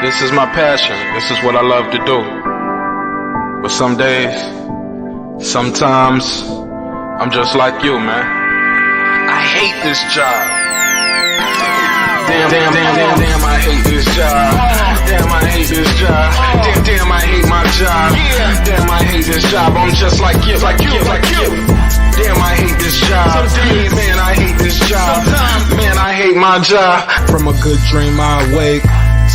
This is my passion. This is what I love to do. But some days, sometimes, I'm just like you, man. I hate this job. Damn, I hate this job. Damn, I hate this job. Damn, I hate my job. Damn, I hate this job. I'm just like you. Damn, I hate this job. Man, I hate this job. Man, I hate my job. From a good dream I awake,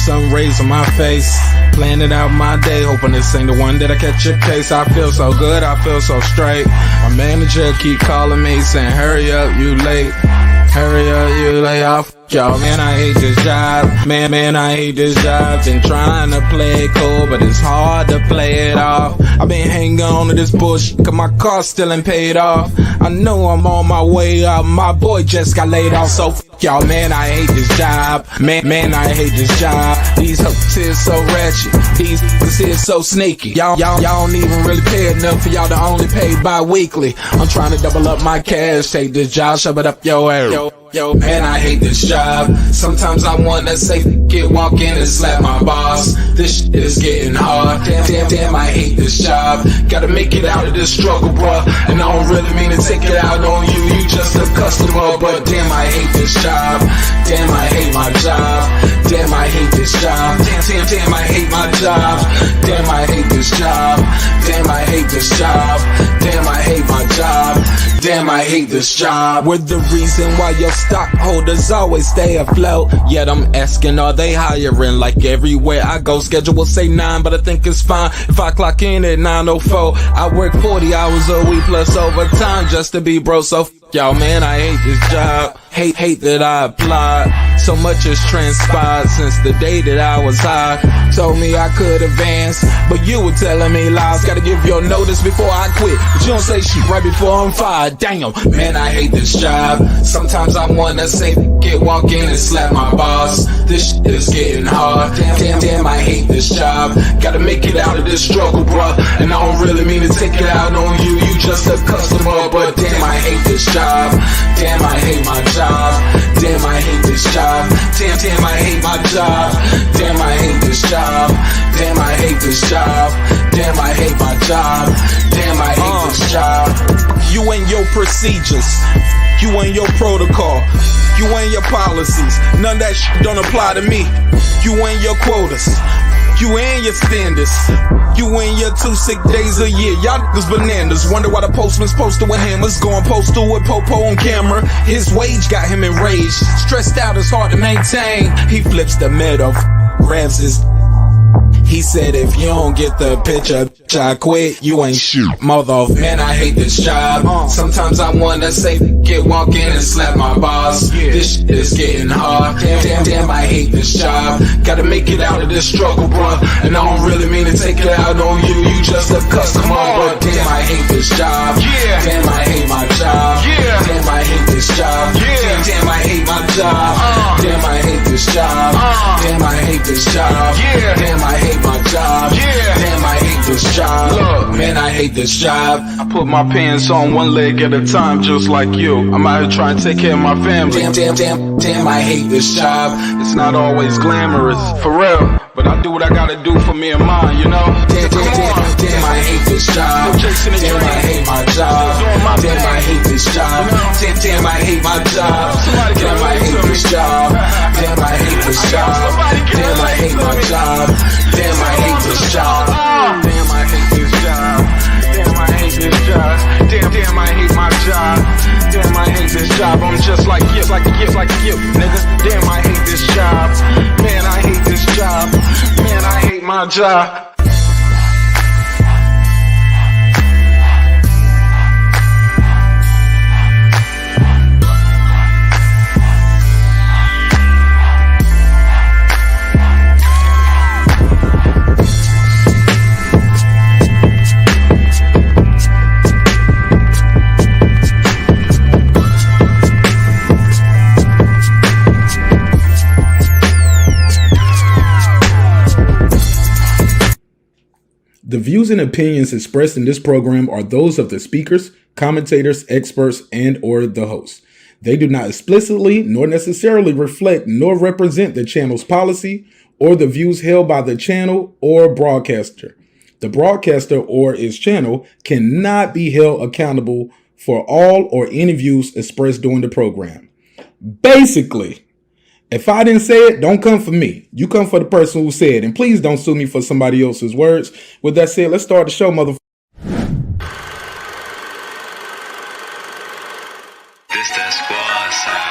sun rays on my face, planning out my day, hoping this ain't the one that I catch a case. I feel so good, I feel so straight. My manager keep calling me saying, hurry up, you late. Hurry up, you lay off. Y'all, man, I hate this job. Man, I hate this job. Been trying to play it cool, but it's hard to play it off. I've been hanging on to this bullshit, cause my car still ain't paid off. I know I'm on my way up, my boy just got laid off, so y'all, man, I hate this job. Man, I hate this job. These hoes here so ratchet, these niggas here so sneaky. Y'all don't even really pay enough for y'all to only pay bi-weekly. I'm trying to double up my cash, take this job, shove it up your ass. Yo, man, I hate this job. Sometimes I wanna say, walk in and slap my boss. This shit is getting hard. Damn, I hate this job. Gotta make it out of this struggle, bruh. And I don't really mean to take it out on you. You just a customer, but damn, I hate this job. Damn, I hate my job. Damn, I hate this job. Damn, I hate my job. Damn, I hate this job. Damn, I hate this job. Damn, I hate my job. Damn, I hate this job. We're the reason why your stockholders always stay afloat. Yet I'm asking, are they hiring? Like everywhere I go, schedule will say 9, but I think it's fine if I clock in at 9:04. I work 40 hours a week plus overtime just to be bro. So y'all, man, I hate this job. Hate that I applied. So much has transpired since the day that I was high. Told me I could advance, but you were telling me lies. Gotta give your notice before I quit, but you don't say shit right before I'm fired. Damn, man, I hate this job. Sometimes I wanna say, walk in and slap my boss. This shit is getting hard. Damn, I hate this job. Gotta make it out of this struggle, bruh. And I don't really mean to take it out on you. You just a customer, but damn, I hate this job. Damn, I hate my job. Damn, I hate this job. Damn, I hate my job. Damn, I hate this job. Damn, I hate this job. Damn, I hate my job. Damn, I hate this job. You and your procedures, you and your protocol, you and your policies, none of that shit don't apply to me. You and your quotas, you and your standards, you and your 2 sick days a year. Y'all niggas bananas. Wonder why the postman's posted with hammers, going postal with Popo on camera. His wage got him enraged, stressed out, it's hard to maintain. He flips the middle, grabs his. He said, if you don't get the picture, I quit, you ain't shit, mother. Man, I hate this job. Sometimes I wanna say, walk in and slap my boss. This shit is getting hard. Damn, I hate this job. Gotta make it out of this struggle, bruh. And I don't really mean to take it out on you. You just a customer, but damn, I hate this job. Damn, I hate my job. Damn, I hate this job. Damn, I hate my job. Damn, I hate this job. Damn, I hate this job. Damn, I hate my job. Damn, I hate this job. Look, man, I hate this job. I put my pants on one leg at a time, just like you. I'm out here trying to take care of my family. Damn, I hate this job. It's not always glamorous, for real, but I do what I gotta do for me and mine, you know? Damn, I hate this job. Damn, I hate my job. Damn, I hate this job. Damn, I hate my job. Damn, I hate this job. Damn, I hate this job. Damn, I hate my job. Damn, I hate this job. Damn, I hate this job. Damn, I hate this job. Damn, I hate my job. Damn, I hate this job. I'm just like you, nigga. Damn, I hate this job. Man, I hate this job. Man, I hate my job. The views and opinions expressed in this program are those of the speakers, commentators, experts, and/or the host. They do not explicitly nor necessarily reflect nor represent the channel's policy or the views held by the channel or broadcaster. The broadcaster or its channel cannot be held accountable for all or any views expressed during the program. Basically, if I didn't say it, don't come for me. You come for the person who said it. And please don't sue me for somebody else's words. With that said, let's start the show, motherfucker. This that squad sound.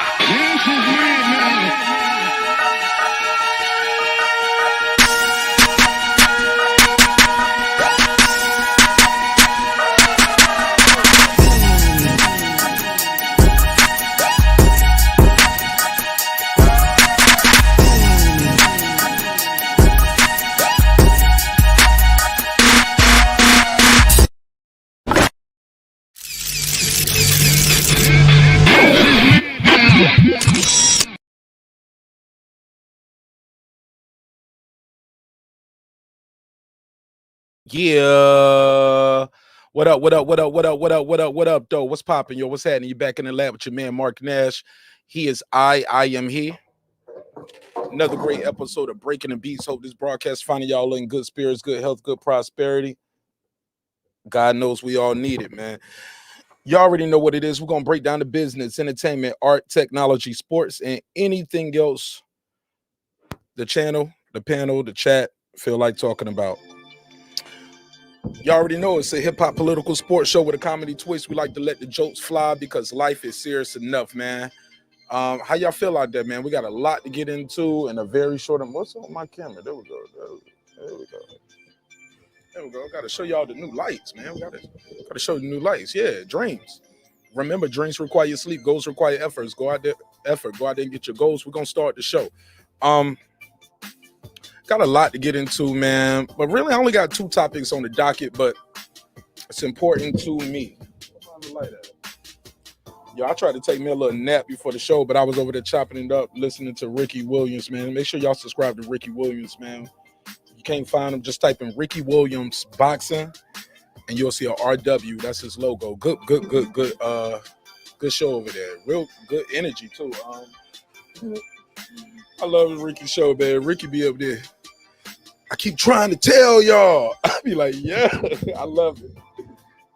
Yeah. What up, though? What's popping, yo? What's happening? You back in the lab with your man, Marq Nash. He is I am he. Another great episode of Breakin and Beats. Hope this broadcast finding y'all in good spirits, good health, good prosperity. God knows we all need it, man. You already know what it is. We're going to break down the business, entertainment, art, technology, sports, and anything else the channel, the panel, the chat feel like talking about. You already know it's a hip-hop political sports show with a comedy twist. We like to let the jokes fly because life is serious enough, man. How y'all feel out there, man? We got a lot to get into in a very short. What's on my camera? There we go. I got to show y'all the new lights, man. We got to show the new lights. Yeah, dreams. Remember, dreams require sleep. Goals require efforts. Go out there and get your goals. We're gonna start the show. Got a lot to get into, man. But really, I only got 2 topics on the docket, but it's important to me. Yo, I tried to take me a little nap before the show, but I was over there chopping it up, listening to Ricky Williams, man. Make sure y'all subscribe to Ricky Williams, man. You can't find him, just type in Ricky Williams boxing, and you'll see a RW. That's his logo. Good show over there. Real good energy too. I love Ricky's show, man. Ricky be up there. I keep trying to tell y'all. I be like, yeah, I love it.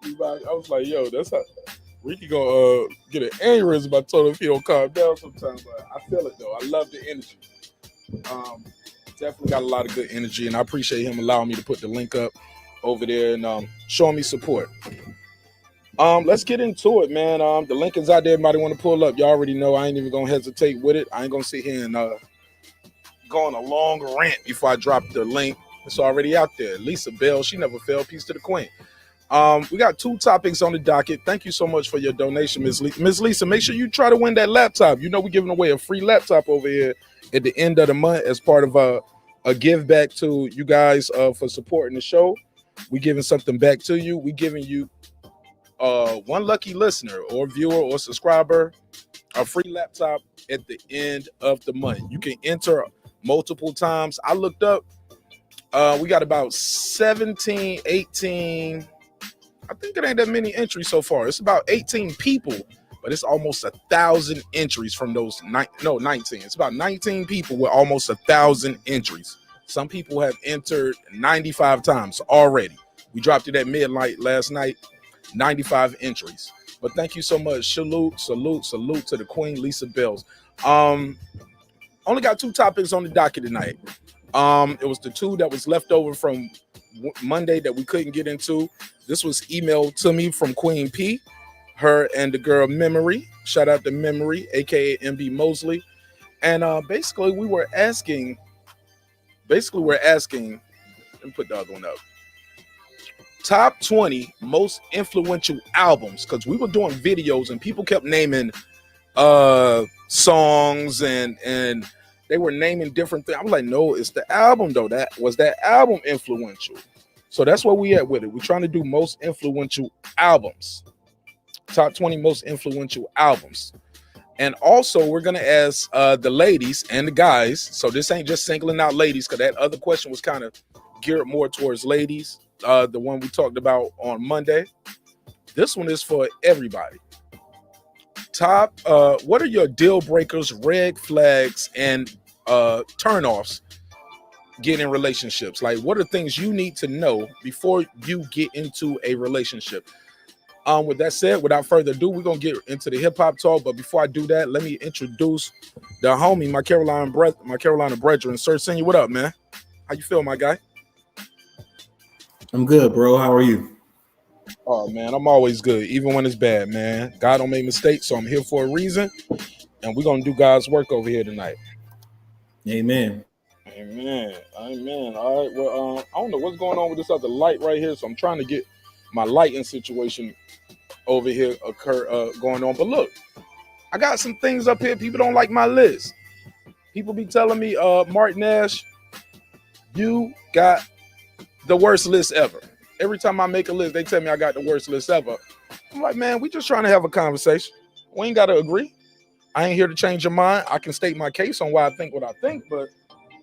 I was like, yo, that's how Ricky gonna get an aneurysm. I told him if he don't calm down sometimes. But I feel it though. I love the energy. Definitely got a lot of good energy, and I appreciate him allowing me to put the link up over there and showing me support. Let's get into it, man. The link is out there. Everybody want to pull up. Y'all already know I ain't even gonna hesitate with it. I ain't gonna sit here and go on a long rant before I drop the link. It's already out there. Lisa Bell, she never failed. Peace to the queen. We got 2 topics on the docket. Thank you so much for your donation, Ms. Lisa. Make sure you try to win that laptop. You know we're giving away a free laptop over here at the end of the month as part of a give back to you guys for supporting the show. We giving something back to you. We giving you one lucky listener or viewer or subscriber a free laptop at the end of the month. You can enter multiple times. I looked up. We got about 17, 18. I think it ain't that many entries so far. It's about 18 people, but it's almost 1,000 entries from those 19. It's about 19 people with almost 1,000 entries. Some people have entered 95 times already. We dropped it at midnight last night. 95 entries. But thank you so much. Salute to the Queen Lisa Bells. Only got 2 topics on the docket tonight. It was the 2 that was left over from Monday that we couldn't get into. This was emailed to me from Queen P, her and the girl Memory. Shout out to Memory, aka MB Mosley. And basically we're asking, let me put the other one up. Top 20 most influential albums, because we were doing videos and people kept naming songs and they were naming different things. I was like, no, it's the album though. That album influential. So that's where we at with it. We're trying to do most influential albums. Top 20 most influential albums. And also we're gonna ask the ladies and the guys. So this ain't just singling out ladies, because that other question was kind of geared more towards ladies. The one we talked about on Monday. This one is for everybody. Top, what are your deal breakers, red flags, and turnoffs get in relationships? Like, what are things you need to know before you get into a relationship? With that said, without further ado, we're gonna get into the hip hop talk. But before I do that, let me introduce the homie, my Carolina brethren. Sir Senior, what up, man? How you feel, my guy? I'm good, bro. How are you? Oh man, I'm always good, even when it's bad, man. God don't make mistakes, so I'm here for a reason, and we're gonna do God's work over here tonight. Amen. Amen. Amen. All right. Well, I don't know what's going on with this other light right here, so I'm trying to get my lighting situation over here going on. But look, I got some things up here. People don't like my list. People be telling me, Marq Nash, you got the worst list ever. Every time I make a list, they tell me I got the worst list ever. I'm like, man, we just trying to have a conversation. We ain't got to agree. I ain't here to change your mind. I can state my case on why I think what I think, but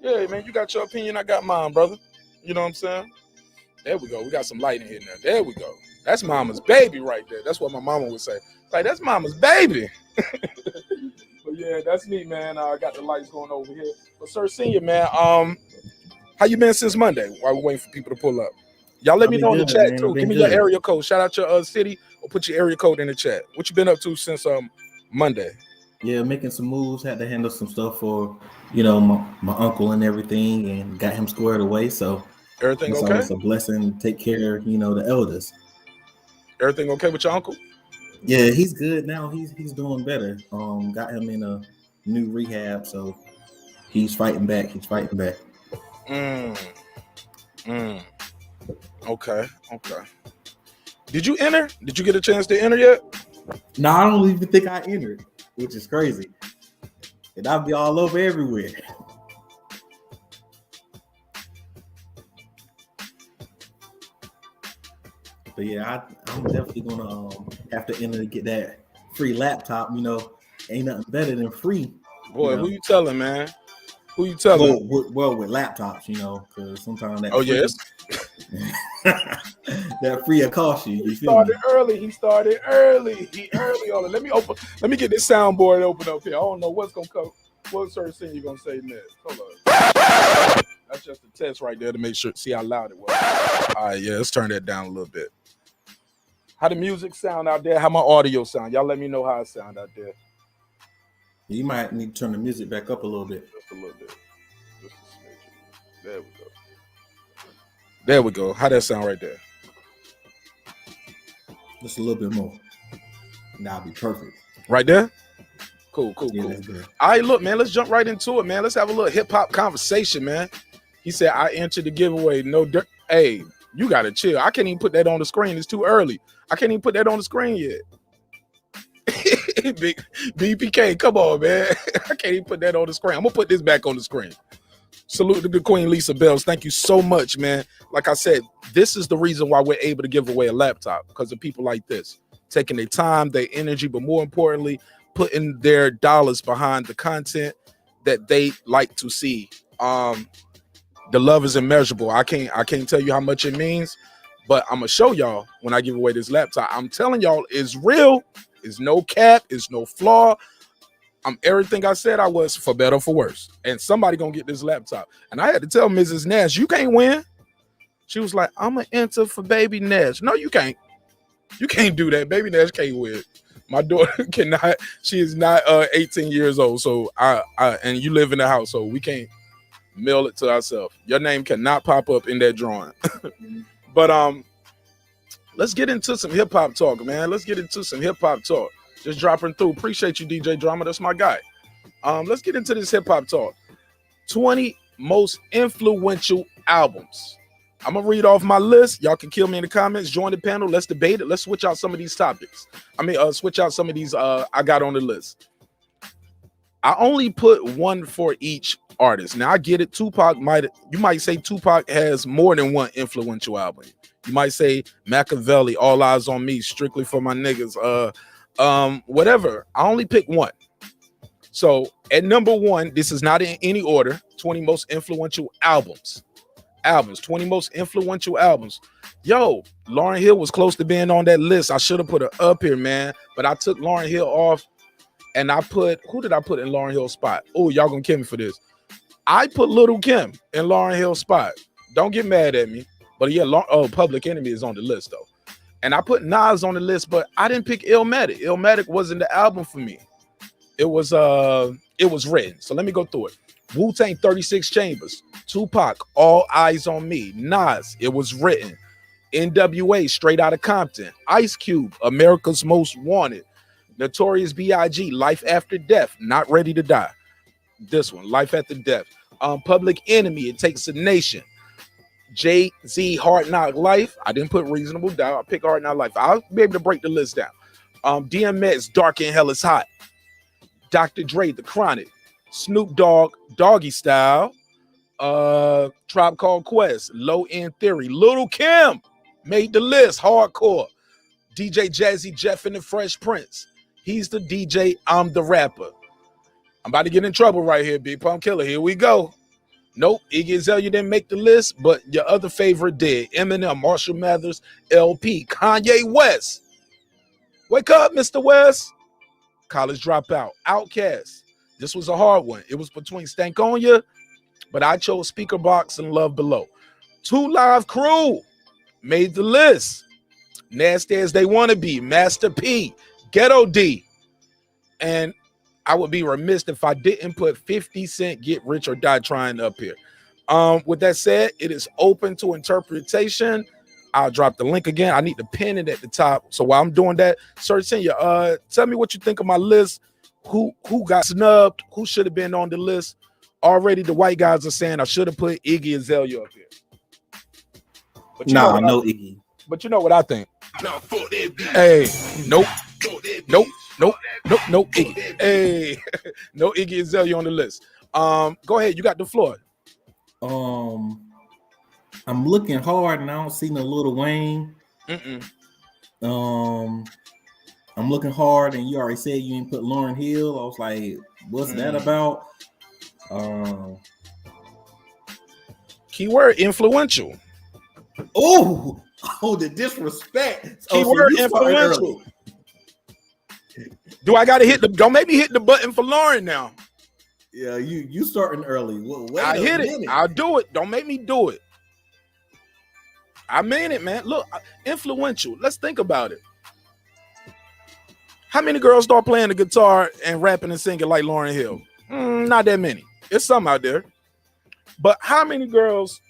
yeah, man, you got your opinion. I got mine, brother. You know what I'm saying? There we go. We got some light in here now. There we go. That's mama's baby right there. That's what my mama would say. Like, that's mama's baby. But yeah, that's me, man. I got the lights going over here. But Sir Senior, man, how you been since Monday while we're waiting for people to pull up? Y'all let me know in the chat, too. Give me your area code. Shout out your city or put your area code in the chat. What you been up to since Monday? Yeah, making some moves. Had to handle some stuff for, my uncle and everything, and got him squared away. So Everything it's okay? always a blessing to take care of, the elders. Everything okay with your uncle? Yeah, he's good now. He's doing better. Got him in a new rehab, so he's fighting back. Okay. Did you enter? Did you get a chance to enter yet? No, I don't even think I entered, which is crazy. And I'll be all over everywhere. But yeah, I'm definitely gonna have to enter to get that free laptop. Ain't nothing better than free. Boy, who you telling, man? Who you telling? Well, with laptops, because sometimes that. Oh yes. That free will cost you. He started early. He early on it. Let me get this soundboard open up here. I don't know what's gonna come. What Sir Senior gonna say next? Hold on. That's just a test right there to make sure, see how loud it was. All right, yeah, let's turn that down a little bit. How the music sound out there? How my audio sound? Y'all let me know how it sound out there. You might need to turn the music back up a little bit. Just a little bit. Just a smidge. There we go. There we go. How that sound right there? Just a little bit more. That'll be perfect. Right there? Cool. Yeah, All right, look, man, let's jump right into it, man. Let's have a little hip-hop conversation, man. He said, I entered the giveaway. No dirt. Hey, you got to chill. I can't even put that on the screen. It's too early. I can't even put that on the screen yet. Big BPK, come on, man. I can't even put that on the screen. I'm going to put this back on the screen. Salute to the Queen Lisa Bells. Thank you so much, man. Like I said, this is the reason why we're able to give away a laptop, because of people like this, taking their time, their energy, but more importantly, putting their dollars behind the content that they like to see. The love is immeasurable. I can't tell you how much it means, but I'm gonna show y'all when I give away this laptop. I'm telling y'all, it's real. It's no cap. It's no flaw. I'm everything I said I was, for better or for worse. And somebody gonna get this laptop. And I had to tell Mrs. Nash, you can't win. She was like, I'm gonna enter for Baby Nash. No, you can't. You can't do that. Baby Nash can't win. My daughter cannot. She is not 18 years old. So I and you live in the house, so we can't mail it to ourselves. Your name cannot pop up in that drawing. But let's get into some hip hop talk, man. Let's get into some hip hop talk. Just dropping through. Appreciate you, DJ Drama. That's my guy. Let's get into this hip hop talk. 20 most influential albums. I'm gonna read off my list. Y'all can kill me in the comments. Join the panel. Let's debate it. Let's switch out some of these topics. Switch out some of these I got on the list. I only put one for each artist. Now I get it. You might say Tupac has more than one influential album. You might say Machiavelli, All Eyes on Me, Strictly for My Niggas, whatever. I only pick one. So at number one, this is not in any order. 20 most influential albums. 20 most influential albums. Yo, Lauryn Hill was close to being on that list. I should have put her up here, man. But I took Lauryn Hill off, and I put, who did I put in Lauryn Hill's spot? Oh, y'all gonna kill me for this. I put Little Kim in Lauryn Hill's spot. Don't get mad at me. But yeah, Public Enemy is on the list though. And I put Nas on the list, but I didn't pick Illmatic. Illmatic wasn't the album for me. It was written. So let me go through it. Wu-Tang 36 Chambers, Tupac, All Eyes on Me, Nas, It Was Written, NWA, Straight Outta Compton, Ice Cube, America's Most Wanted, Notorious B.I.G., Life After Death, Not Ready to Die. This one, Life After Death. Public Enemy, It Takes a Nation. Jay-Z, Hard Knock Life. I didn't put Reasonable Doubt. I picked Hard Knock Life. I'll be able to break the list down. DMX, Dark and Hell is Hot. Dr. Dre, The Chronic. Snoop Dogg, Doggy Style. Tribe Called Quest, Low End Theory. Little Kim made the list, Hardcore. DJ Jazzy Jeff and the Fresh Prince. He's the DJ, I'm the rapper. I'm about to get in trouble right here, Big Pump Killer. Here we go. Nope, Iggy Azalea didn't make the list, but your other favorite did. Eminem, Marshall Mathers, LP, Kanye West. Wake up, Mr. West. College Dropout, Outkast. This was a hard one. It was between Stankonia, but I chose Speaker Box and Love Below. 2 Live Crew made the list. Nasty As They Wanna Be, Master P, Ghetto D. And I would be remiss if I didn't put 50 Cent Get Rich or Die Trying up here. With that said, it is open to interpretation. I'll drop the link again. I need to pin it at the top. So while I'm doing that, Sir Senior, tell me what you think of my list. Who got snubbed? Who should have been on the list? Already the white guys are saying I should have put Iggy Azalea up here. But no Iggy. But you know what I think? Hey, nope, Iggy. Hey, no Iggy Azalea on the list. Go ahead, you got the floor. I'm looking hard and I don't see no Lil Wayne. I'm looking hard and you already said you ain't put Lauryn Hill. I was like, what's that about? Keyword influential. Oh, the disrespect. Keyword influential. Do I gotta hit the? Don't make me hit the button for Lauren now. Yeah, you starting early. Well, I hit it. I'll do it. Don't make me do it. I mean it, man. Look, influential. Let's think about it. How many girls start playing the guitar and rapping and singing like Lauryn Hill? Not that many. There's some out there. But how many girls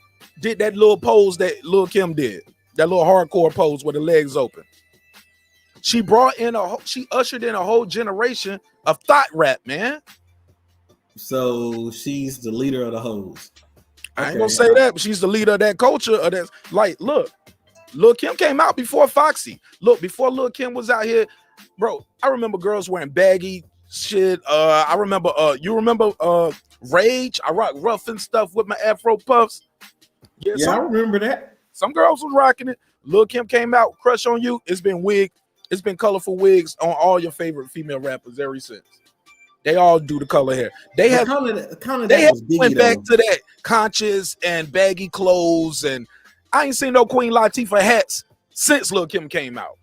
did that little pose that Lil Kim did? That little hardcore pose with the legs open. She ushered in a whole generation of thought rap, man. So she's the leader of the hoes. I ain't gonna say that, but she's the leader of that culture. Of that, like, look, Lil Kim came out before Foxy. Look, before Lil Kim was out here, bro. I remember girls wearing baggy shit. I remember. You remember Rage? I rock rough and stuff with my Afro puffs. Yeah, I remember that. Some girls was rocking it. Lil Kim came out, Crush on You. It's been colorful wigs on all your favorite female rappers ever since. They all do the color hair. They have went back to that conscious and baggy clothes, and I ain't seen no Queen Latifah hats since Lil Kim came out.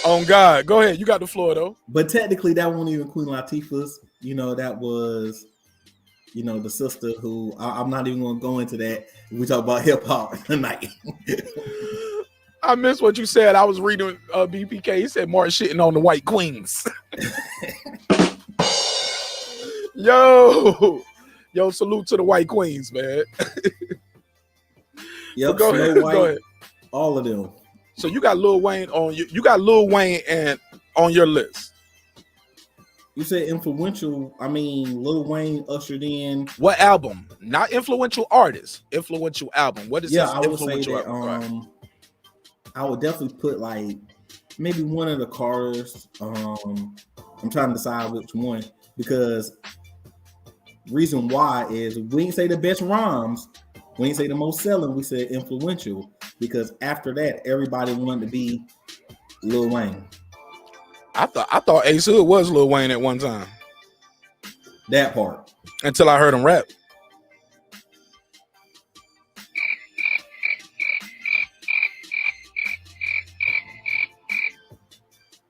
On God, go ahead. You got the floor though. But technically, that wasn't even Queen Latifah's. You know, that was, you know, the sister who I'm not even going to go into that. We talk about hip hop tonight. I missed what you said. I was reading BPK. He said Mark shitting on the white queens. Yo, salute to the white queens, man. Yep, go ahead. All of them. So you got Lil Wayne on you got Lil Wayne and on your list. You said influential. I mean, Lil Wayne ushered in what album? Not influential artist. Influential album. What is this? I would say that. I would definitely put like maybe one of the Carters. I'm trying to decide which one because reason why is we ain't say the best rhymes, we ain't say the most selling, we said influential because after that everybody wanted to be Lil Wayne. I thought Ace Hood was Lil Wayne at one time. That part until I heard him rap.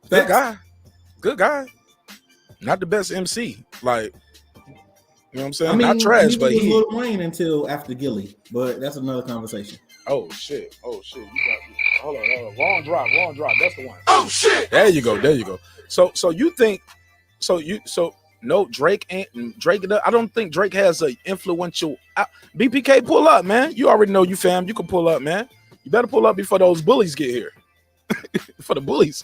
Good guy. Not the best MC. Like, You know what I'm saying? I mean, Not trash, neither but was he. Lil Wayne until after Gilly, but that's another conversation. Oh shit! You got. Hold on. Wrong drop. That's the one. Oh shit! There you go. So you think? So no, Drake ain't Drake. I don't think Drake has a influential. BPK, pull up, man. You already know you fam. You can pull up, man. You better pull up before those bullies get here. For the bullies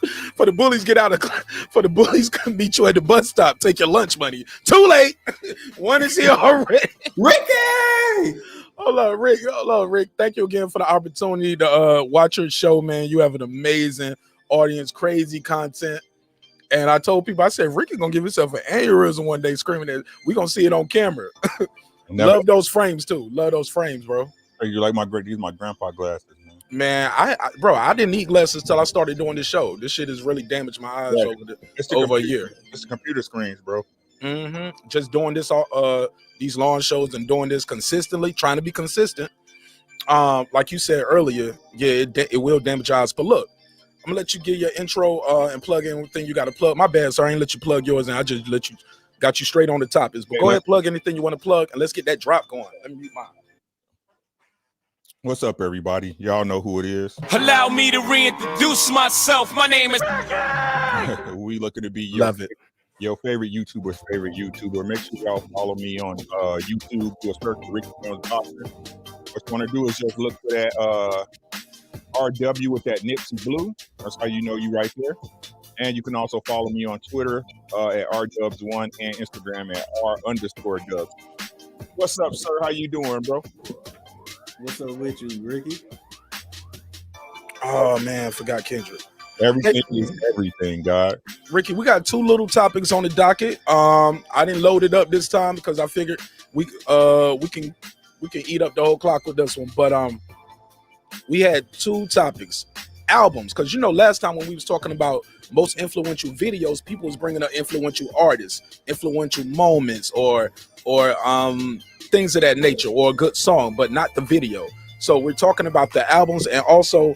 get out of. For the bullies come meet you at the bus stop. Take your lunch money. Too late. One is here already. Ricky. Hold on, Rick. Thank you again for the opportunity to watch your show, man. You have an amazing audience, crazy content. And I told people, I said, Ricky gonna give himself an aneurysm one day screaming at. We gonna see it on camera. Love those frames too. Love those frames, bro. You like these my grandpa glasses, man. Man, I didn't need glasses till I started doing this show. This shit has really damaged my eyes over a year. It's the computer screens, bro. Mm-hmm. Just doing this these launch shows and doing this consistently, trying to be consistent. Like you said earlier, yeah, it will damage your eyes. But look, I'm gonna let you get your intro and plug in everything you got to plug. My bad, sorry, I ain't let you plug yours, and I just got you straight on the topics. But go ahead, plug anything you want to plug, and let's get that drop going. Let me mute mine. What's up, everybody? Y'all know who it is. Allow me to reintroduce myself. My name is. We looking to be your favorite YouTuber's favorite YouTuber. Make sure y'all follow me on YouTube. Do a search for Ricky Jones Boston. What you want to do is just look for that RW with that Nipsey blue. That's how you know you right there. And you can also follow me on Twitter at rdubs1 and Instagram at r_dubs. What's up, sir? How you doing, bro? What's up with you, Ricky? Oh man, I forgot Kendrick. Everything is everything, God. Ricky, we got two little topics on the docket. I didn't load it up this time because I figured we can eat up the whole clock with this one. But we had two topics. Albums, because last time when we was talking about most influential videos, people was bringing up influential artists, influential moments, or things of that nature, or a good song, but not the video. So we're talking about the albums, and also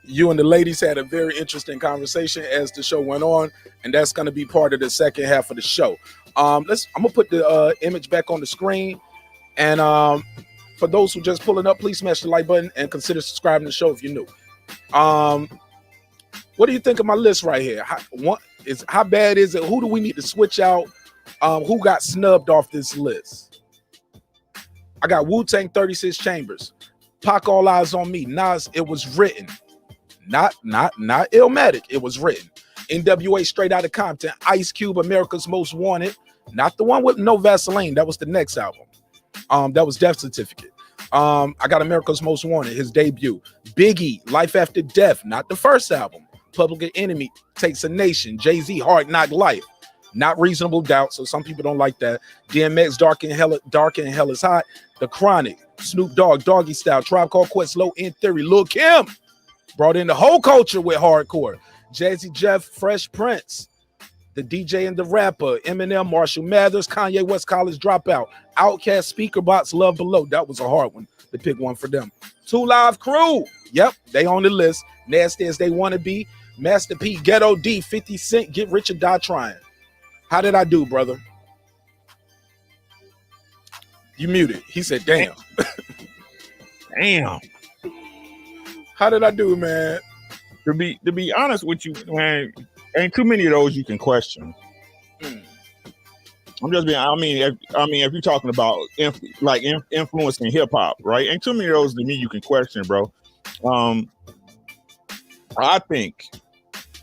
you and the ladies had a very interesting conversation as the show went on, and that's going to be part of the second half of the show. I'm gonna put the image back on the screen, and for those who just pulling up, please smash the like button and consider subscribing to the show if you're new. What do you think of my list right here? How bad is it? Who do we need to switch out? Who got snubbed off this list? I got Wu-Tang 36 Chambers, Pac All Eyes on Me, Nas It Was Written, not Illmatic, It Was Written, NWA Straight Outta Compton, Ice Cube America's Most Wanted, not the one with No Vaseline, that was the next album. That was Death Certificate. I got America's Most Wanted, his debut. Biggie, Life After Death, not the first album. Public Enemy, Takes a Nation. Jay-Z, Hard Knock Life, not Reasonable Doubt, so some people don't like that. DMX, Dark and Hell Is Hot. The Chronic, Snoop Dogg, Doggy Style, Tribe Called Quest, Low End Theory. Lil Kim brought in the whole culture with hardcore. Jazzy Jeff, Fresh Prince, The DJ and the Rapper, Eminem, Marshall Mathers, Kanye West, College Dropout, Outkast, Speaker Box, Love Below. That was a hard one to pick one for them. 2 Live Crew, yep, they on the list. Nasty As They Wanna Be, Master P, Ghetto D, 50 Cent, Get Rich or Die Trying. How did I do, brother? You muted. He said, damn. Damn. How did I do, man? To be honest with you, man, ain't too many of those you can question. I'm just being. I mean, if you're talking about influencing hip hop, right? Ain't too many of those to me you can question, bro. I think,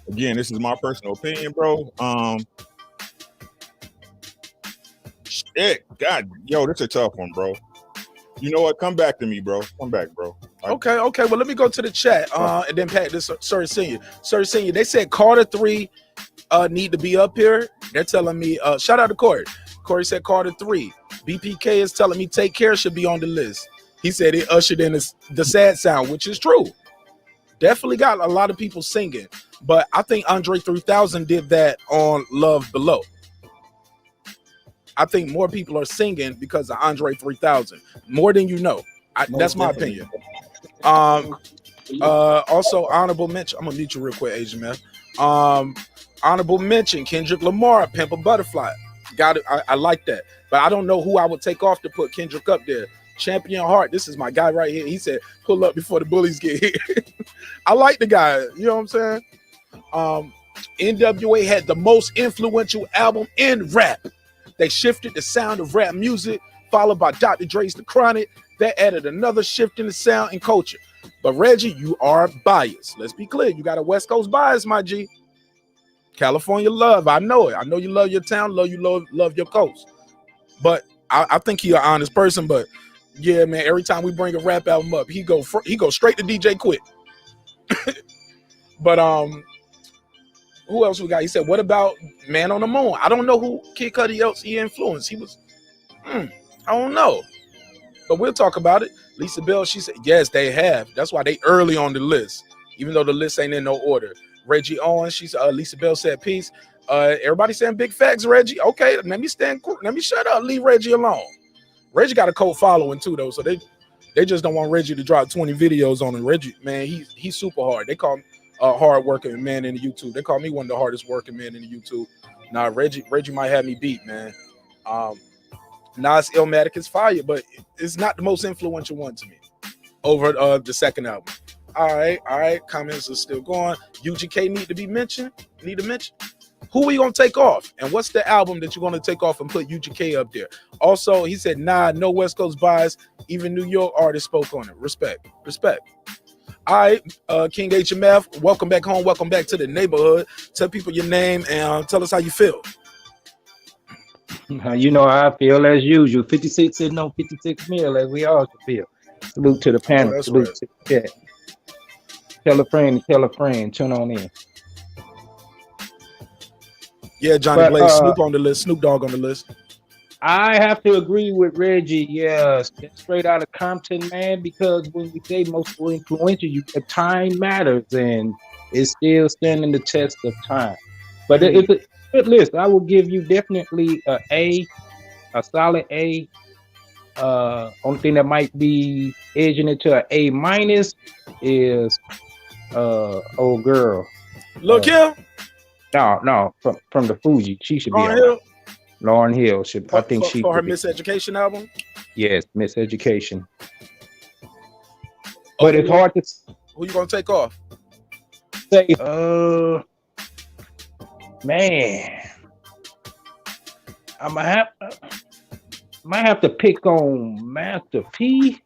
again, this is my personal opinion, bro. Shit, God, yo, this is a tough one, bro. You know what? Come back to me, bro. Come back, bro. Okay. Well, let me go to the chat and then Pat this Sir Senior. They said Carter 3 need to be up here. They're telling me shout out to Corey. Corey said Carter 3. BPK is telling me Take Care should be on the list. He said it ushered in the sad sound, which is true. Definitely got a lot of people singing, but I think Andre 3000 did that on Love Below. I think more people are singing because of Andre 3000, more than you know. That's my opinion. Also, honorable mention. I'm gonna mute you real quick, Asian man. Honorable mention: Kendrick Lamar, Pimp a Butterfly. Got it. I like that, but I don't know who I would take off to put Kendrick up there. Champion Heart. This is my guy right here. He said, "Pull up before the bullies get here." I like the guy. You know what I'm saying? NWA had the most influential album in rap. They shifted the sound of rap music, followed by Dr. Dre's The Chronic. That added another shift in the sound and culture. But Reggie, you are biased. Let's be clear. You got a West Coast bias, my G. California love. I know it. I know you love your town. Love your coast. But I think he's an honest person. But yeah, man, every time we bring a rap album up, he go straight to DJ Quick. But who else we got? He said, what about Man on the Moon? I don't know who Kid Cudi else he influenced. He was, I don't know. But we'll talk about it. Lisa Bell, she said, yes, they have. That's why they early on the list, even though the list ain't in no order. Reggie Owens, she said, Lisa Bell said peace. Everybody saying big facts, Reggie. Okay, let me shut up. Leave Reggie alone. Reggie got a cult following too, though, so they just don't want Reggie to drop 20 videos on him. Reggie, man, he's super hard. They call him hard working man in the YouTube. They call me one of the hardest working men in the YouTube. Nah, Reggie might have me beat, man. Nas Illmatic is fire, but it's not the most influential one to me over the second album. All right. Comments are still going. UGK need to mention. Who are you gonna take off? And what's the album that you're gonna take off and put UGK up there? Also, he said, nah, no West Coast bias. Even New York artists spoke on it. Respect. All right, King HMF, welcome back home. Welcome back to the neighborhood. Tell people your name and tell us how you feel. You know how I feel as usual. 56 sitting on 56 mil as we all should feel. Salute to the panel. Salute to the chat. Tell a friend. Tune on in. Yeah, Johnny Blaze, Snoop Dogg on the list. I have to agree with Reggie. Yes, straight out of Compton, man. Because when we say most influential, time matters, and it's still standing the test of time. But it's a good list. I will give you definitely a solid A. Only thing that might be edging it to an A minus is old girl. Look here. No, from the Fuji, she should be on Hill. Lauryn Hill should. I think she for her Miseducation album. Yes, Miseducation. But it's hard to. Who you gonna take off? Say, man, I might have to pick on Master P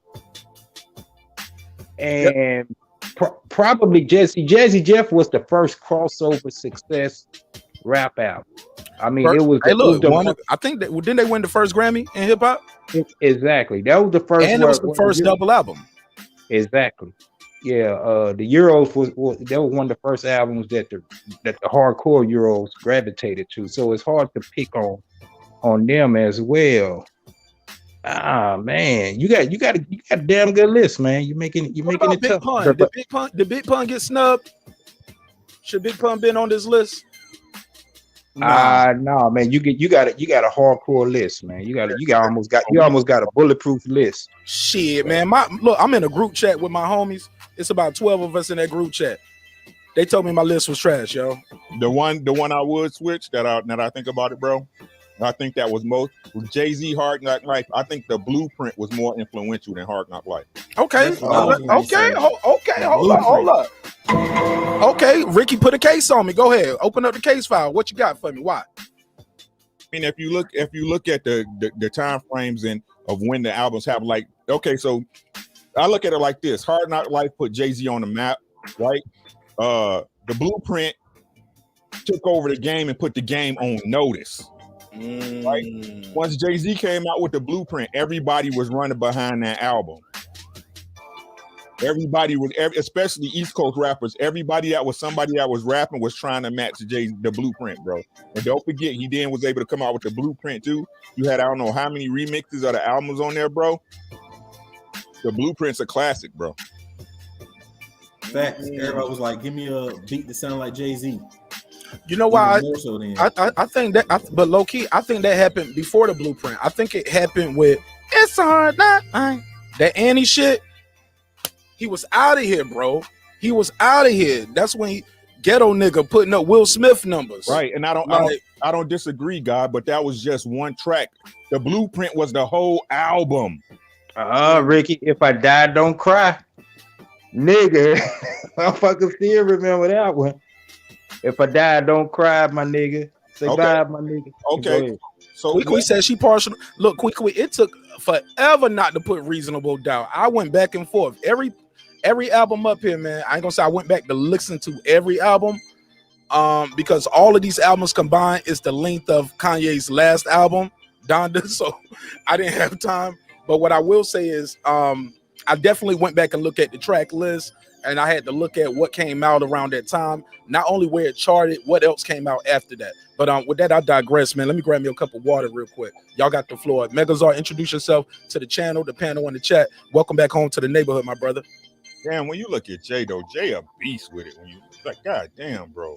and probably Jazzy. Jazzy Jeff was the first crossover success rap album. I mean, it was. Hey, look, I think that didn't they win the first Grammy in hip hop? Exactly, that was the first, and it was the first double album. Exactly. Yeah, the Euros that was one of the first albums that the hardcore Euros gravitated to. So it's hard to pick on them as well. Ah man, you got a damn good list, man. You're making it Big tough. Pun? Did Big Pun get snubbed? Should Big Pun been on this list? No, man. You got a hardcore list, man. You almost got a bulletproof list. Shit, man. I'm in a group chat with my homies. It's about 12 of us in that group chat. They told me my list was trash, yo. The one I would switch that I think about it, bro. I think that was Jay-Z Hard Knock Life. I think the Blueprint was more influential than Hard Knock Life. Okay. Hold up. Okay, Ricky put a case on me. Go ahead. Open up the case file. What you got for me? Why? I mean, if you look at the time frames of when the albums happen, like, okay, so I look at it like this. Hard Knock Life put Jay-Z on the map, right? The Blueprint took over the game and put the game on notice. Right? Once Jay-Z came out with the Blueprint, everybody was running behind that album. Everybody was, especially East Coast rappers, everybody that was somebody that was rapping was trying to match the Blueprint, bro. And don't forget, he then was able to come out with the Blueprint too. You had I don't know how many remixes of the albums on there, bro. The Blueprint's a classic, bro. Facts. Everybody was like, "Give me a beat that sound like Jay-Z." You know why? I think that, but low key, I think that happened before the Blueprint. I think it happened with "It's Hard Not that Annie shit." He was out of here, bro. He was out of here. That's when Ghetto nigga putting up Will Smith numbers, right? And I don't I don't disagree, God, but that was just one track. The Blueprint was the whole album. Ricky, if I die, don't cry. Nigga, I fucking still remember that one. If I die, don't cry, my nigga. Say bye, my nigga. Okay. So Quee said she partial. Look, Quee, it took forever not to put Reasonable Doubt. I went back and forth. Every album up here, man. I ain't gonna say I went back to listen to every album. Because all of these albums combined is the length of Kanye's last album, Donda. So I didn't have time. But what I will say is, I definitely went back and looked at the track list, and I had to look at what came out around that time. Not only where it charted, what else came out after that. But with that, I digress, man. Let me grab me a cup of water real quick. Y'all got the floor. Megazord, introduce yourself to the channel, the panel, and the chat. Welcome back home to the neighborhood, my brother. Damn, when you look at Jay, though, Jay a beast with it. When you like, God damn, bro.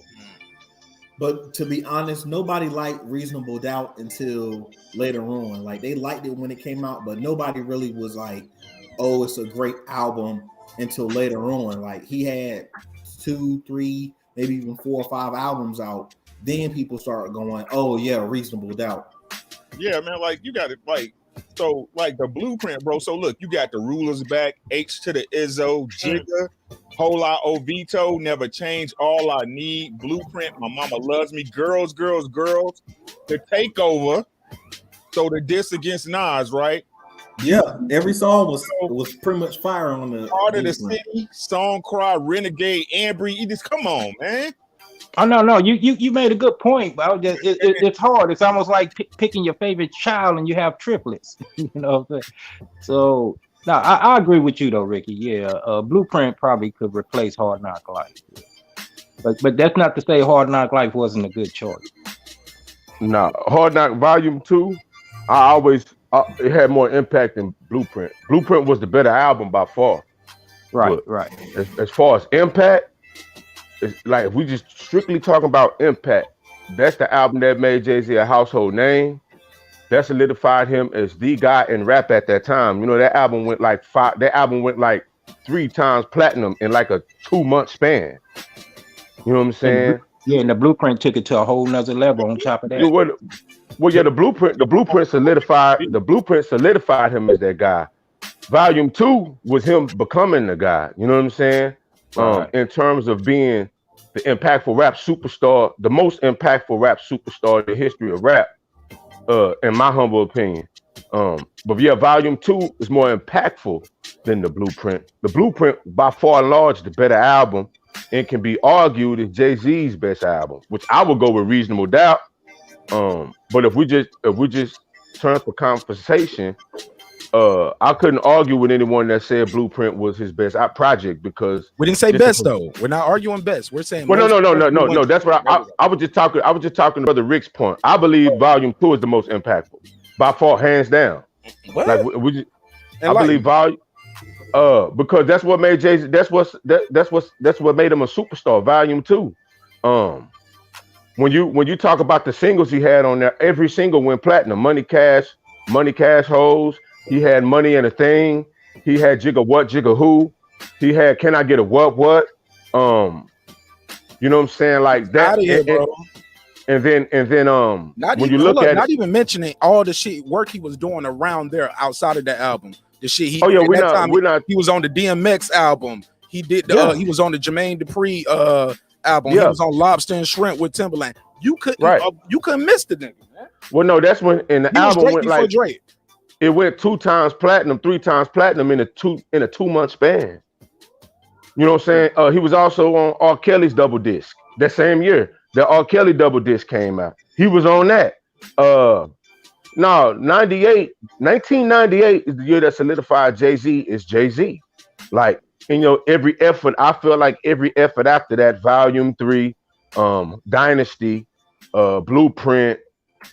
But to be honest, nobody liked Reasonable Doubt until later on. Like, they liked it when it came out, but nobody really was like, oh, it's a great album until later on. Like, he had 2, 3, maybe even 4 or 5 albums out. Then people started going, oh yeah, Reasonable Doubt. Yeah, man, like you got it, like so, like the Blueprint, bro. So look, you got the Rulers Back, H to the Izzo, Jigga, Whole Lot Ovito, Never Change, All I Need, Blueprint, My Mama Loves Me, Girls, Girls, Girls, The Takeover. So the diss against Nas, right? Yeah, every song was pretty much fire on the Heart of the City, Song Cry, Renegade, Ambry. You just come on, man. Oh no, you made a good point, but it's hard. It's almost like picking your favorite child and you have triplets. You know what I'm saying? So no, I agree with you though, Ricky. Yeah, Blueprint probably could replace Hard Knock Life, but that's not to say Hard Knock Life wasn't a good choice. No, Hard Knock Volume 2, it had more impact than Blueprint. Blueprint was the better album by far. Right, but right. As far as impact, it's like if we just strictly talking about impact, that's the album that made Jay-Z a household name. That solidified him as the guy in rap at that time. You know, that album went like 3 times platinum in like a 2-month span. You know what I'm saying? Yeah, and the Blueprint took it to a whole nother level on top of that. The Blueprint solidified him as that guy. Volume 2 was him becoming the guy. You know what I'm saying? Right. In terms of being the impactful rap superstar, the most impactful rap superstar in the history of rap, in my humble opinion. But yeah, Volume 2 is more impactful than the Blueprint. The Blueprint, by far and large, the better album, and can be argued as Jay-Z's best album, which I would go with Reasonable Doubt. But if we just turn for conversation, I couldn't argue with anyone that said Blueprint was his best project because we didn't say best though. We're not arguing best. We're saying no. That's what I was just talking. I was just talking to Brother Rick's point. I believe Volume 2 is the most impactful by far, hands down. What? Like I believe Volume. Because that's what made Jay-Z. That's what made him a superstar. Volume 2. When you talk about the singles he had on there, every single went platinum. Money Cash Hoes. He had Money and a Thing. He had Jigga What, Jigga Who. He had Can I Get a What? You know what I'm saying? Like that. Here, bro. And then not even mentioning all the shit work he was doing around there outside of that album. The shit he he was on the DMX album. He did he was on the Jermaine Dupri album. Yeah. He was on Lobster and Shrimp with Timberland. You couldn't miss the nigga, man. Well, no, that's when the album went like Drake. It went 2 times platinum, 3 times platinum in a 2-month span. You know what I'm saying? He was also on R. Kelly's double disc that same year. The R. Kelly double disc came out. He was on that. 1998 is the year that solidified Jay-Z is Jay-Z. Like, every effort, I feel like every effort after that, Volume 3, Dynasty, Blueprint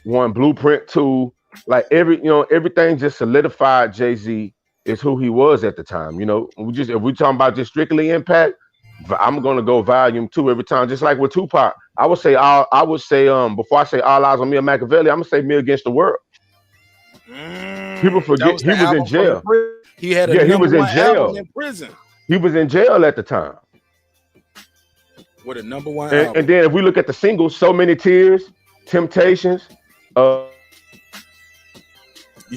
1, Blueprint 2, like everything just solidified Jay-Z is who he was at the time. If we talking about just strictly impact, I'm gonna go Volume 2 every time. Just like with Tupac, I would say before I say All Eyes on Me and Machiavelli, I'm gonna say Me Against the World. People forget he was in jail. He had he was in jail. In prison. He was in jail at the time. With a #1 album. And then if we look at the singles, So Many Tears, Temptations. You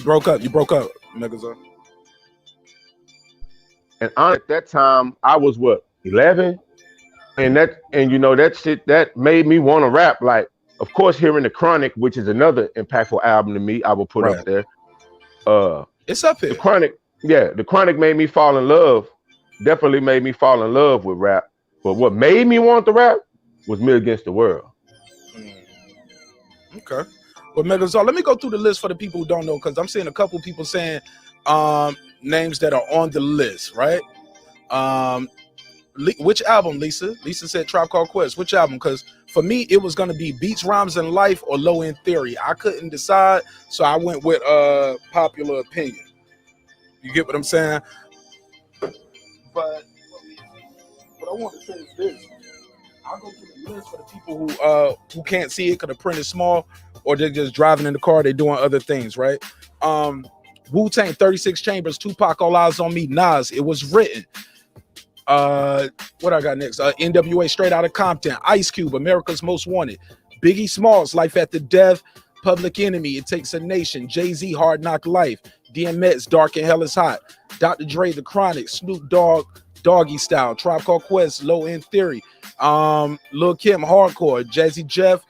broke up, Megazord. And at that time, I was what, 11, and you know that shit that made me want to rap. Like, of course, hearing the Chronic, which is another impactful album to me, I will put up Right. there. It's up The here. Chronic, yeah, the Chronic made me fall in love. Definitely made me fall in love with rap. But what made me want to rap was Me Against the World. Okay. But Megazord, let me go through the list for the people who don't know, because I'm seeing a couple people saying names that are on the list, right? Which album, Lisa? Lisa said Tribe Called Quest. Which album? Because for me, it was going to be Beats, Rhymes, and Life or Low End Theory. I couldn't decide, so I went with Popular Opinion. You get what I'm saying? But what I want to say is this. I'll go through the list for the people who can't see it because the print is small, or they're just driving in the car, they're doing other things, right? Wu-Tang, 36 Chambers, Tupac, All Eyes on Me, Nas, It Was Written. What I got next? NWA, Straight Outta Compton, Ice Cube, America's Most Wanted, Biggie Smalls, Life After Death, Public Enemy, It Takes a Nation, Jay-Z, Hard Knock Life, DMX, Dark and Hell Is Hot, Dr. Dre, The Chronic, Snoop Dogg, Doggy Style, Tribe Called Quest, Low End Theory, Lil Kim, Hardcore, Jazzy Jeff,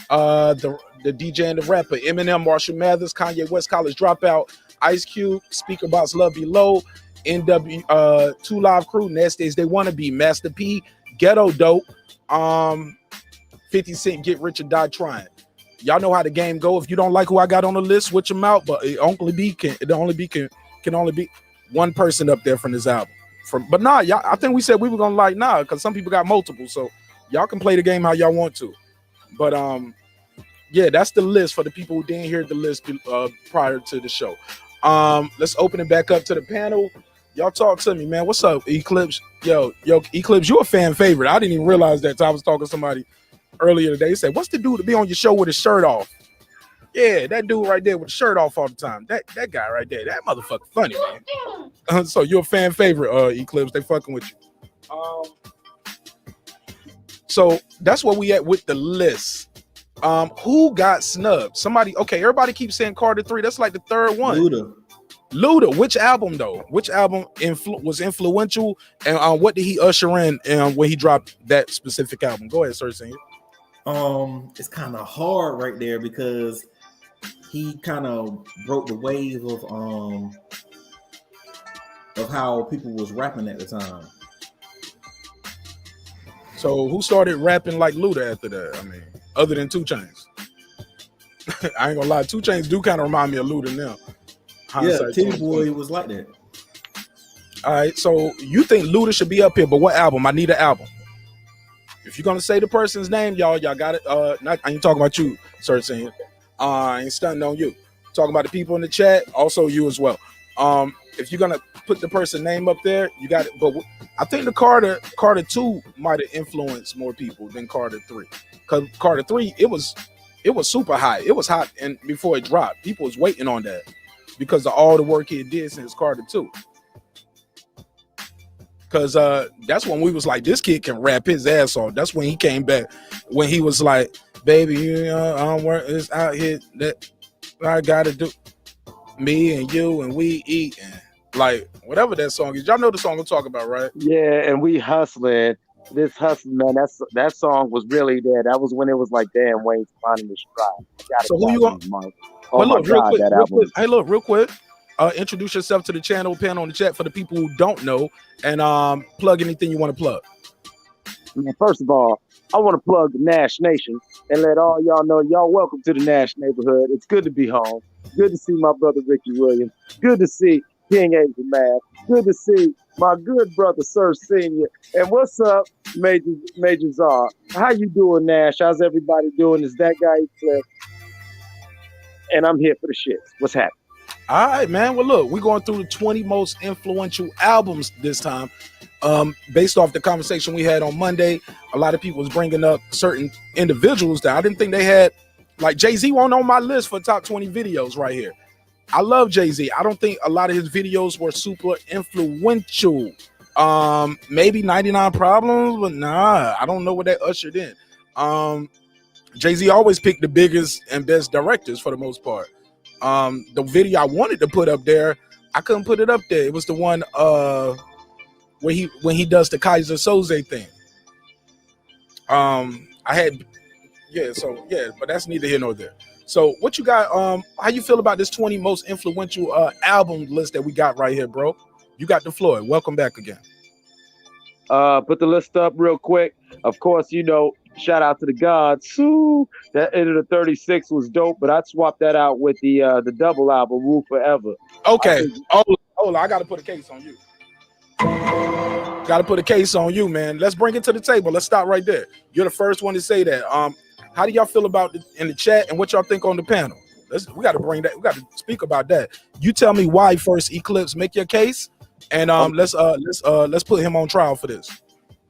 the DJ and the rapper, Eminem, Marshall Mathers, Kanye West, College Dropout, Ice Cube, Speaker Box, Love Below, NW, Two Live Crew, Nasty As They Wanna Be, Master P, Ghetto Dope, 50 Cent, Get Rich or Die Trying. Y'all know how the game go. If you don't like who I got on the list, switch them out. But it can only be one person up there from this album. But nah, y'all, I think we said we were gonna like nah, because some people got multiple, so y'all can play the game how y'all want to. But yeah, that's the list for the people who didn't hear the list prior to the show. Let's open it back up to the panel. Y'all talk to me, man. What's up, Eclipse? Yo, Eclipse, you a fan favorite. I didn't even realize that till I was talking to somebody earlier today. He said, what's the dude to be on your show with his shirt off? Yeah, that dude right there with the shirt off all the time. That guy right there, that motherfucker funny, man. So you're a fan favorite, Eclipse. They fucking with you. So that's where we at with the list. Who got snubbed? Somebody. Okay, everybody keeps saying Carter 3. That's like the third one. Luda. Which album though? Which album was influential, and what did he usher in when he dropped that specific album? Go ahead, Sir Senior. It's kind of hard right there because he kind of broke the wave of how people was rapping at the time. So who started rapping like Luda after that? I mean, other than 2 Chainz. I ain't gonna lie, 2 Chainz do kind of remind me of Luda now. Yeah, Titty Boy was like that. All right, so you think Luda should be up here, but what album? I need an album. If you're gonna say the person's name, y'all got it. I ain't talking about you, Sir Senior. I ain't stunting on you. Talking about the people in the chat, also you as well. If you're gonna put the person's name up there, you got it. But I think the Carter 2 might have influenced more people than Carter 3. Because Carter 3, it was super hot. It was hot, and before it dropped, people was waiting on that because of all the work he did since Carter 2. Because that's when we was like, this kid can rap his ass off. That's when he came back, when he was like, baby, you know, I'm working this out here that I gotta do. Me and you and we eat, and like whatever that song is. Y'all know the song I'm talking about, right? Yeah, and we hustling. This hustling, man. That song was really there. That was when it was like, damn, Wayne's finding his stride. So who you want? Oh my God, that album. Hey, look, real quick. Introduce yourself to the channel, pen on the chat for the people who don't know, and plug anything you want to plug. Man, first of all, I want to plug the Nash Nation and let all y'all know y'all welcome to the Nash neighborhood. It's good to be home. Good to see my brother Ricky Williams. Good to see King Angel Math. Good to see my good brother Sir Senior. And what's up, Major Czar? How you doing, Nash? How's everybody doing? Is that guy Cliff? And I'm here for the shits. What's happening? All right, man. Well, look, we're going through the 20 most influential albums this time. Based off the conversation we had on Monday, a lot of people was bringing up certain individuals that I didn't think they had. Like Jay-Z won't on my list for top 20 videos right here. I love Jay-Z. I don't think a lot of his videos were super influential. Maybe 99 Problems, but nah, I don't know what they ushered in. Jay-Z always picked the biggest and best directors for the most part. The video I wanted to put up there, I couldn't put it up there. It was the one when he does the Kaiser Soze thing. But that's neither here nor there. So what you got? How you feel about this 20 most influential album list that we got right here, bro? You got the floor. Welcome back again. Put the list up real quick. Of course, shout out to the gods. Ooh, that end of the 36 was dope, but I'd swap that out with the double album, Rule Forever. Okay. Hold on. I got to put a case on you. Got to put a case on you, man. Let's bring it to the table. Let's stop right there. You're the first one to say that. How do y'all feel about it in the chat, and what y'all think on the panel? We got to bring that. We got to speak about that. You tell me why first, Eclipse. Make your case, and let's put him on trial for this.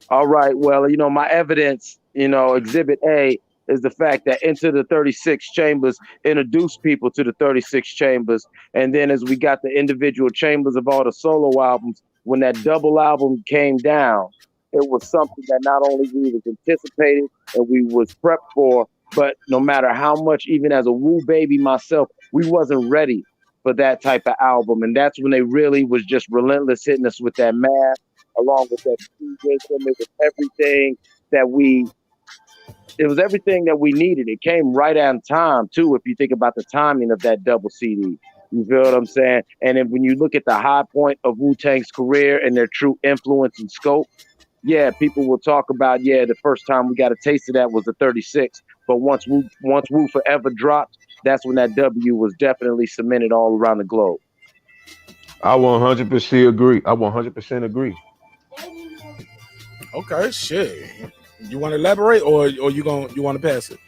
All right. Well, my evidence, Exhibit A is the fact that Into the 36 Chambers introduced people to the 36 Chambers, and then as we got the individual chambers of all the solo albums, when that double album came down, it was something that not only we was anticipated and we was prepped for, but no matter how much, even as a Woo baby myself, we wasn't ready for that type of album. And that's when they really was just relentless hitting us with that math, along with that wisdom. It was everything that we needed. It came right on time too, if you think about the timing of that double CD. You feel what I'm saying? And then when you look at the high point of Wu-Tang's career and their true influence and scope, yeah, people will talk about, the first time we got a taste of that was the 36. But once Wu Forever dropped, that's when that W was definitely cemented all around the globe. I 100% agree. Okay, shit. You want to elaborate, or you want to pass it?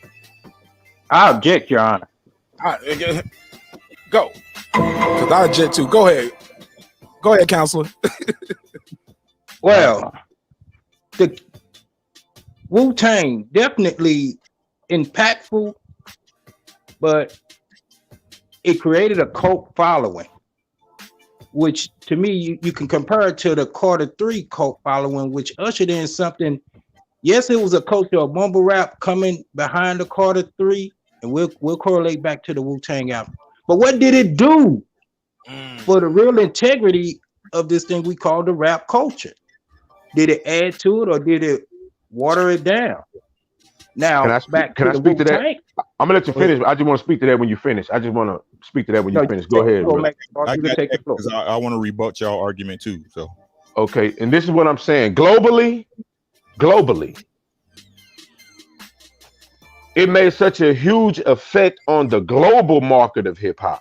I object, Your Honor. All right, go. Because I object too. Go ahead, counselor. Well, the Wu-Tang definitely impactful, but it created a cult following, which to me you can compare it to the Carter 3 cult following, which ushered in something. Yes, it was a culture of mumble rap coming behind the Carter 3, and we'll correlate back to the Wu-Tang album. But what did it do for the real integrity of this thing we call the rap culture? Did it add to it, or did it water it down? Now, can I speak to that? I'm gonna let you finish. I just want to speak to that when you finish. Go ahead. I want to rebut y'all argument too. So okay, and this is what I'm saying. Globally, it made such a huge effect on the global market of hip hop,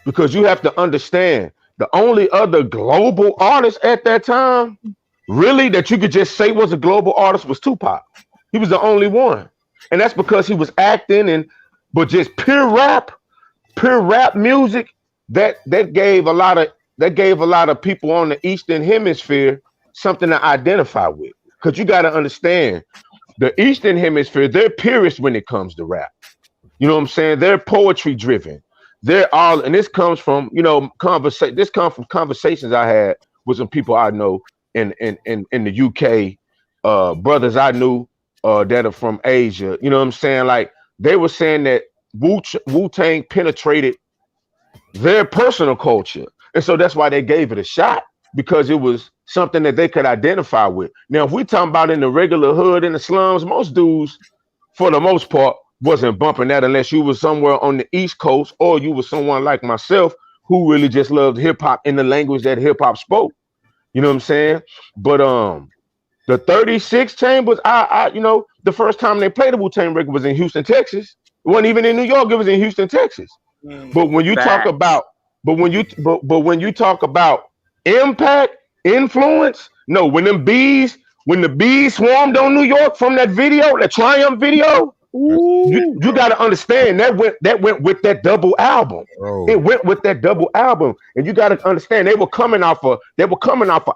because you have to understand the only other global artist at that time, really, that you could just say was a global artist was Tupac. He was the only one, and that's because he was acting but just pure rap music that gave a lot of people on the Eastern Hemisphere something to identify with. Because you got to understand, the Eastern Hemisphere, they're purists when it comes to rap. You know what I'm saying? They're poetry driven. And this comes from conversations I had with some people I know in the UK, brothers I knew that are from Asia. You know what I'm saying? Like, they were saying that Wu-Tang penetrated their personal culture, and so that's why they gave it a shot, because it was something that they could identify with. Now, if we talking about in the regular hood, in the slums, most dudes, for the most part, wasn't bumping that unless you was somewhere on the East Coast, or you was someone like myself who really just loved hip hop in the language that hip hop spoke. You know what I'm saying? But the 36 Chambers, the first time they played the Wu-Tang record was in Houston, Texas. It wasn't even in New York, it was in Houston, Texas. But when you talk about impact, influence, no, when the bees swarmed on New York from that video, the Triumph video, you got to understand that went with that double album. Oh. It went with that double album, and you got to understand they were coming off of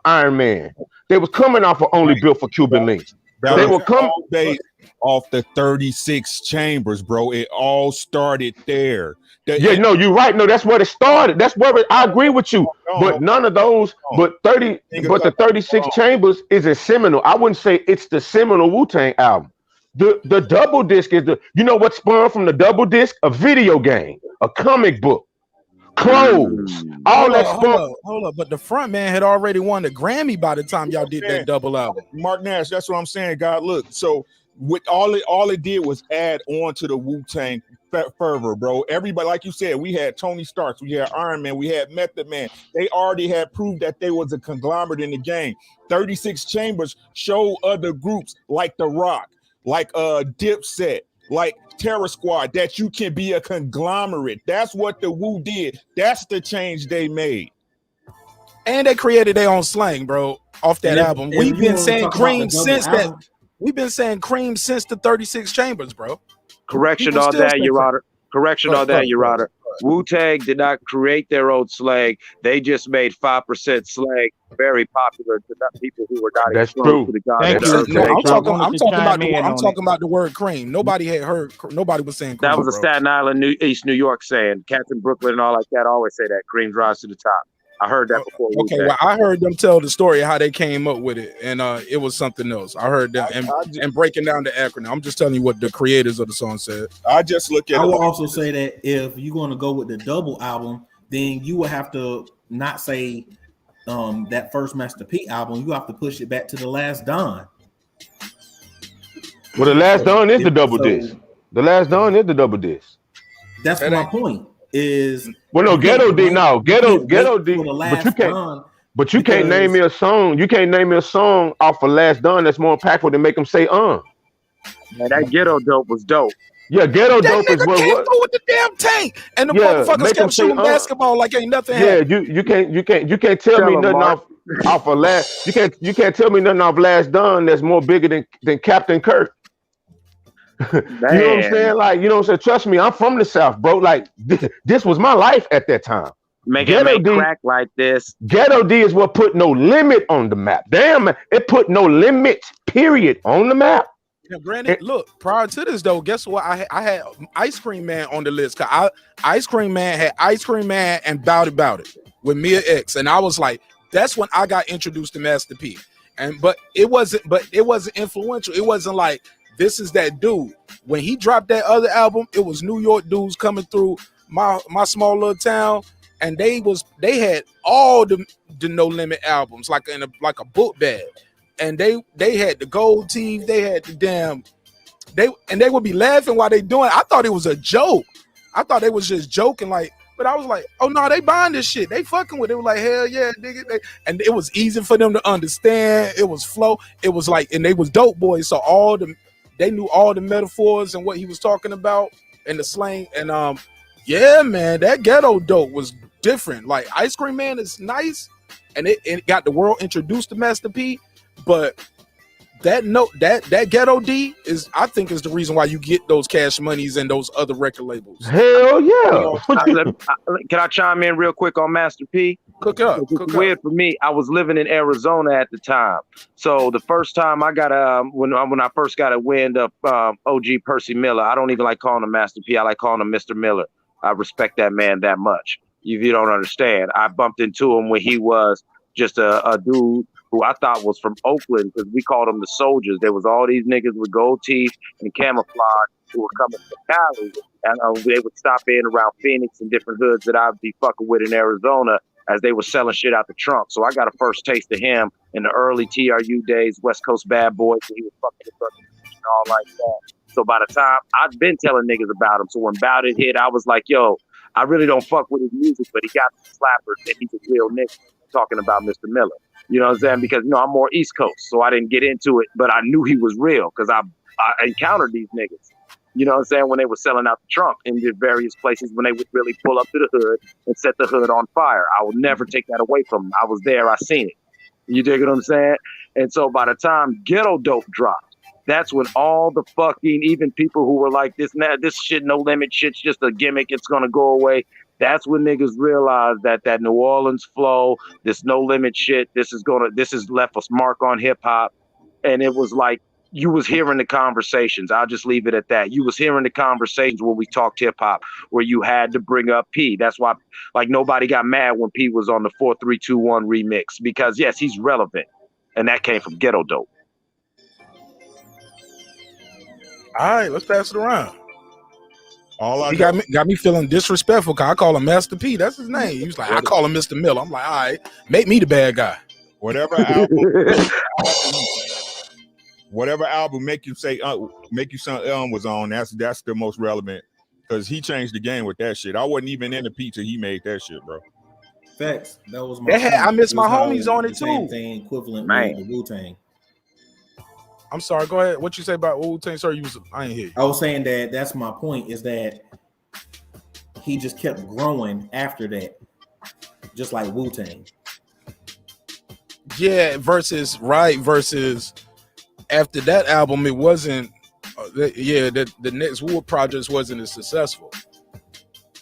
Iron Man. They was coming off of Only Built for Cuban Links. They were coming off the 36 Chambers, bro. It all started there. You're right. No, that's where it started. That's where I agree with you. But none of those, but the 36 Chambers is a seminal. I wouldn't say it's the seminal Wu-Tang album. The double disc is you know what spawned from the double disc? A video game, a comic book, clothes, all that spawned. Hold up. But the front man had already won the Grammy by the time y'all did that double album. Marq Nash, that's what I'm saying, God. Look, so with all it did was add on to the Wu-Tang fervor, bro. Everybody, like you said, we had Tony Starks, we had Iron Man, we had Method Man. They already had proved that they was a conglomerate in the game. 36 Chambers showed other groups like The Rock, like Dipset, like Terror Squad, that you can be a conglomerate. That's what the Wu did. That's the change they made. And they created their own slang, bro, off that album. We've been saying Cream since that. We've been saying Cream since the 36 Chambers, bro. Correction on that, Your Honor. Correction on that, Your Honor. Wu-Tang did not create their own slang. They just made 5% slang very popular to people who were not That's true. to the God. I'm talking about the word cream. Nobody had heard. Nobody was saying cream. That was a Staten Island, East New York saying. Cats in Brooklyn and all like that always say that. Cream rise to the top. I heard that before. Okay, well, I heard them tell the story of how they came up with it, and it was something else. I heard that and breaking down the acronym. I'm just telling you what the creators of the song said. I just look at. I will also say that if you're going to go with the double album, then you will have to not say that first Master P album. You have to push it back to the Last Don. Well, the Last Don is the double disc. The Last Don is the double disc. That's my point. Is well, no, Ghetto D now, Ghetto D, but you can't name me a song. You can't name me a song off of Last Don that's more impactful than make them say Man, that Ghetto Dope was dope. Yeah, Ghetto Dope is what with the damn tank, and the motherfuckers kept shooting basketball like ain't nothing happened. You can't tell me nothing off of Last. You can't tell me nothing off Last Don that's more bigger than Captain Kirk. You know what I'm saying? Like, you know what I'm saying? Trust me, I'm from the South, bro. Like, this was my life at that time. Make it crack like this. Ghetto D is what put no limit on the map. Damn, it put no limit, period, on the map. Yeah, granted, look, prior to this, though, guess what? I had Ice Cream Man on the list. Cause Ice Cream Man had Ice Cream Man and Bout It with Mia X. And I was like, that's when I got introduced to Master P. But it wasn't influential. It wasn't like, this is that dude. When he dropped that other album, it was New York dudes coming through my small little town, and they had all the No Limit albums like a book bag, and they had the gold teeth, they had the damn they would be laughing while they doing it. I thought it was a joke. I thought they was just joking, like, but I was like, oh no, they buying this shit. They fucking with it. It was like, hell yeah, nigga. And it was easy for them to understand. It was flow. It was like, and they was dope boys, so they knew all the metaphors and what he was talking about and the slang. And yeah, man, that Ghetto Dope was different. Like Ice Cream Man is nice, and it got the world introduced to Master P. But that Ghetto D I think is the reason why you get those Cash Moneys and those other record labels. Hell yeah! Can I chime in real quick on Master P? Cook up. Weird for me. I was living in Arizona at the time, so the first time I got when I first got a wind of OG Percy Miller. I don't even like calling him Master P. I like calling him Mr. Miller. I respect that man that much. If you don't understand, I bumped into him when he was just a dude who I thought was from Oakland, because we called them the soldiers. There was all these niggas with gold teeth and camouflage who were coming from Cali, and they would stop in around Phoenix and different hoods that I'd be fucking with in Arizona as they were selling shit out the trunk. So I got a first taste of him in the early TRU days, West Coast Bad Boys, when he was fucking with and all like that. So by the time I'd been telling niggas about him, so when Bout It hit, I was like, yo, I really don't fuck with his music, but he got the slappers and he's a real nigga. Talking about Mr. Miller. You know what I'm saying? Because, you know, I'm more East Coast, so I didn't get into it, but I knew he was real because I encountered these niggas. You know what I'm saying? When they were selling out the trunk in the various places, when they would really pull up to the hood and set the hood on fire. I will never take that away from them. I was there. I seen it. You dig what I'm saying? And so by the time Ghetto Dope dropped, that's when all the fucking, even people who were like, this shit, No Limit shit's just a gimmick, it's going to go away. That's when niggas realized that New Orleans flow, this No Limit shit, this is left a mark on hip hop. And it was like, you was hearing the conversations. I'll just leave it at that. You was hearing the conversations when we talked hip hop, where you had to bring up P. That's why, like, nobody got mad when P was on the 4321 remix, because yes, he's relevant. And that came from Ghetto Dope. All right, let's pass it around. All I He know, got me feeling disrespectful because I call him Master P. That's his name. He was like, I call him Mr. Miller. I'm like, all right, make me the bad guy. whatever album make you say was on, that's the most relevant, because he changed the game with that shit. I wasn't even in the P till he made that shit, bro. Facts. That was my point. I miss It my was how homies on it the same too. thing equivalent Man. with the Wu-Tang. I'm sorry, go ahead. What you say about Wu-Tang? Sorry, I ain't hear you. I was saying that's my point, is that he just kept growing after that, just like Wu-Tang. Yeah, versus after that album, it wasn't. The next Wu projects wasn't as successful.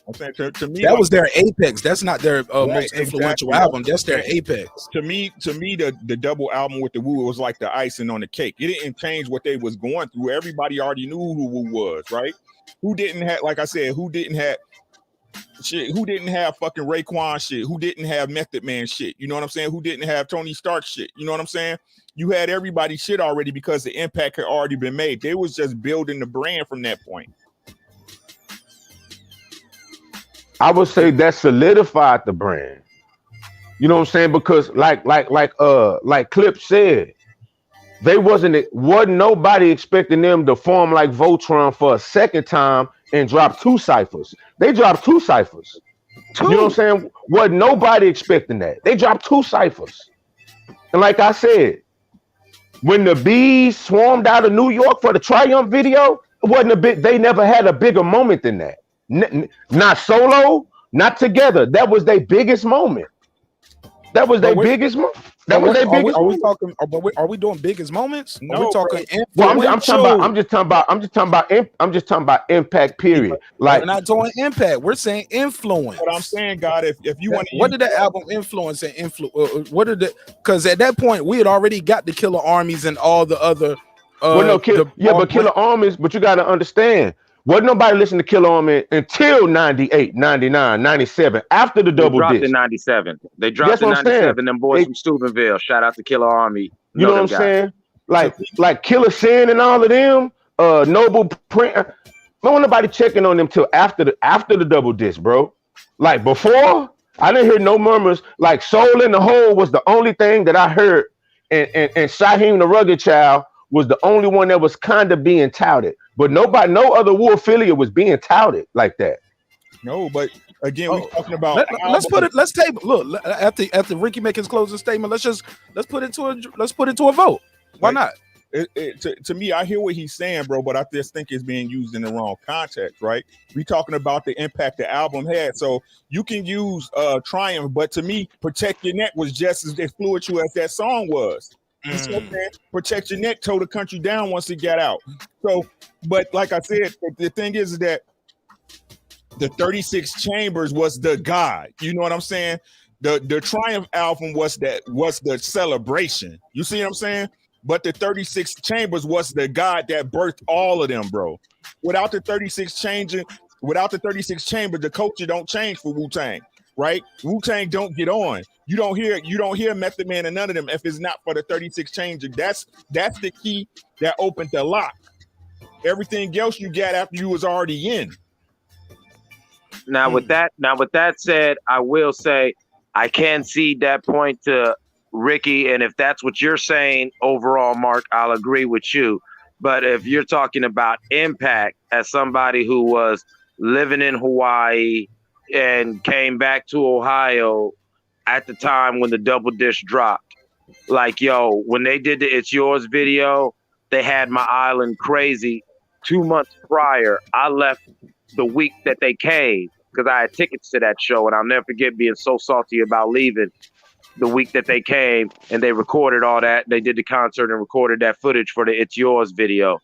I'm saying to me, that was their apex. That's not their most Exactly. influential album. That's their apex. To me, the double album with the Wu was like the icing on the cake. It didn't change what they was going through. Everybody already knew who Wu was, right? Who didn't have, like I said, who didn't have shit? Who didn't have fucking Raekwon shit? Who didn't have Method Man shit? You know what I'm saying? Who didn't have Tony Stark shit? You know what I'm saying? You had everybody shit already because the impact had already been made. They was just building the brand from that point. I would say that solidified the brand. You know what I'm saying? Because like Clip said, wasn't nobody expecting them to form like Voltron for a second time and drop 2 ciphers. They dropped 2 ciphers. You know what I'm saying? Wasn't nobody expecting that. They dropped 2 ciphers. And like I said, when the bees swarmed out of New York for the Triumph video, it wasn't they never had a bigger moment than that. Not solo, not together. That was their biggest moment. That was their biggest moment. That was their biggest. Are we talking? Are we doing biggest moments? No, are we talking? Well, I'm just talking about impact. Period. Like, we're not doing impact. We're saying influence. But I'm saying, God, if you want, what did that album influence and influence? What did it? Because at that point we had already got the Killer Armies and all the other. But Killer Armies. But you got to understand. Wasn't nobody listening to Killer Army until 98, 99, 97, after the double disc. They dropped in 97. They dropped in 97. Them boys from Steubenville. Shout out to Killer Army. You know what I'm saying? Like Killer Sin and all of them, Noble Print. No nobody checking on them till after the double disc, bro. Like before, I didn't hear no murmurs. Like Soul in the Hole was the only thing that I heard, and Shaheem the Rugged Child was the only one that was kind of being touted. But no other Wu affiliate was being touted like that. No, but again, we're talking about. Let's table. Look, after Ricky make his closing statement, let's put it to a vote. Why not? To me, I hear what he's saying, bro, but I just think it's being used in the wrong context, right? We talking about the impact the album had, so you can use Triumph, but to me, Protect Your Neck was just as influential as that song was. Protect Your Neck tore the country down once it got out. So, but like I said, the thing is that the 36 Chambers was the God. You know what I'm saying? The Triumph album was the celebration. You see what I'm saying? But the 36 Chambers was the God that birthed all of them, bro. Without the 36 Chambers, the culture don't change for Wu-Tang, right? Wu-Tang don't get on. You don't hear Method Man and none of them if it's not for the 36 Chambers. That's the key that opened the lock. Everything else you got after you was already in. Now with that said, I will say I can see that point to Ricky, and if that's what you're saying overall, Mark, I'll agree with you. But if you're talking about impact as somebody who was living in Hawaii and came back to Ohio at the time when the double disc dropped, like, yo, when they did the It's Yours video, they had my island crazy. 2 months prior, I left the week that they came because I had tickets to that show, and I'll never forget being so salty about leaving the week that they came, and they recorded all that. They did the concert and recorded that footage for the It's Yours video.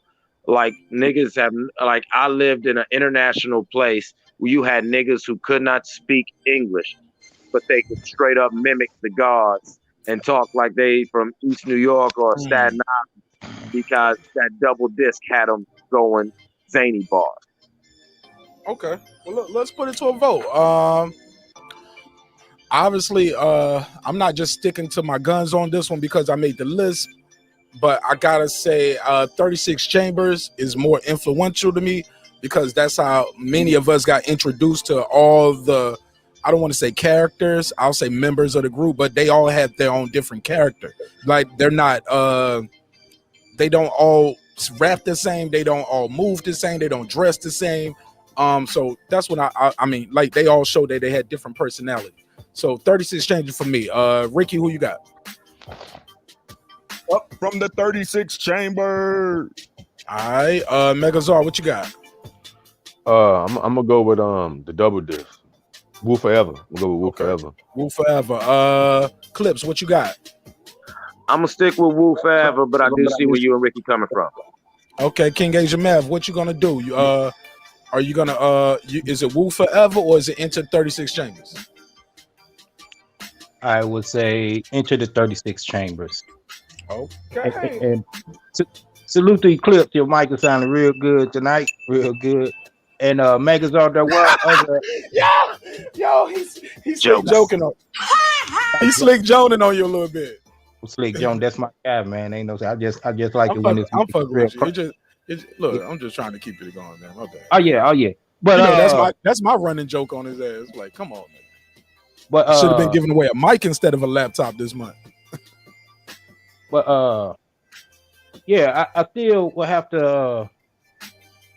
Like, niggas have, like, I lived in an international place where you had niggas who could not speak English, but they could straight up mimic the gods and talk like they from East New York or Staten Island because that double disc had them going zany bars. Okay, well, look, let's put it to a vote. Obviously, I'm not just sticking to my guns on this one because I made the list. but I gotta say 36 Chambers is more influential to me because that's how many of us got introduced to all the, I don't want to say characters, I'll say members of the group, but they all have their own different character. Like they're not they don't all rap the same, they don't all move the same, they don't dress the same. So that's when I mean, like they all showed that they had different personality. So 36 Chambers for me. Ricky, who you got? Up from the 36 chamber. All right, Megazar, what you got? I'm gonna go with the double disc. Woo Forever. I'm gonna go with Woo Forever. Woo Forever. Clips, what you got? I'm gonna stick with Woo Forever, but I do see where you and Ricky coming from. Okay, King Asia Mav, what you gonna do? You are you gonna is it Woo Forever or is it Enter 36 Chambers? I would say Enter the 36 Chambers. Okay. And salute to Eclipse. Your mic is sounding real good tonight. Real good. And Megazord, there were other. Yo, he's slick joking on. He's slick joning on you a little bit. Slick Jones, that's my guy, man. Ain't no. I just like it when it's. I'm fucking with you. Look, I'm just trying to keep it going, man. Okay. Oh yeah. But you know, that's my running joke on his ass. Like, come on, man. But should have been giving away a mic instead of a laptop this month. But yeah, I still will have to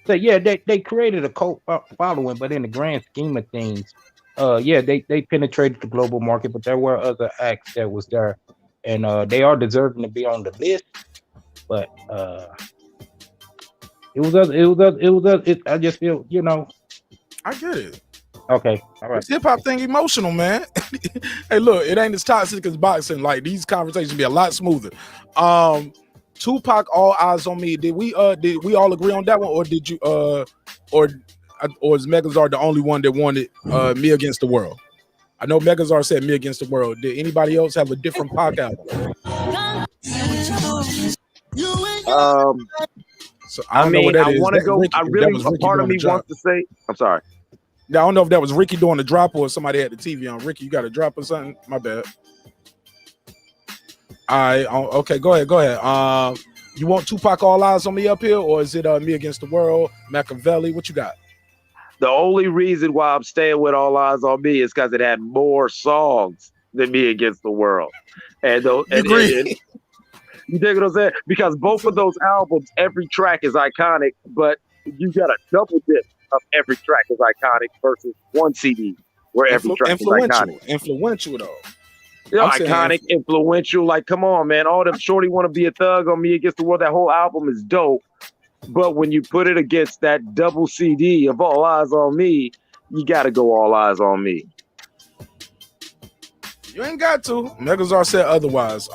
say, yeah, they created a cult following, but in the grand scheme of things, yeah, they penetrated the global market, but there were other acts that was there, and they are deserving to be on the list. But I just feel, you know, I get it. Okay, all right. This hip hop thing emotional, man. Hey, look, it ain't as toxic as boxing. Like these conversations be a lot smoother. Tupac, All Eyes on Me. Did we all agree on that one, or did you or is Megazard the only one that wanted Me Against the World? I know Megazard said Me Against the World. Did anybody else have a different Pac album? So I mean, I want to go. I really, a part of me wants to say. I'm sorry. Now, I don't know if that was Ricky doing the drop or somebody had the TV on. Ricky, you got a drop or something? My bad. Okay, go ahead. You want Tupac, All Eyes on Me up here, or is it Me Against the World, Machiavelli? What you got? The only reason why I'm staying with All Eyes on Me is because it had more songs than Me Against the World. And you dig what I'm saying? Because both of those albums, every track is iconic, but you got a double dip of every track is iconic versus one CD where every track is iconic. Influential though. Yeah, iconic, influential. Like, come on, man. All them Shorty Wanna Be a Thug on Me Against the World, that whole album is dope. But when you put it against that double CD of All Eyes on Me, you gotta go All Eyes on Me. You ain't got to. Megazar said otherwise.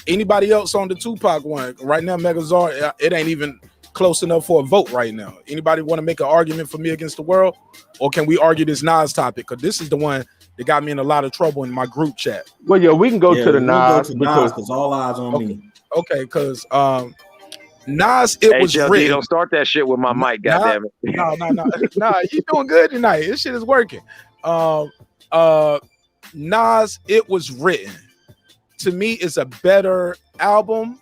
Anybody else on the Tupac one? Right now, Megazar, it ain't even close enough for a vote right now. Anybody want to make an argument for Me Against the World? Or can we argue this Nas topic? Because this is the one that got me in a lot of trouble in my group chat. Well, yeah, we can go to the Nas because All Eyes on Me. Okay, because Nas, it was written. Don't start that shit with my mic, goddammit. No, you doing good tonight. This shit is working. Nas, it was written. To me, it's a better album,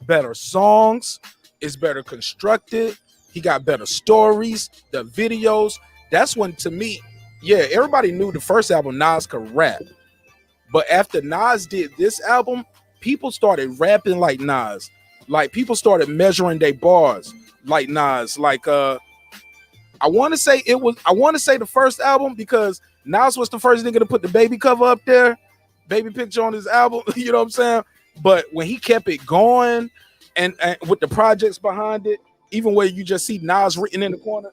better songs. It's better constructed. He got better stories, the videos. That's when, to me, yeah, everybody knew the first album Nas could rap. But after Nas did this album, people started rapping like Nas. Like people started measuring their bars like Nas. Like I want to say the first album because Nas was the first nigga to put the baby cover up there, baby picture on his album. You know what I'm saying? But when he kept it going and with the projects behind it, even where you just see Nas written in the corner.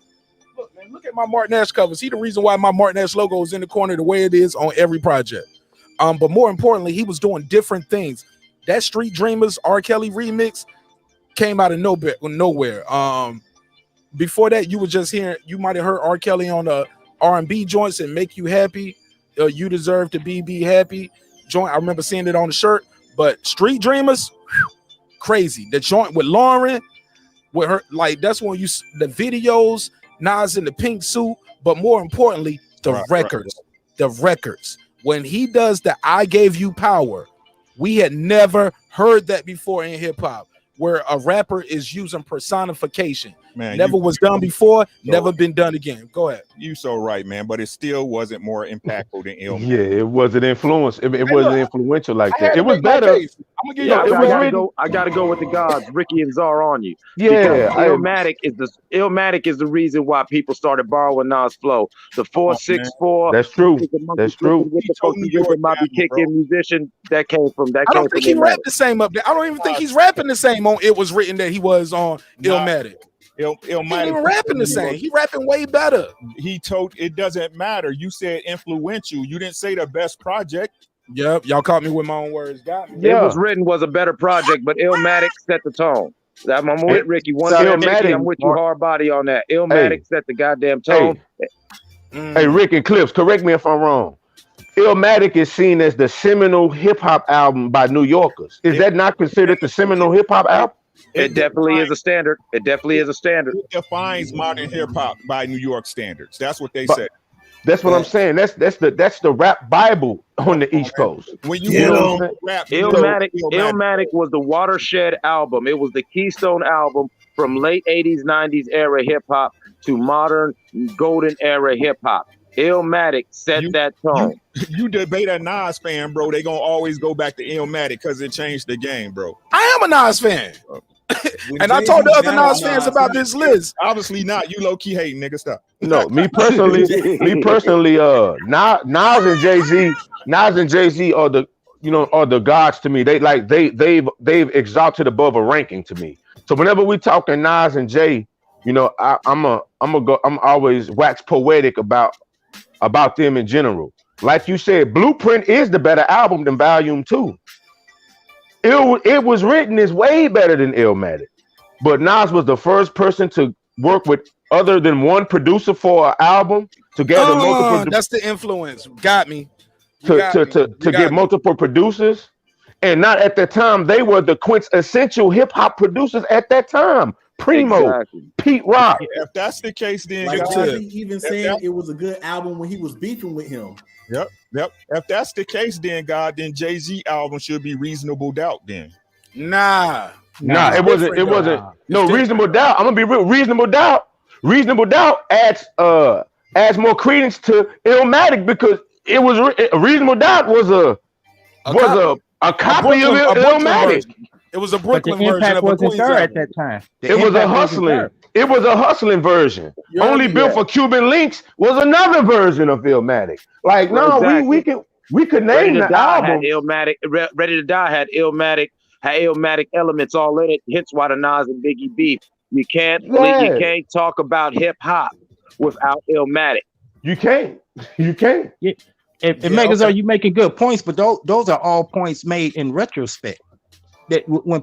Look, man, look at my Marq Nash covers. He the reason why my Marq Nash logo is in the corner the way it is on every project. But more importantly, he was doing different things. That Street Dreamers R. Kelly remix came out of nowhere. Before that, you were just hearing, you might have heard R. Kelly on the R&B joints and Make You Happy. You Deserve to Be Happy joint. I remember seeing it on the shirt. But Street Dreamers, crazy. The joint with Lauren, with her, like that's when you the videos, Nas in the pink suit, but more importantly, the records. The records. When he does the I Gave You Power, We had never heard that before in hip hop, where a rapper is using personification. Man, Never was done before, so never been done again. Go ahead. You so right, man, but it still wasn't more impactful than Illmatic. Yeah, it wasn't influence. It Hey, wasn't look, influential like I had that. to It was make my better. case. I'm gonna give Yeah, you. It was I written. gotta go with the gods. Ricky and Czar on you. Yeah, Because Illmatic is the reason why people started borrowing Nas flow. The Come on, man. 464. that's true. The monkey That's flipping true. with He the told funky New York rhythm, I be down, bro. kicking musician. That came from I don't think he Illmatic. rapped the same up there. I don't even think he's rapping the same on It Was Written that he was on Illmatic. He ain't Illmatic even rapping the same. He rapping way better. He told it doesn't matter. You said influential. You didn't say the best project. Yep, y'all caught me with my own words. Got me. It Yeah. Was Written was a better project, but Illmatic set the tone. I'm with Ricky. One So Ricky, Illmatic, I'm with you hard body on that. Illmatic set the goddamn tone. Hey, Rick and Clips, correct me if I'm wrong. Illmatic is seen as the seminal hip hop album by New Yorkers. Is that not considered the seminal hip hop album? It definitely is a standard. It definitely is a standard. It defines modern hip hop by New York standards. That's what they said. That's what I'm saying. That's the rap Bible on the East Coast. When you rap, Illmatic was the watershed album. It was the keystone album from late 80s, 90s era hip hop to modern golden era hip hop. Illmatic set that tone. You debate a Nas fan, bro. They gonna always go back to Illmatic because it changed the game, bro. I am a Nas fan. And I told the other Nas fans about this list. Obviously not. You low key hating, nigga. Stop. No, me personally, Nas and Jay-Z are the gods to me. They've exalted above a ranking to me. So whenever we talking Nas and Jay, I'm always wax poetic about them in general. Like you said, Blueprint is the better album than Volume 2. It Was Written is way better than Illmatic. But Nas was the first person to work with other than one producer for an album to gather multiple. That's the influence. Got me. To get multiple producers. And not at the time, they were the quintessential hip hop producers at that time. Primo, Pete Rock. If that's the case, then like even saying it was a good album when he was beefing with him. Yep. If that's the case, then Jay-Z album should be Reasonable Doubt. Then Nah, it wasn't. No, Reasonable Doubt. I'm gonna be real. Reasonable Doubt adds more credence to Illmatic because it was Reasonable Doubt was a copy of Illmatic. It was a But the Brooklyn version impact of a wasn't Queens there album. at that time. It was a hustling. It was a hustling version. Only built for Cuban links was another version of Illmatic. Like we could name the album. Had Illmatic. Ready to Die had Illmatic elements all in it. Hence why the Nas and Biggie beef. You can't talk about hip hop without Illmatic. You can't. It makes as though you making good points, but those are all points made in retrospect. That I'm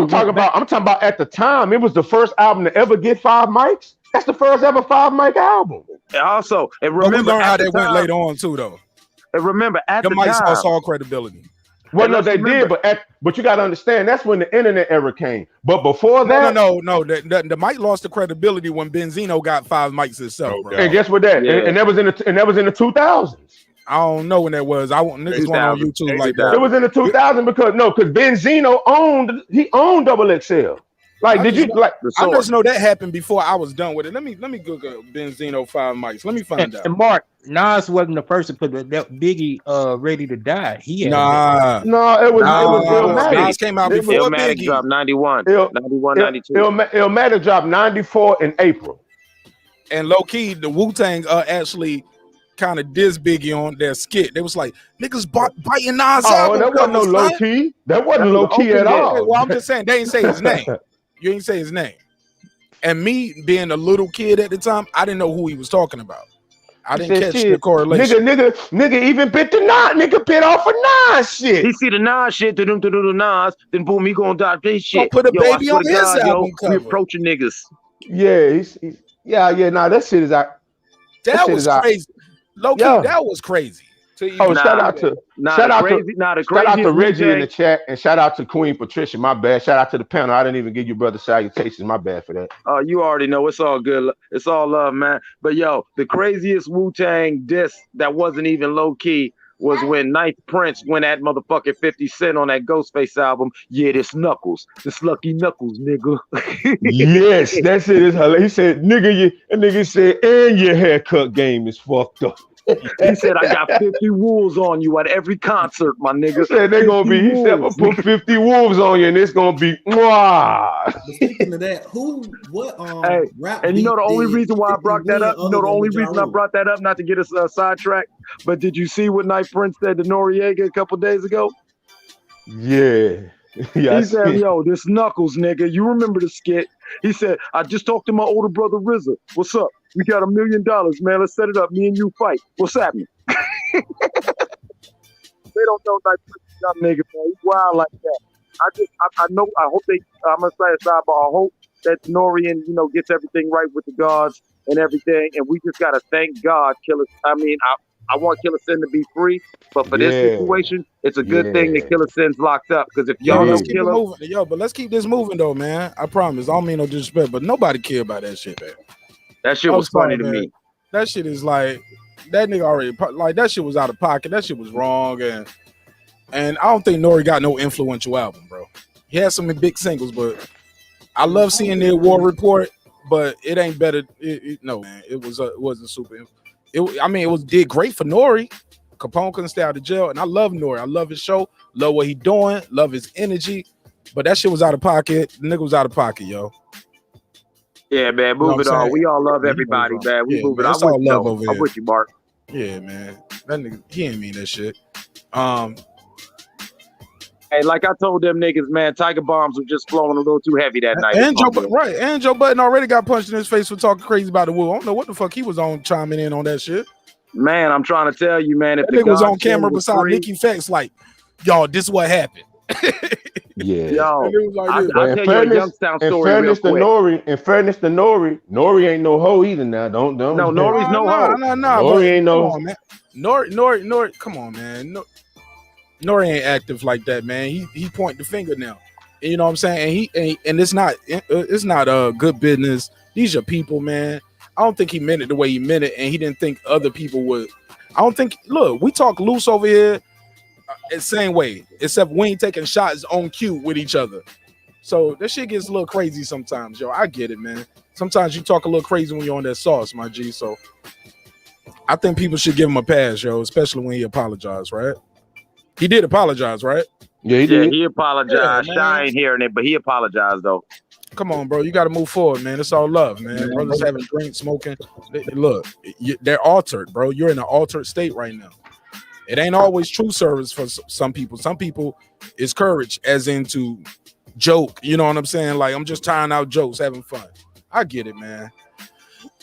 talking about at the time. It was the first album to ever get 5 mics. That's the first ever 5 mic album. Also, and But we remember learned how they went later on too, though. And remember at the the mics time, lost all credibility. Well, no, they did, but you got to understand that's when the internet era came. But before that, no, the mic lost the credibility when Benzino got 5 mics himself, bro. And guess what? And that was in the 2000s. I don't know when that was. I want niggas going on YouTube like that. It was in the 2000s because Benzino owned Double XL. Like, I just know that happened before I was done with it. Let me Google Benzino 5 mics. Let me find out. And Mark, Nas wasn't the first to put that Biggie Ready to Die. He had it was Illmatic. Nas came out before Illmatic Biggie. dropped 91, 92. Illmatic dropped 94 in April. And low key, the Wu-Tang actually kind of diss Biggie on their skit. They was like, niggas biting Nas out. That wasn't no low key. That wasn't low key at all. Well, I'm just saying, they ain't say his name. You ain't say his name. And me being a little kid at the time, I didn't know who he was talking about. I didn't catch the correlation. Nigga even bit the Nas. Nigga bit off of Nas shit. He see the Nas shit, do Nas, then boom, he gonna die this shit. Put a baby on his album cover. We approaching niggas. Yeah, that shit is out. That was crazy. Low key, that was crazy. Shout out to Reggie in the chat, and shout out to Queen Patricia. My bad. Shout out to the panel. I didn't even give you brother salutations. My bad for that. Oh, you already know it's all good. It's all love, man. But yo, the craziest Wu-Tang diss that wasn't even low key was when Ninth Prince went at motherfucking 50 Cent on that Ghostface album. Yeah, this Knuckles. This Lucky Knuckles, nigga. Yes, that's it. It's hilarious. He said, nigga, and nigga said, and your haircut game is fucked up. He said, I got 50 wolves on you at every concert, my nigga. He said they're gonna be, he said, I'm gonna put 50 wolves on you, and it's gonna be mwah. But speaking of that, Hey, rap and you know the only did reason why I 50 brought that win up? You other know the than only Ja reason I Rule? brought that up, not to get us sidetracked, but did you see what Night Prince said to Noriega a couple days ago? Yeah. Yeah, He said, yo, this Knuckles, nigga. You remember the skit? He said, I just talked to my older brother RZA. What's up? We got $1 million, man. Let's set it up. Me and you fight. What's happening? They don't know Night Prince is young nigga, man. He's wild like that. I know, I hope I'm going to say a sidebar. I hope that Norian, gets everything right with the gods and everything. And we just got to thank God, Killer. I mean, I want Killer Sin to be free, but for this situation, it's a good thing that Killer Sin's locked up. Because if y'all let's know keep it moving. Yo, but let's keep this moving though, man. I promise. I don't mean no disrespect, but nobody care about that shit, man. That shit was funny to me. That shit is like that nigga already like that shit was out of pocket. That shit was wrong, and I don't think Nori got no influential album, bro. He had some big singles, but I love seeing the War Report, but it ain't better. No, man, it wasn't super. It did great for Nori. Capone couldn't stay out of jail, and I love Nori. I love his show, love what he doing, love his energy. But that shit was out of pocket. The nigga was out of pocket, yo. Yeah, man, move it on. We all love everybody, man. We move it on. I'm with you, Mark. Yeah, man. That nigga, he ain't mean that shit. Hey, like I told them niggas, man, Tiger bombs were just flowing a little too heavy that night. And Joe Budden already got punched in his face for talking crazy about the Wu. I don't know what the fuck he was on chiming in on that shit. Man, I'm trying to tell you, man. If that nigga was on camera beside Nikki Fax, like, y'all, this is what happened. Yeah. Yo, I'll tell you a Youngstown story real quick. In fairness to Nori ain't no hoe either now. Don't. No, Nori's no hoe. No. Nori ain't no. Come on, man. Nori, come on, man. Nori ain't active like that, man. He point the finger now. And you know what I'm saying? And it's not good business. These are people, man. I don't think he meant it the way he meant it, and he didn't think other people would. I don't think. Look, we talk loose over here, the same way, except we ain't taking shots on cue with each other. So that shit gets a little crazy sometimes, yo. I get it, man. Sometimes you talk a little crazy when you're on that sauce, my G. So I think people should give him a pass, yo, especially when he apologized, right? He did apologize, right? Yeah, he did. He apologized. Yeah, I ain't hearing it, but he apologized though. Come on, bro. You got to move forward, man. It's all love, man. Brothers having drinks, smoking. Look, they're altered, bro. You're in an altered state right now. It ain't always true service for some people. Some people is courage, as into joke. You know what I'm saying? Like, I'm just trying out jokes, having fun. I get it, man.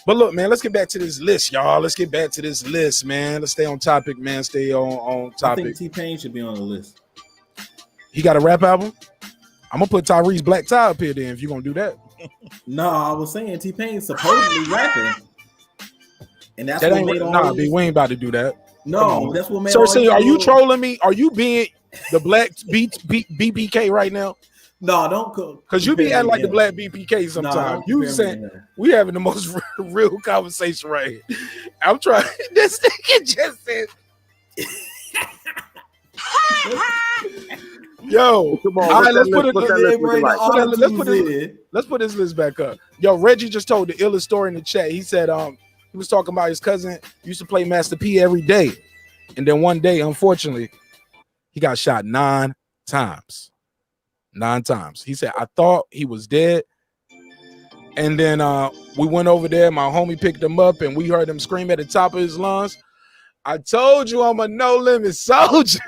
But look, man, let's get back to this list, y'all. Let's get back to this list, man. Let's stay on topic, man. Stay on topic. I think T-Pain should be on the list. He got a rap album? I'm gonna put Tyrese Black Tie up here then if you're gonna do that. No, I was saying T-Pain's supposedly rapping. And that's what made all B, we ain't about to do that. No, that's what made Cersei, are you trolling me? Are you being the black BPK right now? No, don't. Because you be acting like the black BPK sometimes. You saying we having the most real conversation right here. I'm trying. This nigga just said. Yo, come on, all right, let's put this list back up. Yo, Reggie just told the illest story in the chat. He said he was talking about his cousin used to play Master P every day, and then one day, unfortunately, he got shot 9 times. 9 times. He said, I thought he was dead, and then we went over there. My homie picked him up, and we heard him scream at the top of his lungs, I told you I'm a no-limit soldier.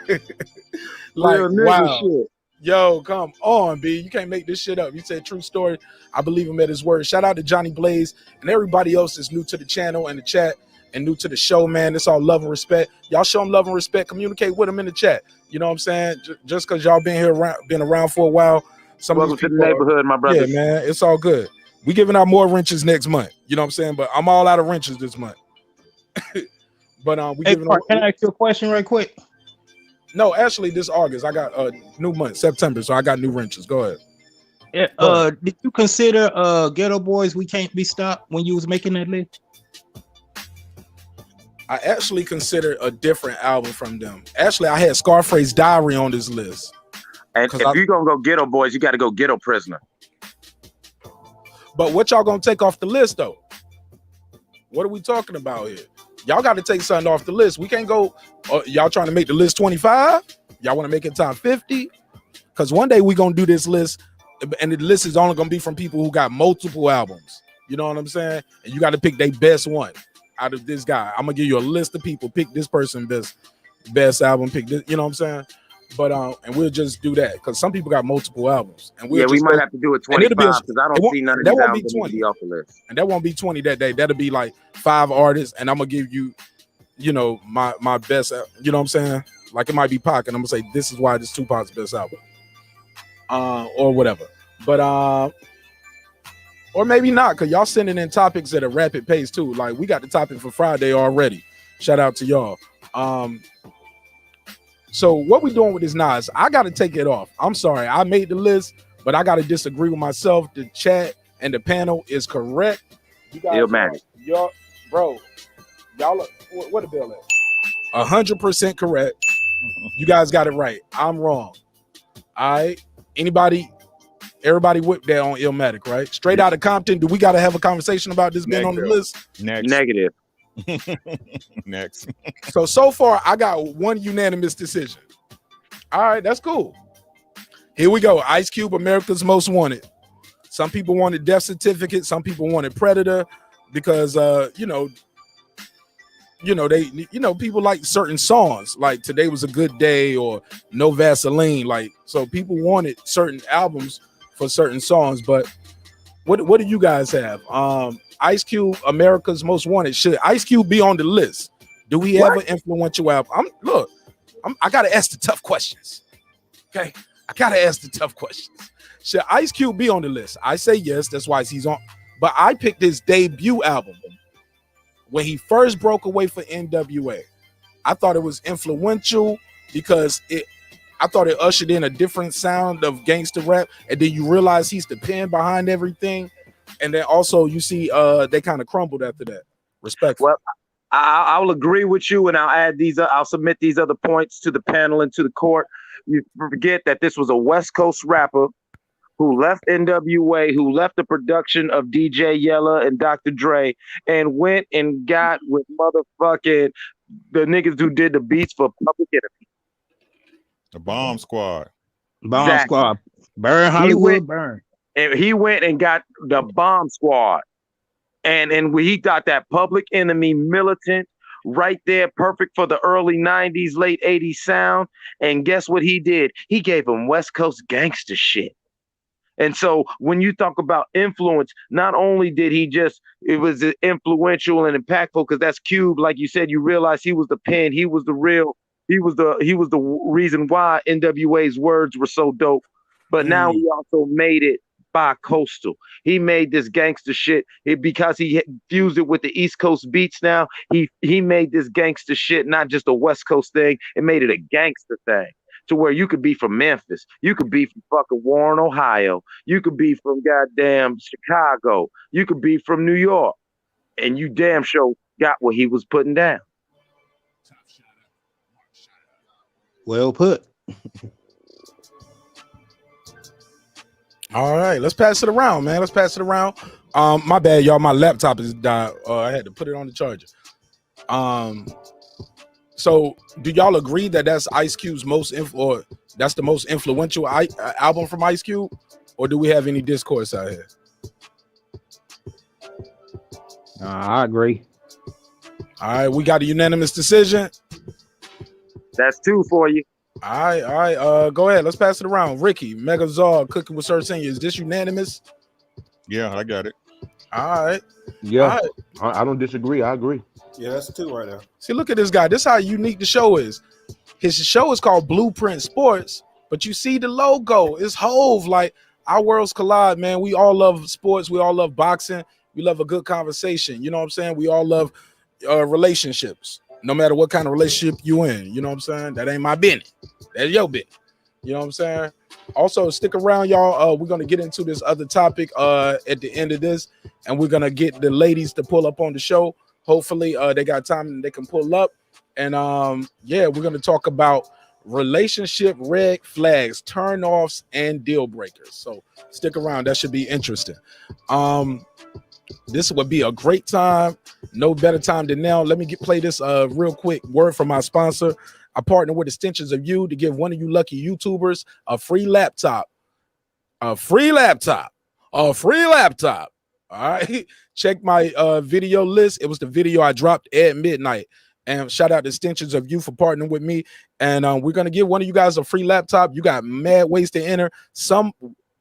Like, wow. Shit. Yo, come on, B. You can't make this shit up. You said true story. I believe him at his word. Shout out to Johnny Blaze and everybody else that's new to the channel and the chat and new to the show, man. It's all love and respect. Y'all show them love and respect. Communicate with them in the chat. You know what I'm saying? Just because y'all been around for a while. Welcome to the neighborhood, my brother. Yeah, man. It's all good. We giving out more wrenches next month. You know what I'm saying? But I'm all out of wrenches this month. But can I ask you a question right quick? No, actually, this August I got a new month, September, so I got new wrenches. Go ahead. Yeah. Did you consider Ghetto Boys We Can't Be Stopped when you was making that list? I actually considered a different album from them. Actually, I had Scarface Diary on this list. And if you're gonna go Ghetto Boys, you got to go Ghetto Prisoner. But what y'all gonna take off the list though? What are we talking about here? Y'all got to take something off the list. We can't go. Y'all trying to make the list 25? Y'all want to make it top 50? Because one day we gonna do this list, and the list is only gonna be from people who got multiple albums. You know what I'm saying? And you got to pick their best one out of this guy. I'm gonna give you a list of people. Pick this person best album. Pick this. You know what I'm saying? But and we'll just do that because some people got multiple albums, and we might have to do it 25 because I don't see none of these albums to be off the list. And that won't be 20 that day. That'll be like 5 artists, and I'm gonna give you, my best. You know what I'm saying? Like it might be Pac, and I'm gonna say this is why this Tupac's best album, or whatever. But or maybe not, because y'all sending in topics at a rapid pace too. Like we got the topic for Friday already. Shout out to y'all. So what we doing with this Nas? I got to take it off. I'm sorry. I made the list, but I got to disagree with myself. The chat and the panel is correct. You guys, y'all, bro, y'all, what the bill at? 100% correct. You guys got it right. I'm wrong. All right. Everybody whipped that on Illmatic, right? Straight out of Compton. Do we got to have a conversation about this being on the list? Negative. Next. So far, I got one unanimous decision. All right, that's cool. Here we go. Ice Cube, America's Most Wanted. Some people wanted Death Certificate. Some people wanted Predator because, people like certain songs. Like Today Was a Good Day or No Vaseline. Like, so people wanted certain albums for certain songs. But what do you guys have? Ice Cube, America's Most Wanted. Should Ice Cube be on the list? Do we have an influential album? I gotta ask the tough questions. Okay, I gotta ask the tough questions. Should Ice Cube be on the list? I say yes. That's why he's on. But I picked his debut album when he first broke away for NWA. I thought it was influential because I thought it ushered in a different sound of gangster rap, and then you realize he's the pen behind everything. And then also you see they kind of crumbled after that. Respectful. Well, I'll agree with you, and I'll add these. I'll submit these other points to the panel and to the court. You forget that this was a West Coast rapper who left NWA, who left the production of DJ Yella and Dr. Dre, and went and got with motherfucking the niggas who did the beats for Public Enemy. The Bomb Squad. Squad. Burn Hollywood, burn. And he went and got the Bomb Squad. And he got that Public Enemy militant right there, perfect for the early 90s, late 80s sound. And guess what he did? He gave him West Coast gangster shit. And so when you talk about influence, not only did it was influential and impactful, because that's Cube, like you said, you realize he was the pen, he was the the reason why NWA's words were so dope. But now he also made it bi-coastal. He made this gangster shit because he fused it with the East Coast beats. Now he made this gangster shit not just a West Coast thing, it made it a gangster thing to where you could be from Memphis, you could be from fucking Warren, Ohio, you could be from goddamn Chicago, you could be from New York, and you damn sure got what he was putting down. Well put. All right, let's pass it around, man. Let's pass it around. My bad, y'all. My laptop is died. I had to put it on the charger. So do y'all agree that that's Ice Cube's that's the most influential album from Ice Cube, or do we have any discourse out here? I agree. All right, we got a unanimous decision. That's 2 for you. All right. Go ahead. Let's pass it around. Ricky, Megazord, Cooking with Sir Senior. Is this unanimous? Yeah, I got it. All right. Yeah, all right. I don't disagree. I agree. Yeah, that's 2 right there. See, look at this guy. This is how unique the show is. His show is called Blueprint Sports, but you see the logo. It's Hove. Like, our worlds collide, man. We all love sports. We all love boxing. We love a good conversation. You know what I'm saying? We all love relationships. No matter what kind of relationship you in, you know what I'm saying? That ain't my business. That's your business. You know what I'm saying? Also, stick around, y'all. We're gonna get into this other topic at the end of this, and we're gonna get the ladies to pull up on the show. Hopefully, they got time and they can pull up. And yeah, we're gonna talk about relationship red flags, turn-offs, and deal breakers. So stick around. That should be interesting. This would be a great time. No better time than now. Let me play this real quick word from my sponsor. I partner with Extensions of You to give one of you lucky YouTubers a free laptop. A free laptop. A free laptop. All right. Check my video list. It was the video I dropped at midnight. And shout out to Extensions of You for partnering with me. And we're gonna give one of you guys a free laptop. You got mad ways to enter.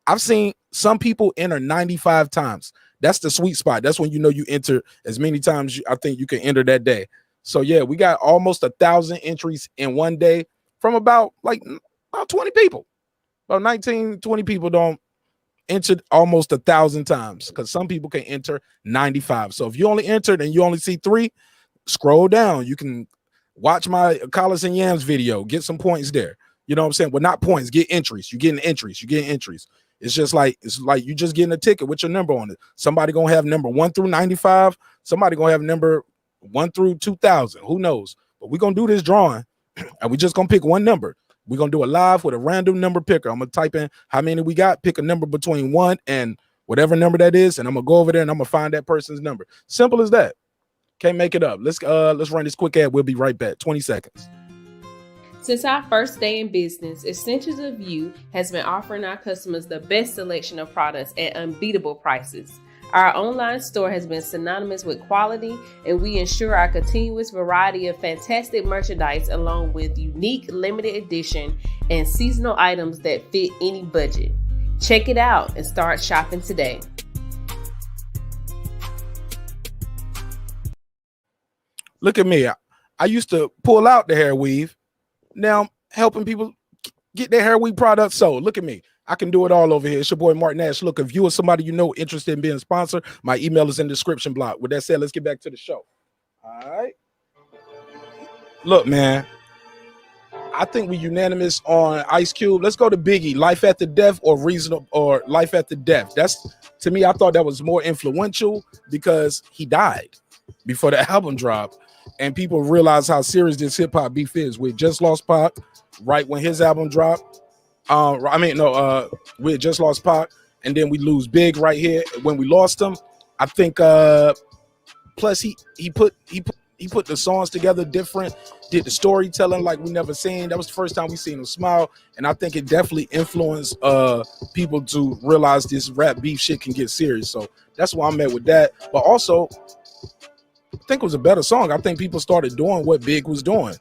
I've seen some people enter 95 times. That's the sweet spot. That's when you know you enter as many times I think you can enter that day. So yeah, we got almost 1,000 entries in one day from about 20 people. About 19, 20 people don't enter almost 1,000 times because some people can enter 95. So if you only entered and you only see 3, scroll down. You can watch my Collards and Yams video, get some points there. You know what I'm saying? Well, not points, get entries. You're getting entries. You're getting entries. It's like you just getting a ticket with your number on it. Somebody gonna have number 1 through 95. Somebody gonna have number 1 through 2,000. Who knows? But we're gonna do this drawing, and we just gonna pick one number. We're gonna do a live with a random number picker. I'm gonna type in how many we got, pick a number between 1 and whatever number that is, and I'm gonna go over there and I'm gonna find that person's number. Simple as that. Can't make it up. Let's run this quick ad. We'll be right back. 20 seconds. Since our first day in business, Extensions of You has been offering our customers the best selection of products at unbeatable prices. Our online store has been synonymous with quality, and we ensure our continuous variety of fantastic merchandise along with unique limited edition and seasonal items that fit any budget. Check it out and start shopping today. Look at me. I used to pull out the hair weave. Now I'm helping people get their hair weave products sold. Look at me. I can do it all over here. It's your boy Marq Nash. Look, if you or somebody you know interested in being a sponsor, my email is in the description block. With that said, let's get back to the show. All right. Look, man. I think we're unanimous on Ice Cube. Let's go to Biggie. Life After Death or Reasonable or Life After Death. That's, to me, I thought that was more influential because he died before the album dropped. And people realize how serious this hip hop beef is. We just lost Pac right when his album dropped. We had just lost Pac, and then we lose Big right here when we lost him. I think plus he put the songs together different, did the storytelling like we never seen. That was the first time we seen him smile, and I think it definitely influenced people to realize this rap beef shit can get serious. So that's why I'm at with that. But also, I think it was a better song. I think people started doing what Big was doing.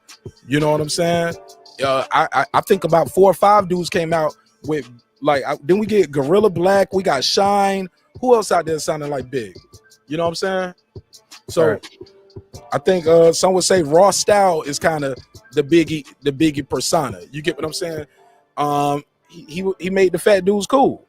You know what I'm saying? I think about 4 or 5 dudes came out with then we get Gorilla Black, we got Shine. Who else out there sounding like Big? You know what I'm saying? So right. I think some would say Raw Style is kind of the Biggie persona. You get what I'm saying? He made the fat dudes cool.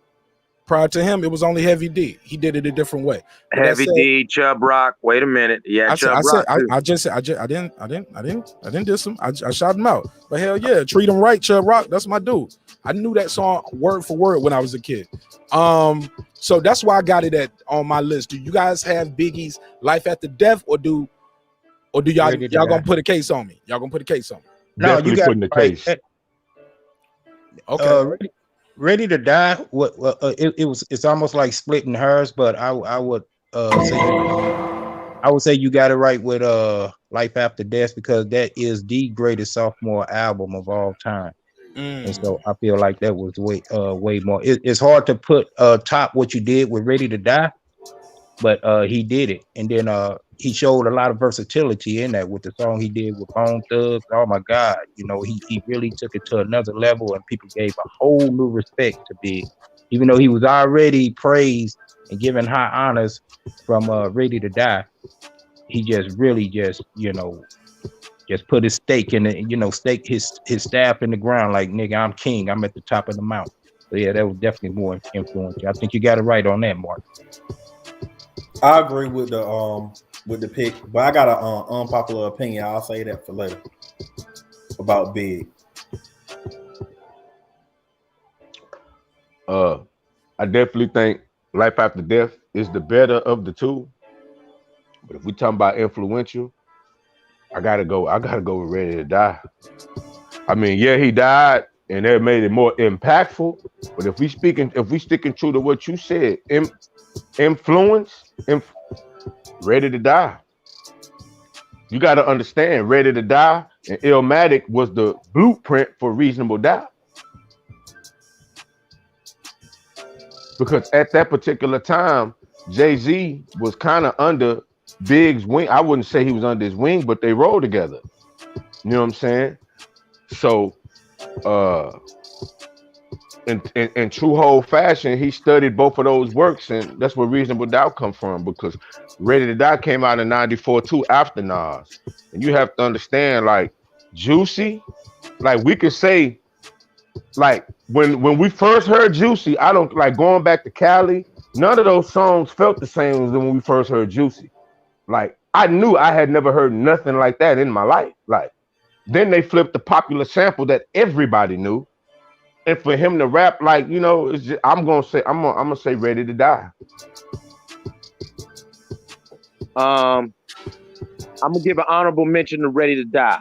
Prior to him, it was only Heavy D. He did it a different way. But Heavy D, Chubb Rock. Wait a minute. Yeah, Chubb Rock. I didn't diss him. I shot him out. But hell yeah, treat him right, Chubb Rock. That's my dude. I knew that song word for word when I was a kid. So that's why I got it on my list. Do you guys have Biggie's Life After Death, or do y'all gonna put a case on me? Y'all gonna put a case on me? No, Definitely you got putting the case. Okay. Ready to Die. It's almost like splitting hairs, but I would say you got it right with Life After Death, because that is the greatest sophomore album of all time. And so I feel like that was way more. It's hard to put top what you did with Ready to Die, but he did it, and then he showed a lot of versatility in that with the song he did with Bone Thugs. Oh my God, he really took it to another level, and people gave a whole new respect to Big, even though he was already praised and given high honors from Ready to Die. He just really just put his stake in it, stake his staff in the ground, like, nigga, I'm king, I'm at the top of the mountain. So yeah, that was definitely more influential. I think you got it right on that, Mark. I agree with the pick, but I got an unpopular opinion. I'll say that for later about Big. I definitely think Life After Death is the better of the two. But if we talking about influential, I gotta go with Ready to Die. I mean, yeah, he died and that made it more impactful. But if we sticking true to what you said, Ready to Die. You gotta understand, Ready to Die and Illmatic was the blueprint for Reasonable Doubt. Because at that particular time, Jay-Z was kind of under Big's wing. I wouldn't say he was under his wing, but they rolled together. You know what I'm saying? So, in true whole fashion, he studied both of those works, and that's where Reasonable Doubt come from. Because Ready to Die came out in '94 too, after Nas, and you have to understand, like Juicy, like we could say, like when we first heard Juicy, I don't like going back to Cali. None of those songs felt the same as when we first heard Juicy. Like I knew I had never heard nothing like that in my life. Like then they flipped the popular sample that everybody knew, and for him to rap like it's just, I'm gonna say Ready to Die. I'm gonna give an honorable mention to Ready to Die,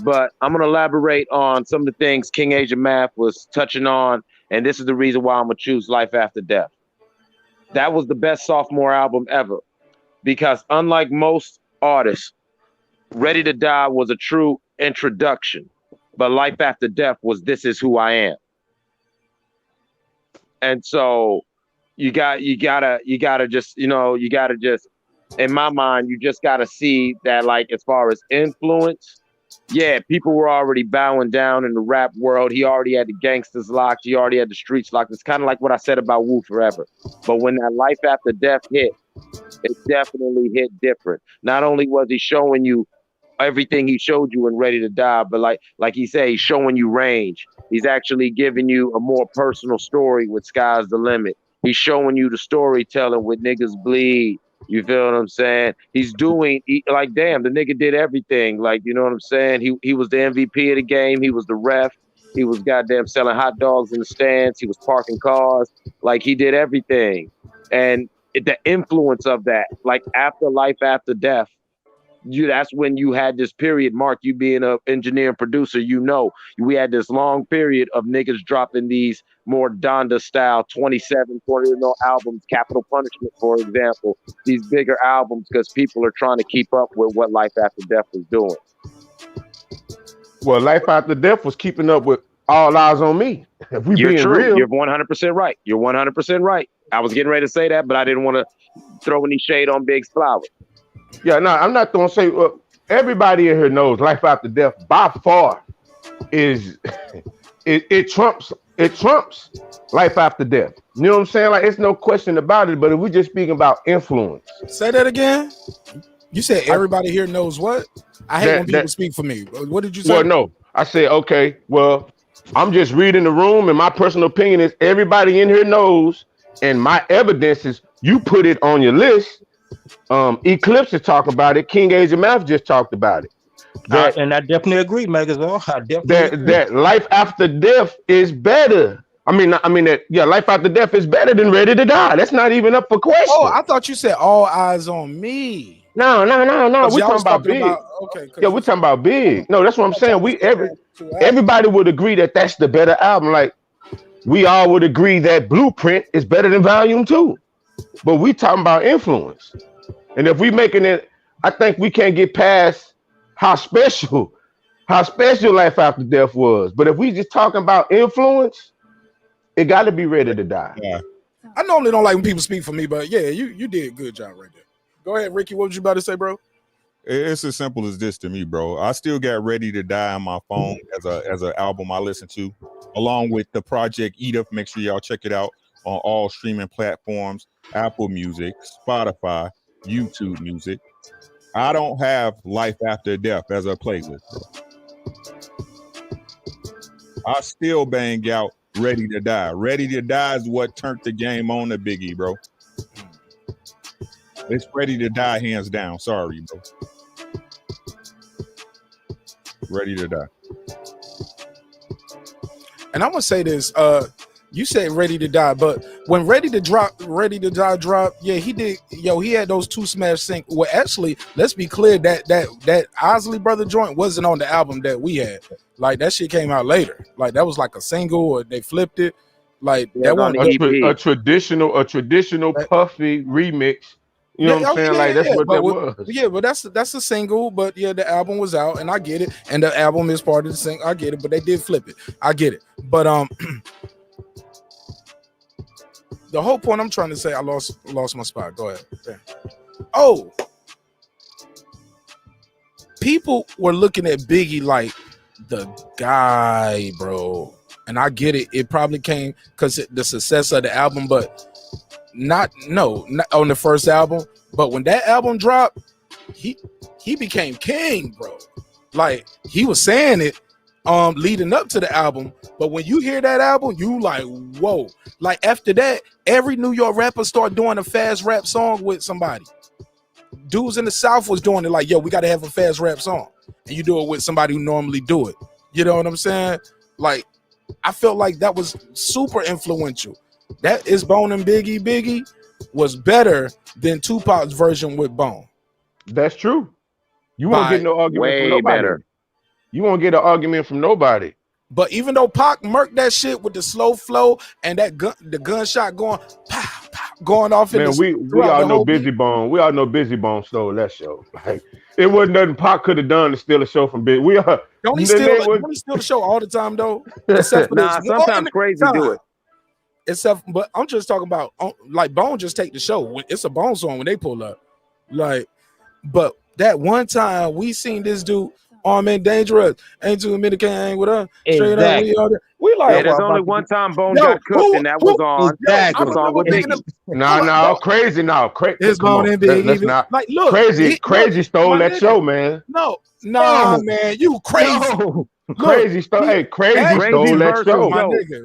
but I'm gonna elaborate on some of the things King Asia Math was touching on, and this is the reason why I'm gonna choose Life After Death. That was the best sophomore album ever, because unlike most artists, Ready to Die was a true introduction, but Life After Death was This Is Who I Am. And so you gotta just, in my mind, you just gotta see that, like, as far as influence, yeah, people were already bowing down in the rap world. He already had the gangsters locked. He already had the streets locked. It's kind of like what I said about Wu Forever. But when that Life After Death hit, it definitely hit different. Not only was he showing you everything he showed you in Ready to Die, but like he said, he's showing you range. He's actually giving you a more personal story with Sky's the Limit. He's showing you the storytelling with Niggas Bleed. You feel what I'm saying? He's doing like, damn, the nigga did everything. Like, you know what I'm saying? He was the MVP of the game. He was the ref. He was goddamn selling hot dogs in the stands. He was parking cars. Like, he did everything. And the influence of that, like after Life After Death, that's when you had this period, Mark, you being an engineer and producer, we had this long period of niggas dropping these more Donda style 27, 20 albums, Capital Punishment, for example, these bigger albums, because people are trying to keep up with what Life After Death was doing. Well, Life After Death was keeping up with All Eyes on Me. If we You're being true. real. You're 100% right. You're 100% right. I was getting ready to say that, but I didn't want to throw any shade on Big's flowers. Yeah, no, I'm not gonna say. Everybody in here knows Life After Death by far is it trumps Life After Death. You know what I'm saying? Like, it's no question about it. But if we just speaking about influence, say that again. You said everybody here knows what? I hate when people speak for me. What did you say? Well, no, I said okay. Well, I'm just reading the room, and my personal opinion is everybody in here knows, and my evidence is you put it on your list. Eclipse has talked about it. King Asia Math just talked about it. And I definitely agree, Megazord. I definitely agree. That Life After Death is better. I mean, Life After Death is better than Ready to Die. That's not even up for question. Oh, I thought you said All Eyes on Me. No. We're talking about Big. Yeah, we're talking about Big. No, that's what I'm saying. Everybody would agree that that's the better album. Like, we all would agree that Blueprint is better than Volume 2. But we talking about influence. And if we making it, I think we can't get past how special Life After Death was. But if we just talking about influence, it got to be Ready to Die. Yeah. I normally don't like when people speak for me, but yeah, you did a good job right there. Go ahead, Ricky. What was you about to say, bro? It's as simple as this to me, bro. I still got Ready to Die on my phone as an album I listen to, along with the Project Edith. Make sure y'all check it out on all streaming platforms: Apple Music, Spotify, YouTube Music. I don't have Life After Death as a playlist, bro. I still bang out Ready to Die. Ready to Die is what turned the game on to Biggie, bro. It's Ready to Die, hands down. Sorry, bro. Ready to Die. And I'm gonna say this. You said Ready to Die, but when Ready to Die drop, yeah, he did. Yo, he had those 2 smash sync. Well, actually, let's be clear that Osley Brother joint wasn't on the album that we had. Like that shit came out later. Like that was like a single, or they flipped it. Like that one, a traditional Puffy remix. You know what I'm saying? Like that's what that was. Yeah, but that's a single. But yeah, the album was out, and I get it. And the album is part of the single. I get it. But they did flip it. I get it. But the whole point I'm trying to say, I lost my spot. Go ahead. There. Oh, people were looking at Biggie like the guy, bro. And I get it. It probably came because the success of the album, but not on the first album. But when that album dropped, he became king, bro. Like he was saying it leading up to the album. But when you hear that album, you like, whoa. Like after that, every New York rapper started doing a fast rap song with somebody. Dudes in the South was doing it like, yo, we got to have a fast rap song. And you do it with somebody who normally do it. You know what I'm saying? Like, I felt like that was super influential. That is Bone and Biggie was better than Tupac's version with Bone. That's true. You won't get no argument from nobody. Better. You won't get an argument from nobody. But even though Pac murked that shit with the slow flow and that the gunshot going pow, pow, going off in we all know Busy Bone. We all know Busy Bone stole that show. Like it wasn't nothing Pac could have done to steal a show from Big. Don't he steal the show all the time though? Except for sometimes Crazy do it. But I'm just talking about like Bone just take the show. It's a Bone song when they pull up. Like, but that one time we seen this dude, man, dangerous. Ain't too many can hang with us. Exactly. We like there's only one time Bone got cooked, and that was on. Exactly. Was on with Biggie. No, Crazy now. It's Bone and Biggie. Let's not. Like, look, Crazy stole that show, man. No, man, you crazy. No. Crazy stole. Hey, Crazy stole that show.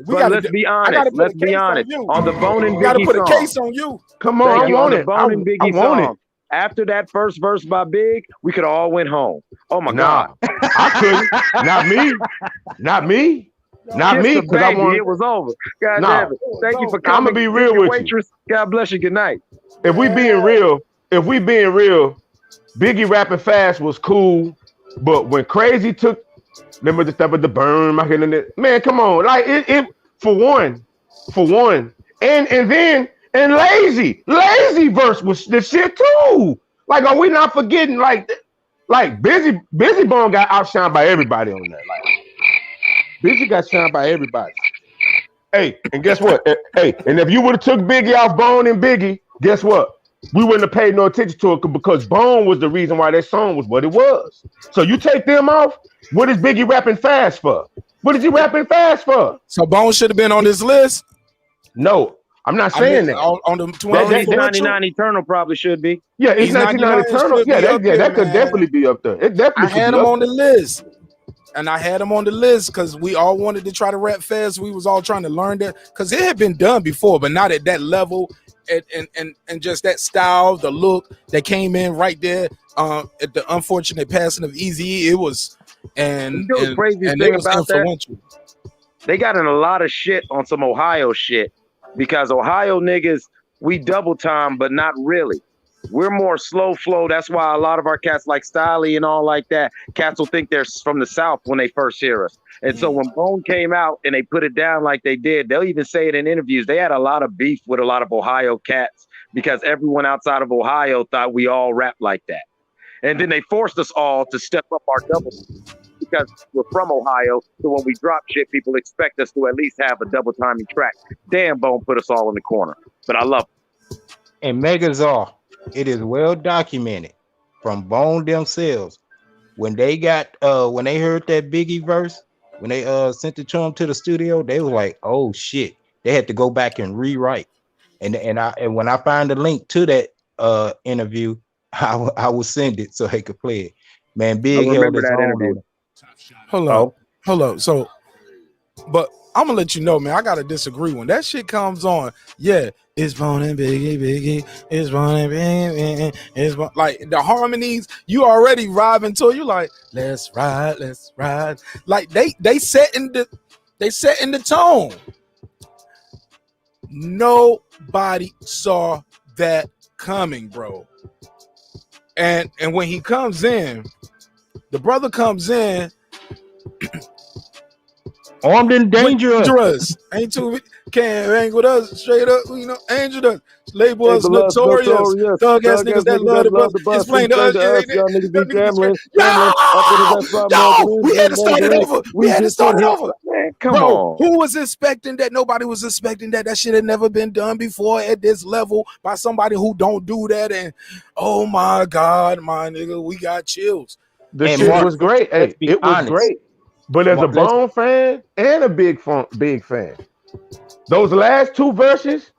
But let's be honest. Let's be honest. On the Bone and Biggie song, gotta put a case on you. Come on, I want it. Bone and Biggie song. After that first verse by Big, we could have all went home. Oh my God. I couldn't. Not me. Because I wanted. It was over. God damn it. Thank you for coming. I'm gonna be real with waitress. you. God bless you. Good night. If we being real, Biggie rapping fast was cool, but when Crazy took, remember the stuff with the burn, man, come on, like it for one, and Lazy verse was the shit too. Like, are we not forgetting? Like Busy Bone got outshined by everybody on that. Like, Busy got shined by everybody. Hey, and guess what? Hey, and if you would have took Biggie off Bone and Biggie, guess what? We wouldn't have paid no attention to it because Bone was the reason why that song was what it was. So you take them off. What is Biggie rapping fast for? What is he rapping fast for? So Bone should have been on this list. No. I'm not saying that. On the 99 Eternal probably should be. Yeah, it's 99 Eternal. Yeah, that could definitely be up there. It definitely. I had him on the list, and I had him on the list because we all wanted to try to rap fast. We was all trying to learn that because it had been done before, but not at that level, and just that style, the look that came in right there. At the unfortunate passing of Eazy, it was crazy thing about that. They got in a lot of shit on some Ohio shit. Because Ohio niggas, we double time, but not really. We're more slow flow. That's why a lot of our cats like Styley and all like that. Cats will think they're from the South when they first hear us. And so when Bone came out and they put it down like they did, they'll even say it in interviews. They had a lot of beef with a lot of Ohio cats because everyone outside of Ohio thought we all rap like that. And then they forced us all to step up our double because we're from Ohio. So when we drop shit, people expect us to at least have a double timing track. Damn, Bone put us all in the corner. But I love it. And Megazar, it is well documented from Bone themselves. When they got when they heard that Biggie verse, when they sent it to them to the studio, they were like, oh shit. They had to go back and rewrite. And when I find the link to that interview, I will send it so they could play it. Man, Big held his own. Hold up. So, but I'm gonna let you know, man. I gotta disagree when that shit comes on. Yeah, it's Bone and Biggie, it's Bone and Biggie, it's Bone. Like the harmonies, you already vibing to. You like, let's ride. Like they set in the tone. Nobody saw that coming, bro. And when he comes in, the brother comes in armed and dangerous. Ain't too can't hang with us straight up, dangerous. Label us Label us notorious. Thug ass Thug ass niggas that niggas love that the bus. love the bus. Explain to us, Y'all niggas be y'all niggas gambling, yo, up in the West Side we had to start it over. We had to start it over. Man, come Bro, on. who was expecting that? Nobody was expecting that. That shit had never been done before at this level by somebody who don't do that. And oh my God, my nigga, we got chills. The And shit Mark, was great. let's Hey, be it was honest. great. But as a Mark, let's Bone fan and a big fan, those last two verses,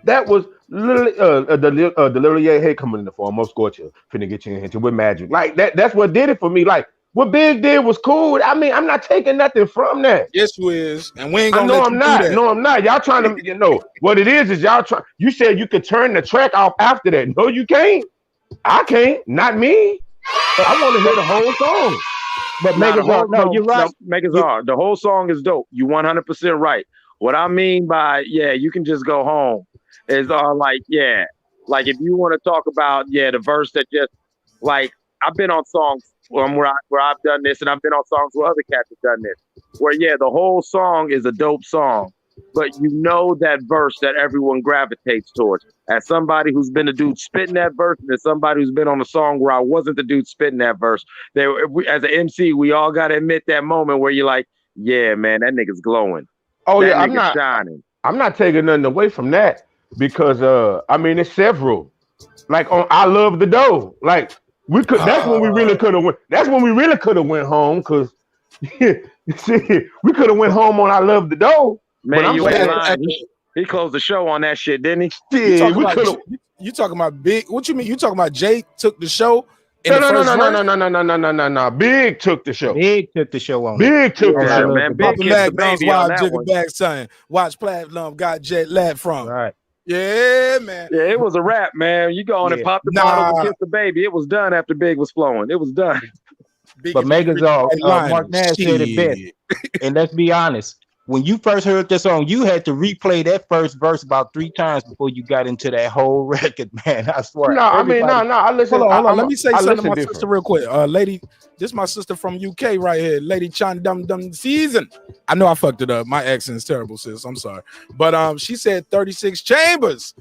that was literally the little yeah, hey, coming in the form of Scorcher, finna get you in here with magic. Like that's what did it for me. Like what Big did was cool. I mean, I'm not taking nothing from that. Yes, you is. And we ain't I gonna know let I'm you do not. that. No, I'm not. Y'all trying to, what it is y'all trying. You said you could turn the track off after that. No, you can't. I can't. Not me. I want to hear the whole song. but Now the whole no, you're right. The whole song is dope. You 100% right. What I mean by you can just go home is like if you want to talk about the verse that just like I've been on songs where I've done this, and I've been on songs where other cats have done this, where the whole song is a dope song, but that verse that everyone gravitates towards. As somebody who's been the dude spitting that verse, and as somebody who's been on a song where I wasn't the dude spitting that verse, as an MC, we all got to admit that moment where you're like, yeah, man, that nigga's glowing. Oh that yeah, nigga's shining. I'm not taking nothing away from that because I mean it's several. Like on I Love the Dough. Like we could that's when we really could have went. That's when we really could have went home because we could have went home on I Love the Dough. Man, but I'm you ain't saying, lying. He closed the show on that shit, didn't he? Yeah, we could have. You talking about Big? What you mean? You talking about Jay took the show? No. Big took the show. Big took the show on. Big took the show. Man, Big Papa kissed the Mac knows baby why on I'm that jigging one. back, son. Watch Platinum got Jet Lat from. Right. Yeah, man. Yeah, it was a wrap, man. You go on and pop the bottle and kiss the baby. It was done after Big was flowing. It was done. But Megazord, Marq Nash said it best. And let's be honest, when you first heard this song, you had to replay that first verse about 3 times before you got into that whole record, man. I swear. No, I mean, no. I listen. Hold on. Let me say something to my different. sister real quick. Lady, this is my sister from UK right here. Lady Chan Dum Season. I know I fucked it up. My accent's terrible, sis. I'm sorry. But she said 36 chambers.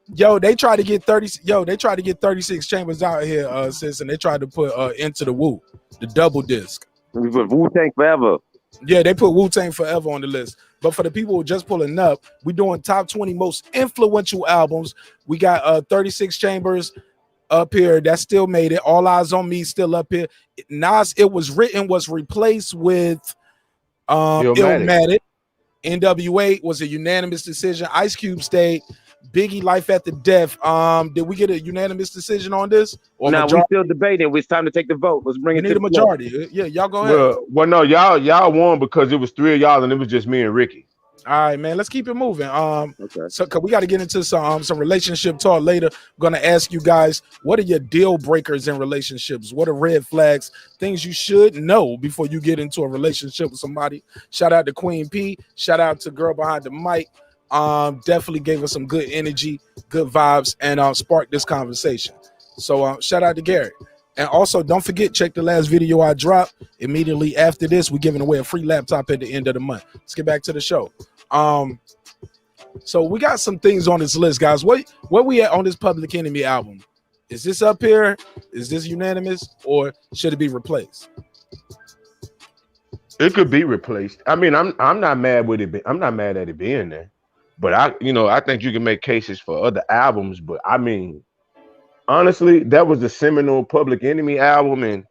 They tried to get 36 chambers out here, sis, and they tried to put Into the Woo, the double disc. We put Wu-Tang Forever. Yeah, they put Wu-Tang Forever on the list. But for the people who are just pulling up, we're doing top 20 most influential albums. We got 36 chambers up here. That still made it. All Eyes on Me still up here. Nas, It Was Written was replaced with Illmatic. NWA was a unanimous decision. Ice Cube stayed. Biggie, Life After Death. Did we get a unanimous decision on this? No, we still debating. It's time to take the vote. Let's bring it to the majority. Yeah, y'all go ahead. Well, no, y'all won because it was 3 of y'all and it was just me and Ricky. All right, man. Let's keep it moving. Okay. So cause we got to get into some relationship talk later. I'm gonna ask you guys, what are your deal breakers in relationships? What are red flags? Things you should know before you get into a relationship with somebody. Shout out to Queen P. Shout out to Girl Behind the Mic. Definitely gave us some good energy, good vibes, and sparked this conversation. So shout out to Garrett. And also, don't forget, check the last video I dropped. Immediately after this, we're giving away a free laptop at the end of the month. Let's get back to the show. So we got some things on this list, guys. Where we at on this Public Enemy album? Is this up here? Is this unanimous, or should it be replaced? It could be replaced. I mean, I'm not mad with it. I'm not mad at it being there. But I think you can make cases for other albums. But I mean, honestly, that was the seminal Public Enemy album, and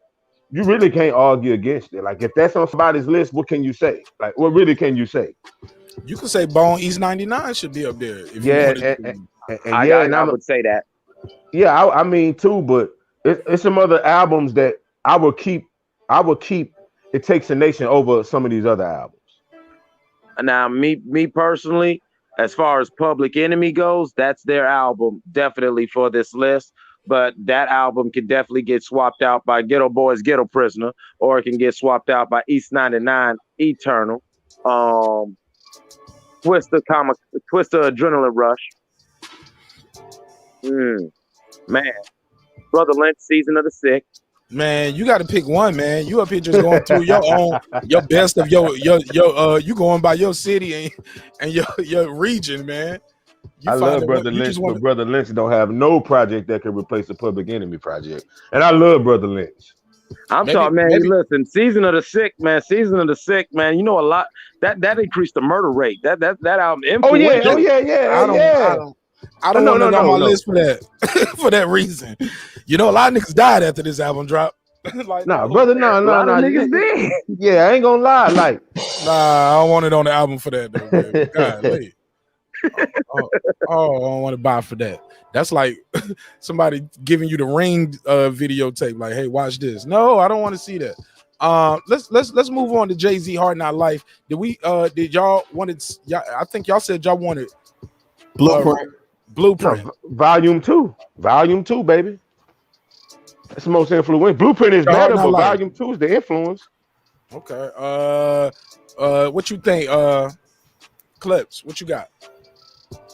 you really can't argue against it. Like, if that's on somebody's list, what can you say? Like, what really can you say? You could say Bone East 99 should be up there. If I would say that. Yeah, I mean too, but it's some other albums that I would keep. It Takes a Nation over some of these other albums. Now, me personally, as far as Public Enemy goes, that's their album definitely for this list. But that album can definitely get swapped out by Ghetto Boys, Ghetto Prisoner, or it can get swapped out by East 99, Eternal. Twister, Adrenaline Rush. Man, Brother Lynch, Season of the Sick. Man, you got to pick one, man. You up here just going through your best of your you going by your city and your region, man. I love Brother Lynch, but Brother Lynch don't have no project that can replace the Public Enemy project. And I love Brother Lynch. I'm talking, man. Listen, Season of the Sick, man. Season of the Sick, man. You know a lot that increased the murder rate. That album. Oh yeah. I don't want it on my list for that for that reason. You know, a lot of niggas died after this album dropped. Like, brother, no. Niggas did. Yeah, I ain't gonna lie. Like, I don't want it on the album for that, though, baby. God, wait. I don't want to buy for that. That's like somebody giving you the Ring videotape, like, hey, watch this. No, I don't want to see that. Let's move on to Jay-Z Hard Not Life. Did y'all wanted? I think y'all said y'all wanted Blueprint. Volume 2, baby. That's the most influential. Blueprint is better, but Volume 2 is the influence. Okay. What you think? Clips. What you got?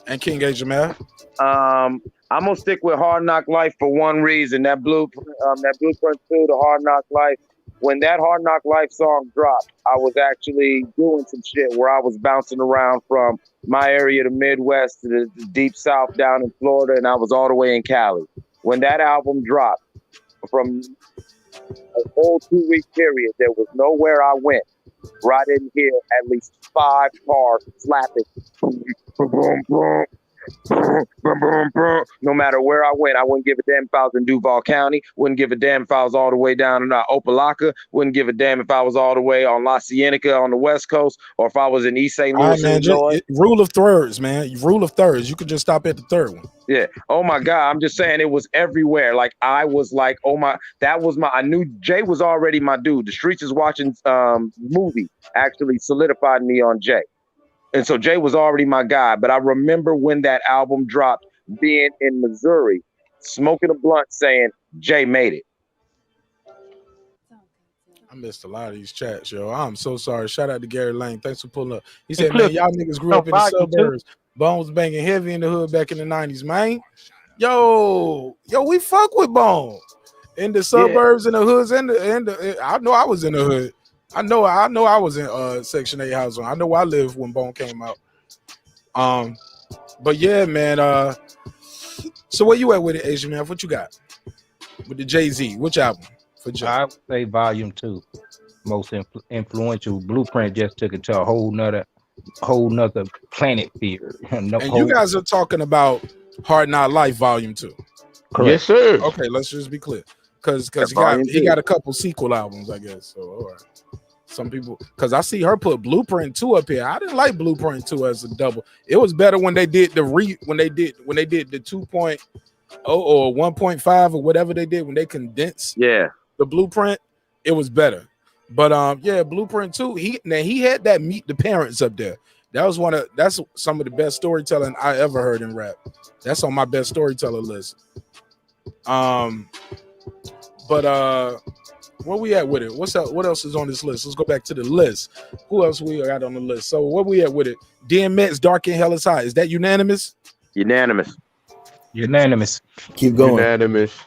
And King Asia, man. I'm gonna stick with Hard Knock Life for one reason. That Blueprint 2, the Hard Knock Life. When that Hard Knock Life song dropped, I was actually doing some shit where I was bouncing around from my area, the Midwest, to the Deep South down in Florida, and I was all the way in Cali. When that album dropped, from a whole 2-week period, there was nowhere I went where I didn't hear at least 5 cars slapping. Boom, boom, boom. No matter where I went, I wouldn't give a damn if I was in Duval County, wouldn't give a damn if I was all the way down in Opelika, wouldn't give a damn if I was all the way on La Cienega on the West Coast, or if I was in East St. Louis, Illinois. Rule of thirds, man. Rule of thirds. You could just stop at the third one. Yeah. Oh my God. I'm just saying it was everywhere. Like I was like, oh my, I knew Jay was already my dude. The Streets is Watching movie actually solidified me on Jay. And so Jay was already my guy, but I remember when that album dropped, being in Missouri, smoking a blunt, saying, Jay made it. I missed a lot of these chats, yo. I'm so sorry. Shout out to Gary Lane. Thanks for pulling up. He said, man, y'all niggas grew up in the suburbs. Bones banging heavy in the hood back in the 90s, man. Yo, we fuck with Bones. In the suburbs, in the hoods, I know I was in the hood. I know I was in Section 8 housing. I know I lived when Bone came out. But yeah, man. So where you at with it, Asian man? What you got with the Jay-Z? Which album for Jay? I would say Volume 2, most influential. Blueprint just took it to a whole nother planet fear. And you guys are talking about Hard Not Life Volume 2. Correct. Yes, sir. Okay, let's just be clear. Because he got a couple sequel albums, I guess. So all right. Some people, because I see her put Blueprint 2 up here. I didn't like Blueprint 2 as a double. It was better when they did when they did the 2.0 or 1.5 or whatever they did when they condensed the Blueprint. It was better. But Blueprint 2, he had that Meet the Parents up there. That's some of the best storytelling I ever heard in rap. That's on my best storyteller list. But where we at with it? What's up? What else is on this list? Let's go back to the list. Who else we got on the list? So where we at with it? DMX, Dark and Hell is High. Is that unanimous? Unanimous. Keep going. Unanimous.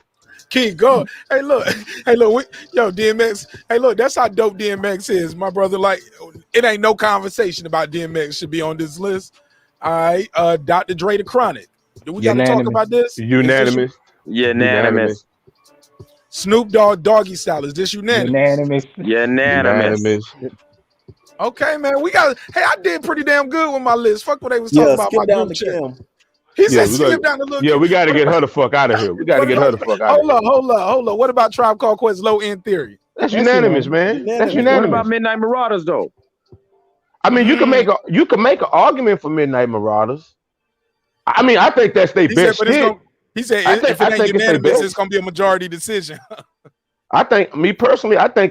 Keep going. Hey, look. Yo, DMX. Hey, look. That's how dope DMX is, my brother. Like, it ain't no conversation about DMX should be on this list. All right. Dr. Dre, The Chronic. Do we got to talk about this? Unanimous. Unanimous. Snoop Dogg, Doggy Style. Is this unanimous? Unanimous. Okay, man. I did pretty damn good with my list. Fuck what they was talking about. My group chat. He said skip down the look. Yeah, we got to get her the fuck out of here. Hold up. What about Tribe Called Quest, Low End Theory? That's unanimous, man. That's unanimous. What about Midnight Marauders, though? I mean, you can make an argument for Midnight Marauders. I mean, I think that's their best shit. He said, if it ain't unanimous, it's going to be a majority decision. I think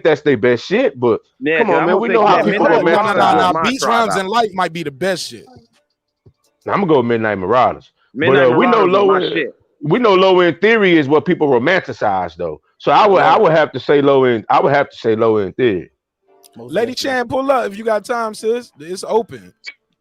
that's their best shit, but come on, man. We know how people romanticize. No. Beats, Rhymes, and Life might be the best shit. I'm going to go with Midnight Marauders. We know Low End Theory is what people romanticize, though. So I would have to say Low End. I would have to say Low End Theory. Lady Chan, pull up if you got time, sis. It's open.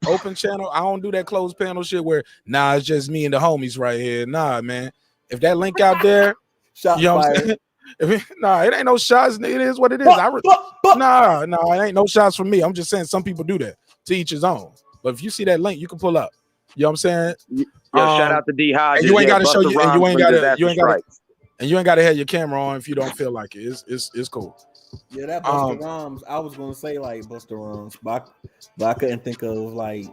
open channel. I don't do that closed panel shit where it's just me and the homies right here. Nah, man. If that link out there, Shots you know what I'm fired. saying? It ain't no shots. It is what it is. It ain't no shots from me. I'm just saying some people do that. To each his own. But if you see that link, you can pull up. You know what I'm saying? Yo, shout out to D Hodges. And you ain't got to show Busta you, and you ain't got to have your camera on if you don't feel like it. It's cool. Yeah, that Busta Rhymes. I was gonna say like Busta Rhymes, but I couldn't think of like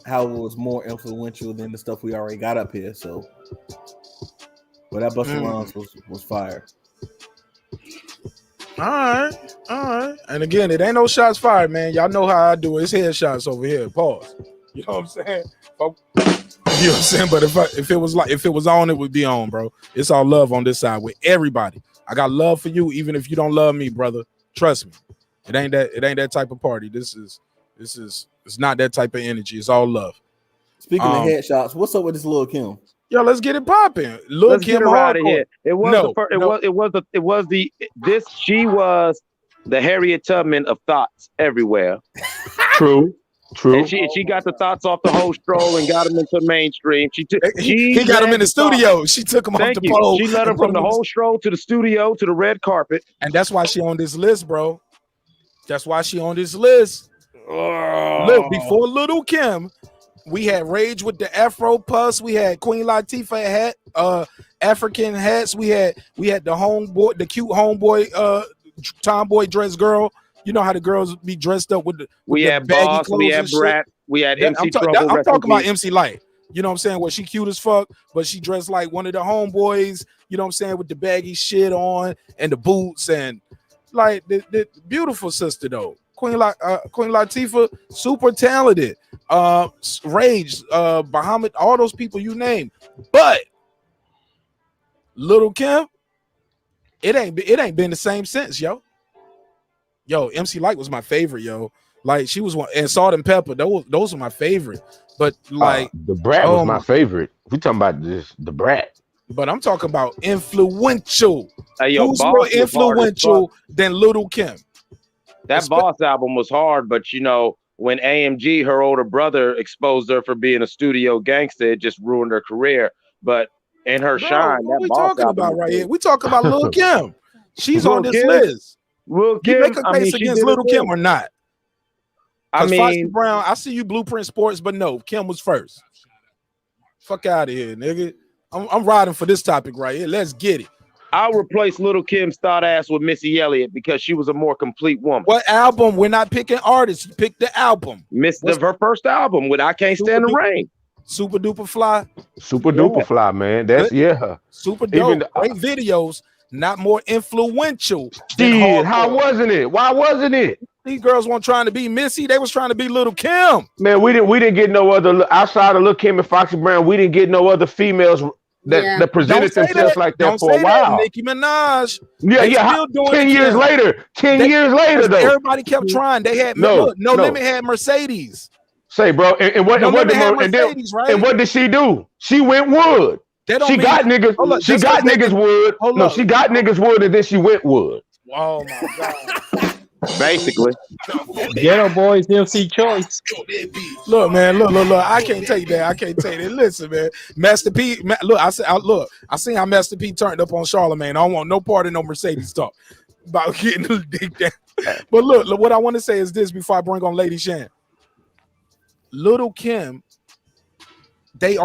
how it was more influential than the stuff we already got up here. So, but that Busta Rhymes was fire. All right. And again, it ain't no shots fired, man. Y'all know how I do it. It's headshots over here. Pause. You know what I'm saying? You know what I'm saying? But if it was on, it would be on, bro. It's all love on this side with everybody. I got love for you, even if you don't love me, brother. Trust me. It ain't that type of party. It's not that type of energy. It's all love. Speaking of headshots, what's up with this Lil Kim? Yo, let's get it popping. Let's get her out of here. It was she was the Harriet Tubman of thoughts everywhere. True. And she got the thoughts off the whole stroll and got them into mainstream. He got them in the studio. She took them off the pole. She led them from the whole stroll to the studio to the red carpet. And that's why she on this list, bro. That's why she on this list. Look, before Little Kim, we had Rage with the Afro Puss. We had Queen Latifah hat, African hats. We had the homeboy, the cute homeboy, tomboy dress girl. You know how the girls be dressed up with we had Boss, we had Brat, we had MC Trouble. I'm talking about MC Light. You know what I'm saying? Well, she cute as fuck, but she dressed like one of the homeboys. You know what I'm saying? With the baggy shit on and the boots and like the beautiful sister though. Queen Latifah, super talented. Rage, Bahamut, all those people you name. But Little Kim, it ain't been the same since, yo. Yo, MC Light was my favorite, yo. Like she was one, and Salt and Pepper, those are my favorite. But like the Brat was my favorite. We talking about the Brat. But I'm talking about influential. Who's Boss more influential than Little Kim? That Boss album was hard, but you know, when AMG, her older brother, exposed her for being a studio gangster, it just ruined her career. But in her shine, what that we Boss talking album about right here? We talking about Lil Kim. She's on this list. Lil You Kim, make a case against Little Kim or not? I mean, Foxy Brown, I see you Blueprint Sports, but no, Kim was first. Fuck out of here, nigga. I'm riding for this topic right here. Let's get it. I'll replace Little Kim's thought ass with Missy Elliott because she was a more complete woman. What album? We're not picking artists. Pick the album. Her first album with I Can't Stand the Rain. Super Duper Fly. Super Duper Fly, man. That's super dope. Even great videos. Not more influential. Shit, how wasn't it? Why wasn't it? These girls weren't trying to be Missy. They was trying to be Little Kim. Man, we didn't get no other outside of Lil Kim and Foxy Brown. We didn't get no other females that presented themselves like that for a while. Nicki Minaj. Still doing 10 years later. 10 years later, though. Everybody kept trying. They had No Limit had Mercedes. Say, bro, and what did she do? She went wood. She got niggas. She got niggas wood. No, she got niggas wood, and then she went wood. Oh my god. Basically, Ghetto Boys MC Choice. Look, man, look. I can't take that. Listen, man, Master P. I seen how Master P turned up on Charlamagne. I don't want no part of no Mercedes talk about getting the dick down. But look, what I want to say is this before I bring on Lady Shan. Little Kim, they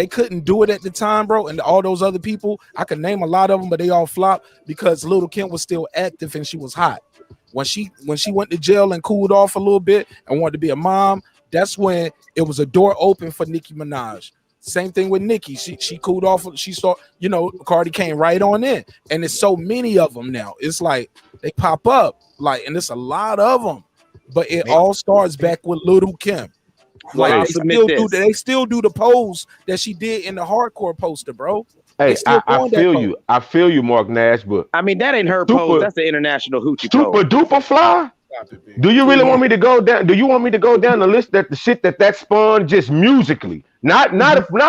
couldn't do it at the time, bro, and all those other people, I could name a lot of them, but they all flopped because Little Kim was still active and she was hot. When she went to jail and cooled off a little bit and wanted to be a mom, that's when it was a door open for Nicki Minaj. Same thing with Nicki. She cooled off. She saw, Cardi came right on in, and there's so many of them now. It's like they pop up, and it's a lot of them. But it all starts back with Little Kim. Like they still do the pose that she did in the hardcore poster, bro. Hey, I feel you. I feel you, Marq Nash, but I mean that ain't her pose. That's the international hoochie pose. Super Duper Fly. Do you really want me to go down? Do you want me to go down the list that the shit that spawned just musically, not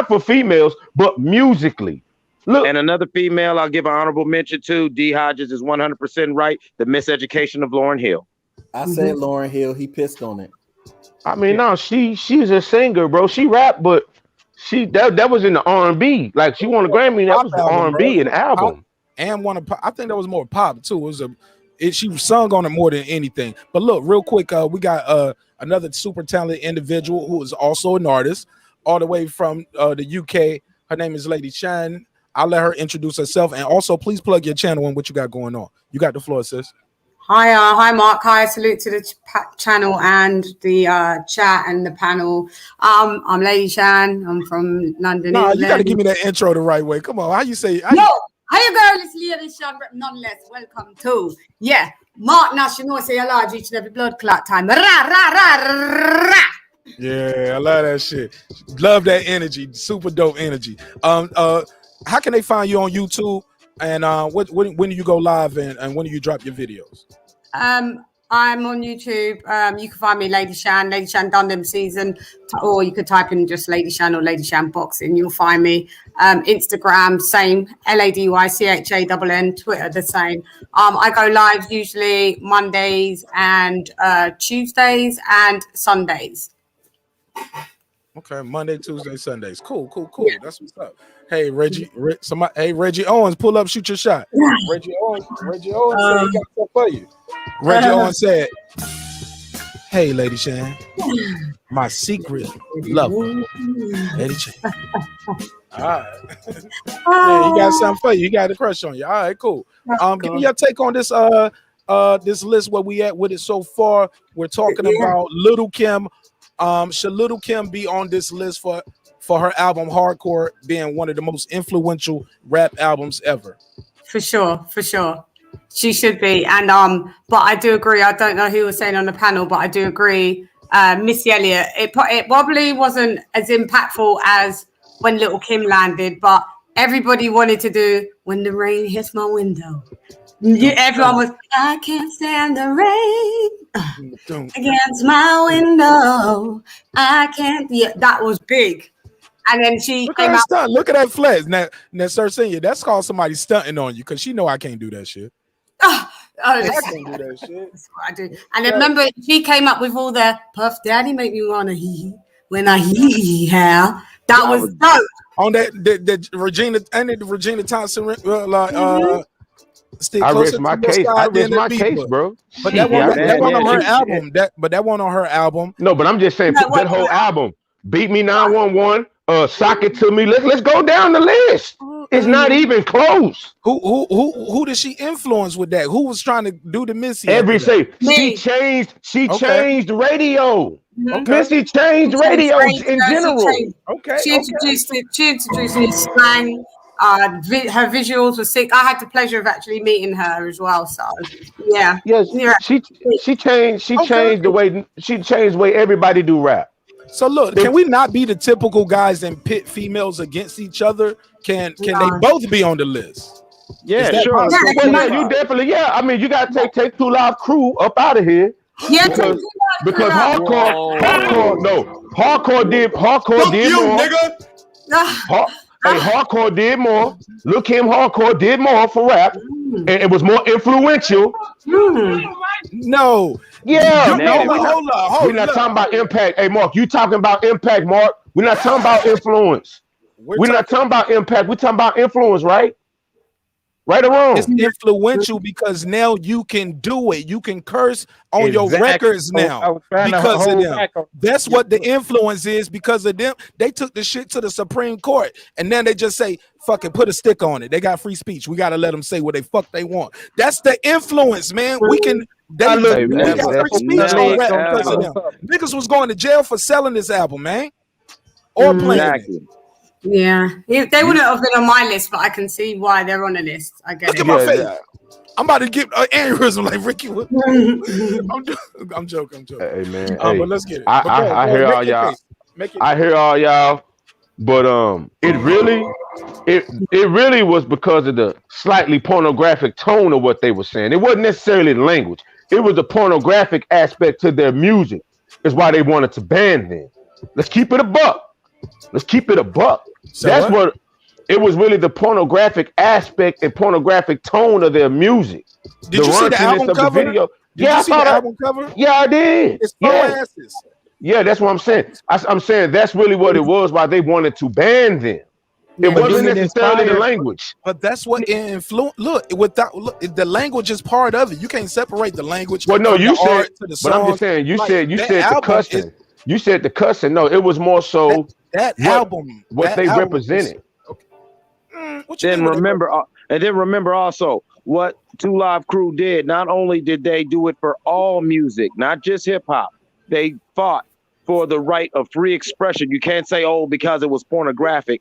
for females, but musically? Look, and another female I'll give an honorable mention to. D Hodges is 100% right. The miseducation of Lauryn Hill. I said Lauryn Hill. He pissed on it. I mean, no, she's a singer, bro. She rap, but that was in the R&B. Like she won a Grammy. That Pop was the album, bro. R&B, an Pop, album. and one of I think that was more pop too. It was she sung on it more than anything. But look, real quick, we got another super talented individual who is also an artist, all the way from the UK. Her name is Lady Shan. I'll let her introduce herself, and also please plug your channel and what you got going on. You got the floor, sis. Hi, Mark. Hi, salute to the channel and the chat and the panel. I'm Lady Shan. I'm from London. Nah, England. you got to give me that intro the right way. Come on, how you say? Yo, how you girl? It's Lady Shan, but nonetheless, welcome to Marq Nash. You know, say a large each and every blood clot time. Rah, rah, rah, rah. Yeah, I love that shit. Love that energy. Super dope energy. How can they find you on YouTube? And when do you go live and when do you drop your videos? I'm on YouTube. You can find me Lady Shan Dundham season, or you could type in just Lady Shan or Lady Shan boxing. You'll find me. Instagram, same, LADYCHANN. Twitter, the same. I go live usually Mondays and Tuesdays and Sundays. Okay, Monday, Tuesday, Sundays. Cool. Yeah. That's what's up. Hey, Reggie, Reggie Owens, pull up, shoot your shot. Reggie Owens said he got stuff for you. Reggie Owens said, "Hey, Lady Shan, my secret lover, Lady Shan." All right. Yeah, he got something for you. He got a crush on you. All right, cool. Give me your take on this this list. Where we at with it so far? We're talking about Little Kim. Should Little Kim be on this list for her album Hardcore being one of the most influential rap albums ever? For sure. She should be. And but I do agree. I don't know who was saying on the panel, but I do agree. Missy Elliott, it probably wasn't as impactful as when Little Kim landed, but everybody wanted to do When the Rain Hits My Window. Everyone was, I can't stand the rain against my window. I can't. Yeah, that was big. And then she came out. Stunt. Look at that flex. Now, Sir Senior, that's called somebody stunting on you because she know I can't do that shit. I can't do that shit. That's what I do. And remember, she came up with all the Puff Daddy make me wanna hee when I hee how. That was dope. On the Regina and the Regina Thompson I rest my case, bro. But that one on her album. That one on her album. No, but I'm just saying that whole album. Beat Me 911. Sock It To Me. Let's go down the list. It's not even close. Who did she influence with that? Who was trying to do the Missy? She changed radio. Okay. Missy changed radio in general. She introduced new slang. Her visuals were sick. I had the pleasure of actually meeting her as well. So yeah. Yes, she changed the way everybody do rap. So look, can we not be the typical guys and pit females against each other? Can they both be on the list? Yeah, sure. Well, you definitely, I mean, you gotta take Two Live Crew up out of here. Yeah, because hardcore did more. Nigga. Hardcore did more. Look, him Hardcore did more for rap, and it was more influential. No. Yeah. Hold on. We're not talking about impact. Hey, Mark, you talking about impact, Mark. We're not talking about influence. We're not talking about impact. We're talking about influence, right? Right or wrong? It's influential because now you can do it. You can curse on your records now because of them. That's what the influence is because of them. They took the shit to the Supreme Court and then they just say, fucking put a stick on it. They got free speech. We got to let them say what they fuck they want. That's the influence, man. We can. We got free speech on rap because of them. Niggas was going to jail for selling this album, man. Or playing it. Yeah, they wouldn't have been on my list, but I can see why they're on a list. I get Look at my face. I'm about to get an aneurysm like Ricky. I'm joking. Hey man, but let's get it. I hear all y'all. I hear all y'all, but it really was because of the slightly pornographic tone of what they were saying. It wasn't necessarily the language. It was the pornographic aspect to their music. Is why they wanted to ban them. Let's keep it a buck. So that's what it was, really the pornographic aspect and pornographic tone of their music. Did you see the album cover? Yeah, I saw the album cover. Yeah, I did. It's four asses. Yeah, that's what I'm saying. I'm saying that's really what it was. Why they wanted to ban them. It But wasn't didn't it necessarily the inspire? language. But that's what influence. Look, the language is part of it. You can't separate the language Well, no, from you the said, art to the but I'm just songs. saying. You Like said that the album is cussing. You said the cussing. No, it was more so that what album. what That they album is represented. okay. What you Then mean? What remember, and then remember also what Two Live Crew did. Not only did they do it for all music, not just hip hop, they fought for the right of free expression. You can't say, oh, because it was pornographic,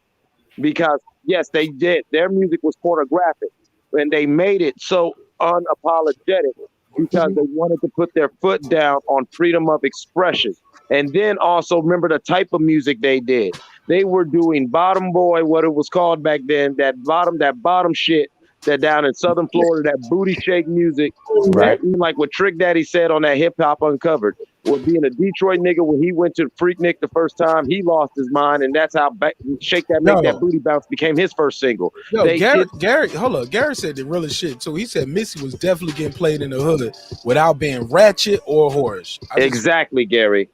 because yes, they did. Their music was pornographic, and they made it so unapologetic because they wanted to put their foot down on freedom of expression. And then also remember the type of music they did. They were doing bottom boy, what it was called back then, that bottom shit that down in Southern Florida, that booty shake music, that Right. even like what Trick Daddy said on that Hip Hop Uncovered, with being a Detroit nigga, when he went to Freaknik the first time, he lost his mind, and that's how Shake That Make That Yo, Booty Bounce became his first single. yo, They did Gary, hold up. Gary said the realest shit too. He said Missy was definitely getting played in the hood without being ratchet or whorish. exactly, Gary.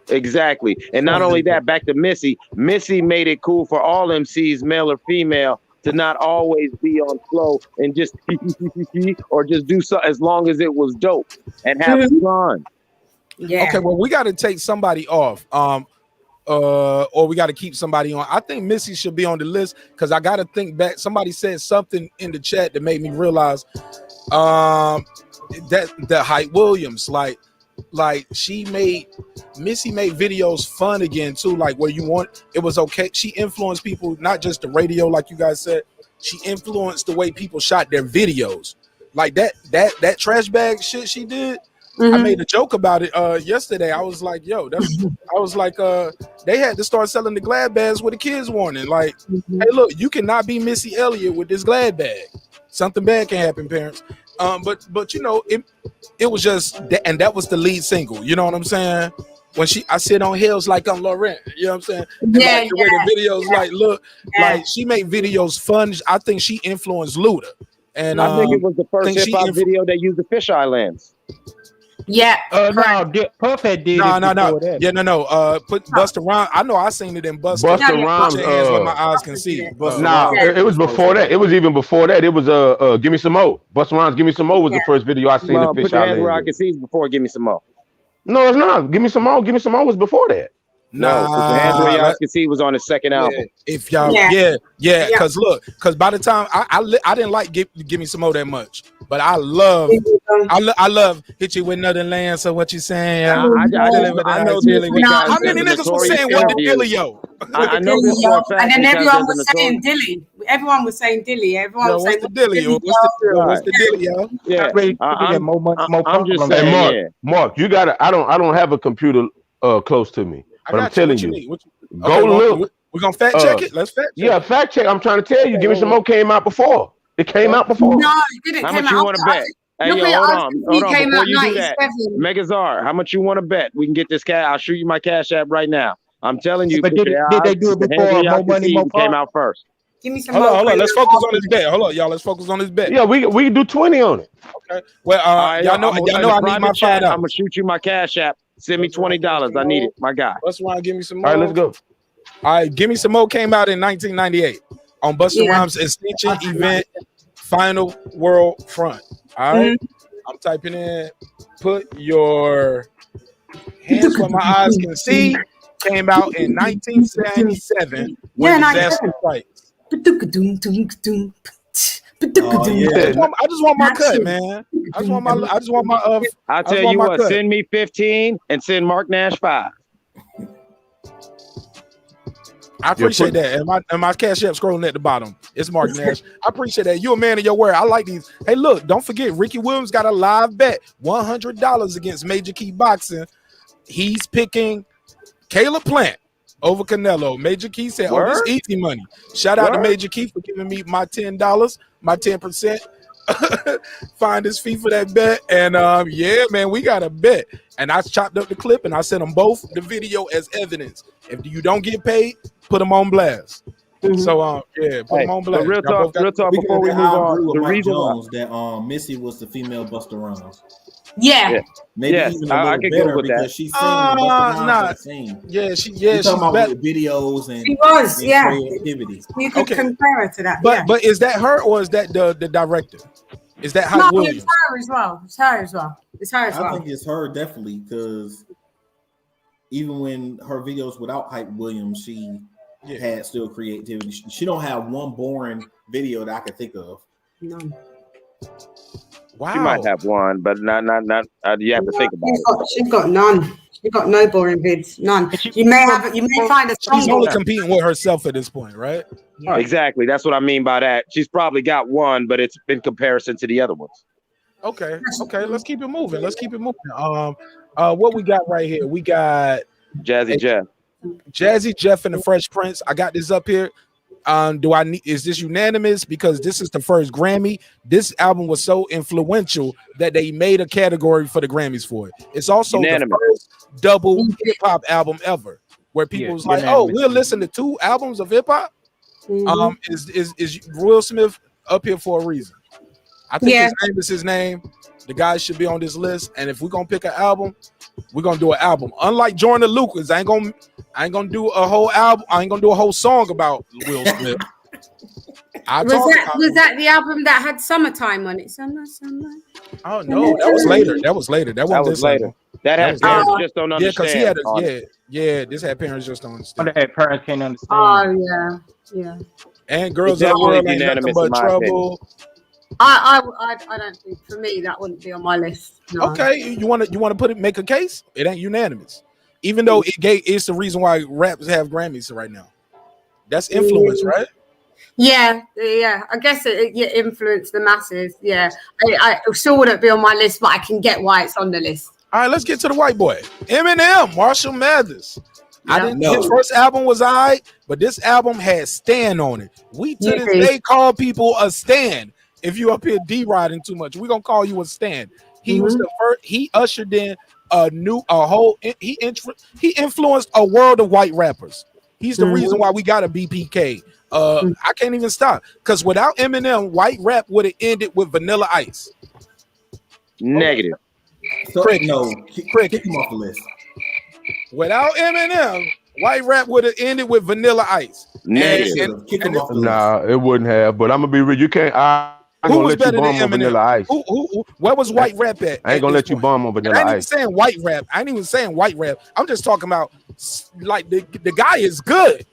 Exactly. And not only that, back to Missy. Missy made it cool for all MCs, male or female, to not always be on flow and just or just do so as long as it was dope and have fun. Yeah. Okay, well, we got to take somebody off. Or we got to keep somebody on. I think Missy should be on the list because I got to think back. Somebody said something in the chat that made me realize that Hype Williams, like Missy made videos fun again too, like where you want it was okay. She influenced people, not just the radio, like you guys said. She influenced the way people shot their videos, like that trash bag shit she did. I made a joke about it yesterday. I was like, yo, they had to start selling the Glad bags with a kids warning. Like, hey, look, you cannot be Missy Elliott with this Glad bag. Something bad can happen, parents. But you know, it was just that, and that was the lead single. You know what I'm saying? When I sit on hills like I'm Laurent. You know what I'm saying? And Yeah, like the way the videos like she made videos fun. I think she influenced Luda. And I think it was the first hip hop video that used the fisheye lens. Yeah. No, Puff had did No. it before that. Yeah, no. Put Busta Rhymes. I know I seen it in Busta. Busta Rhymes. Put your hands where my eyes can see. It was before that. It was even before that. It was Give Me Some More. Busta Rhymes, Give Me Some More was the first video I seen. Well, put your hands where I can see before Give Me Some More. No, it's not. Give Me Some More. Give Me Some More was before that. No, put your hands where y'all can see was on his second album. If y'all, because by the time I didn't like Give Me Some More that much, but I love Hit You With Another Land. So what you saying? I know this. How many niggas was saying what the dealio? I know this for a fact. And then everyone was saying Dilly. Everyone was saying Dilly. Everyone was saying what's the Dilly? What's the Dilly? Yeah, I'm just Hey, saying. Mark, you gotta. I don't have a computer close to me, but I'm telling you, go look. We're gonna fact check it. Let's fact check. Yeah, fact check. I'm trying to tell you, Give Me Some More came out before. It came out before. No, it didn't. How much you want to bet? Hey, yo, hold on. Before you do that, 97. Megazar, how much you want to bet? We can get this cash. I'll shoot you my cash app right now. I'm telling you. But did they do it before More Money, More came out first? Give me some. Hold on. Let's focus on this bet. Hold on, y'all. Let's focus on this bet. Yeah, we can do 20 on it. Okay. Well, y'all know I need my $5. I'm gonna shoot you my cash app. Send me $20. I need it, my guy. Busta Rhymes, Give Me Some More. All right, let's go. All right, Give Me Some More came out in 1998 on Busta Rhymes' extension event, Final World Front. All right, I'm typing in. Put your hands where my eyes can see. Came out in 1977 when Disaster Strikes. Oh, yeah. I just want my cut, man. I just want my. I'll tell you what. Send me 15 and send Marq Nash 5. I appreciate that. And my cash app scrolling at the bottom. It's Marq Nash. I appreciate that. You a man of your word. I like these. Hey, look, don't forget, Ricky Williams got a live bet, $100 against Major Key Boxing. He's picking Caleb Plant over Canelo. Major Key said, "Oh, this easy money." Shout out to Major Key for giving me my $10, my 10%. Find his fee for that bet. And yeah, man, we got a bet. And I chopped up the clip and I sent them both the video as evidence. If you don't get paid, put them on blast. So yeah, put them on blast. Real Y'all both talk. got- Before we move I on, agree with the Mike reason why. Jones that Missy was the female Busta Rhymes. Yeah. Maybe Yes, even a I little could go better with that. because she's singing and Busta Rhymes nah. don't sing. Yeah, We're she's talking about better. with videos and, She was, and yeah. creativity. You could Okay. compare her to that. But yeah. but is that her or is that the director? Is that No, Hype it's Williams? her as well. It's her as well. It's her as I well. think it's her definitely because even when her videos without Hype Williams, she had still creativity. She don't have one boring video that I could think of. None. Wow. She might have one, but not. You have to think about it. She's got none. She's got no boring vids. None. You may find a song. She's only competing with herself at this point, right? Yeah. Exactly. That's what I mean by that. She's probably got one, but it's in comparison to the other ones. Okay. Let's keep it moving. What we got right here? We got Jazzy Jeff. Jazzy Jeff and the Fresh Prince. I got this up here. Is this unanimous? Because this is the first Grammy. This album was so influential that they made a category for the Grammys for it. It's also Unanimous. the first double hip hop album ever, where people was like, "Oh, we'll listen to 2 albums of hip hop." Is Will Smith up here for a reason? I think his name is his name. The guy should be on this list. And if we're gonna pick an album, we're gonna do an album. Unlike Jordan Lucas, I ain't gonna do a whole album. I ain't gonna do a whole song about Will Smith. Was that the album that had Summertime on it? Summer. Oh no, that was later. That was later. That wasn't this later. album. That had parents just don't Yeah, because understand. he had this had parents just don't understand. Wonder if parents can't understand. Oh yeah. And Girls It's of the World definitely Ain't Nothing unanimous But in my Trouble. I don't think for me that wouldn't be on my list. No. Okay, you want to make a case? It ain't unanimous, even though it's the reason why raps have Grammys right now. That's influence, right? Yeah. I guess it influenced the masses. Yeah, I still wouldn't be on my list, but I can get why it's on the list. All right, let's get to the white boy. Eminem, Marshall Mathers. His first album was but this album had Stan on it. We to this day call people a Stan. If you up here D-riding too much, we're gonna call you a Stan. He was the first. He ushered in he influenced a world of white rappers. He's the reason why we got a BPK. I can't even stop because without Eminem, white rap would have ended with Vanilla Ice. Negative. So, kick him off the list. Without Eminem, white rap would have ended with Vanilla Ice. Negative. Kick him off the list. Nah, it wouldn't have. But I'm gonna be real. You can't. I'm Who gonna was let you better bum than on Vanilla Eminem? Ice. Where was white rap at? I ain't gonna let you bum on Vanilla I ain't even Ice. saying white rap. I ain't even saying white rap. I'm just talking about like the guy is good.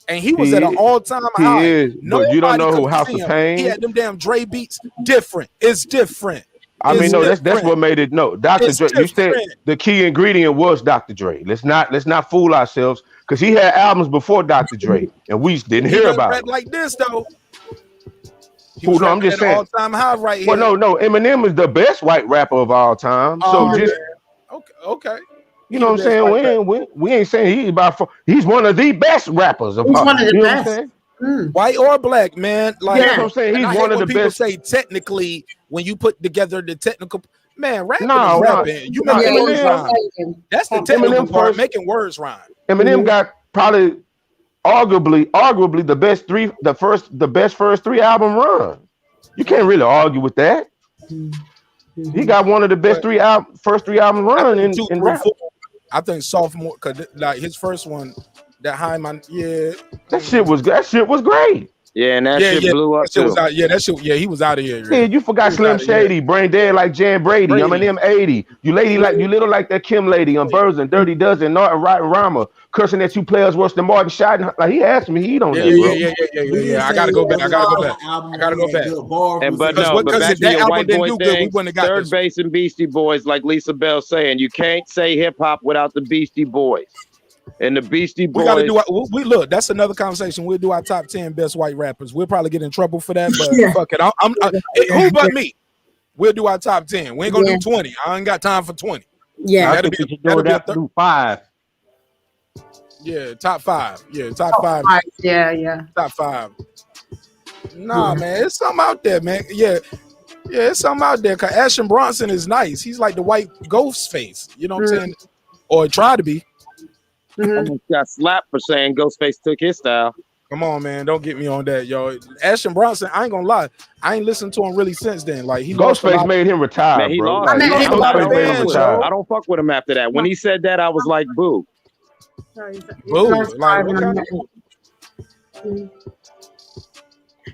And he was at an all-time high. He is, but you don't know who House of Pain. He had them damn Dre beats. Different. It's different. I mean, no, that's what made it. No, Dr. Dre. You said the key ingredient was Dr. Dre. Let's not fool ourselves because he had albums before Dr. Dre, and we didn't hear about it. Like this though. No, I'm just saying. All-time high right here. Well, no, Eminem is the best white rapper of all time. So just okay. You know what I'm saying? We ain't saying he's one of the best rappers of all time. One of the best. White or black, man. Like that's what I'm saying. He's one of the best. People say technically when you put together the technical man, rapping no, is rapping. You make words rhyme. That's the technical part, making words rhyme. Eminem got probably arguably the best first 3 album run. You can't really argue with that. He got one of the best first 3 album run in rap. I think sophomore, cause like his first one, that high man, that shit was great. Yeah, and that shit blew up too. He was out of here. Yeah, you forgot Slim Shady, Brain Dead like Jan Brady. Eminem 80. You little like that Kim lady on Birds and Dirty Dozen, Norton Rotten Rama, cursing at 2 players worse than Martin Shotton. Like he asked me, he don't know. Yeah. I gotta go back. And but back to your white boy thing. Third Base and Beastie Boys, like Lisa Bell saying, you can't say hip hop without the Beastie Boys. And the Beastie Boys. We gotta do. We look. That's another conversation. We'll do our top 10 best white rappers. We'll probably get in trouble for that, but fuck it. Who but me? We'll do our top 10. We ain't gonna do 20. I ain't got time for 20. Yeah, that'll be 5. Yeah, top 5. Yeah, top 5. Yeah. Top 5. Nah, man, it's something out there, man. Yeah, it's something out there. Cause Ashton Bronson is nice. He's like the white ghost face. You know what I'm saying? Or try to be. Almost got slapped for saying Ghostface took his style. Come on, man. Don't get me on that, yo. Ashton Bronson, I ain't gonna lie. I ain't listened to him really since then. Like, he lost a Ghostface lot. made him retire, Man, he bro. lost. I Like met Lost him. a lot of Ghostface made him fans, retire. I yo. don't fuck with him after that. When he said that, I was like, boo. Boo. Like, what kind of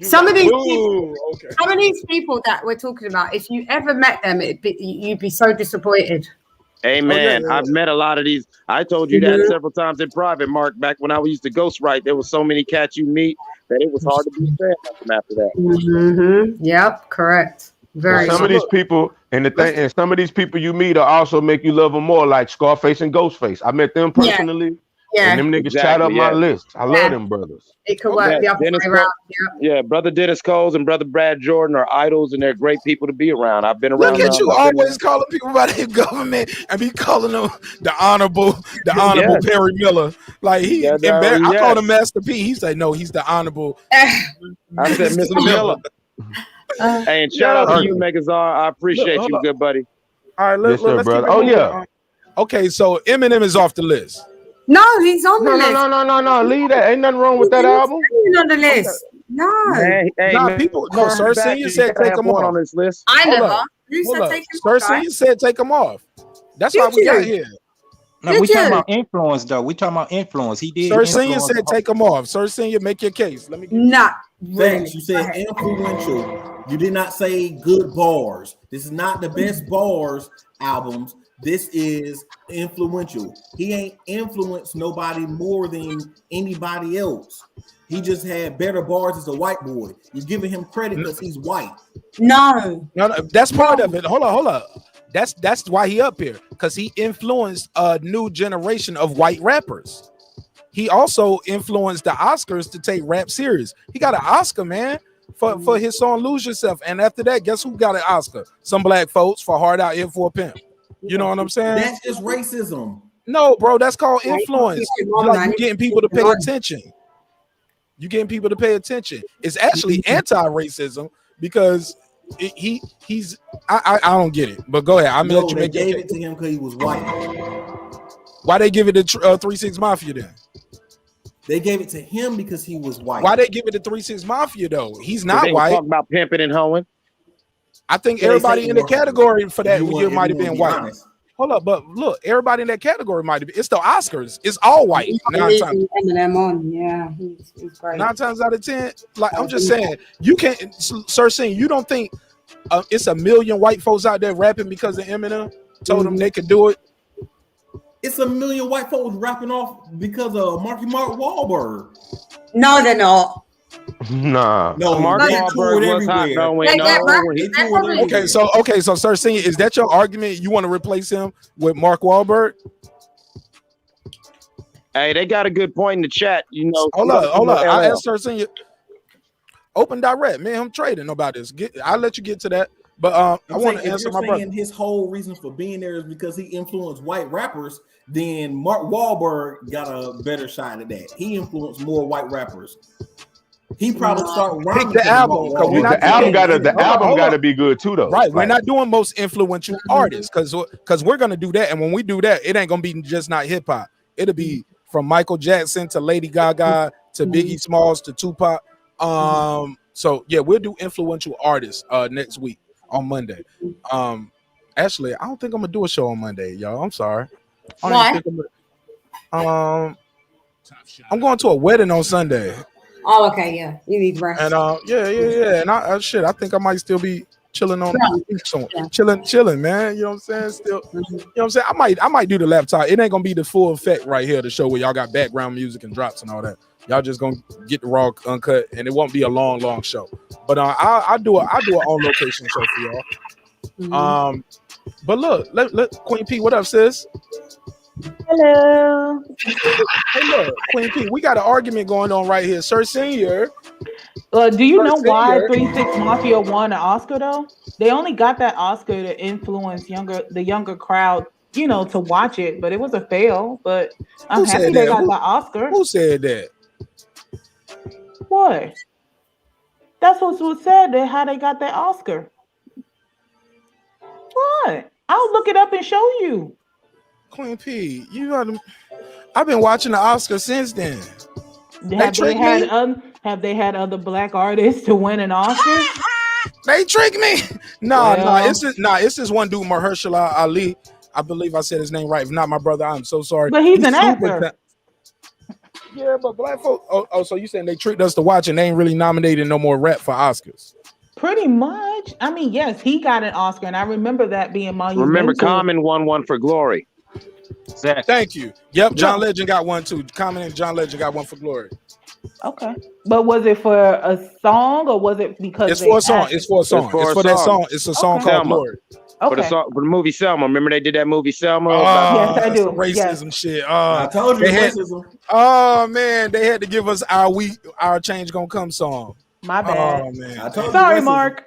Some of these people, boo? Okay. some of these people that we're talking about, if you ever met them, you'd be so disappointed. Hey, man, I've met a lot of these. I told you that several times in private, Mark. Back when I used to ghostwrite, there was so many cats you meet that it was hard to be a fan of them after that. Mm-hmm. Yep, correct. Very. Some of these people, and some of these people you meet will also make you love them more, like Scarface and Ghostface. I met them personally. Yeah. And them niggas shot up my list. I love them brothers. It could work the other way around. Yeah, brother Dennis Coles and brother Brad Jordan are idols, and they're great people to be around. I've been around. Look at you always calling people by their government and be calling them the honorable Perry Miller. Like I called him Master P. He said no, he's the honorable. I said Mr. Miller. Hey, and shout out to you, Megazar. I appreciate you, good buddy. All right, let's keep it moving. Okay, so Eminem is off the list. No, he's on the list. No. Leave that. Ain't nothing wrong with that album. He's on the list. No. People. No, Sir Senior said take him off on this list. I never. You said take him Sir off. Senior said take him off. That's why we got here. No, we talking about influence, though. We talking about influence. He did. Sir Senior said take him off. Sir Senior, make your case. Let me. Not thanks. You said influential. You did not say good bars. This is not the best bars albums. This is influential. He ain't influenced nobody more than anybody else. He just had better bars as a white boy. You're giving him credit because he's white. No, that's part of it. Hold on. That's why he up here, because he influenced a new generation of white rappers. He also influenced the Oscars to take rap serious. He got an Oscar, man, for his song "Lose Yourself," and after that, guess who got an Oscar? Some black folks for "Hard Out Here for a Pimp." You know what I'm saying? That's just racism. No, bro, that's called influence. Like, you getting people to pay attention. You getting people to pay attention. It's actually anti-racism because he's. I don't get it, but go ahead. I'm gonna let you make it. They gave it to him because he was white. Why they give it to 3 6 Mafia then? They gave it to him because he was white. Why they give it to 3 6 Mafia though? He's not white. Talk about pimping and hoeing. I think everybody in the category for that year might have been white. Hold up, but look, everybody in that category might have been. It's the Oscars. It's all white. Eminem on, yeah, he's great. 9 times out of 10, like I'm just saying, you can't, Sir Sing, you don't think it's a million white folks out there rapping because of Eminem told them they could do it? It's a million white folks rapping off because of Mark Wahlberg. No, they're not. Nah. No, Mark Wahlberg was hot though. Okay, so Sir Senior, is that your argument? You want to replace him with Mark Wahlberg? Hey, they got a good point in the chat. You know, hold on. I asked Sir Senior. Open direct, man. I'm trading about this. I'll let you get to that. But I want to answer my brother. His whole reason for being there is because he influenced white rappers. Then Mark Wahlberg got a better shot at that. He influenced more white rappers. He probably started rhyming. Pick the album. The album got to be good too, though. Right. We're not doing most influential artists because we're gonna do that, and when we do that, it ain't gonna be just not hip hop. It'll be from Michael Jackson to Lady Gaga to Biggie Smalls to Tupac. So yeah, we'll do influential artists next week on Monday. Actually, I don't think I'm gonna do a show on Monday, y'all. I'm sorry. Why? I'm going to a wedding on Sunday. Oh, okay, yeah. You need rest. And yeah. And I think I might still be chilling on the beach, chilling, man. You know what I'm saying? Still, you know what I'm saying? I might do the laptop. It ain't gonna be the full effect right here, the show where y'all got background music and drops and all that. Y'all just gonna get the raw uncut, and it won't be a long show. But I do an on location show for y'all. But look, let Queen P, what up, sis? Hello. Hey, look, Queen P, we got an argument going on right here. Sir Senior. Do you know why 3 6 Mafia won an Oscar though? They only got that Oscar to influence the younger crowd, you know, to watch it, but it was a fail. But I'm happy they got the Oscar. Who said that? What? That's what was said. How they got that Oscar. What? I'll look it up and show you. Queen P, I've been watching the Oscar since then. Have they tricked had me. have they had other black artists to win an Oscar? They tricked me. Well, It's this one dude, Mahershala Ali. I believe I said his name right. If not, my brother, I'm so sorry. but he's an actor. Yeah, but black folk. Oh, so you saying they tricked us to watch and they ain't really nominated no more rap for Oscars? Pretty much. I mean, yes, he got an Oscar, and I remember that being monumental. Remember, Common won one for Glory. Thank you. Yep, John Legend got one too. Common and John Legend got one for Glory. Okay, but was it for a song or was it because it's for a song? It's for a song. It's for that song. It's a song called Glory. For the movie Selma. Remember they did that movie Selma? Yes, I do. Racism shit. I told you racism. Oh man, they had to give us our change gonna come song. My bad. Oh man. I told Sorry, you Mark.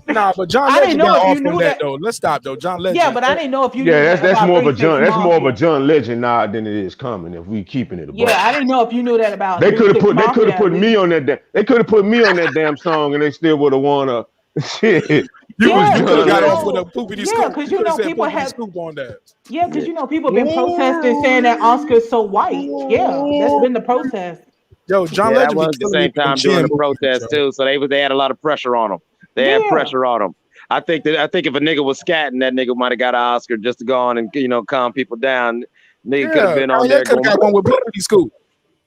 Nah, but John I didn't Legend know got if you off knew on that that. though. Let's stop though. John Legend. Yeah, but I didn't know if you knew Yeah, that's more of a 3 John. Six That's more of a Mafia. John Legend nod than it is Common. If we keeping it. Yeah, I didn't know if you knew that about. They could have 3 put. They Six could have Mafia. put me on that. They could have put me on that damn song, and they still would have won a shit. You was could John have got Legend. off with a poopity scoop. Yeah, because you know people have. Scoop on that. Yeah, because you know people been protesting saying that Oscar's so white. Yeah, that's been the protest. Yo, John that Legend was the same time during the protest too. So they had a lot of pressure on them. They had pressure on them. I think if a nigga was scatting, that nigga might have got an Oscar just to go on and calm people down. Nigga could have been on there. Could have got one with poopity scoop.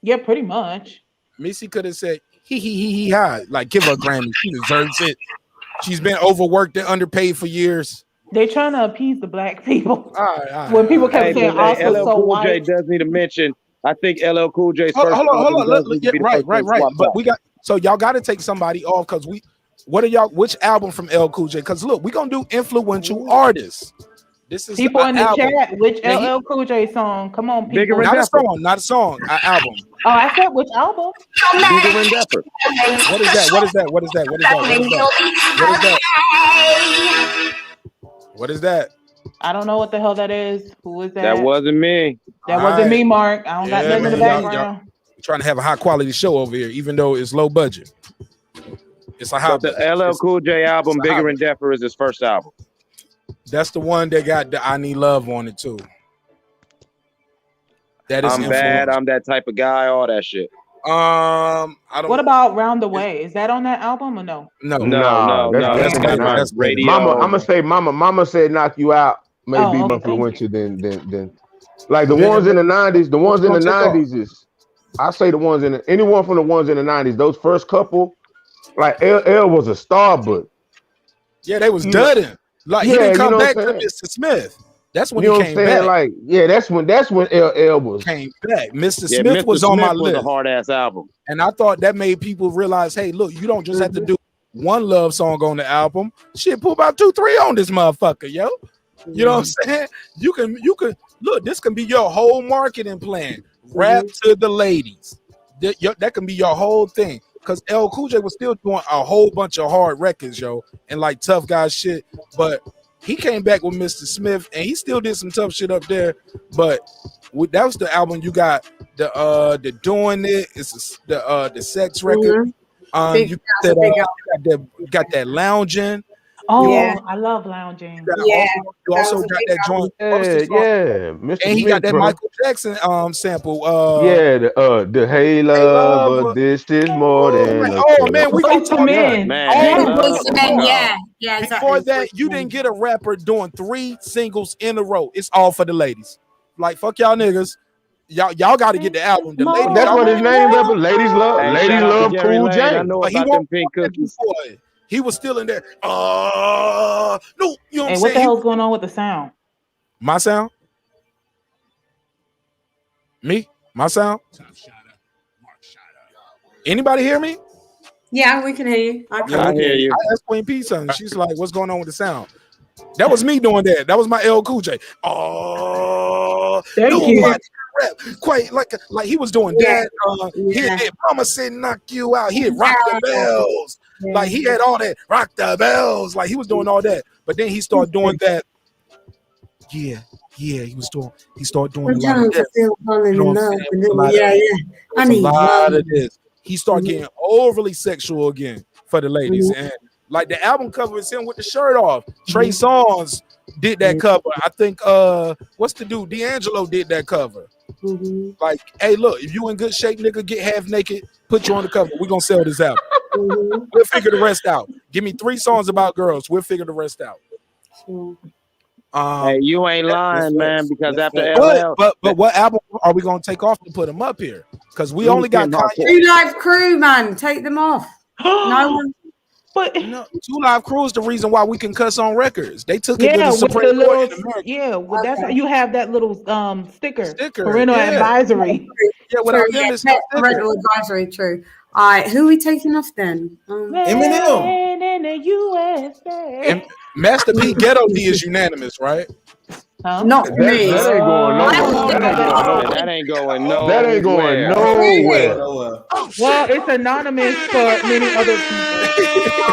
Yeah, pretty much. Missy could have said he ha, like give her a Grammy. She deserves it. She's been overworked and underpaid for years. They're trying to appease the black people. When people kept saying Oscar's LL so Cool white. J does need to mention. I think LL Cool J's first. Hold on. Right. But we got y'all got to take somebody off because we. What are y'all? Which album from LL Cool J? Because look, we're gonna do influential artists. This is people in the album. chat. Which LL Cool J song? Come on, people. Not a song. An album. Oh, I said which album? Bigger and Dapper. What is that? What is that? I don't know what the hell that is. Who is that? That wasn't me. That wasn't me, Mark. I don't got nothing in the background. Trying to have a high quality show over here, even though it's low budget. It's a high. The LL Cool J album, Bigger and Dapper, is his first album. That's the one that got the I Need Love on it too. That is I'm bad. I'm that type of guy. All that shit. I don't. What about Round the Way? Is that on that album or no? No. That's radio. Mama, I'm gonna say Mama said Knock You Out may be more influential than like the ones in the 90s. The ones in the 90s is I say the ones in anyone from the ones in the 90s. Those first couple, like LL was a star, but yeah, they was dudding. Like he didn't come back to Mr. Smith. That's when he came back. Like that's when LL was came back. Mr. Smith was on my list. A hard ass album, and I thought that made people realize, hey, look, you don't just have to do one love song on the album. Shit, put about 2-3 on this motherfucker, yo. You know what I'm saying? You can look. This can be your whole marketing plan. Rap to the ladies. That can be your whole thing. Because LL Cool J was still doing a whole bunch of hard records, yo, and like tough guy shit. But he came back with Mr. Smith, and he still did some tough shit up there. But that was the album. You got the Doing It. It's the Sex record. You got that Lounging. Oh, yeah. I love Lounging. You also got that joint. Mr. And he Smith, got that bro. Michael Jackson sample. The Hey Love, but this is more than. Man, we gonna talk Men. Yeah. Before that, you didn't get a rapper doing 3 singles in a row. It's all for the ladies. Like fuck y'all niggas. Y'all got to get the album. The ladies. That's what his name, rapper. Ladies love Cool J. But he won't pink cookies. He was still in there. No, you know what I'm saying? What the hell's going on with the sound? My sound? Me? My sound? Anybody hear me? Yeah, we can hear you. I hear you. I asked Queen P something. She's like, what's going on with the sound? That was me doing that. That was my LL Cool J. Thank you. Rap. Quite like he was doing that. He had Mama said knock you out. He had rock the bells. Like he had all that rock the bells. Like he was doing all that. But then he started doing that. Yeah. He started doing a lot of this. You know what I'm saying? I need a lot of this. He started getting overly sexual again for the ladies. And like the album cover is him with the shirt off. Trey Songz did that cover. I think what's the dude? D'Angelo did that cover. Like, hey, look, if you in good shape, nigga, get half naked, put you on the cover. We're gonna sell this album. We'll figure the rest out. Give me 3 songs about girls. We'll figure the rest out. Hey, you ain't lying, man, because after LL, but what album are we gonna take off to put them up here? Because we only got Kanye. 2 Live Crew, man, take them off. No one. But 2 Live Crew is the reason why we can cuss on records. They took it to the Supreme Court in America. Well, that's how you have that little sticker parental advisory. Yeah, without them, it's no parental advisory. True. All right, who are we taking off then? Eminem in the USA. And Master P Ghetto D is unanimous, right? Not for me. That ain't going nowhere. that ain't going nowhere. That ain't going nowhere. Well, it's anonymous for many other people.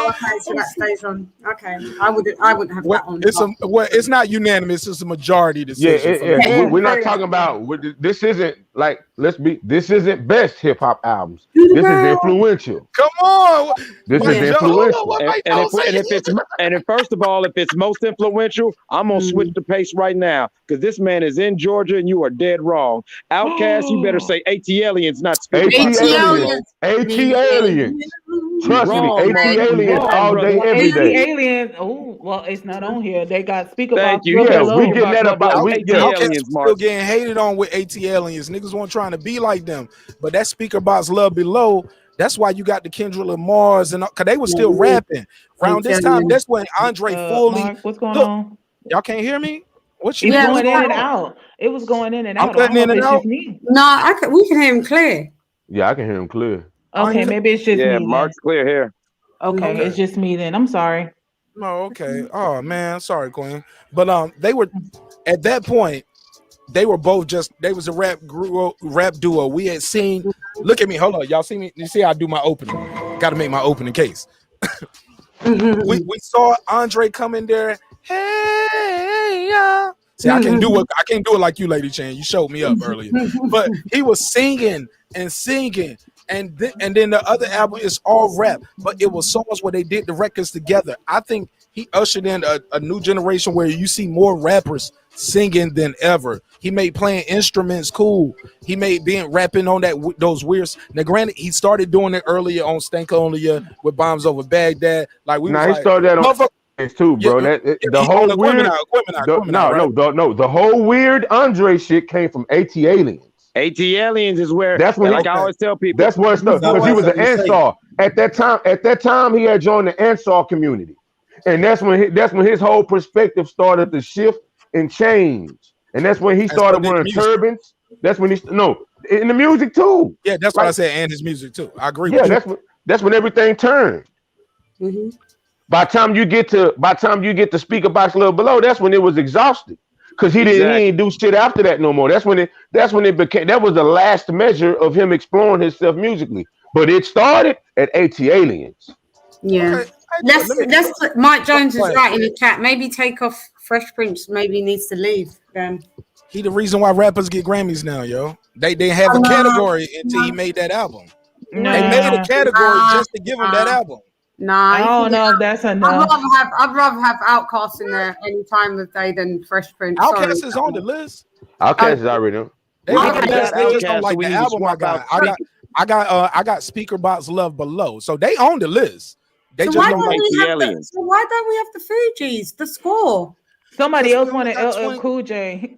Okay, so that stays on. Okay, I wouldn't have that on. It's not unanimous. It's a majority decision. We're not talking about. This isn't like. This isn't best hip hop albums. This is influential. Come on. This is influential. And first of all, if it's most influential, I'm gonna switch the pace right now because this man is in Georgia and you are dead wrong. Outkast, you better say AT-Aliens, not AT-Aliens. AT-Aliens. Trust me, AT-Aliens all day, every day. AT-Aliens. Oh, well, it's not on here. They got speaker Thank box. you. Yeah, we getting that about AT-Aliens, still getting hated on with AT-Aliens. Niggas weren't trying to be like them, but that speaker box Love Below. That's why you got the Kendrick Lamars and because they were still rapping around this time. That's when Andre fully. Mark, what's going on? Y'all can't hear me? What you going in and out? It was going in and out. I'm cutting in and out. No, we can hear him clear. Yeah, I can hear him clear. Okay, maybe it's just me. Yeah, Mark's clear here. Okay, it's just me then. I'm sorry. No, okay. Oh man, sorry, Queen. But they were at that point. They were both they was a rap duo. We had seen. Look at me. Hold on, y'all see me? You see how I do my opening? Got to make my opening case. we saw Andre come in there. Hey, yeah. See, I can't do it like you, Lady Chan. You showed me up earlier, but he was singing and singing. And then the other album is all rap, but it was songs where they did the records together. I think he ushered in a new generation where you see more rappers singing than ever. He made playing instruments cool. He made being rapping on those weird. Now, granted, he started doing it earlier on Stankonia with Bombs Over Baghdad. Like he started that on too, bro. Yeah, the whole weird. The whole weird Andre shit came from AT-Aliens. AT-Aliens is where that's when I always tell people. That's where it started because he was an Ansar at that time. At that time, he had joined the Ansar community, and that's when his whole perspective started to shift and change. And that's when he started wearing turbans. That's when in the music too. Yeah, that's what I said, and his music too. I agree. with you. That's when everything turned. Mm-hmm. By the time you get to speaker box a little below, that's when it was exhausted. Because he didn't do shit after that no more. That's when it became. That was the last measure of him exploring himself musically. But it started at AT-Aliens. Yeah. Let's put Mike Jones is right in the chat. Maybe take off Fresh Prince. Maybe needs to leave. Then he the reason why rappers get Grammys now, yo. They have a category until he made that album. They made a category just to give him that album. Nah, I don't know if that's enough. I'd rather have Outkast in there any time of day than Fresh Prince. Outkast is on the list. Outkast is already on. They just don't like the album I got. I got Speaker Box Love Below, so they on the list. They just don't like the Aliens. So why don't we have the Fugees? The score. Somebody else wanted LL Cool J.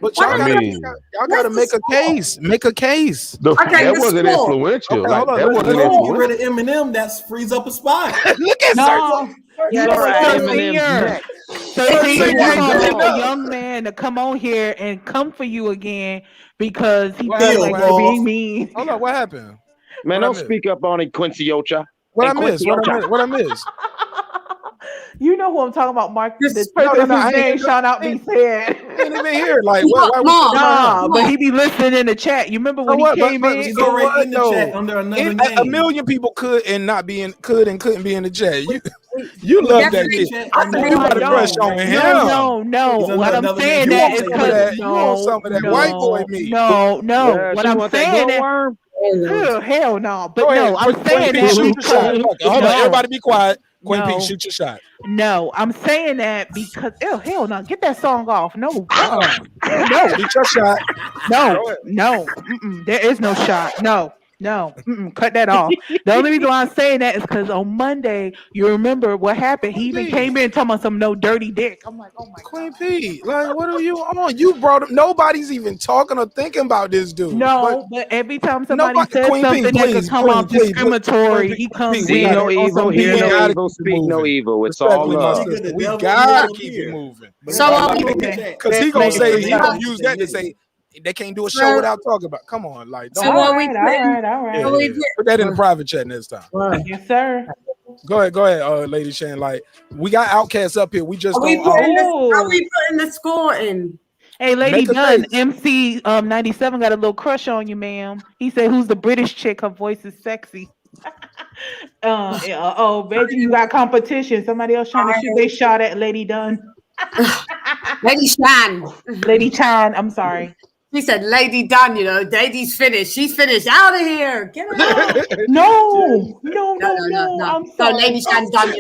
But y'all gotta make a case. Make a case. That wasn't influential. That wasn't influential. Get rid of Eminem. That frees up a spot. Look at a young man to come on here and come for you again because he feels like you're being mean. Hold on, what happened? Man, don't speak up on it, Quincy Ocha. What I missed? What I missed? You know who I'm talking about, Mark. This person whose name shall not be said. I ain't even here. Like, what? But he be listening in the chat. You remember when he came in? He's already in the chat under another name. A million people could and couldn't be in the chat. You love that kid. I think you got a crush on him. No. What I'm saying is because you want some of that white boy meat. No. What I'm saying is. Hell no. But no, I'm saying that. Hold on, everybody be quiet. Queen P, No. shoot your shot. No, I'm saying that because hell no, get that song off. No, no, Shoot your shot. no. There is no shot. No, cut that off. The only reason why I'm saying that is because on Monday, you remember what happened. He even came in talking about some no dirty dick. I'm like, oh my Queen P, like, what are you on? You brought him. Nobody's even talking or thinking about this dude. No, but every time somebody says Queen something P, that could come off discriminatory, he comes See in no evil, hear no evil, speak no evil. It's all love. We gotta keep it moving. Because he gonna say he gonna use that to say they can't do a show without talking about. Come on, like, don't. All right. Put that in the private chat next time. Yes, sir. Go ahead, Lady Shan. Like, we got Outcasts up here. We just Are we don't. putting the score in? Hey, Lady Dunn, MC 97 got a little crush on you, ma'am. He said, "Who's the British chick? Her voice is sexy." Reggie, you got competition. Somebody else trying to shoot their shot at Lady Dunn. Lady Shan. Lady Chan, I'm sorry. He said, Lady Dunn, Lady's finished. She's finished. Out of here. Get her out. No. I'm sorry. No, Lady Shan Dunn.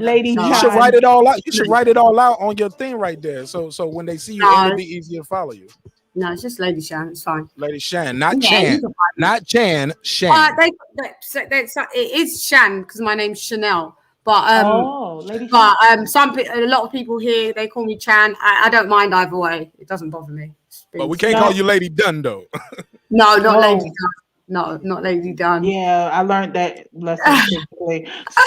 Lady You should write it all out. You should write it all out on your thing right there. So when they see you, it'll be easier to follow you. No, it's just Lady Shan. It's fine. Lady Shan, not Chan. Not Chan, Shan. It is Shan because my name's Chanel. But Lady a lot of people here, they call me Chan. I don't mind either way. It doesn't bother me. But we can't call you Lady Dunn though. No, not Lady Dunn. No, not Lady Dunn. Yeah, I learned that lesson.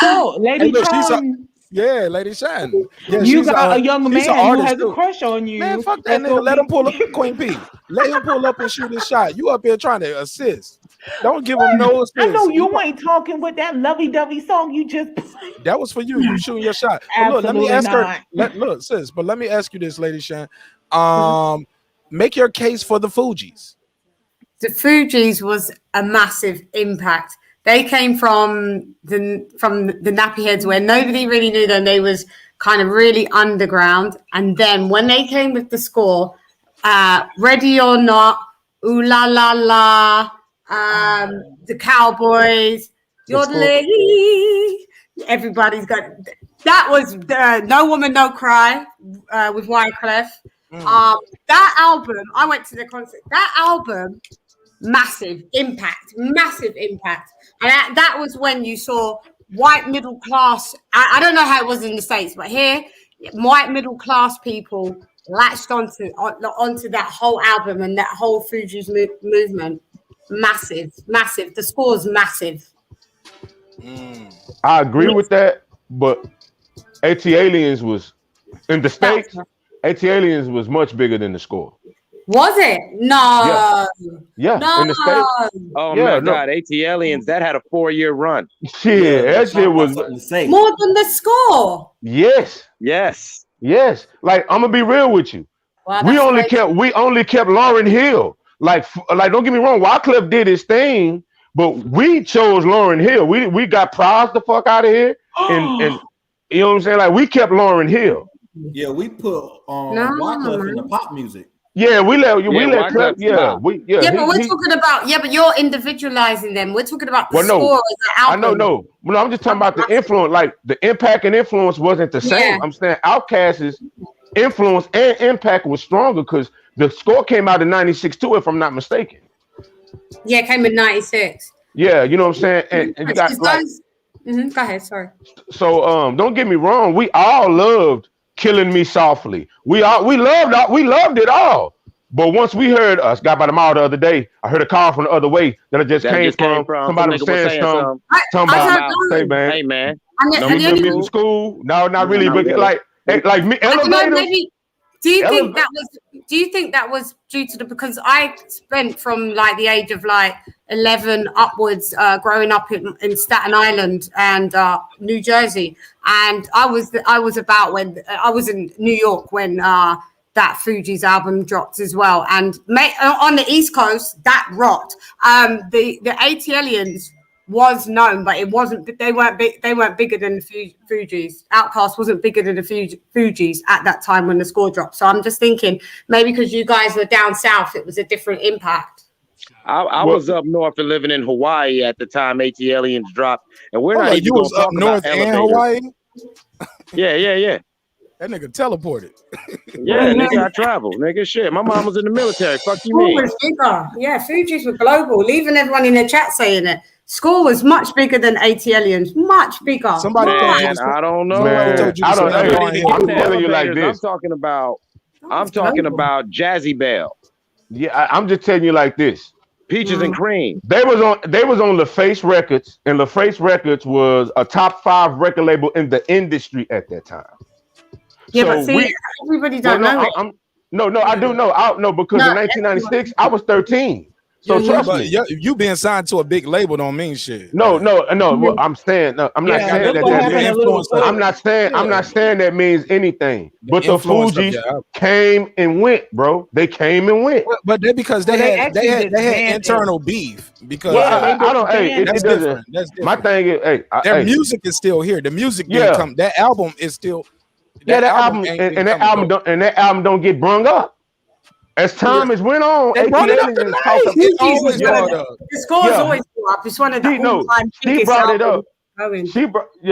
So, Lady Dunn. Yeah, Lady Shan. Yeah, you got a young man who has a crush on you. Man, fuck that nigga. Let him pull up, Queen P. Let him pull up and shoot his shot. You up here trying to assist. Don't give him no assist. I know you ain't talking with that lovey-dovey song you just played. That was for you. You shooting your shot. Look, let me ask her. Look, sis, but let me ask you this, Lady Shan. Make your case for the Fugees. The Fugees was a massive impact. They came from the nappy heads where nobody really knew them. They was kind of really underground. And then when they came with the score, Ready or Not, Ooh La La La, the Cowboys, Yodeling, everybody's got that was No Woman No Cry with Wyclef. That album, I went to the concert. That album, massive impact. And that was when you saw white middle class. I don't know how it was in the States, but here, white middle class people latched onto that whole album and that whole Fugees movement. Massive. The score's massive. I agree with that, but AT-Aliens was in the States. AT-Aliens was much bigger than the score. Was it? No. Yeah. No. In the States. Oh my God, AT-Aliens, that had a 4-year run. Shit, that shit was more than the score. Yes. Like, I'm gonna be real with you. Wow, we only kept Lauryn Hill. Like don't get me wrong, Wyclef did his thing, but we chose Lauryn Hill. We got Prize the fuck out of here, and you know what I'm saying? Like, we kept Lauryn Hill. Yeah, we put Wyclef in the pop music. Yeah, we let Clef. But we're talking about but you're individualizing them. We're talking about the score as an album. I know. No, I'm just talking about the influence. Like, the impact and influence wasn't the same. Yeah. I'm saying Outkast's influence and impact was stronger because the score came out in '96 too, if I'm not mistaken. Yeah, it came in '96. Yeah, you know what I'm saying. And you got like, go ahead. Sorry. So don't get me wrong. We all loved Killing Me Softly. We loved it all. But once we heard Got by the Mall the other day, I heard a call from the other way that I just came from. Somebody was saying something. Hey man. No, we took me to school. No, not really, but like me. Maybe. Do you think that was due to because I spent from like the age of like 11 upwards growing up in Staten Island and New Jersey, and I was about when I was in New York when that Fugees album dropped as well, and on the East Coast that rocked. The AT-Aliens was known, but it wasn't. They weren't bigger than the Fugees. Outkast wasn't bigger than the Fugees at that time when the score dropped. So I'm just thinking maybe because you guys were down south, it was a different impact. I was up north and living in Hawaii at the time ATLiens dropped, and we're not even you going was to talk up north about and elevators. Hawaii. Yeah. That nigga teleported. Yeah, nigga, I travel. Nigga, shit. My mom was in the military. Fuck you, School mean? was bigger. Yeah, Fuji's were global. Even everyone in the chat saying it. School was much bigger than ATLiens. Much bigger. Somebody told you. Man, I don't know. Somebody told you to spend Hey, more in here. I'm telling you like this. I'm talking about Jazzy Belle. Yeah, I'm just telling you like this. Peaches and Cream. They was on LaFace Records, and LaFace Records was a top 5 record label in the industry at that time. Yeah, but see, everybody don't know it. I do know. I know because in 1996 I was 13. So trust me. You being signed to a big label don't mean shit. No. Well, I'm saying I'm not saying that. I'm not saying that means anything. But the Fugees came and went, bro. They came and went. But they because they had internal beef because I don't. Hey, that's different. That's different. My thing is, their music is still here. The music didn't come. That album is still. That album don't get brung up. As time has went on, the score's always go up. It's one of the all-time she brought it up.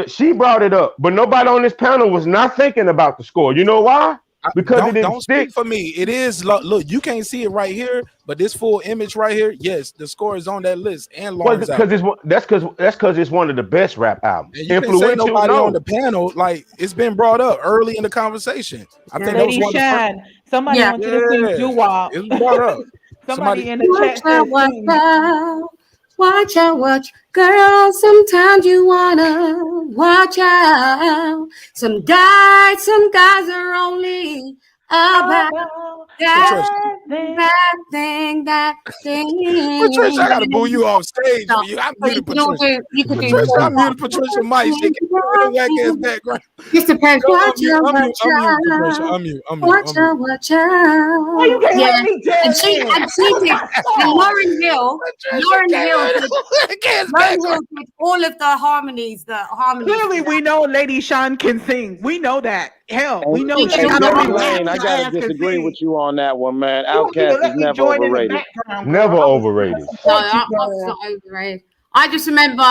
She brought it up, but nobody on this panel was not thinking about the score. You know why? Because it didn't stick. Speak for me. It is look. You can't see it right here, but this full image right here, yes, the score is on that list. And Lawrence, that's because it's one of the best rap albums. And you can't say nobody on the panel, like it's been brought up early in the conversation. I think that was one of the first. Somebody wants you to sing doo-wop. It's brought up. Somebody in the chat said, watch out, girl. Sometimes you wanna watch out. Some guys are only about that thing. Patricia, I gotta boo you off stage. I'm muted Patricia. Patricia, I'm muted Patricia Mike. She can do the whack ass background. Just depends. Watch out. Oh, you can't let me tell and she did. And Lauren Hill did all of the harmonies. Clearly, we know Lady Sean can sing. We know that. Hell, we know that. I gotta disagree with you on that one, man. Outkast is never overrated. Never overrated. No, I'm not overrated. I just remember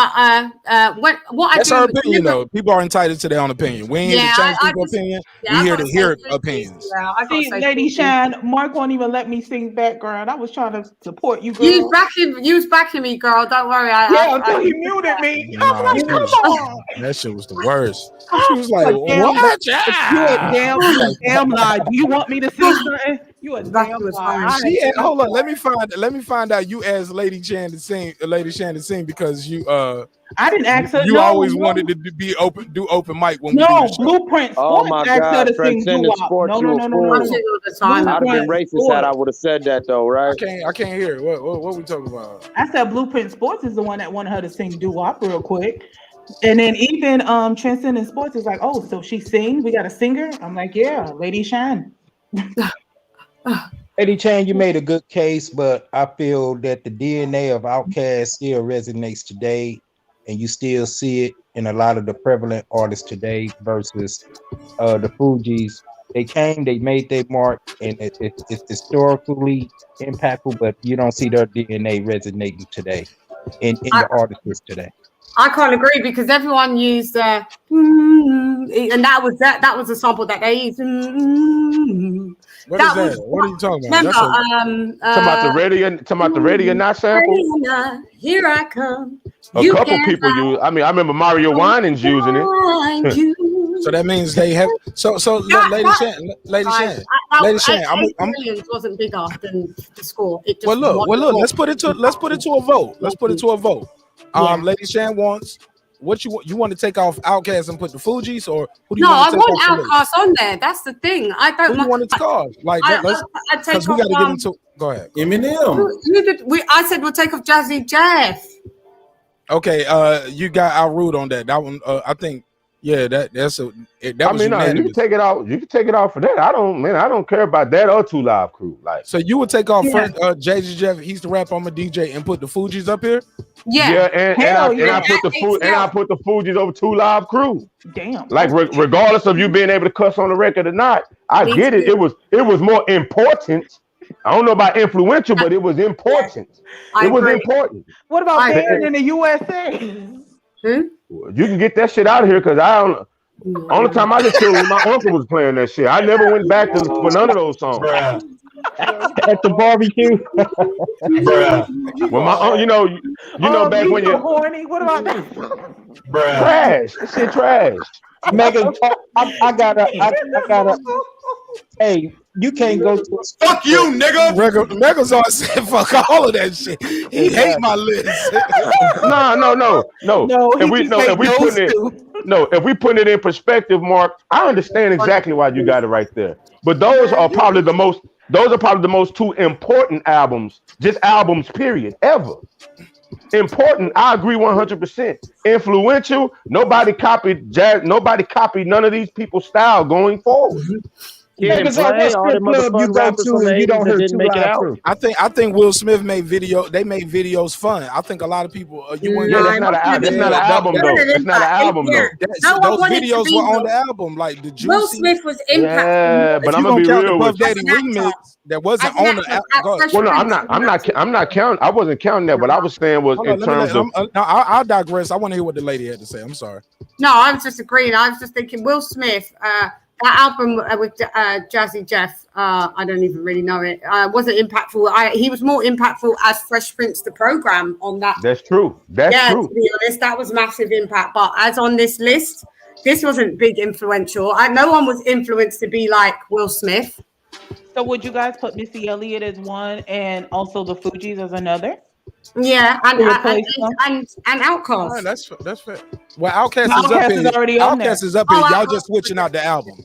what That's our opinion, though. People are entitled to their own opinion. We ain't here to change people's opinion. We here to hear opinions. I see, Lady Shine, Mark won't even let me sing background. I was trying to support you, girl. You was backing me, girl. Don't worry. Until he muted me. I was like, come on. That shit was the worst. She was like, what? You a damn lie. Do you want me to sing something? You a damn lie. Hold on. Let me find out. You asked Lady Shan to sing because you I didn't ask her. You always wanted to be do open mic when we do the show. Blueprint Sports. Oh my God, Transcendent Sports. No. I'd have been racist had I would have said that though, right? I can't hear it. What we talking about? I said Blueprint Sports is the one that wanted her to sing doo-wop real quick. And then even Transcendent Sports is like, oh, so she sings? We got a singer? I'm like, yeah, Lady Shine. Eddie Chan, you made a good case, but I feel that the DNA of Outkast still resonates today, and you still see it in a lot of the prevalent artists today versus the Fugees. They came, they made their mark, and it's historically impactful, but you don't see their DNA resonating today in the artists today. I can't agree because everyone used and that was a sample that they used. What is that? What are you talking about? Remember, talking about the radio not sample. Here I come. A couple people use. I remember Mario Winans using it. So that means they have. So Lady Shan, Williams wasn't bigger than the score. It just well, look. Let's put it to a vote. Lady Shan wants. What you want to take off Outkast and put the Fugees, or who do you want to take off? No, I want Outkast on there. That's the thing. I don't. Who do you want to take off? Like, because we got to get into. Go ahead. Eminem. I said we'll take off Jazzy Jeff. Okay, you got Outroot on that. That one, I think. Yeah, that's a. That was you can take it off. You can take it off for that. I don't care about that or Two Live Crew. Like, so you would take off Jay-Z Jeff. He's the rap on my DJ and put the Fugees up here. Yeah, and I put the Fugees over Two Live Crew. Damn. Like regardless of you being able to cuss on the record or not, I get it. It was more important I don't know about influential, but it was important. I It was agree. important. What about I banned agree. in the USA? You can get that shit out of here because I don't. Only time I listened to it when my uncle was playing that shit. I never went back to for none of those songs. Bruh. At the barbecue. Bruh. When my you know back You when so you horny. What about that? Bruh. trash. That shit trash. Megan, I gotta. Hey, you can't go to a Fuck you, nigga. Megazord said fuck all of that shit. He hate my list. No. No, If we put it in perspective, Mark, I understand exactly why you got it right there. But those are probably the most two important albums, just albums, period, ever. Important, I agree 100%. Influential, nobody copied jazz, nobody copied none of these people's style going forward. Megan, what strip club you go to and you don't hear Two Live Crew? I think Will Smith made videos fun. I think a lot of people that's not an album though. It's not an album though. Those videos were on the album, like the Juicy. Will Smith was impactful. Yeah, but I'm gonna be real with you. Daddy remix that wasn't on the album. Well, no, I'm not counting. I wasn't counting that. What I was saying was in terms of. I'll digress. I want to hear what the lady had to say. I'm sorry. No, I was just agreeing. I was just thinking Will Smith. That album with Jazzy Jeff, I don't even really know it. Wasn't impactful. He was more impactful as Fresh Prince the program on that. That's true. That's true. To be honest, that was massive impact. But as on this list, this wasn't big influential. No one was influenced to be like Will Smith. So would you guys put Missy Elliott as one and also the Fugees as another? Yeah, and Outkast. Right, that's fair. Well, Outkast is up here. Outkast is up here. Y'all just switching out the album.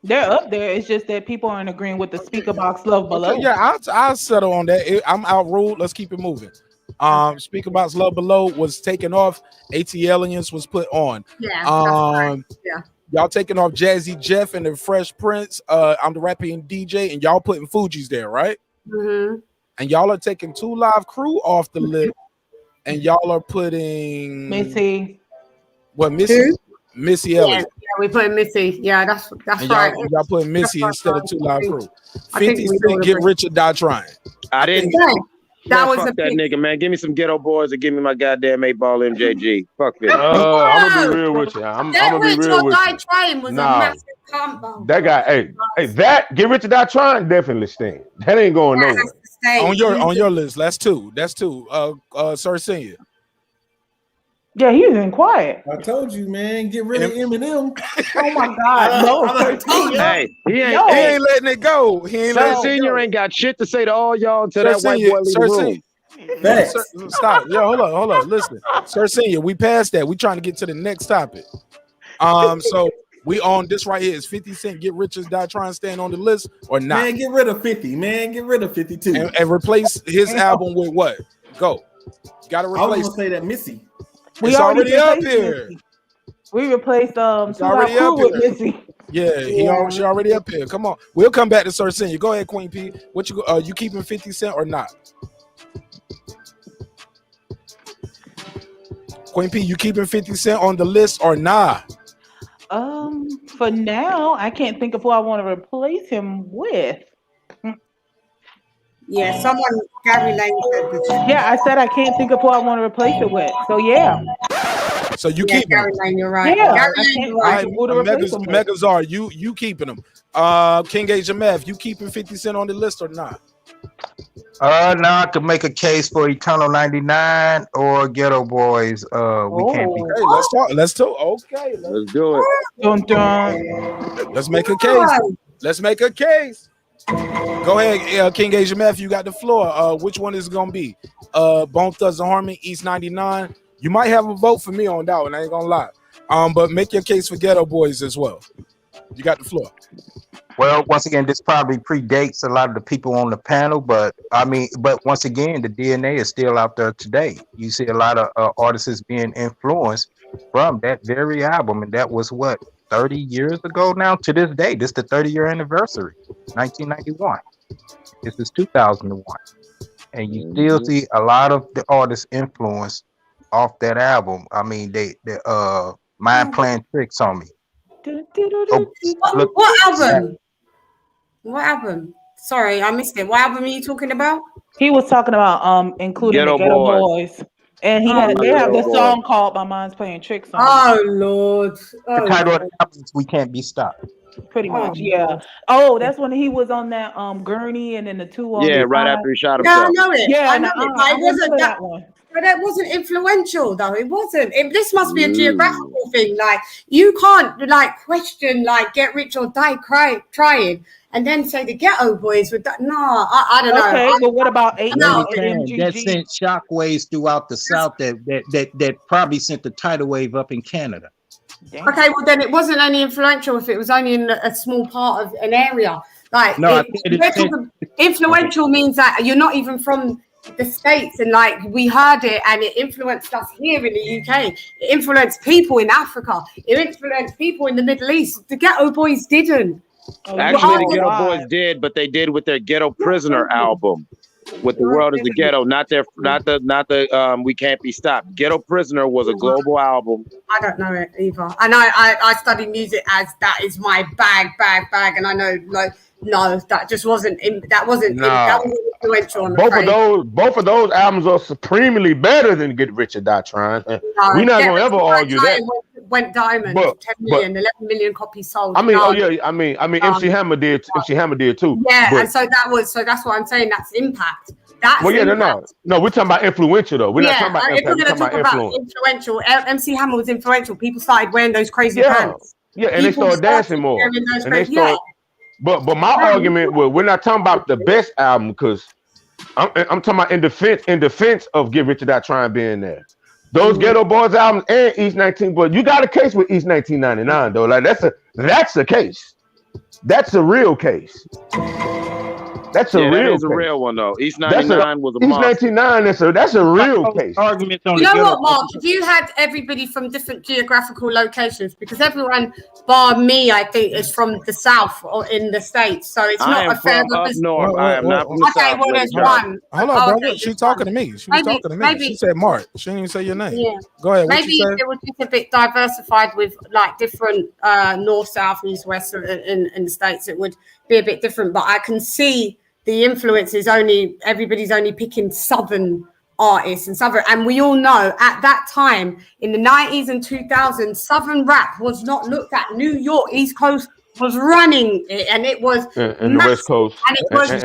They're up there. It's just that people aren't agreeing with the speaker box Love Below. Okay, yeah, I'll settle on that. I'm outruled. Let's keep it moving. Speaker box Love Below was taken off. ATLians was put on. Yeah. Right. Yeah. Y'all taking off Jazzy Jeff and the Fresh Prince. I'm the rapping DJ, and y'all putting Fugees there, right? Mm-hmm. And y'all are taking Two Live Crew off the list, and y'all are putting Missy. What, Missy? Missy Elliott. Yeah, we put Missy. Yeah, that's and right. Y'all putting Missy instead of Two Live Crew. 50 Cent, Get Rich or Die Trying. I didn't. That was fuck that nigga, man. Give me some Ghetto Boys or give me my goddamn 8-ball MJG. Fuck this. I'm gonna be real with you. I'm gonna be real with you. Trying was a massive combo. That guy, hey, that Get Rich or Die Trying definitely staying. That ain't going nowhere. On your list, that's two. Sir Senior. Yeah, he was in quiet. I told you, man. Get rid of Eminem. Oh my God, no! Hey, he ain't letting it go. Sir Senior ain't got shit to say to all y'all until that white boy leave the room. Stop. Yo, hold on. Listen, Sir Senior, we passed that. We trying to get to the next topic. So we on this right here. Is 50 Cent Get Rich or Die Trying stand on the list or not? Man, get rid of 50. Man, get rid of 52. And replace his album with what? Go. You gotta replace. I was gonna say that Missy. It's already up here. Missy. We replaced Two Live Crew with Missy. Yeah, she already up here. Come on, we'll come back to Sir Senior. Go ahead, Queen P. What you keeping 50 Cent or not? Queen P, you keeping 50 Cent on the list or not? For now, I can't think of who I want to replace him with. Yeah, Gary Lane said this. Yeah, I said I can't think of who I want to replace it with. So yeah. So you keep Gary Lane, you're right. Yeah, Gary Lane, you're right. Megazar, you keeping them. King Age MF, you keeping 50 Cent on the list or not? Now I could make a case for Eternal 99 or Ghetto Boys. We can't be. Okay, let's talk. Let's do it. Dun, dun. Let's make a case. Go ahead, King Asia Matthew, you got the floor. Which one is it gonna be? Bone Thugs and Harmony, East 99. You might have a vote for me on that one. I ain't gonna lie. But make your case for Ghetto Boys as well. You got the floor. Well, once again, this probably predates a lot of the people on the panel, but once again, the DNA is still out there today. You see a lot of artists being influenced from that very album, and that was what, 30 years ago now to this day. This is the 30-year anniversary, 1991. This is 2001. And you still see a lot of the artists influenced off that album. I mean, they mind playing tricks on me. What album? What album? Sorry, I missed it. What album are you talking about? He was talking about including the Ghetto Ghetto Boys. Boys. And Oh, they have Ghetto the Boys. song called My Mind's Playing Tricks on Oh Lord. The title of the album is We Can't Be Stopped. it. Pretty much, Oh, yeah. Lord. Oh, that's when he was on that gurney and then the two on Yeah, the right side. after he shot Yeah, I himself. know it. Yeah, I and know it. But I it wasn't remember that. that one. But that wasn't influential, though. It wasn't. This must be a No. geographical thing. Like you can't like question like Get Rich or Die trying, and then say the Ghetto Boys would. No, I don't know. Okay, but what about Let 8 me and saying that MGG? sent shockwaves throughout the South that probably sent the tidal wave up in Canada. Damn. Okay, well then it wasn't only influential if it was only in a small part of an area. Like No, I think it is. influential means that you're not even from the States, and like we heard it and it influenced us here in the UK. It influenced people in Africa. It influenced people in the Middle East. The Ghetto Boys didn't. Actually, the Ghetto Boys did, but they did with their Ghetto Prisoner album. With The World is the Ghetto, not the We Can't Be Stopped. Ghetto Prisoner was a global album. I don't know it either. And I study music as that is my bag, and I know like no, that just wasn't that wasn't influential. I'm Both of those albums are supremely better than Get Rich or Die Trying. We're not gonna ever argue that. Went diamond, 10 million, 11 million copies sold. I mean, MC Hammer did. MC Hammer did too. Yeah, but, and so that's what I'm saying. That's impact. That's well, yeah, impact. no. We're talking about influential though. We're not talking about if impact. we're going to talk about influential, MC Hammer was influential. People started wearing those crazy pants. Yeah, and they started dancing more. And they started. But my argument was we're not talking about the best album because I'm talking about in defense of Get Rich or Die Trying being there. Those Ghetto Boys albums and East 19, but you got a case with East 1999 though. Like that's a case. That's a real case. That's a real one though. East 99 was a monster. East 99. That's a real case. Arguments on you know what, Mark? If you had everybody from different geographical locations, because everyone bar me, I think, is from the South or in the States, so it's not a fair. North. I am not from the South. Okay, well, there's one. Hold on, brother. She's talking to me. She was talking to me. She said Mark. She didn't even say your name. Yeah. Go ahead. Maybe it was just a bit diversified with like different north, south, east, west in the States. It would be a bit different, but I can see the influence is everybody's only picking southern artists and we all know at that time in the 90s and 2000s southern rap was not looked at. New York East Coast was running it, and it was and the West Coast and it was and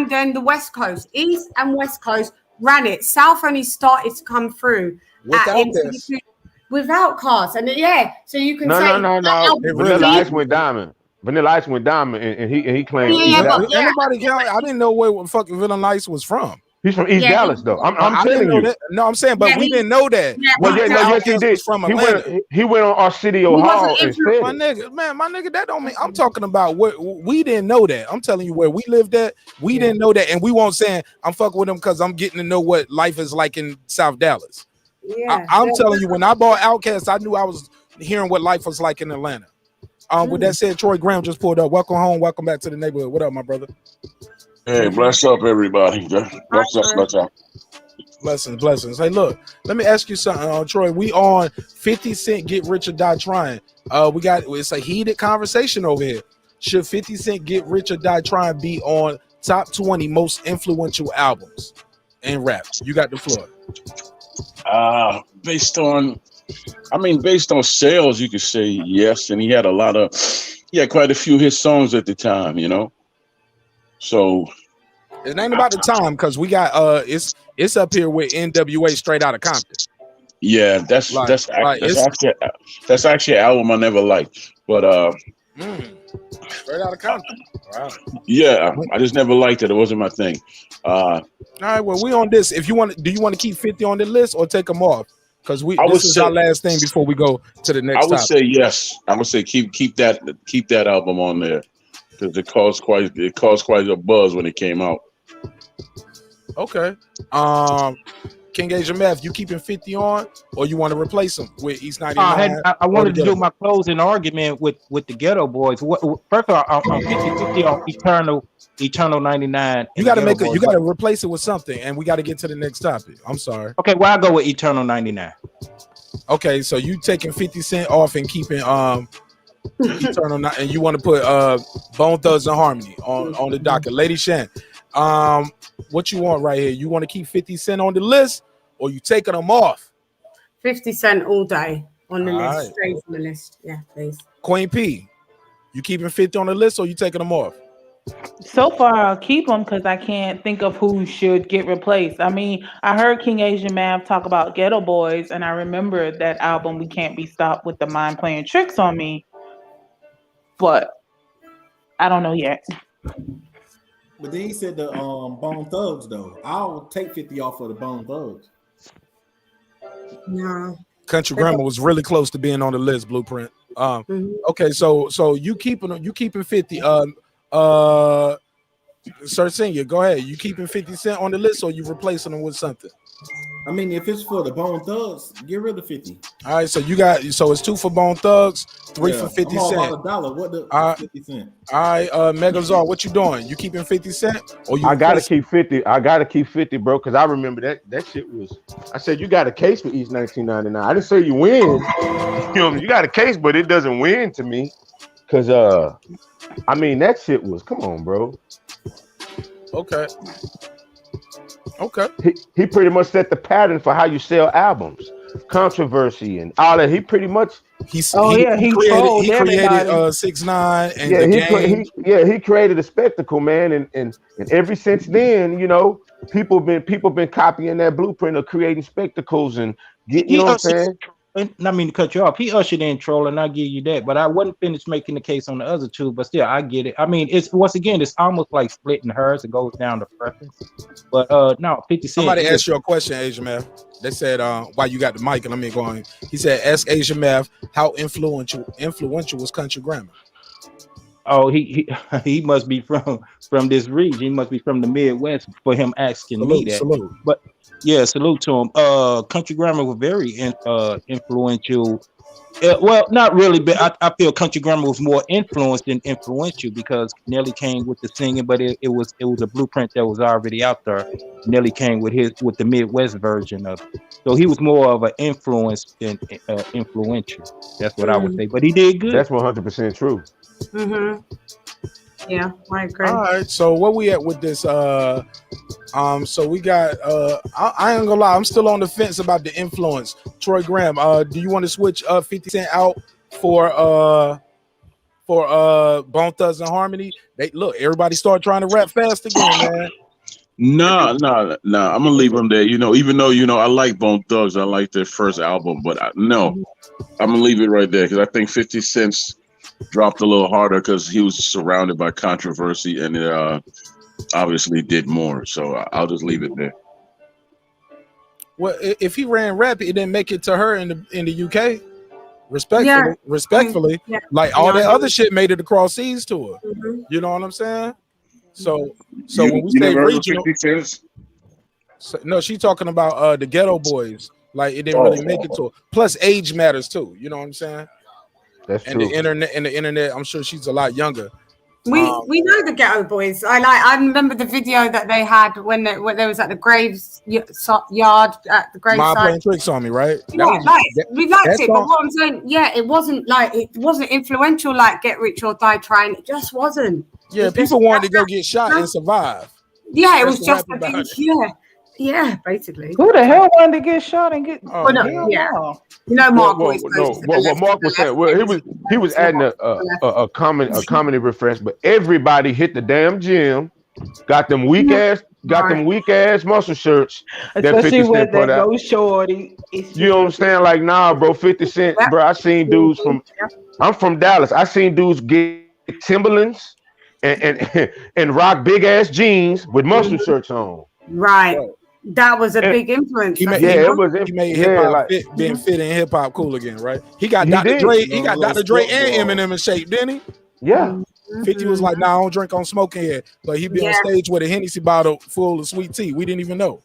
then the West Coast, East and West Coast ran it. South only started to come through without cars, and so you can say no. Vanilla Ice went diamond. Vanilla Ice went diamond, and he claimed. Anybody count? I didn't know where fucking Vanilla Ice was from. He's from East Dallas, though. I'm telling you. That. No, I'm saying, but we didn't know that. Yes, he did. From he went on Arsenio Hall and said, my nigga, that don't mean. I'm talking about what we didn't know that. I'm telling you where we lived at. We didn't know that, and we won't saying I'm fucking with him because I'm getting to know what life is like in South Dallas. I'm telling you, when I bought Outkast, I knew I was hearing what life was like in Atlanta. With that said, Troy Graham just pulled up. Welcome home. Welcome back to the neighborhood. What up, my brother? Hey, bless up, everybody. Bless up. Blessings. Hey, look, let me ask you something, Troy. We on 50 Cent Get Rich or Die Trying. It's a heated conversation over here. Should 50 Cent Get Rich or Die Trying be on top 20 most influential albums in rap? You got the floor. Based on sales, you could say yes, and he had quite a few hit songs at the time, you know. So it ain't about the time because we got it's up here with NWA Straight Outta Compton. Yeah, that's actually an album I never liked, but Straight Outta Compton. Wow. Yeah, I just never liked it. It wasn't my thing. All right, well, we on this. If you want, do you want to keep 50 on the list or take them off? Because this is our last thing before we go to the next. I would say yes. I would say keep that album on there because it caused quite a buzz when it came out. Okay. King Asia Math, you keeping 50 on, or you want to replace them with East 99? I wanted to do my closing argument with the Ghetto Boys. First of all, I'm 50-50 on Eternal 99. You got to replace it with something, and we got to get to the next topic. I'm sorry. Okay, well, I'll go with Eternal 99. Okay, so you taking 50 Cent off and keeping Eternal, and you want to put Bone Thugs and Harmony on the docket. Lady Shan, what you want right here? You want to keep 50 Cent on the list, or you taking them off? 50 Cent all day on the All list. right. Straight on the list. Yeah, please. Queen P, you keeping 50 on the list, or you taking them off? So far, I'll keep them because I can't think of who should get replaced. I mean, I heard King Asian Mav talk about Ghetto Boys, and I remember that album, We Can't Be Stopped, with the Mind Playing Tricks on Me. But I don't know yet. But then he said the Bone Thugs though. I'll take 50 off of the Bone Thugs. No. Country Grammar was really close to being on the list. Blueprint. Okay, so you keeping 50. Sir Senior, go ahead. You keeping 50 Cent on the list, or you replacing them with something? I mean, if it's for the Bone Thugs, get rid of 50. All right, so it's 2 for Bone Thugs, 3 for 50 I'm all Cent. about $1. What the 50 Cent? All right, Megazar, what you doing? You keeping 50 Cent, or you? I gotta keep 50. I gotta keep 50, bro, because I remember that shit was. I said you got a case for East 1999. I didn't say you win. You know, you got a case, but it doesn't win to me, because I mean that shit was. Come on, bro. Okay. He pretty much set the pattern for how you sell albums, controversy and all that. He pretty much he created 6ix9ine and he created a spectacle, man, and ever since then, you know, people been copying that blueprint of creating spectacles and getting, you know what I'm saying? I mean to cut you off. He ushered in Troll, and I give you that. But I wasn't finished making the case on the other two. But still, I get it. I mean, it's once again, it's almost like splitting hairs. It goes down to preference. But no, 50 Cent. Somebody asked you a question, Asian Math. They said, "Why you got the mic?" And let me go on. He said, "Ask Asian Math how influential was Country Grammar." Oh, he must be from this region. He must be from the Midwest for him asking me that. Salute. But yeah, salute to him. Country Grammar was very influential. Well, not really, but I feel Country Grammar was more influenced than influential because Nelly came with the singing, but it was a blueprint that was already out there. Nelly came with the Midwest version of it, so he was more of an influence than influential. That's what I would say. But he did good. That's 100% true. Yeah, I agree. All right, so where we at with this? So we got. I ain't gonna lie, I'm still on the fence about the influence. Troy Graham, do you want to switch 50 Cent out for Bone Thugs and Harmony? Everybody start trying to rap fast again, man. No. I'm gonna leave him there. You know, even though I like Bone Thugs, I like their first album, but I'm gonna leave it right there because I think 50 Cent's dropped a little harder because he was surrounded by controversy and obviously did more. So I'll just leave it there. Well, if he ran rap, it didn't make it to her in the UK. Respectfully, like all that other shit made it across seas to her. You know what I'm saying? So when we say regional, no, she's talking about the Ghetto Boys. Like it didn't really make it to her. Plus, age matters too. You know what I'm saying? That's and true. The internet. I'm sure she's a lot younger. We know the Ghetto Boys. I remember the video that they had when they was at the graves yard at the graveside. Mind Playing Tricks on Me, right? Yeah, we liked it, but what I'm saying, it wasn't influential like Get Rich or Die Trying. It just wasn't. Yeah, people wanted to go get shot and survive. Yeah, it was just a thing. Yeah, basically. Who the hell wanted to get shot and get? Oh, no, yeah. You know, Mark was what Mark was saying. Well, he was adding a comedy reference, but everybody hit the damn gym, got them weak ass muscle shirts. Especially with that go shorty. You know what I'm saying? Like, nah, bro, 50 Cent, bro. I seen dudes I'm from Dallas. I seen dudes get Timberlands and rock big ass jeans with muscle shirts on. Right. That was a big influence. He made hip hop being fit in hip hop cool again, right? He got Dr. Dre. He got Dr. Dre and Eminem in shape, didn't he? Yeah. 50 was like, "Nah, I don't drink on smoking here," but he be on stage with a Hennessy bottle full of sweet tea. We didn't even know.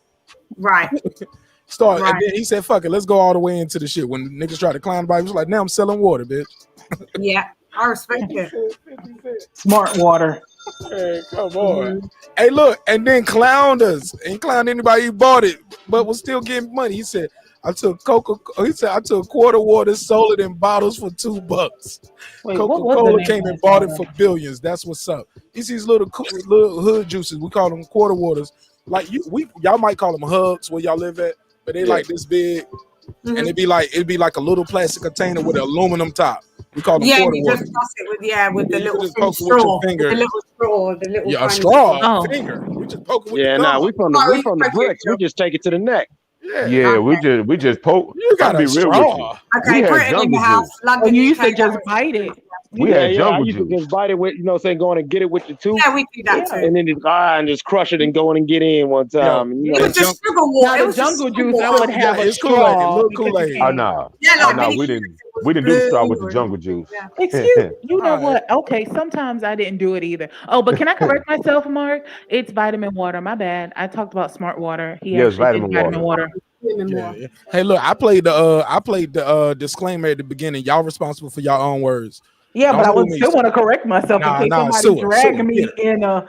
Right. And then he said, "Fuck it, let's go all the way into the shit." When niggas tried to climb by, he was like, "Now I'm selling water, bitch." Yeah, I respect it. Smart water. Hey, come on. Hey, look, and then clowned us. Ain't clowned anybody who bought it, but was still getting money. He said, I took Coca. He said I took quarter water, sold it in bottles for $2. Wait, what was the Coca-Cola name came of and this bought it water? for billions. That's what's up. It's these little hood juices. We call them quarter waters. Like y'all might call them hugs where y'all live at, but they like this big, and it'd be like a little plastic container with an aluminum top. We call them Yeah, quarter you just waters. toss it with with the You can little just thin poke it with your straw, finger. the little Yeah, a tiny straw, straw. finger. We just poke it with Yeah, the nah, thumb. we from the bricks. We just take it to the neck. Yeah. we just poke. You got I'm be a real with you. straw. We Okay, had Britain in the jungle house, juice. London, you UK. used to just bite it. We Yeah, had yeah. I jungle used to juice. just bite it with, going and get it with your tooth. Yeah, we do that too. And then just crush it and go in and get in one time. And, It was just sugar water. Now It the was just jungle sugar juice, I water. would have a it's Kool-Aid, straw little because you Kool-Aid. Oh can't. no. Yeah, Oh like no, mini we didn't do the straw with the jungle juice. Excuse, you know what? Okay, sometimes I didn't do it either. Oh, but can I correct myself, Mark? It's vitamin water. My bad. I talked about smart water. He Yes, actually did vitamin vitamin water. water. Yeah. Hey, look, I played the disclaimer at the beginning. Y'all responsible for y'all own words. Yeah, but Don't I sue would me. still want to correct myself in case somebody sue drag her. me in a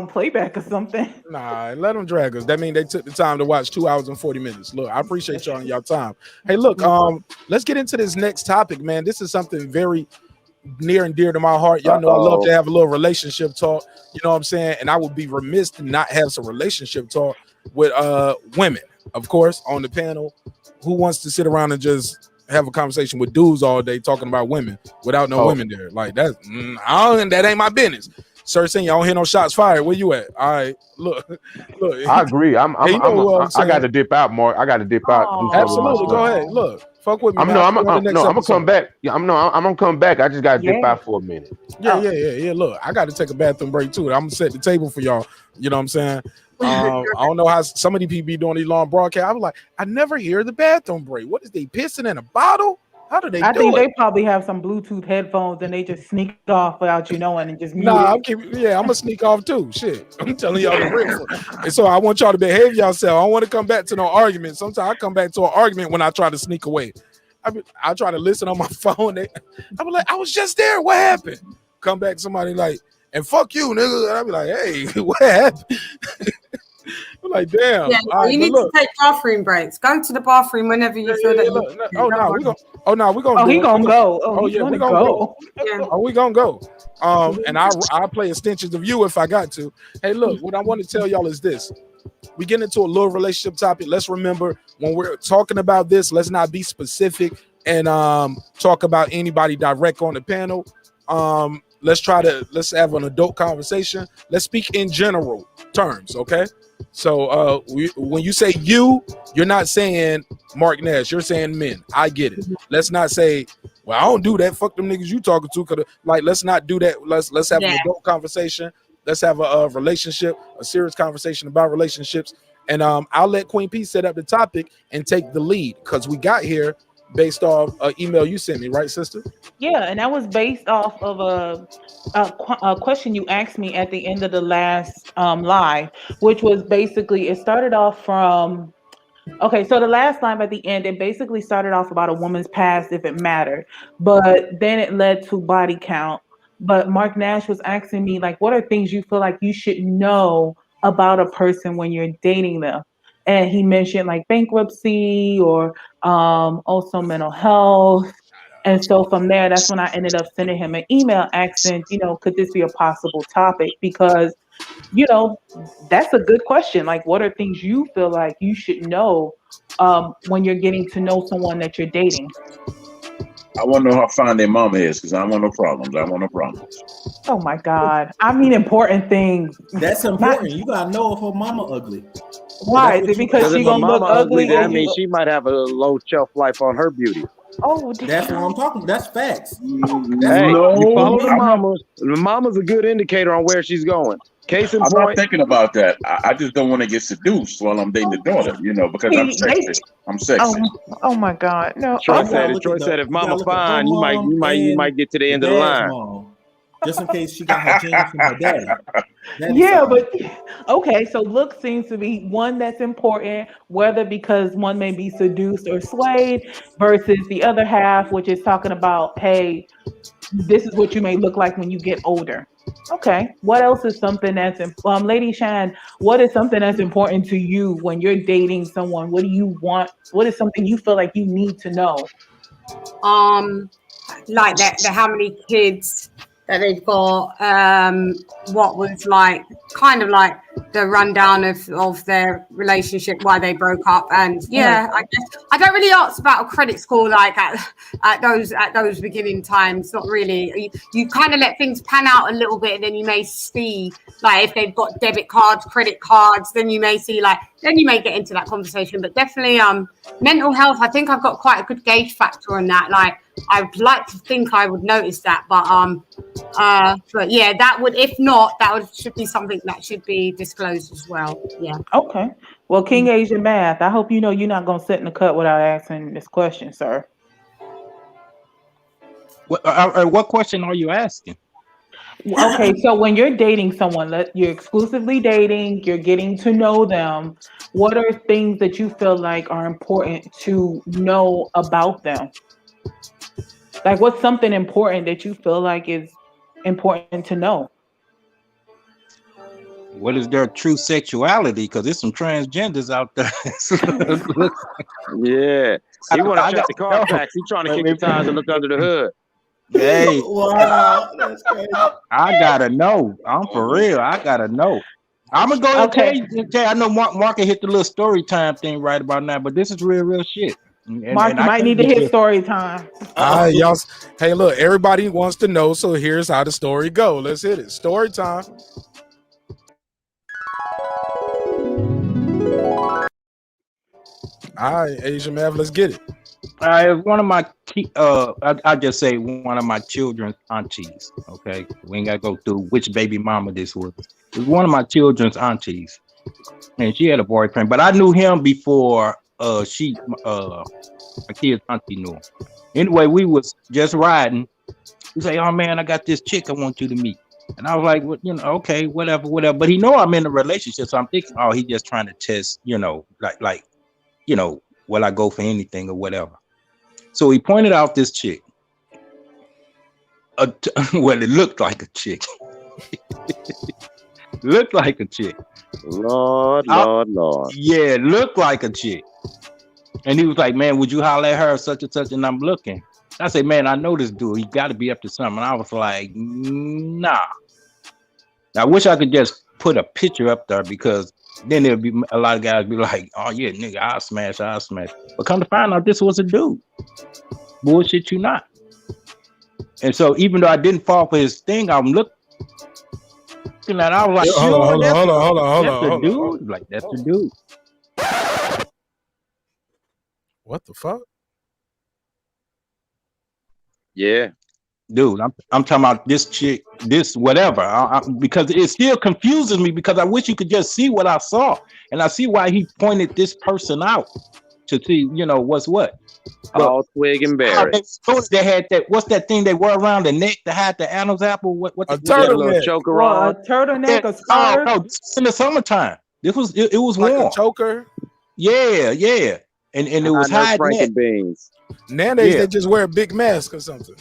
playback or something. Nah, let them drag us. That means they took the time to watch 2 hours and 40 minutes. Look, I appreciate y'all and y'all time. Hey, look, let's get into this next topic, man. This is something very near and dear to my heart. Y'all know I love to have a little relationship talk. You know what I'm saying? And I would be remiss to not have some relationship talk with women, of course, on the panel. Who wants to sit around and just have a conversation with dudes all day talking about women without no women there? Like that, that ain't my business. Sir, saying y'all don't hear no shots fired. Where you at? All right, look. I agree. I got saying? to dip out, Mark. I got to dip out. Do something with my Absolutely, go stuff. ahead. Look, fuck with me, man. I'm On the next gonna come episode. back. Yeah, I'm gonna come back. I just got to dip out for a minute. Yeah. Look, I got to take a bathroom break too. I'm gonna set the table for y'all. You know what I'm saying? I don't know how some of these people be doing these long broadcasts. I was like, I never hear the bathroom break. What is they pissing in a bottle? How do they I do think it? they probably have some Bluetooth headphones and they just sneak off without you knowing and just mute Nah, it. I'm gonna sneak off too. Shit, I'm telling y'all the real. And so I want y'all to behave yourself. I don't want to come back to no argument. Sometimes I come back to an argument when I try to sneak away. I try to listen on my phone. I be like, I was just there. What happened? Come back, somebody like, and fuck you, nigga. And I be like, hey, what happened? I'm like, damn. Yeah, All right, you but need look. to take bathroom breaks. Go to the bathroom whenever you feel that. We gonna. Oh, he gonna go. Oh, Yeah, we gonna gonna go. Yeah. Oh, we gonna go. And I play extensions of you if I got to. Hey, look, what I want to tell y'all is this. We get into a little relationship topic. Let's remember when we're talking about this, let's not be specific and talk about anybody direct on the panel. Let's have an adult conversation. Let's speak in general terms, okay? So when you say you're not saying Marq Nash, you're saying men. I get it. Let's not say, well, I don't do that. Fuck them niggas you talking to. Let's not do that. Let's have an adult conversation. Let's have a relationship, a serious conversation about relationships. And I'll let Queen P set up the topic and take the lead because we got here based off an email you sent me, right, sister? Yeah, and that was based off of a question you asked me at the end of the last live, which was basically it started off from. Okay, so the last line at the end, it basically started off about a woman's past if it mattered, but then it led to body count. But Marq Nash was asking me, like, what are things you feel like you should know about a person when you're dating them? And he mentioned like bankruptcy or also mental health. And so from there, that's when I ended up sending him an email asking, could this be a possible topic? Because that's a good question. Like, what are things you feel like you should know when you're getting to know someone that you're dating? I want to know how fine their mama is because I don't want no problems. I want no problems. Oh my God. I mean, important things. That's important. You gotta know if her mama ugly. Why? Is it because she if her gonna look mama ugly? that means she might have a low shelf life on her beauty. Oh, that's what I'm talking. That's facts. Hey, you follow the mamas. The mama's a good indicator on where she's going. Case in I'm point. not thinking about that. I just don't want to get seduced while I'm dating the daughter, because I'm sexy. I'm sexy. Oh my God. No. Troy said if mama fine, you might get to the end of the line. Mom, just in case she got her genes from her daddy. Yeah, but okay, so look seems to be one that's important, whether because one may be seduced or swayed, versus the other half, which is talking about, hey, this is what you may look like when you get older. Okay. What else is something that's Lady Shan, what is something that's important to you when you're dating someone? What do you want? What is something you feel like you need to know? Like the how many kids that they've got, what was like kind of like the rundown of their relationship, why they broke up. And yeah, I guess I don't really ask about a credit score like at those beginning times. Not really. You kind of let things pan out a little bit, and then you may see like if they've got debit cards, credit cards, then you may see then you may get into that conversation. But definitely mental health, I think I've got quite a good gauge factor on that. Like I would like to think I would notice that, but yeah, that would, if not, should be something that should be disclosed as well. Yeah. Okay. Well, King Asian Math, I hope you know you're not gonna sit in the cut without asking this question, sir. What question are you asking? Okay, so when you're dating someone, you're exclusively dating, you're getting to know them, what are things that you feel like are important to know about them? Like, what's something important that you feel like is important to know? What is their true sexuality? Because there's some transgenders out there. Yeah, he want to check the car tax. He trying to kick the tires and look under the hood. Hey, wow, that's crazy. I gotta know. I'm for real. I gotta know. I'm gonna go and tell you. I know Mark hit the little story time thing right about now, but this is real shit. Mark, you might need to hit story time. All right, y'all. Hey, look, everybody wants to know, so here's how the story go. Let's hit it. Story time. All right, Asian Mav, let's get it. One of my I just say one of my children's aunties. Okay, we ain't gotta go through which baby mama this was. It was one of my children's aunties, and she had a boyfriend, but I knew him before my kid's auntie knew him. Anyway, we was just riding. He say, "Oh man, I got this chick I want you to meet." And I was like, well, okay, whatever. But he know I'm in a relationship, so I'm thinking, oh, he just trying to test, like, will I go for anything or whatever. So he pointed out this chick. Well, it looked like a chick. Looked like a chick. Lord. Yeah, it looked like a chick. And he was like, man, would you holler at her such and such? And I'm looking. I said, man, I know this dude. He got to be up to something. And I was like, nah. I wish I could just put a picture up there, because then there'll be a lot of guys be like, oh yeah, nigga, I'll smash. But come to find out, this was a dude. Bullshit you not. And so even though I didn't fall for his thing, I'm looking at it, I was like, hold on. Dude. Like, that's the dude. What the fuck? Yeah. Dude, I'm talking about this chick, this whatever, because it still confuses me, because I wish you could just see what I saw, and I see why he pointed this person out to see, what's what. All twig and berry. They had that. What's that thing they wear around the neck to hide the Adam's apple? What a turtleneck? Choker on. A turtleneck, a scarf. No, this was in the summertime. It was like warm. A choker. Yeah. And it was hiding beans. Nowadays they just wear a big mask or something.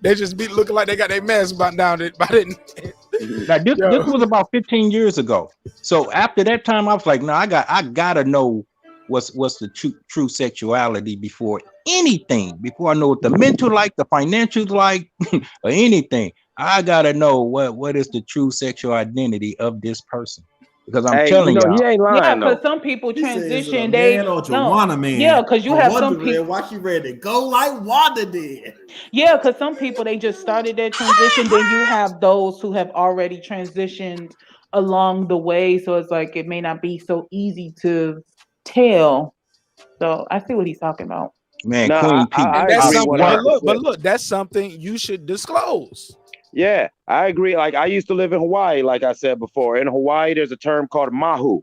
They just be looking like they got their mask down it. Like this was about 15 years ago. So after that time, I was like, no, I gotta know what's the true sexuality before anything. Before I know what the mental like, the financial like, or anything. I gotta know what is the true sexual identity of this person. Because I'm telling you, he ain't lying. Yeah, because some people transition. Man, man. Yeah, because you have some people. Why she ready to go like Wanda did? Yeah, because some people, they just started their transition. Then you have those who have already transitioned along the way. So it's like it may not be so easy to tell. So I see what he's talking about. Man, Queen P. But look, that's something you should disclose. Yeah, I agree. Like, I used to live in Hawaii, like I said before. In Hawaii, there's a term called mahu.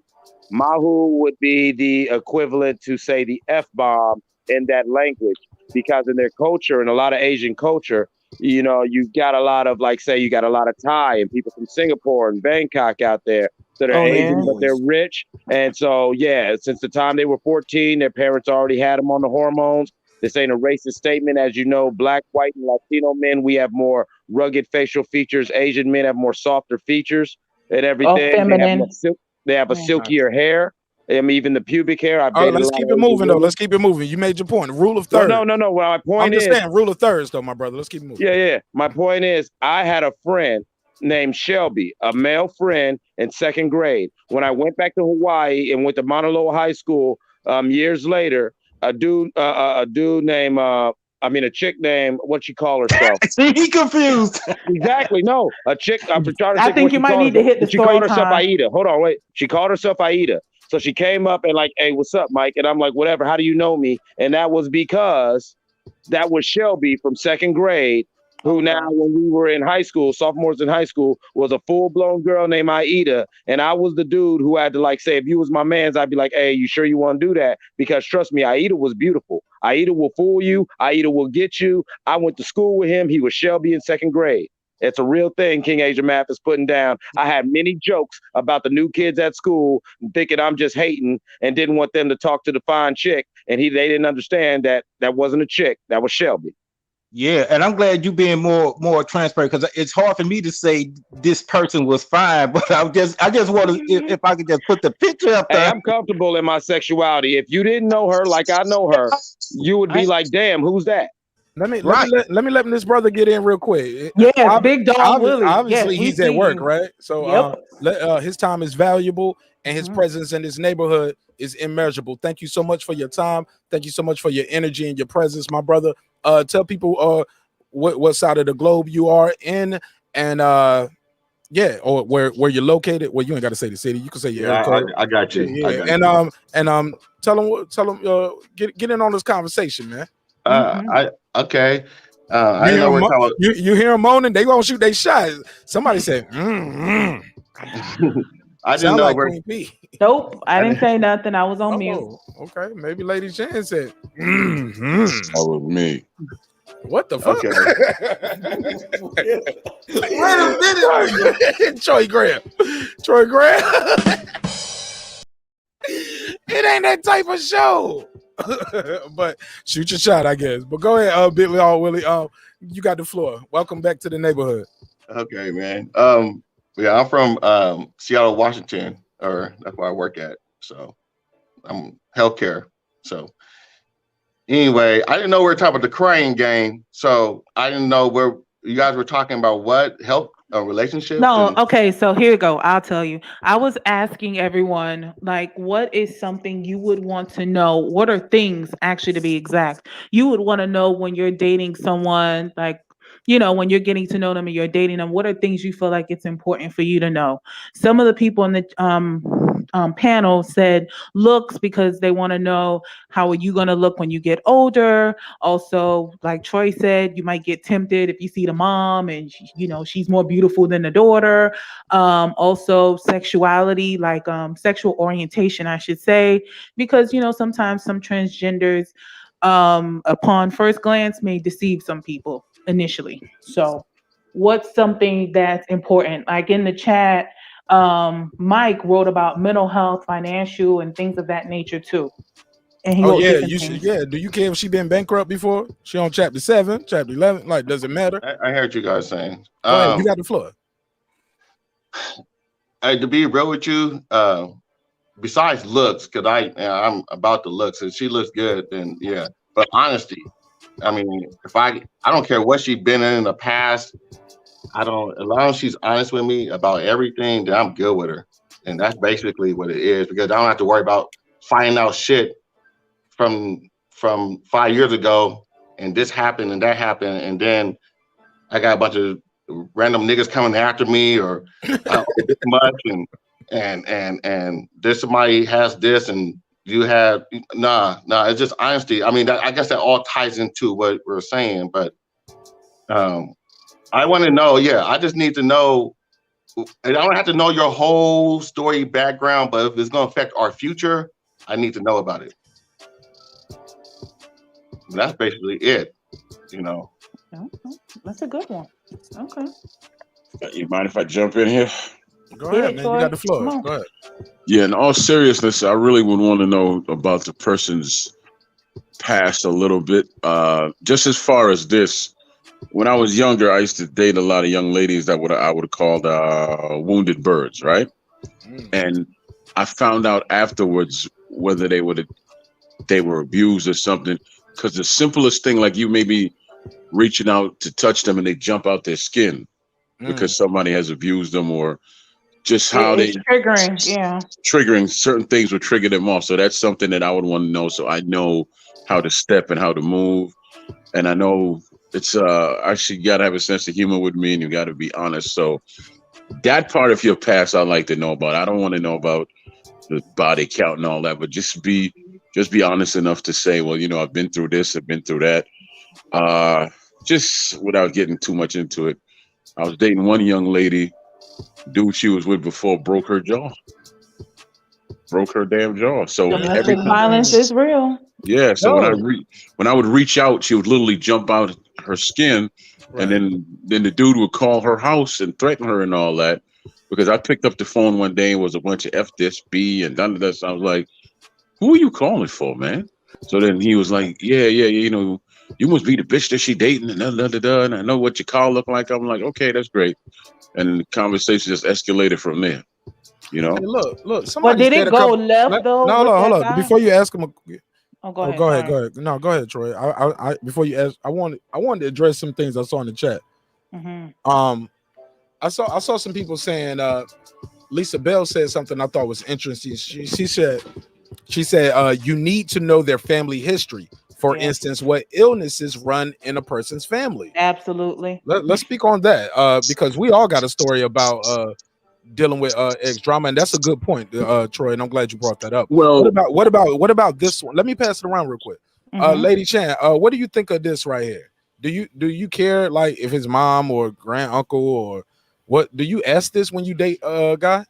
Mahu would be the equivalent to, say, the F-bomb in that language, because in their culture, and a lot of Asian culture, you've got a lot of, like, say, you got a lot of Thai and people from Singapore and Bangkok out there that are Asian, but they're rich. And so, yeah, since the time they were 14, their parents already had them on the hormones. This ain't a racist statement. As you know, black, white, and Latino men, we have more rugged facial features. Asian men have more softer features and everything. feminine. They have a silkier hair. I mean, even the pubic hair. I've All right, dated a let's lot keep of it Asian moving though. women. Let's keep it moving. You made your point. Rule of No, thirds. no. Well, my point I'm just is, saying, rule of thirds though, my brother. Let's keep it moving. yeah. My point is, I had a friend named Shelby, a male friend in second grade. When I went back to Hawaii and went to Mauna Loa High School years later, a chick named, what she call herself? See, he confused. Exactly. No, a chick. I'm trying to I think you might need to hit the She called story herself time. Aida. Hold on, wait. She called herself Aida. So she came up and like, hey, what's up, Mike? And I'm like, whatever. How do you know me? And that was because that was Shelby from second grade, who now, when we were in high school, sophomores in high school, was a full-blown girl named Aida. And I was the dude who had to like say, if you was my mans, I'd be like, hey, you sure you want to do that? Because trust me, Aida was beautiful. Aida will fool you. Aida will get you. I went to school with him. He was Shelby in second grade. It's a real thing King Asia Math is putting down. I had many jokes about the new kids at school thinking I'm just hating and didn't want them to talk to the fine chick. And they didn't understand that wasn't a chick. That was Shelby. Yeah, and I'm glad you being more transparent, because it's hard for me to say this person was fine, but I just want to, if I could just put the picture up there. Hey, I'm comfortable in my sexuality. If you didn't know her like I know her, you would be like, damn, who's that? Let me let this brother get in real quick. Yes, Big Dog Willie. Obviously, Yes, we he's at see work, you. right? So his time is valuable, and his presence in this neighborhood is immeasurable. Thank you so much for your time. Thank you so much for your energy and your presence, my brother. Tell people what side of the globe you are in, and or where you're located. Well, you ain't got to say the city. You can say your area code. I got you. Yeah, I got and tell them get in on this conversation, man. Okay. You I didn't know we're talking about. You hear them moaning, they gonna shoot their shot. Somebody said, I didn't sound know like we're. Queen P. Nope, I didn't say nothing. I was on mute. Okay, maybe Lady Jan said, That was me. What the fuck? Okay. Wait a minute, Troy Graham. It ain't that type of show. But shoot your shot, I guess. But go ahead, Billy Willie. You got the floor. Welcome back to the neighborhood. Okay, man. Yeah, I'm from Seattle, Washington, or that's where I work at. So I'm healthcare. So anyway, I didn't know we were talking about the crying game. So I didn't know where you guys were talking about what health relationships. No, okay, so here you go. I'll tell you. I was asking everyone, like, what is something you would want to know? What are things, actually, to be exact, you would want to know when you're dating someone, like, when you're getting to know them and you're dating them, what are things you feel like it's important for you to know? Some of the people in the panel said looks, because they want to know how are you going to look when you get older. Also, like Troy said, you might get tempted if you see the mom and she's more beautiful than the daughter. Also sexuality, like sexual orientation, I should say, because sometimes some transgenders upon first glance may deceive some people initially. So what's something that's important? Like in the chat, Mike wrote about mental health, financial, and things of that nature too. And he wrote different things. Do you care if she been bankrupt before? She on chapter 7, chapter 11? Like, does it matter? I heard you guys saying. Go ahead, you got the floor. To be real with you, besides looks, because I'm about the looks, and she looks good, then yeah. But honesty, I mean, if I don't care what she's been in the past, as long as she's honest with me about everything, then I'm good with her. And that's basically what it is, because I don't have to worry about finding out shit from 5 years ago, and this happened and that happened, and then I got a bunch of random niggas coming after me or this much, and this somebody has this and you have it's just honesty. I mean, I guess that all ties into what we're saying, but I want to know. Yeah, I just need to know. I don't have to know your whole story background, but if it's going to affect our future, I need to know about it. That's basically it. Okay. That's a good one. Okay. You mind if I jump in here? Go ahead, man. You got the floor. Go ahead. Yeah, in all seriousness, I really would want to know about the person's passed a little bit. Just as far as this, when I was younger, I used to date a lot of young ladies that I would have called wounded birds, right? And I found out afterwards whether they were abused or something. Because the simplest thing, like you maybe reaching out to touch them and they jump out their skin because somebody has abused them, or just how It's triggering. Yeah. triggering certain things would trigger them off. So that's something that I would want to know. So I know how to step and how to move. And I know it's actually, you gotta have a sense of humor with me, and you gotta be honest. So that part of your past I'd like to know about. I don't want to know about the body count and all that, but just be honest enough to say, well, I've been through this, I've been through that. Just without getting too much into it. I was dating one young lady, dude she was with before broke her jaw. Broke her damn jaw. So every Domestic time, violence is real. yeah. So when I would reach out, she would literally jump out her skin, and then the dude would call her house and threaten her and all that. Because I picked up the phone one day and it was a bunch of F this B and done this. I was like, "Who are you calling for, man?" So then he was like, "Yeah, you must be the bitch that she dating and and I know what your car look like." I'm like, "Okay, that's great." And the conversation just escalated from there. Hey, look, But somebody did said it a go couple. left though? No, with hold that on. guy? Before you ask him, Oh, go oh, ahead. go ahead, Sorry. go ahead. No, go ahead, Troy. I before you ask, I wanted to address some things I saw in the chat. I saw some people saying Lisa Bell said something I thought was interesting. She said you need to know their family history. For instance, what illnesses run in a person's family. Absolutely. Let's speak on that because we all got a story about dealing with ex drama, and that's a good point, Troy. And I'm glad you brought that up. Well, what about this one? Let me pass it around real quick. Lady Chan, what do you think of this right here? Do you care like if his mom or grand uncle or what? Do you ask this when you date a guy?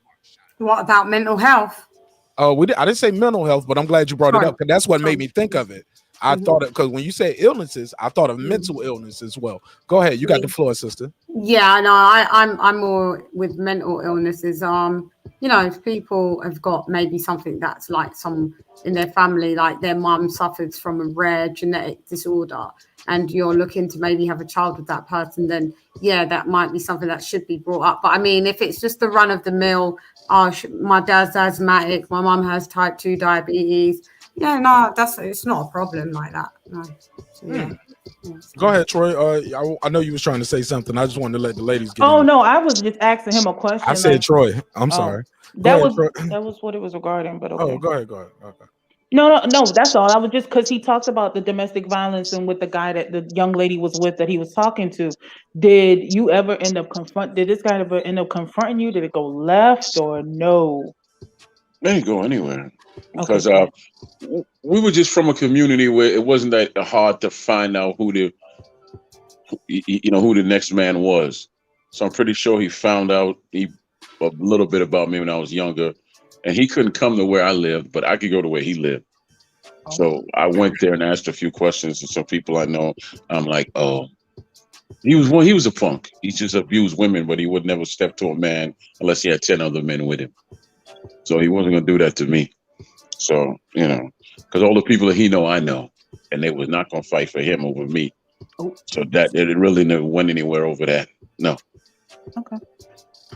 What about mental health? I didn't say mental health, but I'm glad you brought it Sorry. up because that's what made me think of it. I thought it because when you say illnesses, I thought of mental illness as well. Go ahead, you got the floor, sister. Yeah, no, I'm more with mental illnesses. If people have got maybe something that's like some in their family, like their mum suffers from a rare genetic disorder, and you're looking to maybe have a child with that person, then yeah, that might be something that should be brought up. But I mean, if it's just the run of the mill, my dad's asthmatic, my mum has type 2 diabetes. Yeah, no, it's not a problem like that. No. So, yeah. Go ahead, Troy. I know you was trying to say something. I just wanted to let the ladies get Oh in. no, I was just asking him a question. I said Troy. I'm sorry. Go ahead, Troy. That was what it was regarding. But okay. Oh, go ahead. Okay. No. That's all. I was just because he talked about the domestic violence and with the guy that the young lady was with that he was talking to. Did you ever end up Did this guy ever end up confronting you? Did it go left or no? They didn't go anywhere because we were just from a community where it wasn't that hard to find out who the next man was. So I'm pretty sure he found out a little bit about me when I was younger, and he couldn't come to where I lived, but I could go to where he lived. So I went there and asked a few questions to some people I know. I'm like, oh, he was a punk. He just abused women, but he would never step to a man unless he had 10 other men with him. So he wasn't gonna do that to me. So because all the people that he know, I know, and they was not gonna fight for him over me. So that it really never went anywhere over that. No. Okay.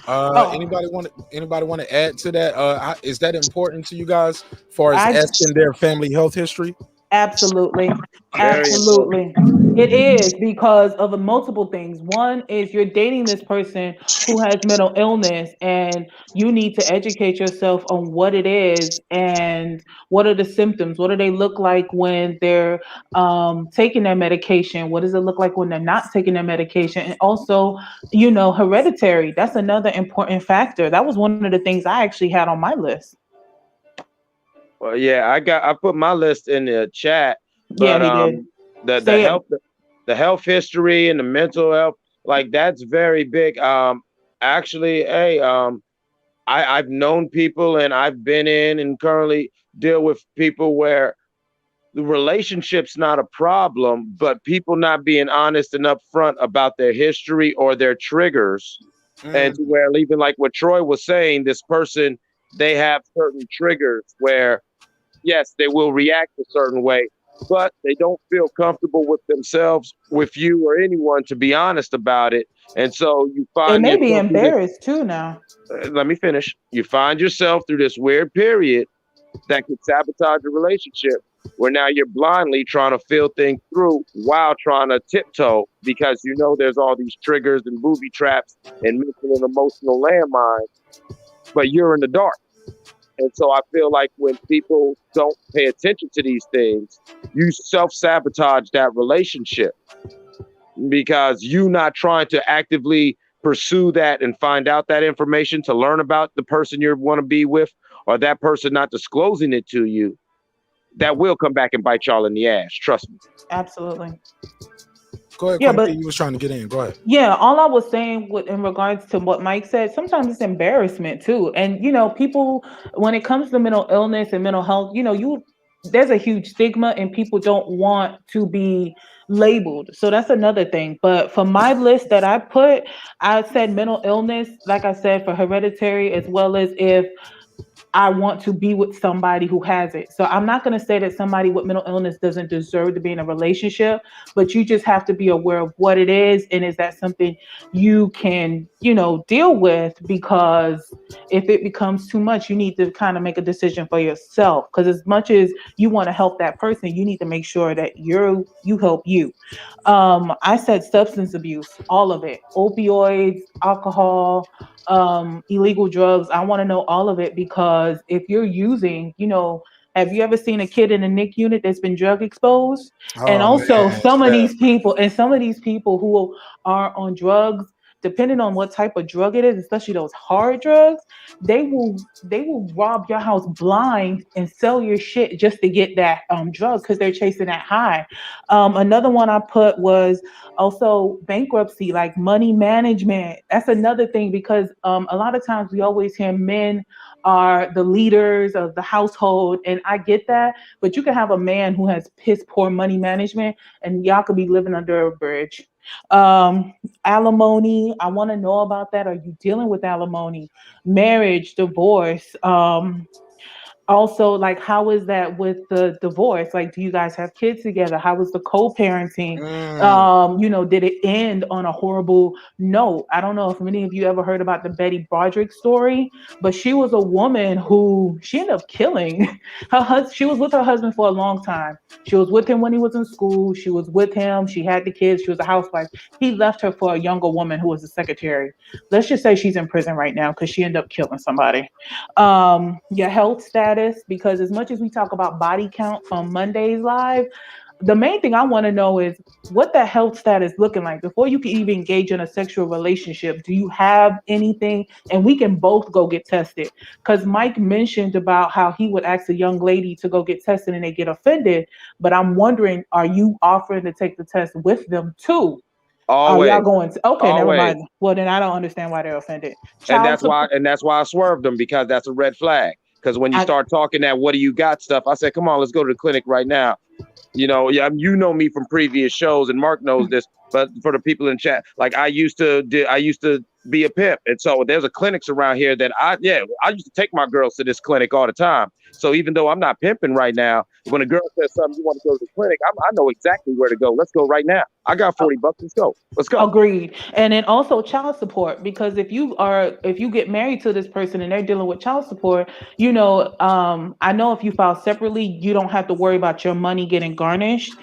Anybody want to add to that? Is that important to you guys as far as asking their family health history? Absolutely. Absolutely. It is because of multiple things. One is you're dating this person who has mental illness, and you need to educate yourself on what it is and what are the symptoms. What do they look like when they're taking their medication? What does it look like when they're not taking their medication? And also, hereditary. That's another important factor. That was one of the things I actually had on my list. Well, yeah, I put my list in the chat, Yeah, but he did. the health history and the mental health, like that's very big. Actually, hey, I've known people and I've been in and currently deal with people where the relationship's not a problem, but people not being honest and upfront about their history or their triggers, and to where even like what Troy was saying, this person, they have certain triggers where yes, they will react a certain way, but they don't feel comfortable with themselves, with you or anyone to be honest about it. And so you They find may be yourself through this. embarrassed too now. Let me finish. You find yourself through this weird period that could sabotage a relationship where now you're blindly trying to feel things through while trying to tiptoe because you know there's all these triggers and booby traps and mental and emotional landmines, but you're in the dark. And so I feel like when people don't pay attention to these things, you self sabotage that relationship because you not trying to actively pursue that and find out that information to learn about the person you want to be with, or that person not disclosing it to you, that will come back and bite y'all in the ass. Trust me. Absolutely. Go ahead, Yeah, Queen but P. You was trying to get in. Go ahead. yeah, all I was saying with in regards to what Mike said, sometimes it's embarrassment too. And people, when it comes to mental illness and mental health, there's a huge stigma and people don't want to be labeled. So that's another thing. But for my list that I put, I said mental illness, like I said, for hereditary, as well as if I want to be with somebody who has it. So I'm not going to say that somebody with mental illness doesn't deserve to be in a relationship, but you just have to be aware of what it is and is that something you can, deal with, because if it becomes too much, you need to kind of make a decision for yourself, because as much as you want to help that person, you need to make sure that you help you. I said substance abuse, all of it, opioids, alcohol, illegal drugs. I want to know all of it, because if you're using, have you ever seen a kid in a NIC unit that's been drug exposed? And Oh also man, some of yeah. these people who are on drugs, depending on what type of drug it is, especially those hard drugs, they will rob your house blind and sell your shit just to get that drug, because they're chasing that high. Another one I put was also bankruptcy, like money management. That's another thing, because a lot of times we always hear men are the leaders of the household, and I get that, but you can have a man who has piss poor money management and y'all could be living under a bridge. um Alimony, I want to know about that. Are you dealing with alimony? Marriage, divorce. Also, like, how is that with the divorce? Like, do you guys have kids together? How is the co-parenting? Mm. Did it end on a horrible note? I don't know if many of you ever heard about the Betty Broderick story, but she was a woman who she ended up killing her husband. She was with her husband for a long time. She was with him when he was in school. She was with him. She had the kids. She was a housewife. He left her for a younger woman who was a secretary. Let's just say she's in prison right now because she ended up killing somebody. Your health status, because as much as we talk about body count from Monday's live, the main thing I want to know is what the health status looking like before you can even engage in a sexual relationship. Do you have anything? And we can both go get tested, because Mike mentioned about how he would ask a young lady to go get tested and they get offended, but I'm wondering, are you offering to take the test with them too? Are y'all Always, going to? Okay, never always. mind. Well, then I don't understand why they're offended. And Child that's why support. and that's why I swerved them, because that's a red flag. Because when you I, start talking that what do you got stuff, I said, come on, let's go to the clinic right now. Yeah, you know me from previous shows, and Mark knows this. But for the people in chat, like I used to be a pimp, and so there's a clinics around here that I used to take my girls to this clinic all the time. So even though I'm not pimping right now, when a girl says something, you want to go to the clinic, I know exactly where to go. Let's go right now. I got $40. Let's go. Let's go. Agreed. And then also child support, because if you get married to this person and they're dealing with child support, I know if you file separately, you don't have to worry about your money getting garnished.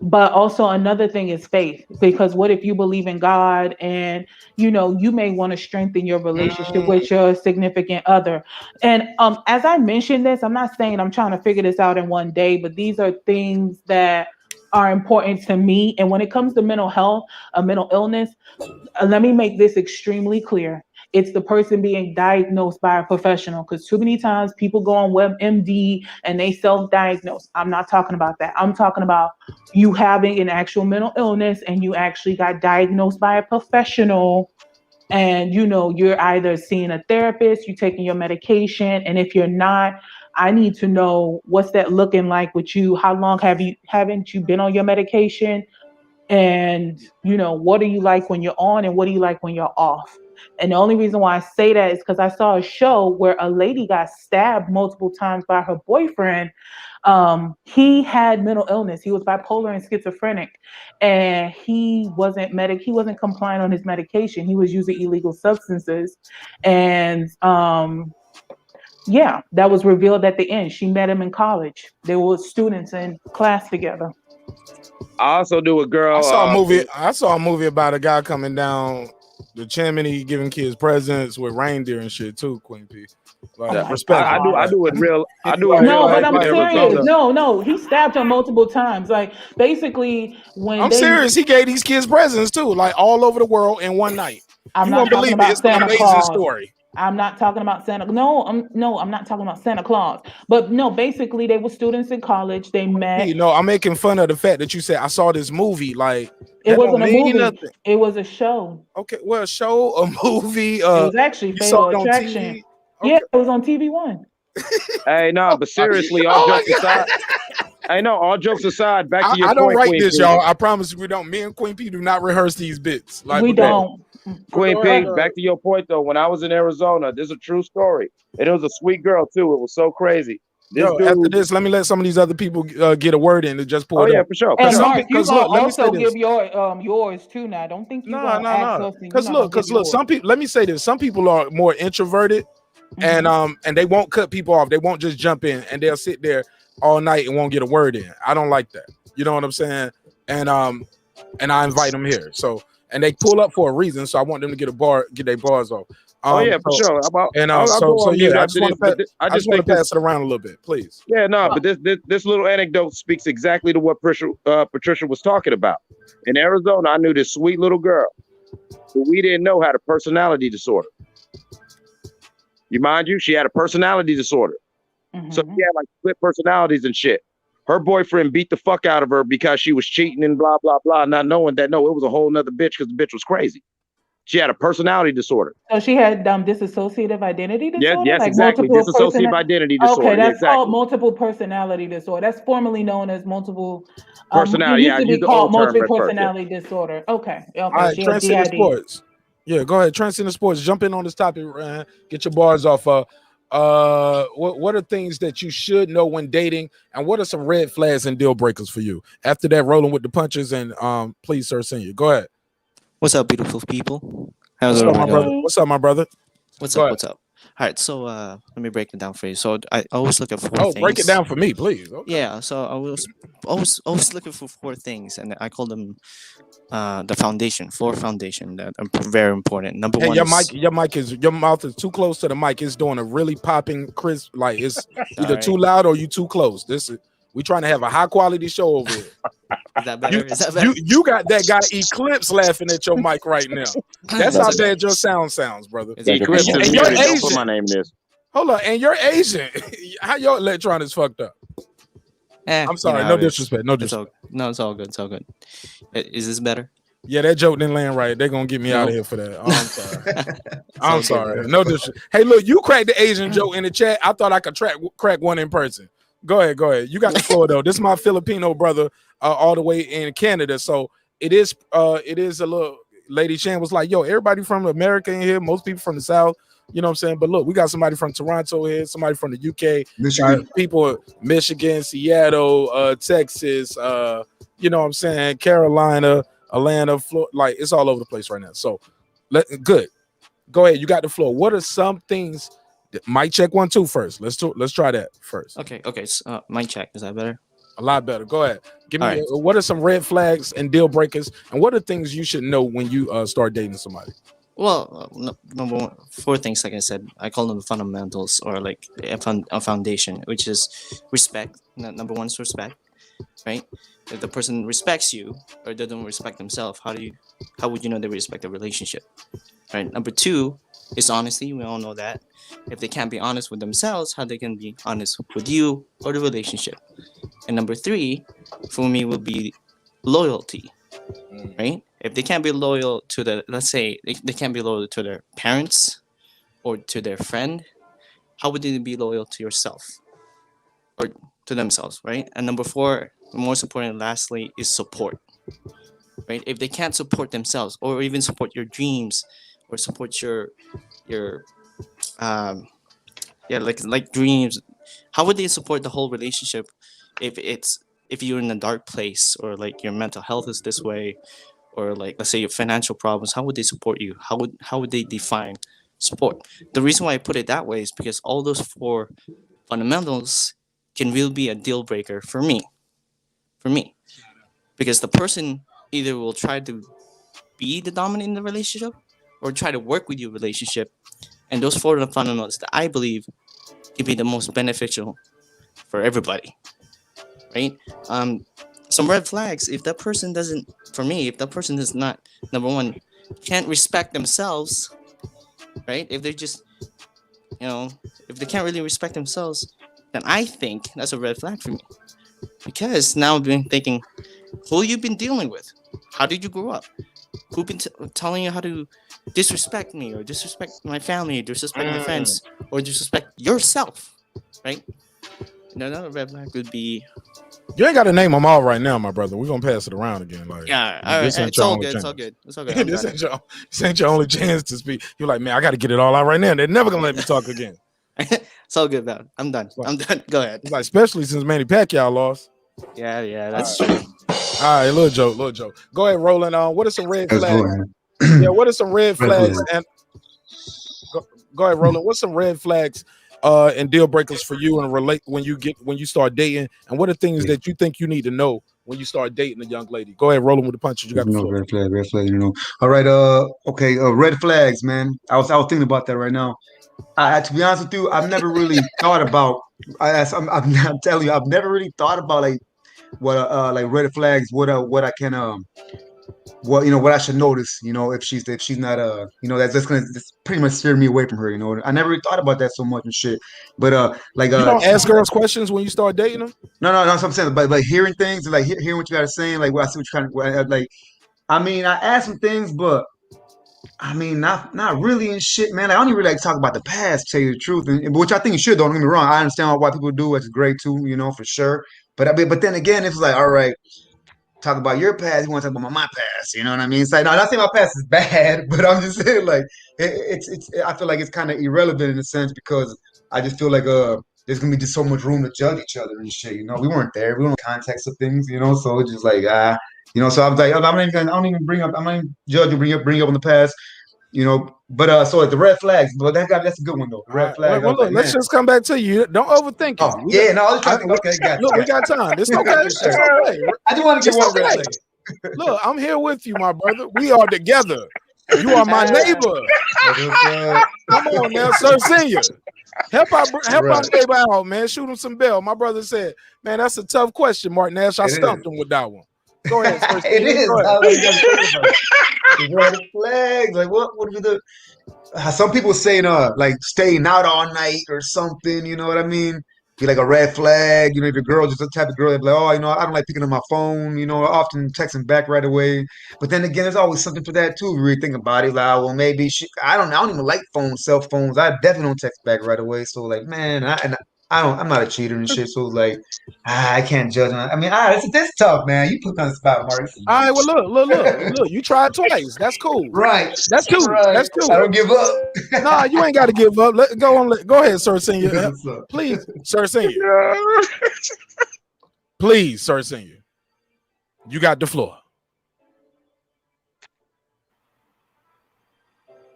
But also another thing is faith, because what if you believe in God and you may want to strengthen your relationship Mm. with your significant other. And as I mentioned this, I'm not saying I'm trying to figure this out in one day, but these are things that are important to me. And when it comes to mental health, a mental illness, let me make this extremely clear. It's the person being diagnosed by a professional, because too many times people go on WebMD and they self-diagnose. I'm not talking about that. I'm talking about you having an actual mental illness and you actually got diagnosed by a professional, and you're either seeing a therapist, you're taking your medication, and if you're not, I need to know what's that looking like with you. How long haven't you been on your medication? And what do you like when you're on and what do you like when you're off? And the only reason why I say that is because I saw a show where a lady got stabbed multiple times by her boyfriend. He had mental illness. He was bipolar and schizophrenic, and he wasn't compliant on his medication. He was using illegal substances, and yeah, that was revealed at the end. She met him in college. They were students in class together. I also knew a girl. I saw a movie about a guy coming down the chimney giving kids presents with reindeer and shit too. Queen P. Like, respect. I knew it real. I knew it. No, but I'm in serious. Arizona. No, he stabbed her multiple times. Like basically, when I'm serious. He gave these kids presents too, like all over the world in one night. I'm You not won't talking believe it. about It's an Santa amazing Claus. story. I'm not talking about Santa. No, I'm not talking about Santa Claus. But no, basically, they were students in college. They met. You know, I'm making fun of the fact that you said I saw this movie. Like It that wasn't don't a mean movie. nothing. It was a show. Okay, well, a show, a movie. It was actually You saw Fatal it on Attraction. TV. Yeah, it was on TV One. Hey, no, but seriously, all jokes aside. I know. All jokes aside, back to your I point, don't write Queen this, P. y'all. I promise you, we don't. Me and Queen P do not rehearse these bits. Like We but go don't. Queen Go P, ahead. back to your point though. When I was in Arizona, this is a true story, and it was a sweet girl too. It was so crazy. This Yo, dude. after this, let me let some of these other people get a word in to just pull Oh it yeah, up. for sure. And Some Mark, you because gonna look, let me say also this. give yours too. Now, don't think you gonna ask us and Because you're not gonna give yours. some people. Let me say this. Some people are more introverted, and they won't cut people off. They won't just jump in, and they'll sit there all night and won't get a word in. I don't like that. You know what I'm saying? And I invite them here. So and they pull up for a reason. So I want them to get their bars off. Oh yeah, for sure. I'll go on mute I after just want this. to I just want think to pass it around a little bit, please. Yeah, no, but this little anecdote speaks exactly to what Patricia was talking about. In Arizona, I knew this sweet little girl who we didn't know had a personality disorder. Mind you, she had a personality disorder. So she had like split personalities and shit. Her boyfriend beat the fuck out of her because she was cheating and blah, blah, blah, not knowing that, no, it was a whole nother bitch because the bitch was crazy. She had a personality disorder. So she had dissociative identity disorder? Yes, like exactly. Dissociative identity disorder. Okay, that's exactly. called multiple personality disorder. That's formerly known as multiple personality. It used to be called multiple personality disorder. Okay. All right, She had Transcendent DID. Sports. Yeah, go ahead. Transcendent Sports. Jump in on this topic. Get your bars off. What are things that you should know when dating, and what are some red flags and deal breakers for you? After that, rolling with the punches, and please, sir, senior, go ahead. What's up, beautiful people? How's What's up, my everyone brother? doing? What's up, my brother? What's Go up? ahead. What's up? All right, so let me break it down for you. So I always look at four things. Break it down for me, please. Okay. Yeah, so I was always looking for four things, and I call them the four foundation that are very important. Number Hey, one your mouth is too close to the mic. It's doing a really popping crisp, like it's either Sorry. too loud or you too close. We trying to have a high quality show over here. Is that better? Is that better? You got that guy Eclipse laughing at your mic right now. That's how bad your sound sounds, brother. Eclipse And is you're muted. Don't Asian. put my name in this. Hold on, and you're Asian. How your electronics fucked up? I'm sorry, no disrespect. No disrespect. It's all good. It's all good. Is this better? Yeah, that joke didn't land right. They're gonna get me out of here for that. Oh, I'm sorry. I'm sorry. No disrespect. Hey, look, you cracked the Asian joke in the chat. I thought I could crack one in person. Go ahead. You got the floor though. This is my Filipino brother, all the way in Canada. So it is a little. Lady Shan was like, "Yo, everybody from America in here. Most people from the South. You know what I'm saying? But look, we got somebody from Toronto here, somebody from the UK, Michigan. People, Michigan, Seattle, Texas. You know what I'm saying? Carolina, Atlanta, Florida. Like it's all over the place right now. So, good. Go ahead. You got the floor. What are some things? Mic check 1 2 first. Let's try that first. Okay. So, mic check. Is that better? A lot better. Go ahead. Give me. Right. What are some red flags and deal breakers, and what are things you should know when you start dating somebody? Well, number one, four things. Like I said, I call them fundamentals or like a foundation, which is respect. Number one is respect, right? If the person respects you or they don't respect themselves, how would you know they respect the relationship, right? Number two is honesty. We all know that. If they can't be honest with themselves, how they can be honest with you or the relationship. And number three, for me, would be loyalty, right? If they can't be loyal to let's say they can't be loyal to their parents or to their friend, how would they be loyal to yourself or to themselves, right? And number four, most important, lastly, is support, right? If they can't support themselves or even support your dreams or support your like dreams, how would they support the whole relationship if you're in a dark place, or like your mental health is this way, or like let's say your financial problems? How would they support you? How would they define support? The reason why I put it that way is because all those four fundamentals can really be a deal breaker for me, because the person either will try to be the dominant in the relationship or try to work with your relationship, and those four fundamentals that I believe can be the most beneficial for everybody, right? Some red flags, if that person doesn't, for me, if that person is not, number one, can't respect themselves, right? If they're just, if they can't really respect themselves, then I think that's a red flag for me. Because now I've been thinking, who you been dealing with? How did you grow up? Who been telling you how to disrespect me, or disrespect my family, or disrespect my friends, or disrespect yourself, right? Another red flag would be, You ain't got to name them all right now, my brother. We're gonna pass it around again. Like, yeah, all right, this ain't it's your all only good, it's chance. all good, it's all good. I'm this done. ain't your only chance to speak. You're like, man, I got to get it all out right now. They're never gonna let me talk again. It's all good, man. I'm done. I'm done. Go ahead. It's like, especially since Manny Pacquiao lost. Yeah, that's true. All right, little joke. Go ahead, Roland. What are some red That's flags? fine. Yeah, what are some red Red flags? flag. And go ahead, Roland. What's some red flags and deal breakers for you and relate when you start dating? And what are things that you think you need to know when you start dating a young lady? Go ahead, Roland with the punches. You got the floor. Red flag, All right, okay, red flags, man. I was thinking about that right now. To be honest with you, I've never really thought about. I'm telling you, I've never really thought about like what like red flags. What I can what I should notice. If she's not that's pretty much steer me away from her. I never really thought about that so much and shit. But you don't ask girls questions when you start dating them. No, that's what I'm saying. But like hearing things, like hearing what you guys are saying, like I see what you're kind of like. I mean, I asked some things, but I mean, not really and shit, man. I don't even really like talk about the past, to tell you the truth, and which I think you should. Don't get me wrong. I understand why people do. It's great too, for sure. But then again, it's like, all right, talk about your past. You want to talk about my past? You know what I mean? It's like, no, I'm not saying my past is bad, but I'm just saying like it's. I feel like it's kind of irrelevant in a sense because I just feel like there's gonna be just so much room to judge each other and shit. We weren't there. We don't know context of things. So it's just like So I was like, I don't even bring up. I'm not even judge or bring up in the past. But so like the red flags. But that's a good one though. The red flags. Well, look, let's just come back to you. Don't overthink it. Okay, got look, we got time. It's okay. It's okay. I just want to get one red flag. Look, I'm here with you, my brother. We are together. You are my neighbor. Come on now, Sir Senior. Help our neighbor out, man. Shoot him some bell. My brother said, man, that's a tough question, Marq Nash. I stumped him with that one. Go ahead, Sir Senior. It is. Red flags. Like what would be the some people saying like staying out all night or something, you know what I mean? Be like a red flag, if your girl just the type of girl that's like, oh, I don't like picking up my phone, often texting back right away. But then again, there's always something for that too. If you really think about it, like, well, maybe I don't even like cell phones. I definitely don't text back right away. So like, man, I'm not a cheater and shit. So like, I can't judge. I mean, it's tough, man. You put me on the spot, Mark. All right, well, look. You tried twice. That's cool. Right. That's two. Right. That's two. I don't give up. Nah, you ain't got to give up. Go ahead, Sir Senior. Please, Sir Senior. Please, Sir Senior. You got the floor.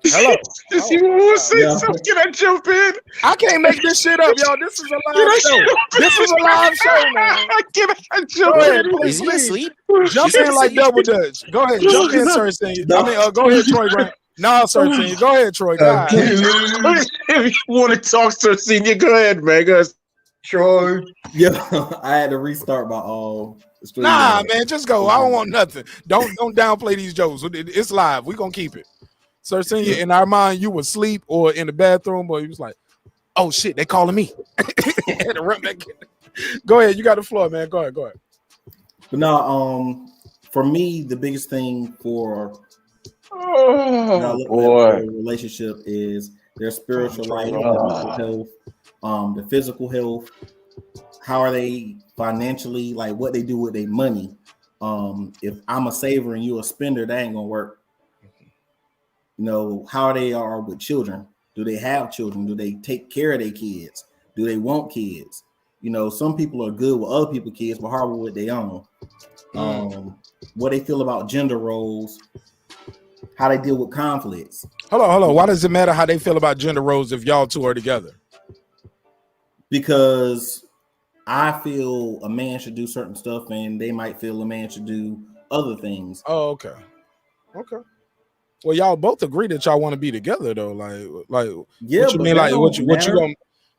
Hello. Does you want to say something? Can I jump in? I can't make this shit up, y'all. This is a live show. This is a live show, man. Can I jump in? Is he asleep? Jump in like double dutch. Go ahead. Jump in, Sir Senior. Go ahead, Troy Grant. No, Sir Senior. Go ahead, Troy. If you want to talk, Sir Senior, go ahead, man. Troy. Yeah, I had to restart my stream. Nah, man, just go. I don't want nothing. Don't downplay these jokes. It's live. We're gonna keep it. Sir Senior, in our mind, you were asleep or in the bathroom, but he was like, oh shit, they calling me. Had to run back. Go ahead, you got the floor, man. Go ahead. But no, for me, the biggest thing for a relationship is their spiritual life, the health, the physical health. How are they financially? Like what they do with their money. If I'm a saver and you a spender, that ain't gonna work. how they are with children. Do they have children? Do they take care of their kids? Do they want kids? Some people are good with other people's kids, but horrible with their own. What they feel about gender roles, how they deal with conflicts. Hold on. Why does it matter how they feel about gender roles if y'all two are together? Because I feel a man should do certain stuff, and they might feel a man should do other things. Oh, okay. Well, y'all both agree that y'all want to be together, though. Like, yeah. What you mean? Like, what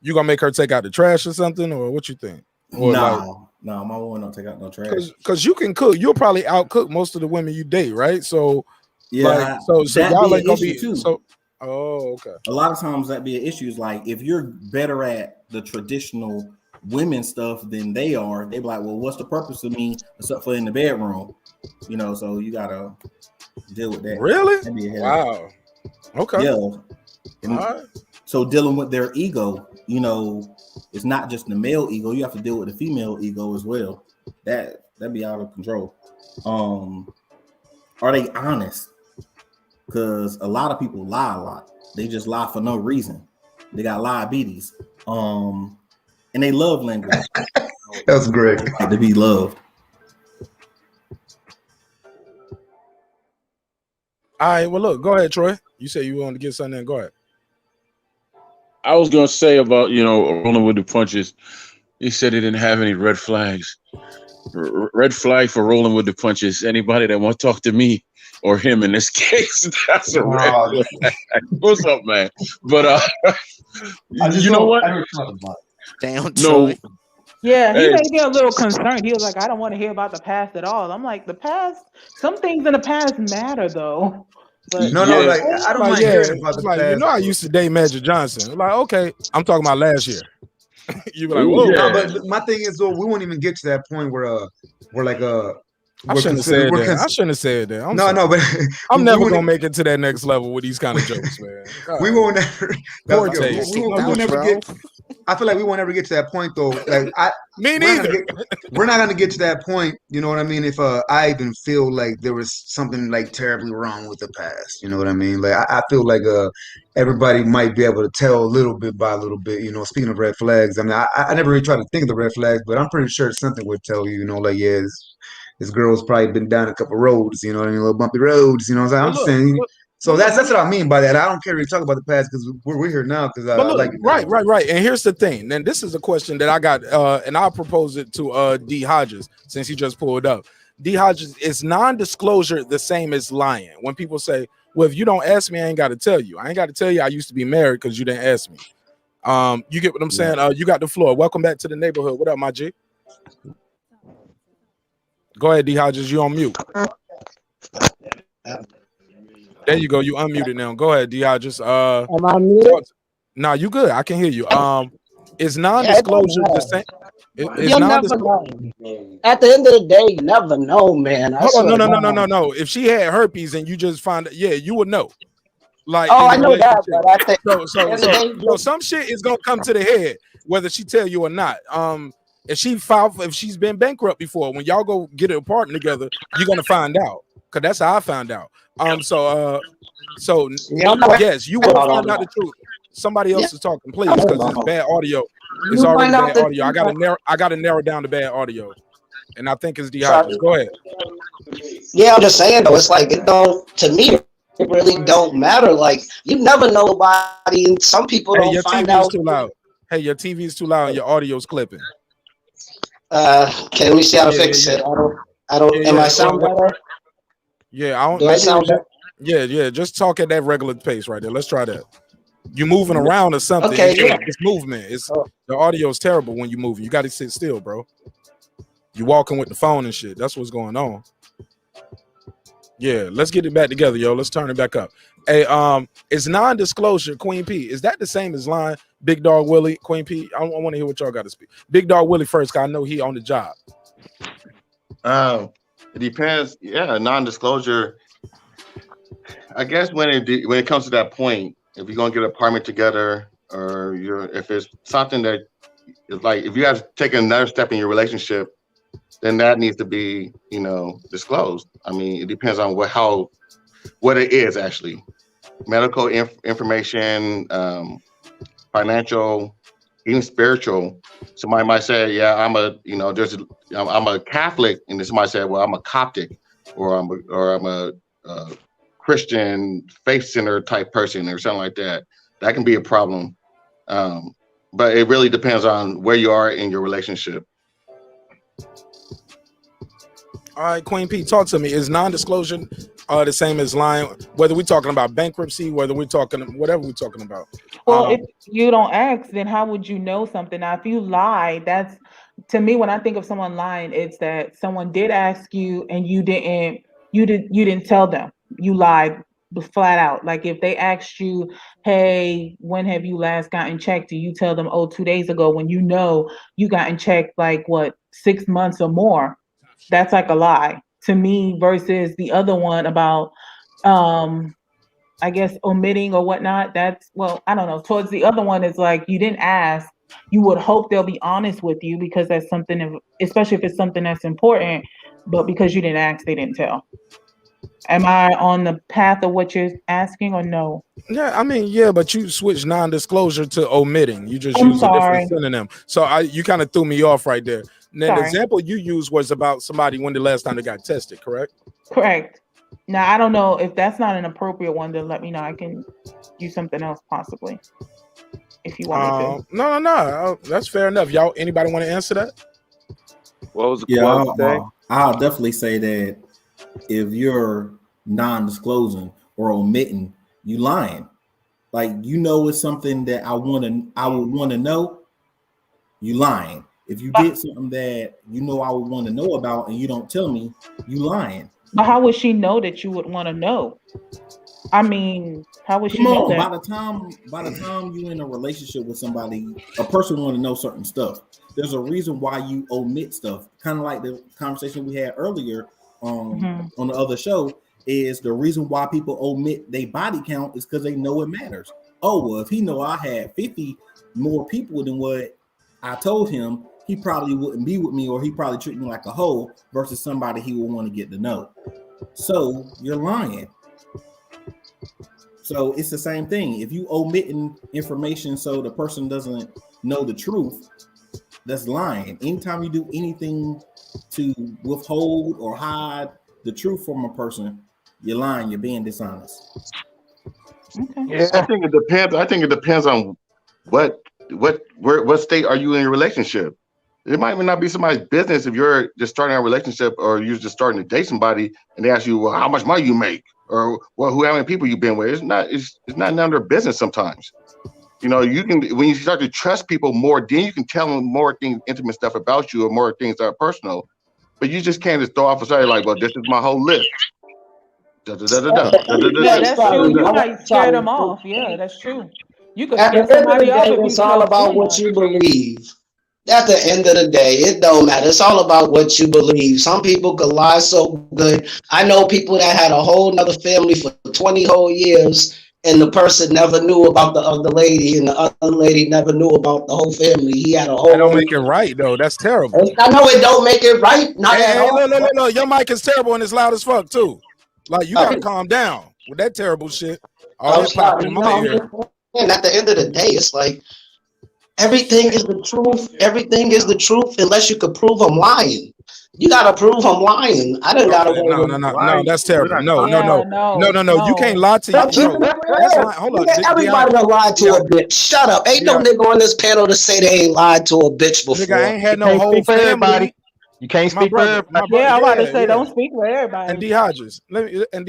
you gonna make her take out the trash or something, or what you think? Or no, my woman don't take out no trash. Because you can cook. You'll probably outcook most of the women you date, right? So, yeah. So y'all ain't gonna be too. So, okay. A lot of times that be an issue. Is like if you're better at the traditional women stuff than they are, they be like, well, what's the purpose of me except for in the bedroom? So you gotta deal with that. Really? Wow. Okay. Yeah. So dealing with their ego, it's not just the male ego. You have to deal with the female ego as well. That'd be out of control. Are they honest? Because a lot of people lie a lot. They just lie for no reason. They got liabilities. And they love language. That's great. To be loved. All right. Well, look. Go ahead, Troy. You said you wanted to get something in. Go ahead. I was gonna say about rolling with the punches. He said he didn't have any red flags. Red flag for rolling with the punches. Anybody that want to talk to me or him in this case, that's a red flag. What's up, man? But you know what? Damn, Troy. No. Yeah, he made me a little concerned. He was like, I don't want to hear about the past at all. I'm like, the past, some things in the past matter though. But no, like I don't mind hearing about the past. I used to date Magic Johnson. I'm like, okay, I'm talking about last year. You be like, whoa. Yeah. But my thing is though, we won't even get to that point where we're like I shouldn't have said that. I shouldn't have said that. No, but I'm never gonna make it to that next level with these kind of jokes, man. We won't ever. We won't ever get. I feel like we won't ever get to that point though. Like me neither. We're not gonna get to that point. You know what I mean? If I even feel like there was something like terribly wrong with the past, you know what I mean? Like I feel like everybody might be able to tell a little bit by a little bit. Speaking of red flags, I mean I never really try to think of the red flags, but I'm pretty sure something would tell you. Like this girl's probably been down a couple roads, you know what I mean? Little bumpy roads, you know what I'm saying? So that's what I mean by that. I don't care if you talk about the past because we're here now because I like it. Right. And here's the thing. And this is a question that I got, and I'll propose it to D. Hodges since he just pulled up. D. Hodges, is non-disclosure the same as lying? When people say, well, if you don't ask me, I ain't got to tell you. I ain't got to tell you I used to be married because you didn't ask me. You get what I'm saying? You got the floor. Welcome back to the neighborhood. What up, my G? Go ahead, D. Hodges. You on mute. There you go. You unmuted now. Go ahead, D. Hodges. Am I muted? Nah, you good. I can hear you. Is non-disclosure the same? You'll never know. At the end of the day, you never know, man. Hold on, no. If she had herpes and you just find it, you would know. Like, I know that, but I think so some shit is gonna come to the head, whether she tell you or not. If she's been bankrupt before, when y'all go get an apartment together, you're gonna find out. Cause that's how I found out. Yes, you will find out the truth. Somebody else is talking, please, because it's bad audio. It's already bad audio. I gotta narrow down the bad audio, and I think it's dehydrated. Go ahead. Yeah, I'm just saying though. It's like to me, it really don't matter. Like you never know nobody, and some people don't find out. Too loud. Hey, your TV is too loud, and your audio's clipping. Okay, let me see how to fix it. I don't. Am I sound better? Yeah, I don't. Do I sound better? Yeah. Just talk at that regular pace right there. Let's try that. You moving around or something? Okay, it's movement. The audio is terrible when you moving. You got to sit still, bro. You walking with the phone and shit. That's what's going on. Yeah, let's get it back together, yo. Let's turn it back up. Hey, is non-disclosure, Queen P, is that the same as lying? Big Dog Willie, Queen P, I want to hear what y'all got to speak. Big Dog Willie first, cause I know he on the job. It depends. Yeah, non-disclosure. I guess when it comes to that point, if you're gonna get an apartment together, or if it's something that is like, if you have to take another step in your relationship, then that needs to be, disclosed. I mean, it depends on what it is actually. medical information, financial, even spiritual. Somebody might say, "Yeah, I'm a Catholic," and then somebody said, "Well, I'm a Coptic, or I'm a Christian faith center type person, or something like that." That can be a problem, but it really depends on where you are in your relationship. All right, Queen P, talk to me. Is non-disclosure the same as lying? Whether we're talking about bankruptcy, whether we're talking whatever we're talking about. Well, if you don't ask, then how would you know something? Now, if you lie, that's to me when I think of someone lying, it's that someone did ask you and you didn't tell them. You lied flat out. Like if they asked you, "Hey, when have you last gotten checked?" Do you tell them, "Oh, 2 days ago," when you know you gotten checked like what 6 months or more? That's like a lie to me versus the other one about I guess omitting or whatnot. That's well, I don't know. Towards the other one is like you didn't ask. You would hope they'll be honest with you because that's something, especially if it's something that's important. But because you didn't ask, they didn't tell. Am I on the path of what you're asking or no? Yeah, I mean, yeah, but you switch non-disclosure to omitting. You just I'm use a different sorry. synonym. So you kind of threw me off right there. Now, the Sorry. example you used was about somebody when the last time they got tested, correct? Correct. Now I don't know if that's not an appropriate one. Then let me know. I can use something else possibly if you want me to. No. That's fair enough. Y'all, anybody want to answer that? What was the Yeah, quote today? I'll definitely say that if you're non-disclosing or omitting, you lying. Like you know it's something that I would want to know, you lying. If you did something that you know I would want to know about and you don't tell me, you lying. But how would she know that you would want to know? I mean, how would she Come know on, that? by the time you're in a relationship with somebody, a person want to know certain stuff. There's a reason why you omit stuff. Kind of like the conversation we had earlier on the other show. Is the reason why people omit their body count is because they know it matters. Oh well, if he know I had 50 more people than what I told him, he probably wouldn't be with me, or he probably treat me like a hoe versus somebody he would want to get to know. So you're lying. So it's the same thing. If you omitting information so the person doesn't know the truth, that's lying. Anytime you do anything to withhold or hide the truth from a person, you're lying. You're being dishonest. Okay. I think it depends. I think it depends on what state are you in your relationship. It might not be somebody's business if you're just starting a relationship or you're just starting to date somebody and they ask you, well, how much money you make, or well, how many people you've been with. It's not none of their business sometimes. You know, you can when you start to trust people more, then you can tell them more things, intimate stuff about you, or more things that are personal. But you just can't just throw off and say like, well, this is my whole list. Yeah, that's true. You might scare them off. Yeah, that's true. You could At the scare end of the somebody off day, if you it's all tell about too what much. you believe. At the end of the day, it don't matter. It's all about what you believe. Some people could lie so good. I know people that had a whole nother family for 20 whole years, and the person never knew about the other lady, and the other lady never knew about the whole family. He had a That don't whole. make it right though. That's terrible. I know it don't make it right, not at Hey, all. look. Your mic is terrible and it's loud as fuck too. Like you gotta calm down with that terrible shit. All I'm that popping sorry. in No, my I'm ear. just saying, at the end of the day, it's like everything is the truth. Everything is the truth unless you could prove I'm lying. You gotta prove I'm lying. I didn't gotta Okay, go no, that's terrible. No. You can't lie to I'm you. keeping No, it that's real. lying. Hold on, Everybody done lied to a bitch. Shut up. Ain't no nigga on this panel to say they ain't lied to a bitch nigga, I before. ain't had no whole family. You can't My speak for brother, everybody. Yeah, I'm about to say, yeah. don't speak for And everybody. D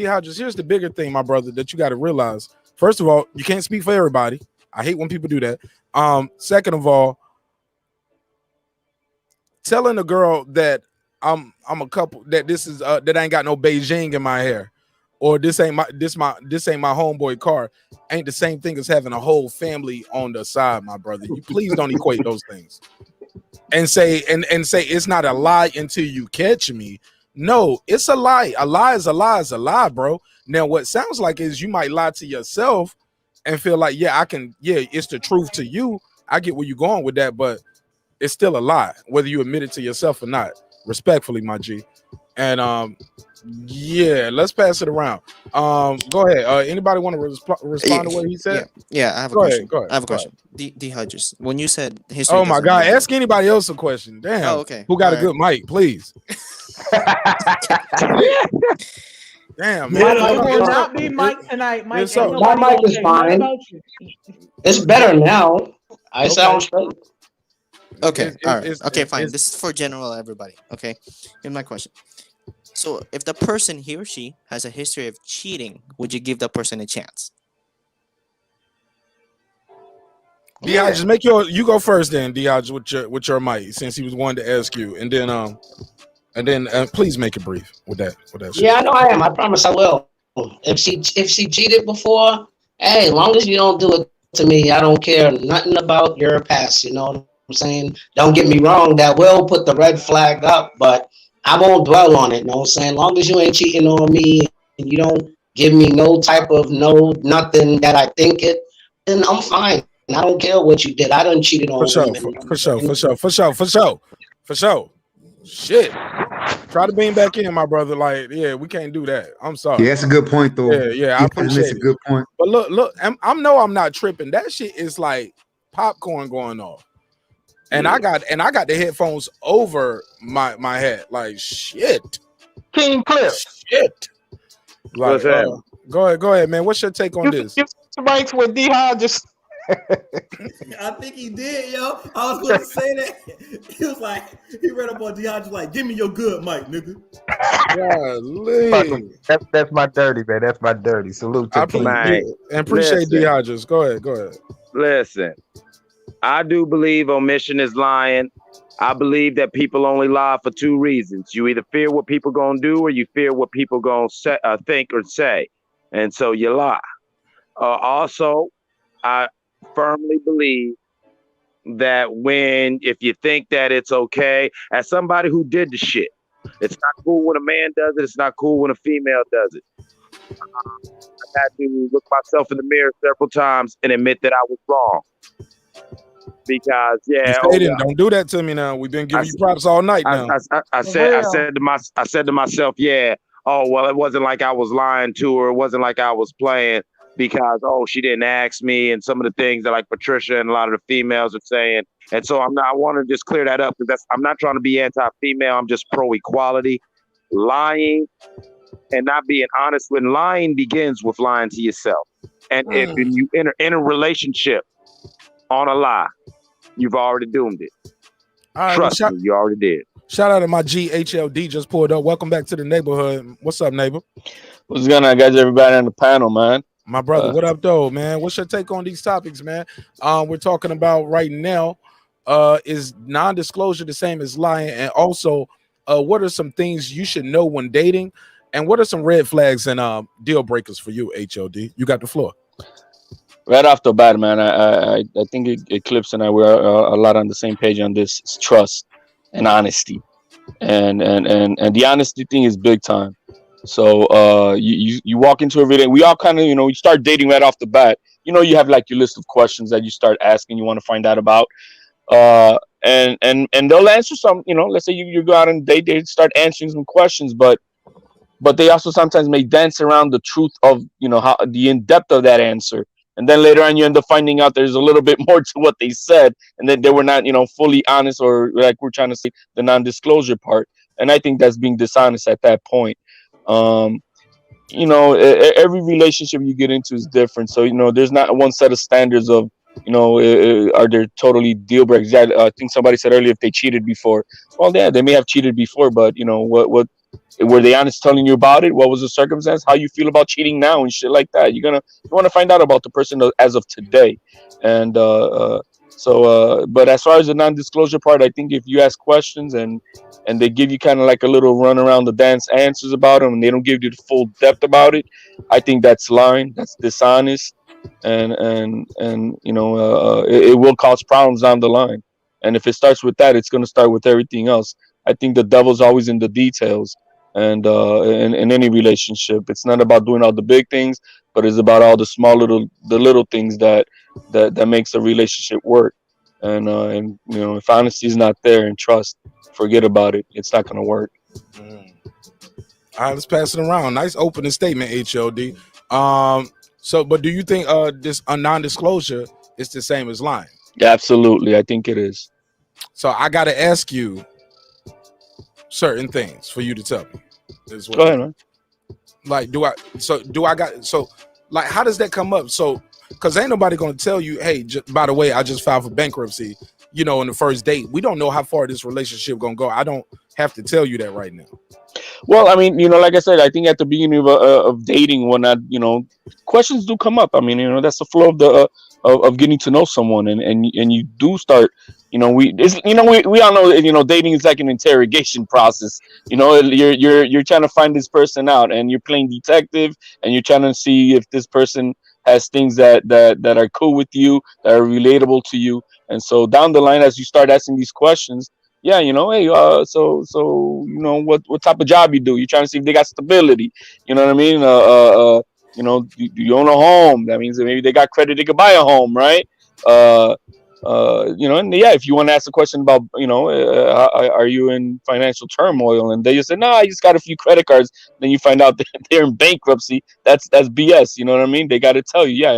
Hodges, here's the bigger thing, my brother, that you got to realize. First of all, you can't speak for everybody. I hate when people do that. Second of all, telling a girl that I'm a couple that this is that I ain't got no Beijing in my hair, or this ain't my homeboy car, ain't the same thing as having a whole family on the side, my brother. You please don't equate those things. And say it's not a lie until you catch me. No, it's a lie. A lie is a lie is a lie, bro. Now, what sounds like is you might lie to yourself and feel like, it's the truth to you. I get where you're going with that, but it's still a lie, whether you admit it to yourself or not. Respectfully, my G. And yeah, let's pass it around. Go ahead. Anybody want to respond to what he said? Yeah, I have a Go question. ahead. Go ahead. I have a Go ahead. question. D Hodges, when you said history Oh my doesn't God! matter. Ask anybody else a question. Damn. Oh, okay. Who got All a good mic, please? Damn, man. Mike, Hold it on. will not be Mike tonight. Mike, It's ain't so. My nobody mic gonna is say nothing fine. about you. It's better now. I Okay. sound straight. Okay, all right. It's, Okay, fine. it's, This is for general everybody. Okay, here's my question. So, if the person, he or she, has a history of cheating, would you give that person a chance? D.I. just make you go first, then D.I. with your mic, since he was one to ask you, and then please make it brief with that shit. Yeah, I know I am. I promise I will. If she cheated before, hey, as long as you don't do it to me, I don't care nothing about your past. You know what I'm saying? Don't get me wrong, that will put the red flag up, but I won't dwell on it. You know what I'm saying? As long as you ain't cheating on me and you don't give me no type of nothing that I think it, then I'm fine. I don't care what you did. I done cheated on For sure, women. for sure. Shit. Try to beam back in, my brother. Like, yeah, we can't do that. I'm sorry. Yeah, that's a good point, though. Yeah, I appreciate That's a it. good point. But look, I'm not tripping. That shit is like popcorn going off. And I got the headphones over my head. Like shit. King Cliff. Shit. Like, What's that? go ahead, man. What's your take on this? You mics with D Hodges. I think he did, yo. I was going to say that. He was like, he read up on DeAndre like, give me your good mic, nigga. Golly. That's my dirty, man. That's my dirty. Salute to King. Man, And appreciate D. Hodges. Go ahead. Listen, I do believe omission is lying. I believe that people only lie for two reasons. You either fear what people gonna do, or you fear what people gonna say, think or say, and so you lie. Also, I firmly believe that if you think that it's okay, as somebody who did the shit, it's not cool when a man does it. It's not cool when a female does it. I had to look myself in the mirror several times and admit that I was wrong. Because don't do that to me now. We've been giving you props all night now. I said to myself, yeah. Oh well, it wasn't like I was lying to her. It wasn't like I was playing because she didn't ask me, and some of the things that like Patricia and a lot of the females are saying. And so I want to just clear that up because I'm not trying to be anti-female. I'm just pro equality. Lying and not being honest when lying begins with lying to yourself. And if you enter in a relationship on a lie, you've already doomed it. All right, Trust me, you already did. Shout out to my GHLD just pulled up. Welcome back to the neighborhood. What's up, neighbor? What's going on, guys? Everybody on the panel, man. My brother, what up, though, man? What's your take on these topics, man? We're talking about right now. Is non-disclosure the same as lying? And also, what are some things you should know when dating? And what are some red flags and deal breakers for you, HLD? You got the floor. Right off the bat, man, I think Eclipse and I were a lot on the same page on this. It's trust and honesty, and the honesty thing is big time. So you walk into a video. We all kind of you start dating right off the bat. You have like your list of questions that you start asking. You want to find out about, and they'll answer some. Let's say you go out and they start answering some questions, but they also sometimes may dance around the truth of how the in depth of that answer. And then later on, you end up finding out there's a little bit more to what they said, and that they were not, fully honest, or like we're trying to say, the non-disclosure part. And I think that's being dishonest at that point. Every relationship you get into is different. So, there's not one set of standards of, are there totally deal breakers? Yeah, I think somebody said earlier if they cheated before. Well, yeah, they may have cheated before, but what were they honest telling you about it? What was the circumstance? How you feel about cheating now and shit like that? You want to find out about the person as of today. And but as far as the non-disclosure part, I think if you ask questions and they give you kind of like a little run around the dance answers about them, and they don't give you the full depth about it, I think that's lying. That's dishonest, and it will cause problems down the line. And if it starts with that, it's going to start with everything else. I think the devil's always in the details. And in any relationship, it's not about doing all the big things, but it's about all the little things that makes a relationship work. And if honesty is not there and trust, forget about it. It's not going to work. All right, let's pass it around. Nice opening statement, HOD. So, but do you think this a non-disclosure is the same as lying? Yeah, absolutely. I think it is. So I got to ask you certain things for you to tell me. Is what Go ahead, man. like do I got so like how does that come up? So because ain't nobody gonna tell you, hey, by the way, I just filed for bankruptcy. You know, in the first date, we don't know how far this relationship gonna go. I don't have to tell you that right now. Well, I mean, like I said, I think at the beginning of dating, when questions do come up. I mean, that's the flow of the of getting to know someone, and you do start. We all know that, dating is like an interrogation process. You're trying to find this person out, and you're playing detective, and you're trying to see if this person has things that are cool with you, that are relatable to you, and so down the line, as you start asking these questions. Yeah, hey, what type of job you do? You're trying to see if they got stability. You know what I mean? Do you own a home? That means that maybe they got credit, they could buy a home, right? And yeah, if you want to ask a question about, are you in financial turmoil? And they just say, no, I just got a few credit cards. Then you find out that they're in bankruptcy. That's BS. You know what I mean? They got to tell you, yeah,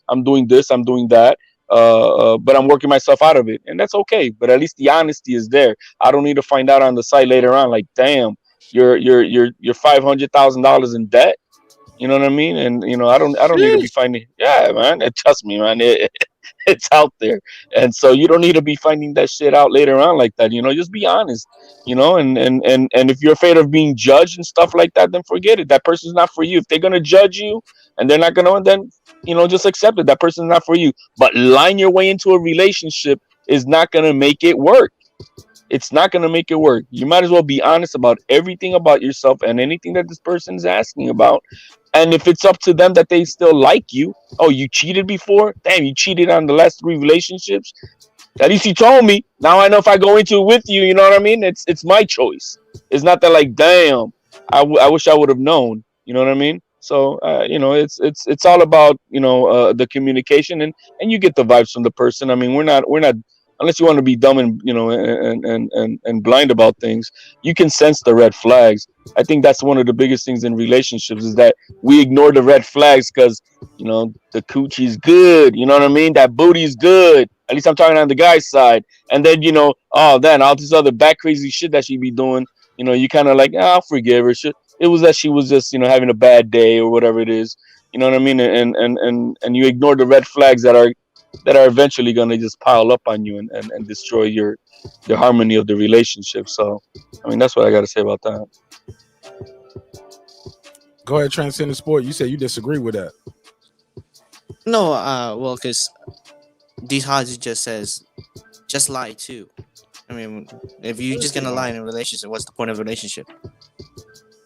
I'm doing this, I'm doing that. But I'm working myself out of it, and that's okay. But at least the honesty is there. I don't need to find out on the site later on, like, damn, you're $500,000 in debt. You know what I mean? And I don't need to be finding. Yeah, man. Trust me, man. It's out there, and so you don't need to be finding that shit out later on like that. Just be honest. And if you're afraid of being judged and stuff like that, then forget it. That person's not for you. If they're gonna judge you and they're not gonna, then just accept it. That person's not for you. But lying your way into a relationship is not gonna make it work. It's not going to make it work. You might as well be honest about everything about yourself and anything that this person is asking about. And if it's up to them that they still like you, oh, you cheated before? Damn, you cheated on the last 3 relationships? At least you told me. Now I know if I go into it with you, you know what I mean? It's my choice. It's not that like, damn, I wish I would have known. You know what I mean? So it's all about the communication and you get the vibes from the person. I mean, we're not unless you want to be dumb and and blind about things. You can sense the red flags. I think that's one of the biggest things in relationships is that we ignore the red flags because the coochie's good. You know what I mean? That booty's good. At least I'm talking on the guy's side. And then oh, then all this other back crazy shit that she be doing. You kind of like, I'll forgive her. It was that she was just having a bad day or whatever it is. You know what I mean? And you ignore the red flags that are eventually going to just pile up on you and destroy the harmony of the relationship. So, I mean, that's what I got to say about that. Go ahead, Transcendent Sport. You said you disagree with that. No, well, because Dehaji just says, just lie too. I mean, if you're just gonna lie in a relationship, what's the point of a relationship?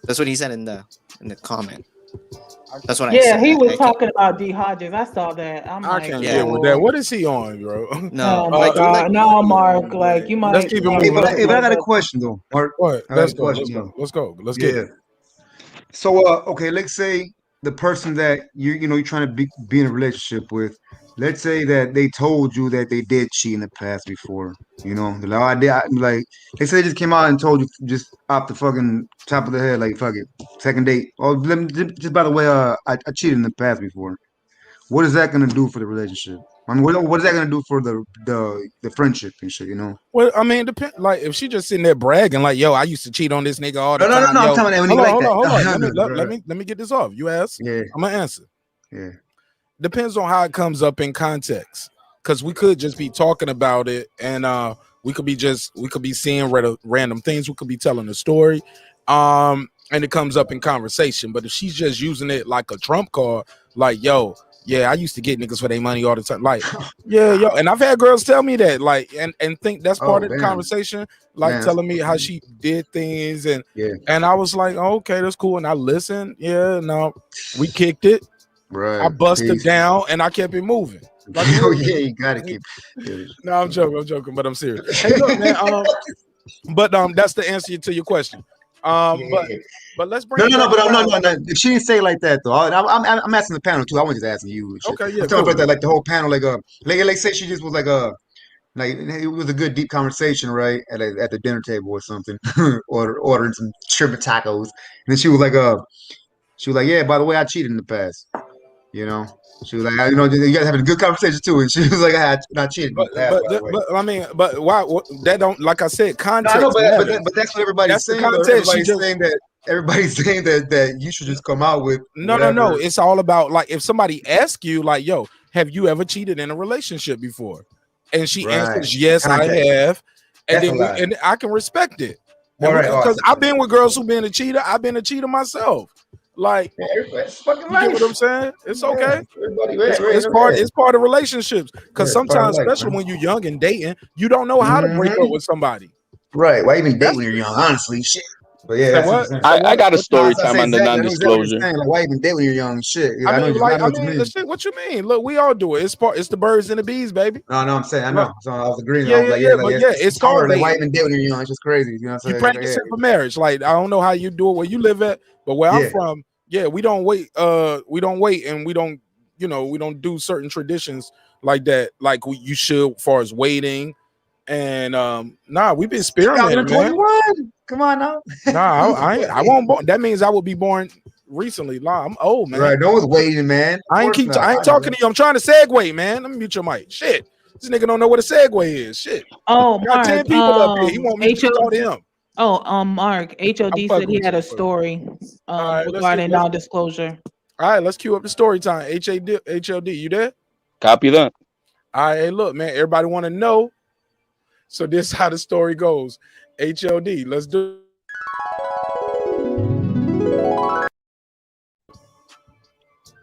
That's what he said in the comment. That's what I said. Yeah, he was talking about D. Hodges. I saw that. I can't deal with that. What is he on, bro? No, oh my God. No, Mark. Like you might. Let's keep it moving. Hey, but I got a question though, Mark. What? Let's go. Let's get it. So, okay, let's say the person that you're trying to be in a relationship with. Let's say that they told you that they did cheat in the past before. Like they say they just came out and told you just off the fucking top of the head, like fuck it, second date. Oh, just by the way, I cheated in the past before. What is that gonna do for the relationship? I mean, what is that gonna do for the friendship and shit? Well, I mean, depend. Like if she just sitting there bragging, like, "Yo, I used to cheat on this nigga all the time." No, I'm telling you, hold on. Let me get this off. You asked. Yeah, I'm gonna answer. Yeah. Depends on how it comes up in context, because we could just be talking about it, and we could be seeing random things. We could be telling a story, and it comes up in conversation. But if she's just using it like a trump card, like, "Yo, yeah, I used to get niggas for their money all the time," like, yeah, yo, and I've had girls tell me that, like, and think that's part of the conversation, like telling me how she did things, and I was like, oh, okay, that's cool, and I listened. Yeah, no, we kicked it. Right. I busted down and I kept it moving. Like, oh yeah, you gotta keep. No, I'm joking, but I'm serious. Hey, look, man. But that's the answer to your question. But let's bring. No. If she didn't say it like that though, I'm asking the panel too. I wasn't just asking you. Okay, yeah. I'm talking about that, like the whole panel, like say she just was like Like it was a good deep conversation, right? At the dinner table or something, ordering some shrimp and tacos. And then she was like, yeah, by the way, I cheated in the past. You know, she was like, you guys having a good conversation too. And she was like, I cheated in the past, by the way. But I mean, but why? That don't, like I said, No, I know, context matters. but that's what everybody's That's the saying, though. context. She just Everybody's saying that you should just come out with no. whatever. It's all about, like, if somebody asks you, like, yo, have you ever cheated in a relationship before? And she Right. answers, yes, I Context. have. And That's a lie. and I can respect it. All right, Because awesome. I've been with girls who've been a cheater. I've been a cheater myself. Like, it's fucking you get life. what I'm saying? It's okay. Everybody, It's part of relationships. Because Yeah, it's part of sometimes, life, especially man. when you're young and dating, you don't know how to break up with somebody. Right. Why even date when you're young? Honestly, shit. But yeah, Say that's what? what I'm saying. I got a story I time say on the exactly. I know exactly what you're non-disclosure. saying. Like, why even date when you're young? Shit. I I know. mean, I know what you mean. shit, what you mean? Look, we all do it. It's the birds and the bees, baby. No, I'm saying. I know. So I was agreeing. Yeah, I was like, but it's hard. called Like, why dating. even date when you're young? It's just crazy. You know what I'm You saying? practice it for marriage. Like, I don't know how you do it where you live at, but where I'm from, we don't wait. We don't wait, and we don't, we don't do certain traditions like that, like you should, as far as waiting. And we've been experimenting, man. 2021. Come on now. I won't. That means I will be born recently. I'm old, man. Right. No one's waiting, man. I ain't talking to you. I'm trying to segue, man. Let me mute your mic. Shit. This nigga don't know what a segue is. Shit. Oh, Got 10 Mark. people up here. He want me to talk to him. Oh, Mark. HOD said he had a story regarding non-disclosure. All right, let's cue up the story time. HOD, you there? Copy that. All right, hey, look, man. Everybody want to know. So this is how the story goes. HOD, let's do.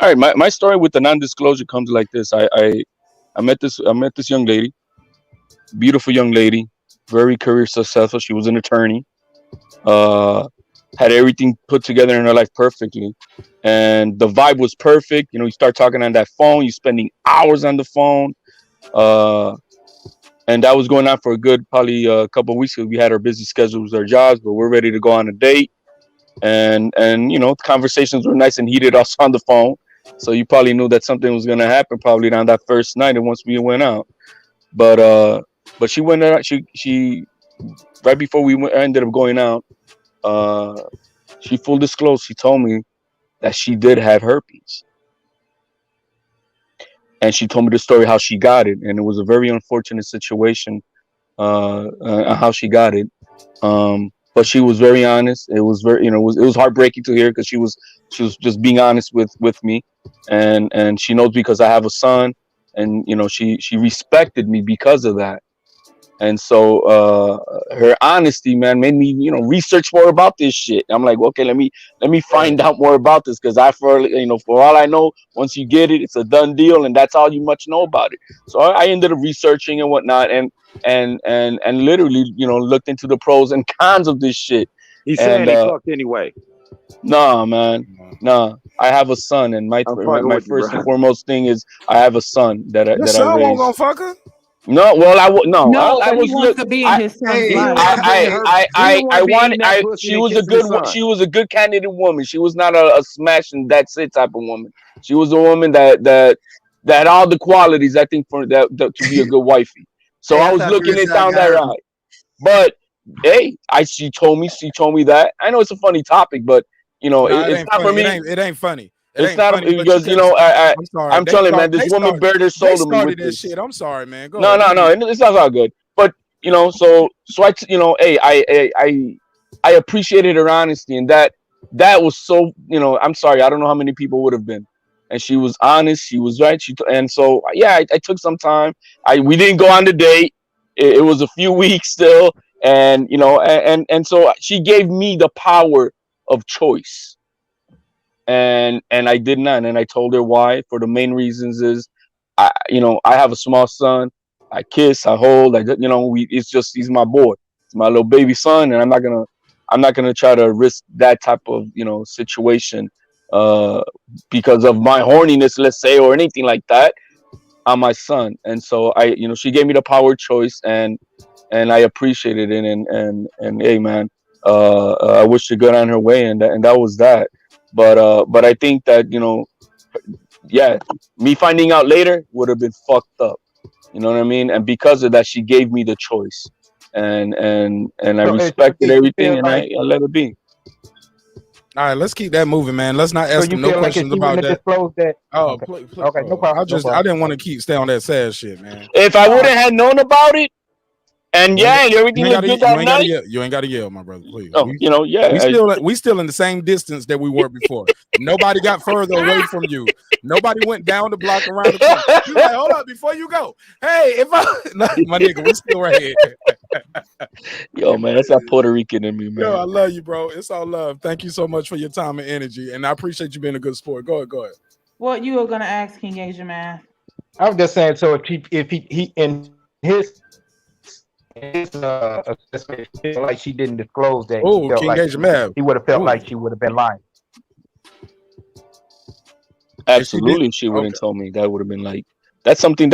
All right, my story with the non-disclosure comes like this. I met this young lady, beautiful young lady, very career successful. She was an attorney, had everything put together in her life perfectly, and the vibe was perfect. You start talking on that phone, you're spending hours on the phone, and that was going on for a good probably a couple of weeks. We had our busy schedules, our jobs, but we're ready to go on a date, and conversations were nice and heated also on the phone. So you probably knew that something was gonna happen probably on that first night and once we went out. But she went out. She right before we ended up going out, she full disclosed. She told me that she did have herpes, and she told me the story how she got it, and it was a very unfortunate situation, how she got it. But she was very honest. It was very, it was heartbreaking to hear because she was just being honest with me, and she knows because I have a son, and she respected me because of that. And so her honesty, man, made me research more about this shit. I'm like, okay, let me find out more about this, because for all I know, once you get it, it's a done deal, and that's all you much know about it. So I ended up researching and whatnot, and literally looked into the pros and cons of this shit. He's saying he fucked anyway. Nah, man, nah. I have a son, and my first and foremost thing is I have a son that I raised. Won't gonna fuck her? No, well, I was wants to be in his son's life. She was a good candidate woman. She was not a smash and that's it type of woman. She was a woman that had all the qualities, I think, for that to be a good wifey. So I was looking it down that route. But hey, she told me that. I know it's a funny topic, but it's not for me. It ain't funny. It's not because I'm telling you, man, this woman bared her soul to me with this shit. I'm sorry, man. Go no, ahead. it's not all good. But so I appreciated her honesty, and that was so I'm sorry, I don't know how many people would have been, and she was honest, she was right, and so yeah, I took some time. We didn't go on the date. It was a few weeks still, and and so she gave me the power of choice. And I did not, and I told her why. For the main reasons is, I have a small son. I kiss, I hold, he's my boy, it's my little baby son, and I'm not gonna try to risk that type of situation because of my horniness, let's say, or anything like that on my son. And so she gave me the power of choice, and I appreciated it, and hey, man, I wish her good on her way, and that was that. But I think that yeah, me finding out later would have been fucked up. You know what I mean? And because of that, she gave me the choice, and I So, respected you everything, feel and I like let it be. All right, let's keep that moving, man. Let's not so ask you him no feel like if questions she about wouldn't have that. disclosed that? Oh, Okay, please, okay, no problem, no I problem. didn't want to keep stay on that sad shit, man. If I wouldn't have known about it, and You ain't, yeah, everything you ain't looked gotta good that night. yell. You ain't gotta yell, my brother. Please. Oh, you know, yeah, We still in the same distance that we were before. Nobody got further away from you. Nobody went down the block around the corner. You like, hold up before you go. Hey, if I my nigga, we still right here. yo, man, that's that Puerto Rican in me, Yo, man. I love you, bro. It's all love. Thank you so much for your time and energy. And I appreciate you being a good sport. Go ahead. What you were gonna ask King Asia Man? I was just saying. So if he in his assessment, feel like she didn't disclose that, he Oh, felt King like Asia Mab. he would have felt Ooh. like she would have been lying. Absolutely, she wouldn't tell me. That would have been like that's something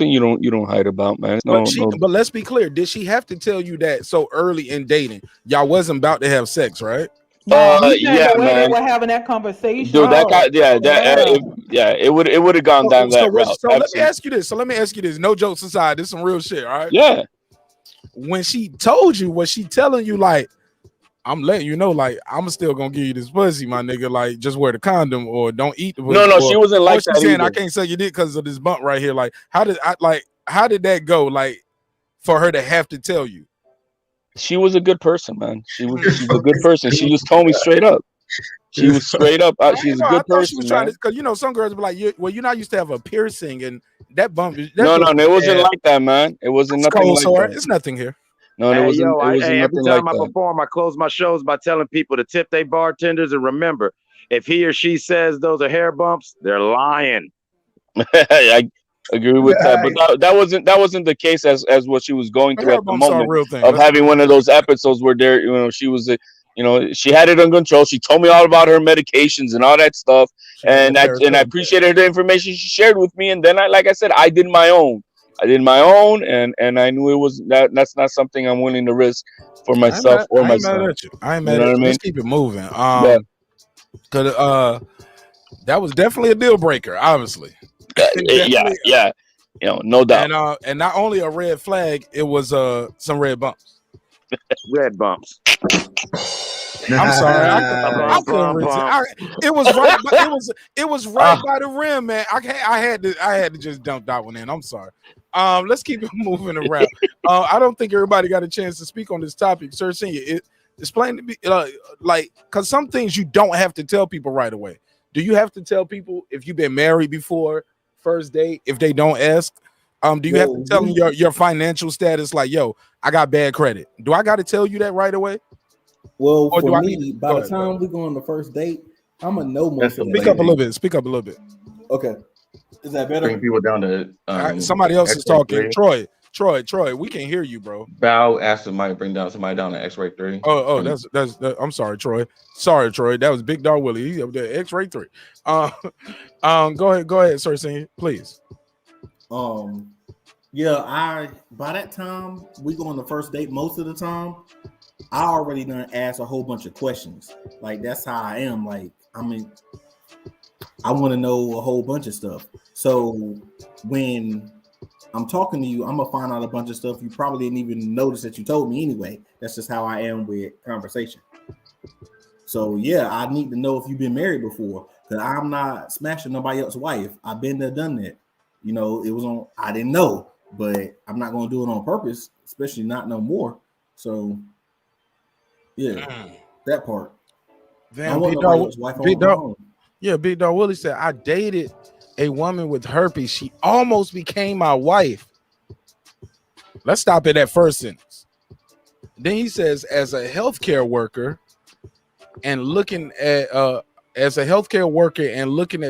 you don't hide about, man. No, But let's be clear. Did she have to tell you that so early in dating? Y'all wasn't about to have sex, right? No, he said yeah, the way man. they were having that conversation. Dude, that guy, it would have gone down that route. So let me ask you this. No jokes aside, this is some real shit, all right? Yeah. When she told you, was she telling you like, I'm letting you know, like, I'm still gonna give you this pussy, my nigga, like, just wear the condom or don't eat the pussy? No, she wasn't like or she that saying, I either. can't say you did because of this bump right here. Like, how did that go? Like, for her to have to tell you? She was a good person, man. She's a good person. She just told me straight up. She was straight up. She's a I good thought she was person, trying man. to, because some girls be like, you're not used to have a piercing and that bump. No, it wasn't like that, man. It wasn't It's nothing cold like sore. that. It's nothing here. No, it Hey, wasn't. yo, It wasn't every nothing like time I that. perform, I close my shows by telling people to tip their bartenders and remember, if he or she says those are hair bumps, they're lying. I agree with that, but that wasn't the case as what she was going through Hair at the bumps are a moment real thing. of having one of those episodes where she was she had it under control. She told me all about her medications and all that stuff, and I appreciated the information she shared with me. And then like I said, I did my own. And I knew it was that's not something I'm willing to risk for myself or my I ain't mad son. at you. I ain't You mad know at what you. I mean? Let's keep it moving. Yeah. Cause that was definitely a deal breaker, obviously. Yeah. No doubt. And not only a red flag, it was some red bumps. Red bumps. I'm sorry, I couldn't resist. It was right, but it was right by the rim, man. I had to just dump that one in. I'm sorry. Let's keep it moving around. I don't think everybody got a chance to speak on this topic. Sir Senior, explain to me, like, because some things you don't have to tell people right away. Do you have to tell people if you've been married before, first date, if they don't ask? Do you have to tell them your financial status? Like, yo, I got bad credit. Do I got to tell you that right away? Well, Or for me, by the time we go on the first date, I'm gonna know most of that. Speak up a little bit. Okay, is that better? Bring people down to somebody else is talking. 3. Troy, we can't hear you, bro. Bow asked somebody bring down somebody down to X-ray 3. Oh, that's I'm sorry, Troy. Sorry, Troy. That was Big Dog Willie. He up there, X-ray 3. Go ahead, Sir Senior, please. Yeah, by that time we go on the first date. Most of the time, I already done asked a whole bunch of questions. Like, that's how I am. Like, I mean, I want to know a whole bunch of stuff. So when I'm talking to you, I'm gonna find out a bunch of stuff you probably didn't even notice that you told me anyway. That's just how I am with conversation. So yeah, I need to know if you've been married before, because I'm not smashing nobody else's wife. I've been there, done that. You know, it was on. I didn't know, but I'm not gonna do it on purpose, especially not no more. So yeah, that part. Damn, Big Dog. Yeah, Big Dog Willie said, I dated a woman with herpes. She almost became my wife. Let's stop at that first sentence. Then he says, as a healthcare worker and looking at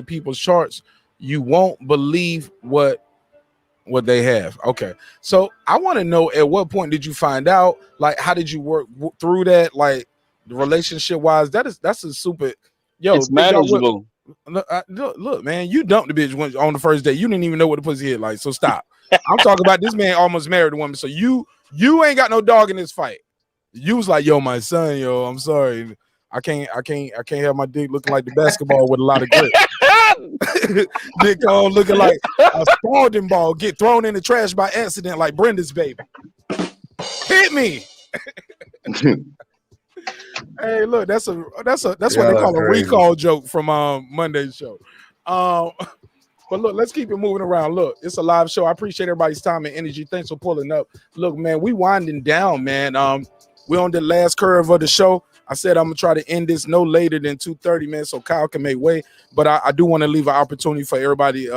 people's charts, you won't believe what they have. Okay, so I want to know, at what point did you find out? Like, how did you work through that? Like, relationship wise, that's a super. Yo, it's manageable. Look, man, you dumped the bitch on the first day. You didn't even know what the pussy hit like. So stop. I'm talking about this man almost married a woman. So you ain't got no dog in this fight. You was like, yo, my son, yo, I'm sorry. I can't have my dick looking like the basketball with a lot of grip. Dick Cole looking like a Spalding ball get thrown in the trash by accident, like Brenda's baby. Hit me. Hey, look, that's what they call a recall joke from Monday's show. But look, let's keep it moving around. Look, it's a live show. I appreciate everybody's time and energy. Thanks for pulling up. Look, man, we winding down, man. We're on the last curve of the show. I said I'm gonna try to end this no later than 2:30, man, so Kyle can make way. But I do want to leave an opportunity for everybody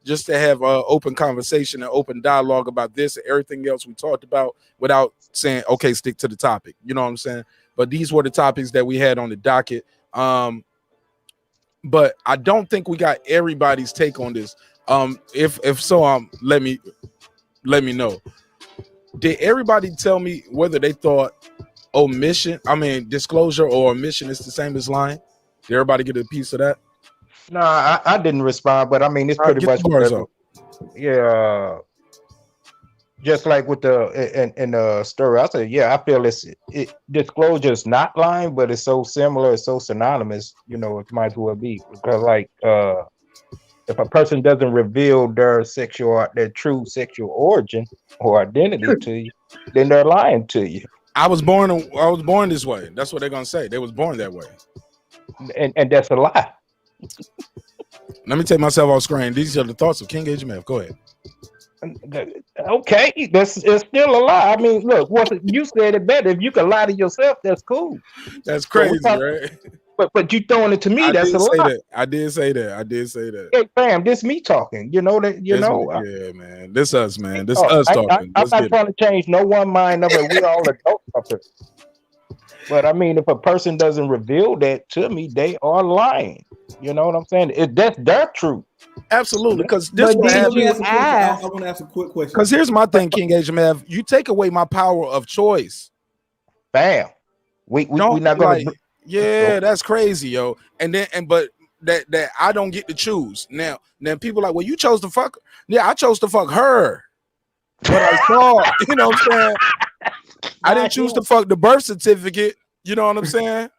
just to have open conversation and open dialogue about this and everything else we talked about without saying, okay, stick to the topic. You know what I'm saying? But these were the topics that we had on the docket. But I don't think we got everybody's take on this. If so, let me know. Did everybody tell me whether they thought disclosure or omission is the same as lying? Did everybody get a piece of that? No, I didn't respond, but I mean it's pretty much yeah. Just like with the in the story, I said, yeah, I feel disclosure is not lying, but it's so similar, it's so synonymous, it might as well be. Because like if a person doesn't reveal their true sexual origin or identity to you, then they're lying to you. I was born this way. That's what they're gonna say. They was born that way. And that's a lie. Let me take myself off screen. These are the thoughts of King HMF. Go ahead. Okay, it's still a lie. I mean, look, you said it better. If you can lie to yourself, that's cool. That's crazy, right? But you throwing it to me, that's a lie. I did say that. Hey, fam, this me talking. Yeah, man. This us, man. This us talking. I'm not trying to change no one mind of it. We all adults up here. But I mean, if a person doesn't reveal that to me, they are lying. You know what I'm saying? That's their truth. Absolutely, because I want to ask a quick question. Because here's my thing, King HMF. You take away my power of choice. Bam. We not gonna. Yeah, that's crazy, yo. But that I don't get to choose. Now people are like, well, you chose to fuck her. Yeah, I chose to fuck her. But I saw, you know what I'm saying? I didn't choose to fuck the birth certificate. You know what I'm saying?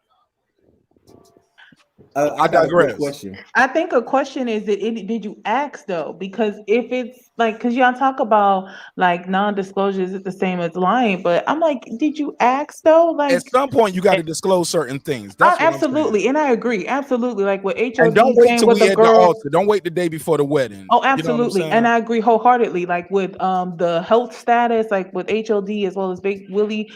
I digress. Question. I think a question is did you ask though? Because if it's like, because y'all talk about like non-disclosure is the same as lying, but I'm like, did you ask though? Like at some point you got to disclose certain things. That's absolutely, and I agree, absolutely. Like what HOD and don't wait till we at the altar. Don't wait the day before the wedding. Oh, absolutely, and I agree wholeheartedly. Like with the health status, like with HOD as well as Big Willie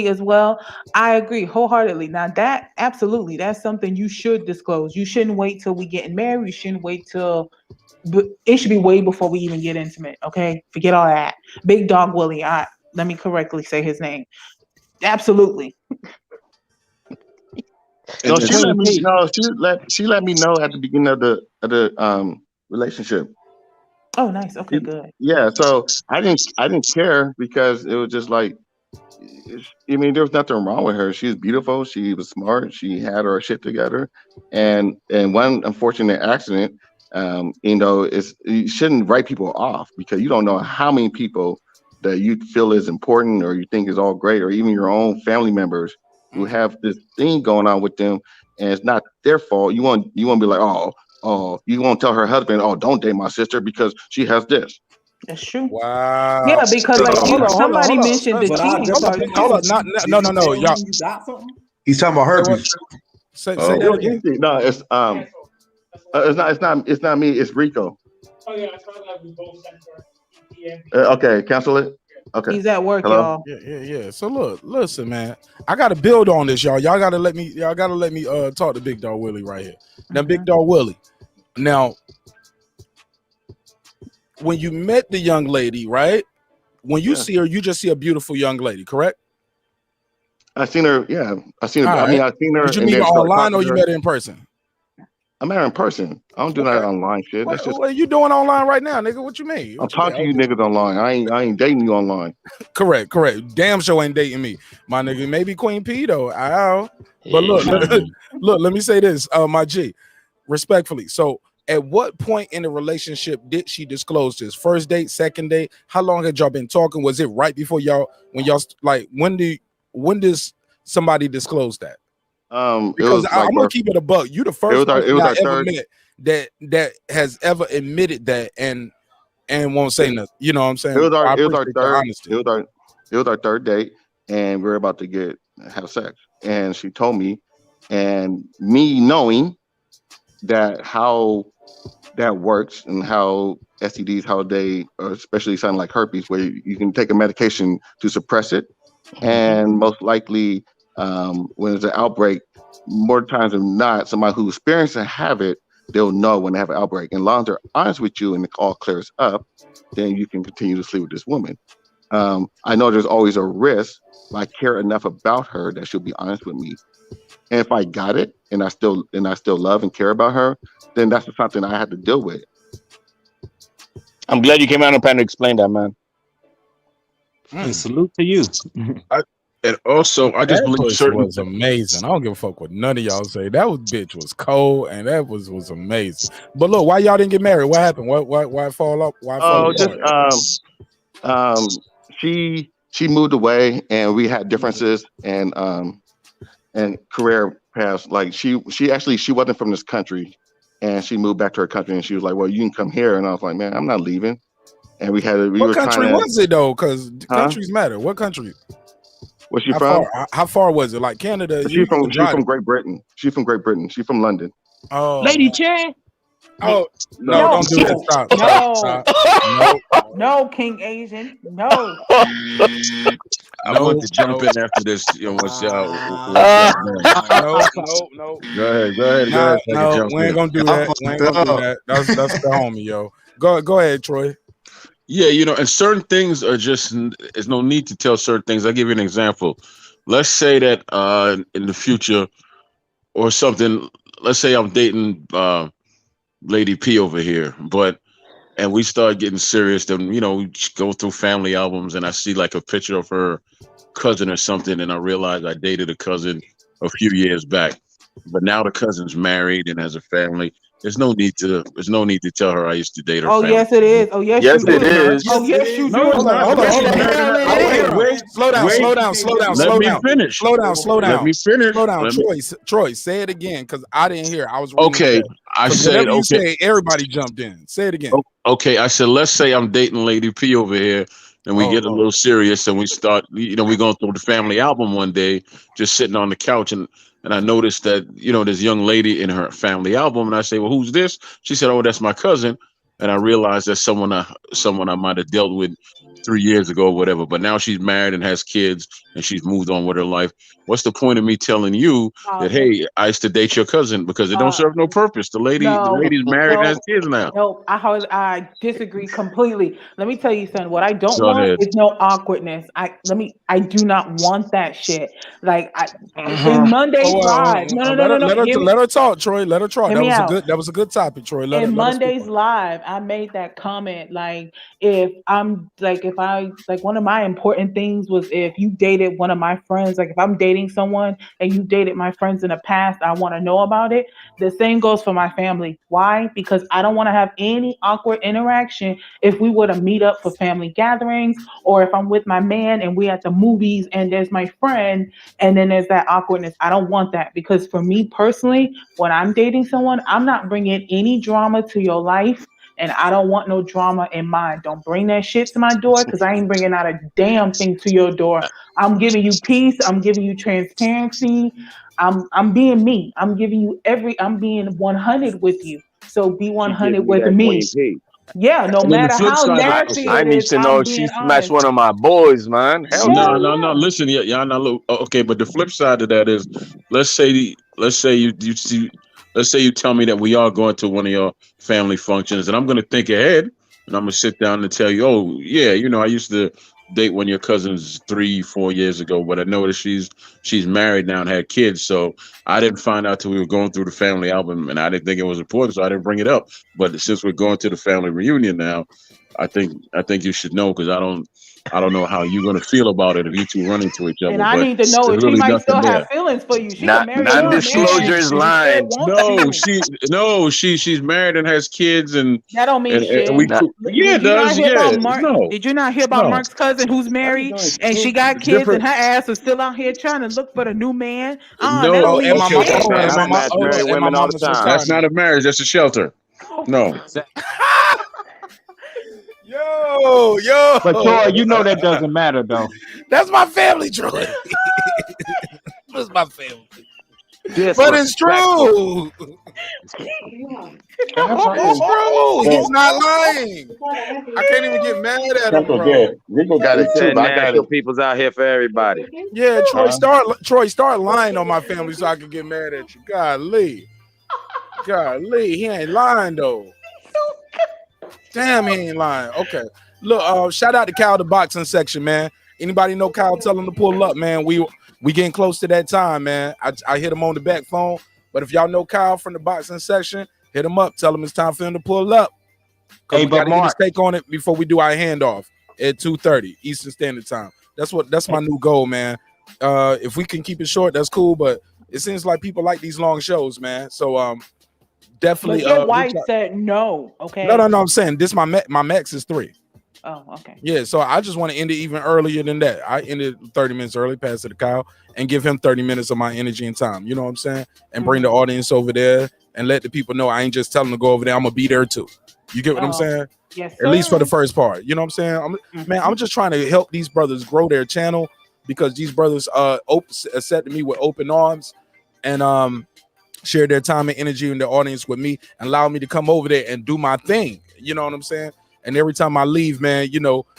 as well. I agree wholeheartedly. Now that absolutely, that's something you should disclose. You shouldn't wait till we getting married. You shouldn't wait till it should be way before we even get intimate. Okay, forget all that. Big Dog Willie. Let me correctly say his name. Absolutely. No, she let me know at the beginning of the relationship. Oh, nice. Okay, good. Yeah, so I didn't care because it was just like, I mean, there was nothing wrong with her. She was beautiful. She was smart. She had her shit together. And one unfortunate accident, you shouldn't write people off because you don't know how many people that you feel is important or you think is all great, or even your own family members who have this thing going on with them, and it's not their fault. You want to be like, oh, you won't tell her husband, oh, don't date my sister because she has this. That's true. Wow. Yeah, because like somebody mentioned the cheating part. Hold on. No, y'all. You got something? He's talking about herpes. Say that again. No, it's not me. It's Rico. Oh yeah, I thought that we both sent for okay, cancel it. Okay. He's at work, Hello? y'all. Yeah. So listen, man. I gotta build on this, y'all. Y'all gotta let me talk to Big Dog Willie right here. Now, Big Dog Willie. Now, when you met the young lady, right? When you see her, you just see a beautiful young lady, correct? I seen her. Yeah, I seen her. All I mean, right. I seen her. Did you meet her online or you met her in person? I met her in person. I don't do that online shit. That's just what are you doing online right now, nigga? What you mean? I'm talking to you niggas online. I ain't dating you online. Correct. Damn sure ain't dating me, my nigga. Maybe Queen P though. But look, let me say this, my G, respectfully. So, at what point in the relationship did she disclose this? First date, second date? How long had y'all been talking? Was it right before when does somebody disclose that? It Because was I'm like gonna keep it a buck. You the it first was person our I ever third. met that has ever admitted that and won't say nothing. You know what I'm saying? So I It was our appreciate your third. honesty. It was our third date, and we were about to have sex, and she told me, and me knowing that how that works and how STDs, how they, especially something like herpes, where you can take a medication to suppress it, and most likely when there's an outbreak, more times than not, somebody who experienced and have it, they'll know when they have an outbreak. And as long as they're honest with you and it all clears up, then you can continue to sleep with this woman. I know there's always a risk, but I care enough about her that she'll be honest with me. And if I got it and I still love and care about her, then that's something I had to deal with. I'm glad you came out and plan to explain that, man. And salute to you. And also, I just That believe push certain. was amazing. I don't give a fuck what none of y'all say. That bitch was cold, and that was amazing. But look, why y'all didn't get married? What happened? Why fall up? Why fall Oh, apart? she moved away, and we had differences and career paths. Like she wasn't from this country, and she moved back to her country, and she was like, "Well, you can come here," and I was like, "Man, I'm not leaving." And we What were country trying to. was it though? Because Huh? countries matter. What country? Where's she How from? far? How far was it? Like Canada? She's You can drive. from Great Britain. She's from Great Britain. She's from London. Oh, Lady Chan. oh no! No, Don't do that. Stop! no, No. no, King Asian, no. I want to jump in after this. Once y'all done. No. Go ahead. Nah, So I can no, jump we ain't in. gonna do that. We ain't gonna do that. That's the homie, yo. Go ahead, Troy. Yeah, and certain things are just, there's no need to tell certain things. I'll give you an example. Let's say that in the future or something, let's say I'm dating Lady P over here, and we start getting serious, then we go through family albums and I see like a picture of her cousin or something, and I realize I dated a cousin a few years back. But now the cousin's married and has a family. There's no need to tell her I used to date her Oh family. yes, it is. Oh yes, Yes, you it do. is. Oh yes, you No, do. it's not. Hold on. Listen, Slow down. Let me finish. Slow Let down. me finish. Slow down. Let me- Troy, say it again because I didn't hear. I was reading Okay, the chat. I 'Cause said whatever you okay. say, everybody jumped in. Say it again. Okay, I said let's say I'm dating Lady P over here, and we get a little serious, and we start, we going through the family album one day, just sitting on the couch, and I noticed that this young lady in her family album, and I say, well, who's this? She said, oh, that's my cousin, and I realized that's someone I might have dealt with 3 years ago or whatever, but now she's married and has kids, and she's moved on with her life. What's the point of me telling you that, hey, I used to date your cousin? Because it don't serve no purpose. The lady's married and has kids now. No, I disagree completely. Let me tell you something. What I don't Go want ahead. is no awkwardness. I do not want that shit. Like in Monday's live. No. Let her talk, Troy. Let her talk. Hear That me was out. a good topic, Troy. Let In her speak. Monday's live, I made that comment. Like, if one of my important things was if you dated one of my friends, like if I'm dating someone and you dated my friends in the past, I want to know about it. The same goes for my family. Why? Because I don't want to have any awkward interaction if we were to meet up for family gatherings, or if I'm with my man and we're at the movies and there's my friend and then there's that awkwardness. I don't want that, because for me personally, when I'm dating someone, I'm not bringing any drama to your life, and I don't want no drama in mine. Don't bring that shit to my door, because I ain't bringing out a damn thing to your door. I'm giving you peace. I'm giving you transparency. I'm being me. I'm being 100 with you. So be She 100 giving you with that me. Queen P. Yeah, no And then the matter flip how side, nasty I it need is, to know I'm if she being smashed honest. one of my boys, man. Hell No, yeah. no. Listen, y'all not look okay. But the flip side of that is, let's say you see, let's say you tell me that we are going to one of your family functions, and I'm going to think ahead, and I'm going to sit down and tell you, oh yeah, I used to date one of your cousins 3-4 years ago, but I know that she's married now and had kids, so I didn't find out till we were going through the family album, and I didn't think it was important, so I didn't bring it up. But since we're going to the family reunion now, I think you should know, because I don't know how you're gonna feel about it if you two run into each other. And I But need to know there's if she really might nothing still there. have feelings for you. She Not could marry a young non-disclosure man is and still lying. want you. She's married and has kids and That don't mean and shit. we cool. Yeah, it Did you not does. hear Yeah, about Mark? no, Did you not hear about no. Mark's cousin who's married and she got It's kids and different. her ass is still out here trying to look for the new man? That No, don't mean okay, shit. that's not a I smash married women all the time. That's not a marriage. That's a shelter. No. Yo. But Troy, you know that doesn't matter though. That's my family, Troy. That's my family. But it's true. It's true. He's not lying. I can't even get mad at him, bro. Rico got He it too, said but I got natural it. people's out here for everybody. Yeah, Troy, start lying on my family so I can get mad at you. Golly, he ain't lying though. Damn, he ain't lying. Okay, look, shout out to Kyle, the boxing section, man. Anybody know Kyle? Tell him to pull up, man. We getting close to that time, man. I hit him on the back phone, but if y'all know Kyle from the boxing section, hit him up. Tell him it's time for him to pull up. Hey, We but gotta get his Mark, take on it before we do our handoff at 2:30 Eastern Standard Time. That's my new goal, man. If we can keep it short, that's cool. But it seems like people like these long shows, man. So definitely. But your wife said no. Okay. No. I'm saying this. My max is 3. Oh, okay. Yeah, so I just want to end it even earlier than that. I ended 30 minutes early, pass it to Kyle, and give him 30 minutes of my energy and time. You know what I'm saying? And bring the audience over there and let the people know I ain't just telling them to go over there. I'm gonna be there too. You get what I'm saying? Yes, At least for sir. the first part. You know what I'm saying? Man, I'm just trying to help these brothers grow their channel because these brothers accepted me with open arms and share their time and energy in the audience with me and allow me to come over there and do my thing. You know what I'm saying? And every time I leave, man,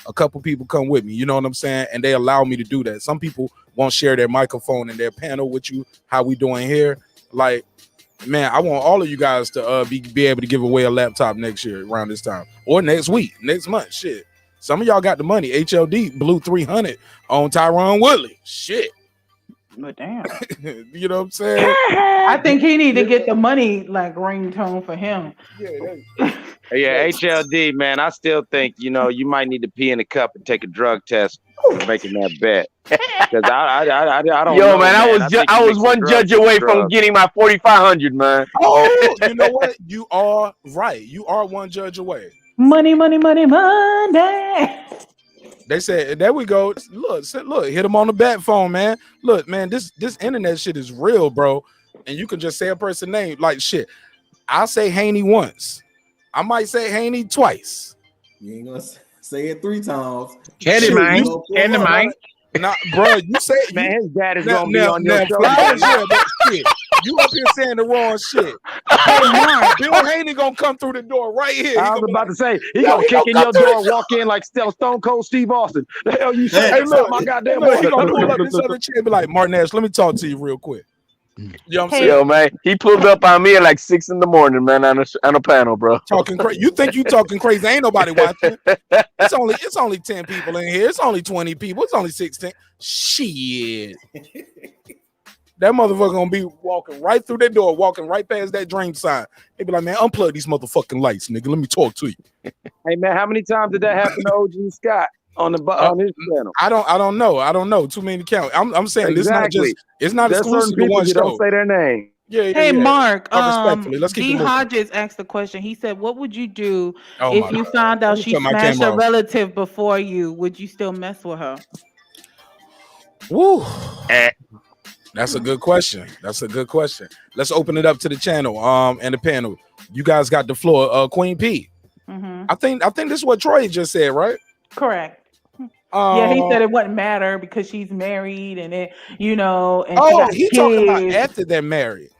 a couple people come with me. You know what I'm saying? And they allow me to do that. Some people won't share their microphone and their panel with you. How we doing here? Like, man, I want all of you guys to be able to give away a laptop next year around this time or next week, next month. Shit. Some of y'all got the money. HLD blew 300 on Tyron Woodley. Shit. But damn. You know what I'm saying? I think he need to get the money like ringtone for him. Yeah, HLD, man. I still think you might need to pee in a cup and take a drug test for making that bet. Because I don't. Yo, know, man, I was one judge away from getting my 4,500, man. Oh, you know what? You are right. You are one judge away. Money. They said, there we go. Look, hit him on the bat phone, man. Look, man, this internet shit is real, bro. And you can just say a person's name like shit. I'll say Haney once. I might say Haney twice. You ain't gonna say it 3 times. Candy Mike. Nah, bro, you say man, his dad is now, gonna be on your show. Flowers, yeah, but shit, you up here saying the wrong shit. Hey, Mark, Bill Haney gonna come through the door right here. I was about to say he gonna kick in your door, walk in like Stone Cold Steve Austin. The hell you say? Hey, look, my goddamn he gonna pull up this other chair and be like, Marq Nash, let me talk to you real quick. You know what I'm saying? Yo, man, he pulled up on me at like 6 in the morning, man, on a panel, bro. Talking crazy. You think you talking crazy? Ain't nobody watching. It's only 10 people in here. It's only 20 people. It's only 16. Shit. That motherfucker gonna be walking right through that door, walking right past that dream sign. They be like, man, unplug these motherfucking lights, nigga. Let me talk to you. Hey man, how many times did that happen to OG Scott on his channel? I don't know. Too many to count. I'm saying Exactly. it's not There's exclusive certain to people one you show. don't say their name. Yeah. Hey, Mark. Respectfully, let's keep D. it moving. Hodges asked the question. He said, "What would you do Oh, if my you God. found out Let me she turn my smashed camera a off. relative before you? Would you still mess with her?" Woo. That's a good question. Let's open it up to the channel and the panel. You guys got the floor. Queen P. Mm-hmm. I think this is what Troy just said, right? Correct. Yeah, he said it wouldn't matter because she's married and and she got he kids. talking about after they're married.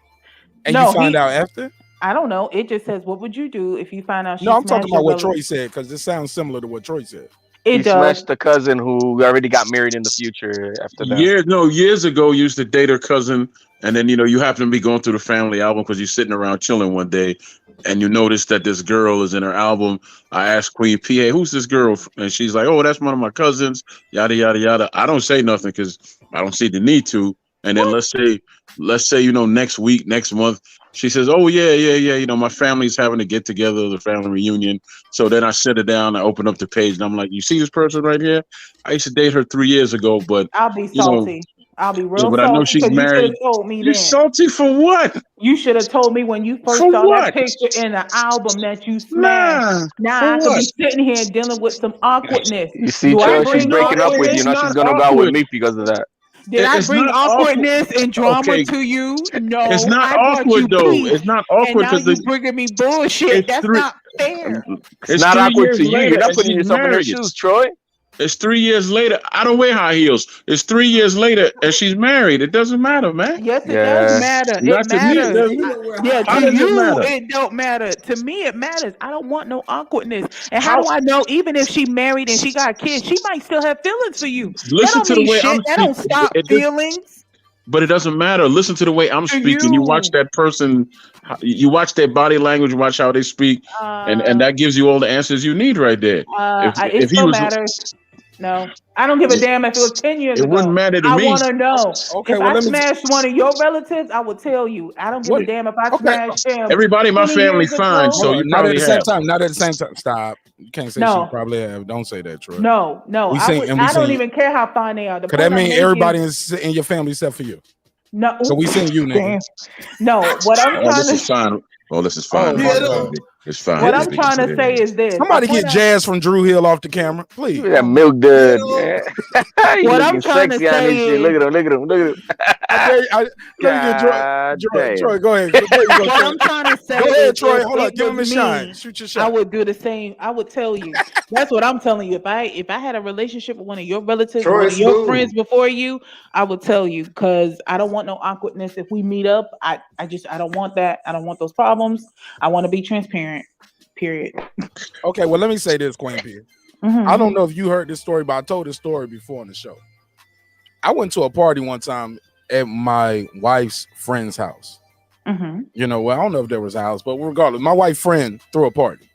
And No, you find out after? I don't know. It just says, "What would you do if you find out she No, I'm talking smashed about your what relative?" Troy said because this sounds similar to what Troy said. He smashed the cousin who already got married in the future after that. Years ago, you used to date her cousin, and then you happen to be going through the family album because you're sitting around chilling one day, and you notice that this girl is in her album. I asked Queen P, "Hey, who's this girl?" And she's like, "Oh, that's one of my cousins." Yada yada yada. I don't say nothing because I don't see the need to. And then let's say let's say, next week, next month, she says, oh, yeah. My family's having to get together, the family reunion. So then I sit her down, I open up the page, and I'm like, you see this person right here? I used to date her 3 years ago, but, I'll be salty. I'll be real but I know salty she's because you should married. have told me You then. salty for what? You should have told me when you first For saw what? that picture in the album that you smashed. Nah, Now for I could what? be sitting here dealing with some awkwardness. You see, Do I Troy, she's bring breaking up with you. awkwardness? Now It's she's not gonna go out with awkward. me because of that. Did I It's bring not awkward. awkwardness and drama Okay, to you? it's No, not I brought you awkward though. peace, It's not and awkward now because you bringing me bullshit. it's That's three. not fair. It's It's not 3 awkward years to you. You're later, not and putting she's yourself in her married. shoes, Troy. It's 3 years later. I don't wear high heels. It's 3 years later, and she's married. It doesn't matter, man. Yes, it does Yeah. matter. It Not to me. It matters. doesn't. Yeah, How to does it you, matter? it don't matter. To me, it matters. I don't want no awkwardness. And how How? do I know? Even if she married and she got kids, she might still have feelings for you. That Listen don't to the mean way shit. I'm That don't speaking. stop feelings But it doesn't matter. Listen to the way I'm to speaking. You watch you. that person. You watch their body language. Watch how they speak, and that gives you all the answers you need right there. It If he still was, matters. No, I don't give a damn if it was 10 years it wouldn't ago. matter to I me. want to know. Okay, If well I let me. smashed one of your relatives, I would tell you. I don't give a What? damn if I Okay, smashed him Everybody in my 20 family years fine, ago. so you not at probably the same have. time. Not at the same time. Stop. You can't say she No, probably have. Don't say that, Troy. no. We I seen would. and we I don't seen. even care how fine they are. The Cause that point I'm mean making. everybody in your family except for you. No. So we seen you, nigga. Damn. No. What I'm Oh, trying this to. is fine. Oh, this is Oh fine. my god. It's fine. What This I'm nigga trying to said say it. is this. Somebody The point get Jazz from Drew Hill off the camera, please. Look at that milk dud. Man. You What I'm looking trying to sexy on this say shit. is. Look at him. Look at him. Look at him. Let me get Troy. God damn. Troy, go ahead. There you go, What Troy. I'm trying to say Go is ahead, Troy. if Hold on. it Give him a was shine. me, Shoot your I shot. would do the same. I would tell you. That's what I'm telling you. If I had a relationship with one of your relatives, or one Troy of your smooth. friends before you, I would tell you because I don't want no awkwardness. If we meet up, I don't want that. I don't want those problems. I want to be transparent. Period. Okay, well, let me say this, Queen P. I don't know if you heard this story, but I told this story before on the show. I went to a party one time at my wife's friend's house. You know, well, I don't know if there was a house, but regardless, my wife's friend threw a party.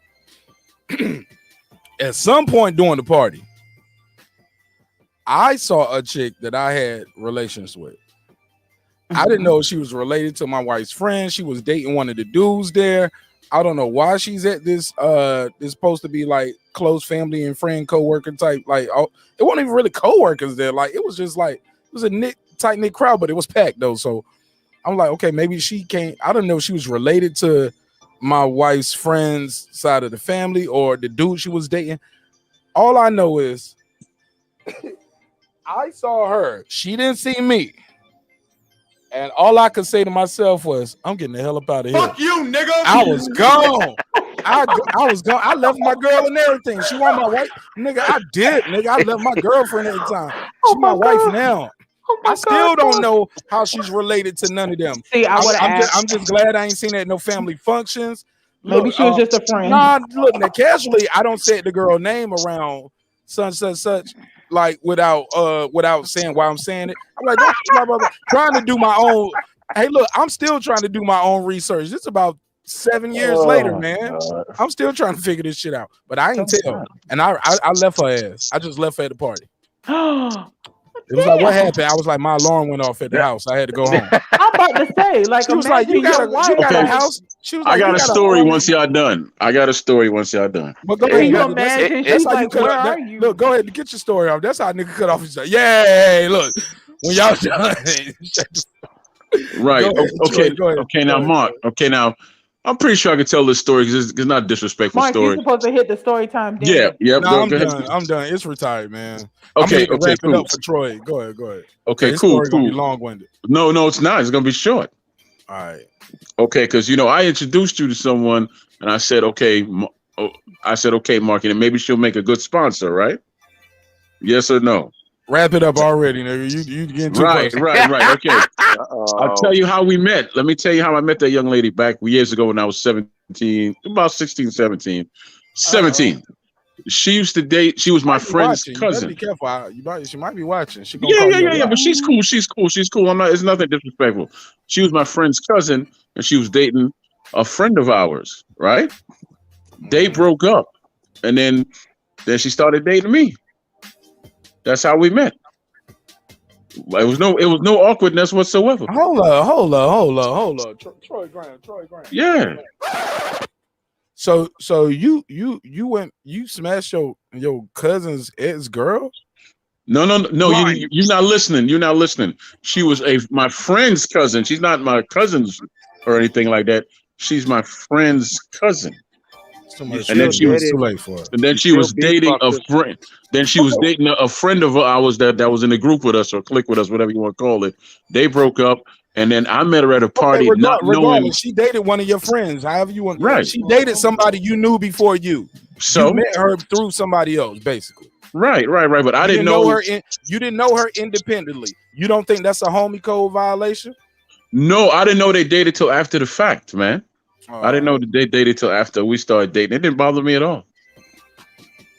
At some point during the party, I saw a chick that I had relations with. I didn't know she was related to my wife's friend. She was dating one of the dudes there. I don't know why she's at this this supposed to be like close family and friend co-worker type. Like, oh, it wasn't even really co-workers there. Like, it was just like it was a tight-knit crowd, but it was packed though. So I'm like, okay, maybe she can't. I don't know if she was related to my wife's friend's side of the family or the dude she was dating. All I know is I saw her. She didn't see me. And all I could say to myself was, I'm getting the hell up out of here. Fuck you, nigga. I was gone. I was gone. I left my girl and everything. She want my wife. Nigga, I did. Nigga, I left my girlfriend at the time. She's my wife now. I still don't know how she's related to none of them. See, I'm just glad I ain't seen that at no family functions. Maybe she was just a friend. Nah, look, now, casually, I don't say the girl name around such, like without saying why I'm saying it. I'm like, trying to do my own. Hey, look, I'm still trying to do my own research. It's about 7 years later, man. I'm still trying to figure this shit out. But I ain't tell. And I left her ass. I just left her at the party. It was like, what happened? I was like, my alarm went off at the house. I had to go home. I'm about to say, like, She was like, you got a house. She was like, I got you a story once y'all done. But go Can ahead. you imagine? She's like, where are you? Look, go ahead and get your story off. That's how a nigga cut off his. Yay! Look, when y'all done. Right. Go ahead, Okay. Troy, go ahead. Okay. Now, Mark. Okay. Now, I'm pretty sure I can tell this story because it's not a disrespectful Mark, you're story. supposed to hit the story time. Yeah. Yep. No, I'm go ahead. done. I'm done. It's retired, man. Okay. I'm gonna Okay. wrap it Cool. up for Troy. Go ahead. Okay. His Cool. story gonna be Cool. long-winded. No, it's not. It's gonna be short. All right. Okay, because I introduced you to someone, and I said, okay, Mark, and maybe she'll make a good sponsor, right? Yes or no? Wrap it up already, nigga. You getting too Right. Okay. Uh-oh. I'll tell you how we met. Let me tell you how I met that young lady back years ago when I was 17, about 16, 17. 17. She used to date. She was my friend's cousin. You better be careful. She might be watching. She Yeah. But she's cool. She's cool. I'm not. It's nothing disrespectful. She was my friend's cousin, and she was dating a friend of ours. Right? They broke up, and then she started dating me. That's how we met. It was no awkwardness whatsoever. Hold up. Troy Graham. Yeah. So you went, you smashed your cousin's ex girl? No. Right. You're not listening. You're not listening. She was my friend's cousin. She's not my cousin's or anything like that. She's my friend's cousin. And then she was too late for it. And then she was dating a friend. Then she was dating a friend of ours that was in the group with us or click with us, whatever you want to call it. They broke up, and then I met her at a party, not knowing. Regardless, she dated one of your friends. However you want. Right. She dated somebody you knew before you. So you met her through somebody else, basically. Right. But I didn't know know her. You didn't know her independently. You don't think that's a homie code violation? No, I didn't know they dated till after the fact, man. I didn't know that they dated till after we started dating. It didn't bother me at all.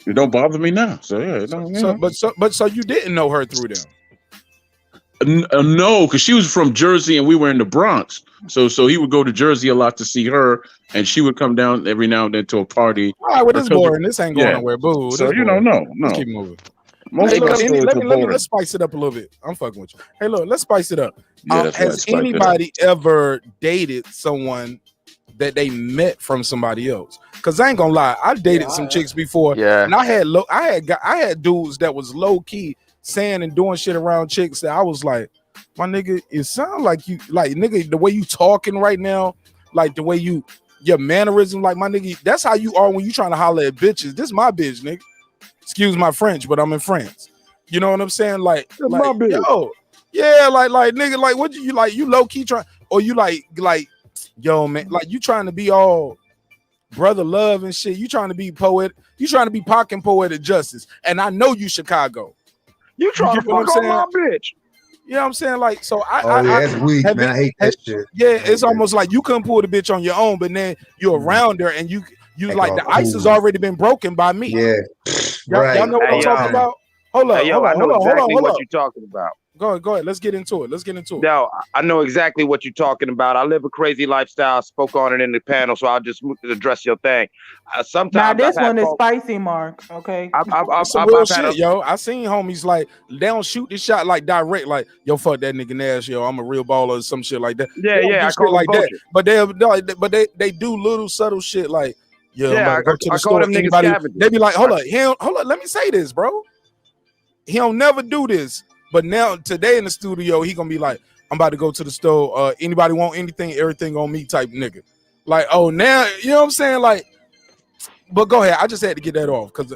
It don't bother me now. So yeah, it don't, so you didn't know her through them? No, because she was from Jersey and we were in the Bronx. So he would go to Jersey a lot to see her, and she would come down every now and then to a party. All right, well, this boring. This ain't going nowhere. Boo. So no. Let's keep moving. Let's spice it up a little bit. I'm fucking with you. Hey, look, let's spice it up. Yeah, that's has right, anybody ever dated someone that they met from somebody else? Because I ain't gonna lie, I dated some chicks before, and I had dudes that was low key saying and doing shit around chicks that I was like, my nigga, it sounds like you, like, nigga, the way you talking right now, like the way your mannerism, like, my nigga, that's how you are when you trying to holler at bitches. This my bitch, nigga. Excuse my French, but I'm in France. You know what I'm saying? Like my bitch. Yo, yeah, like nigga, like what you like? You low key trying, or you like, yo, man, like you trying to be all brother love and shit. You trying to be poet. You trying to be pocking poetic justice. And I know you Chicago. You trying to fuck on my bitch. You know what I'm saying? Like, so that's weak, man. I hate that shit. Yeah, it's almost like you couldn't pull the bitch on your own, but then you're around her and you like the ice has already been broken by me. Yeah. Y'all know what I'm talking about? Hold on. I know exactly what you're talking about. Go ahead. Let's get into it. No, I know exactly what you're talking about. I live a crazy lifestyle. I spoke on it in the panel, so I'll just address your thing. Sometimes now this one is spicy, Mark. Okay, some real shit, yo. I seen homies like they don't shoot the shot like direct, like yo, fuck that nigga Nash, yo. I'm a real baller or some shit like that. Yeah, I call like that. Vulture. But they do little subtle shit like, yo, yeah, I'm about to go to the I store. call them niggas scavengers. They be like, hold up, let me say this, bro. He don't never do this. But now today in the studio, he gonna be like, I'm about to go to the store. Anybody want anything, everything on me type nigga. Like, oh, now, you know what I'm saying? Like, but go ahead. I just had to get that off because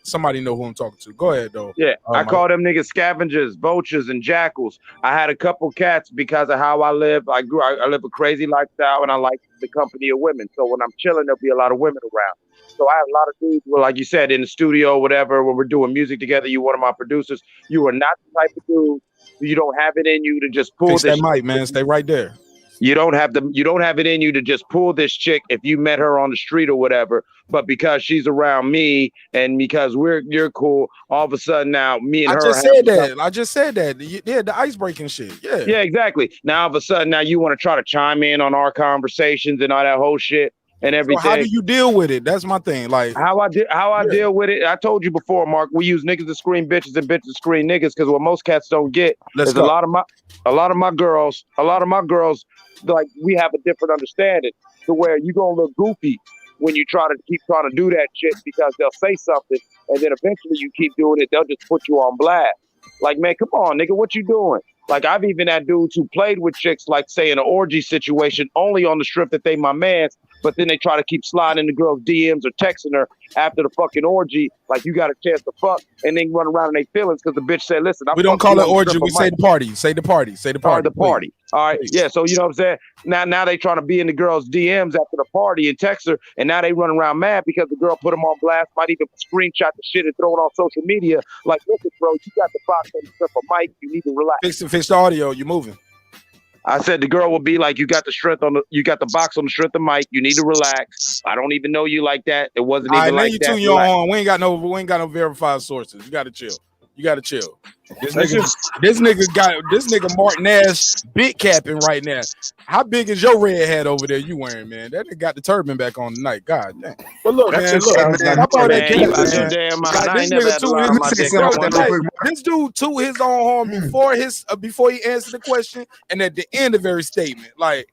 somebody know who I'm talking to. Go ahead, though. Yeah, I call them niggas scavengers, vultures, and jackals. I had a couple cats because of how I live. I live a crazy lifestyle, and I like the company of women. So when I'm chilling, there'll be a lot of women around. So I have a lot of dudes, well, like you said, in the studio or whatever, when we're doing music together, you one of my producers. You are not the type of dude, you don't have it in you to just pull Fix this. that mic, man. Stay right there. You don't have it in you to just pull this chick if you met her on the street or whatever. But because she's around me and because you're cool, all of a sudden now me and her. I just said that. Yeah, the ice breaking shit. Yeah. Yeah, exactly. Now all of a sudden now you want to try to chime in on our conversations and all that whole shit. And everything. So how do you deal with it? That's my thing. Like how I deal with it. I told you before, Mark. We use niggas to screen bitches and bitches to screen niggas because what most cats don't get is a lot of my girls, like we have a different understanding to where you gonna look goofy when you keep trying to do that shit because they'll say something and then eventually you keep doing it. They'll just put you on blast. Like, man, come on, nigga, what you doing? Like, I've even had dudes who played with chicks, like, say, in an orgy situation, only on the strip that they my mans, but then they try to keep sliding the girl's DMs or texting her after the fucking orgy, like, you got a chance to fuck, and then run around in their feelings because the bitch said, listen, we don't call it orgy, we say the party. Say the party. The party. All right, yeah, so you know what I'm saying? Now they trying to be in the girl's DMs after the party and text her, and now they run around mad because the girl put them on blast, might even screenshot the shit and throw it on social media. Like, listen, bro, you got the box on the strip of mic, you need to relax. Fix the audio, you're moving. I said the girl will be like, you got the box on the strength of mic. You need to relax. I don't even know you like that. It wasn't even like that. You tune your horn. We ain't got no verified sources. You got to chill. You gotta chill. This That's nigga Marq Nash big capping right now. How big is your red hat over there you wearing, man? That nigga got the turban back on tonight. God damn. But look, that man, just look, sounds like stop all that Man, you capping, out your man. damn mind. Like, I this ain't never nigga had to toot lie his on my dick bro, not one like, time. this dude toot his own horn before he answered the question and at the end of every statement. Like,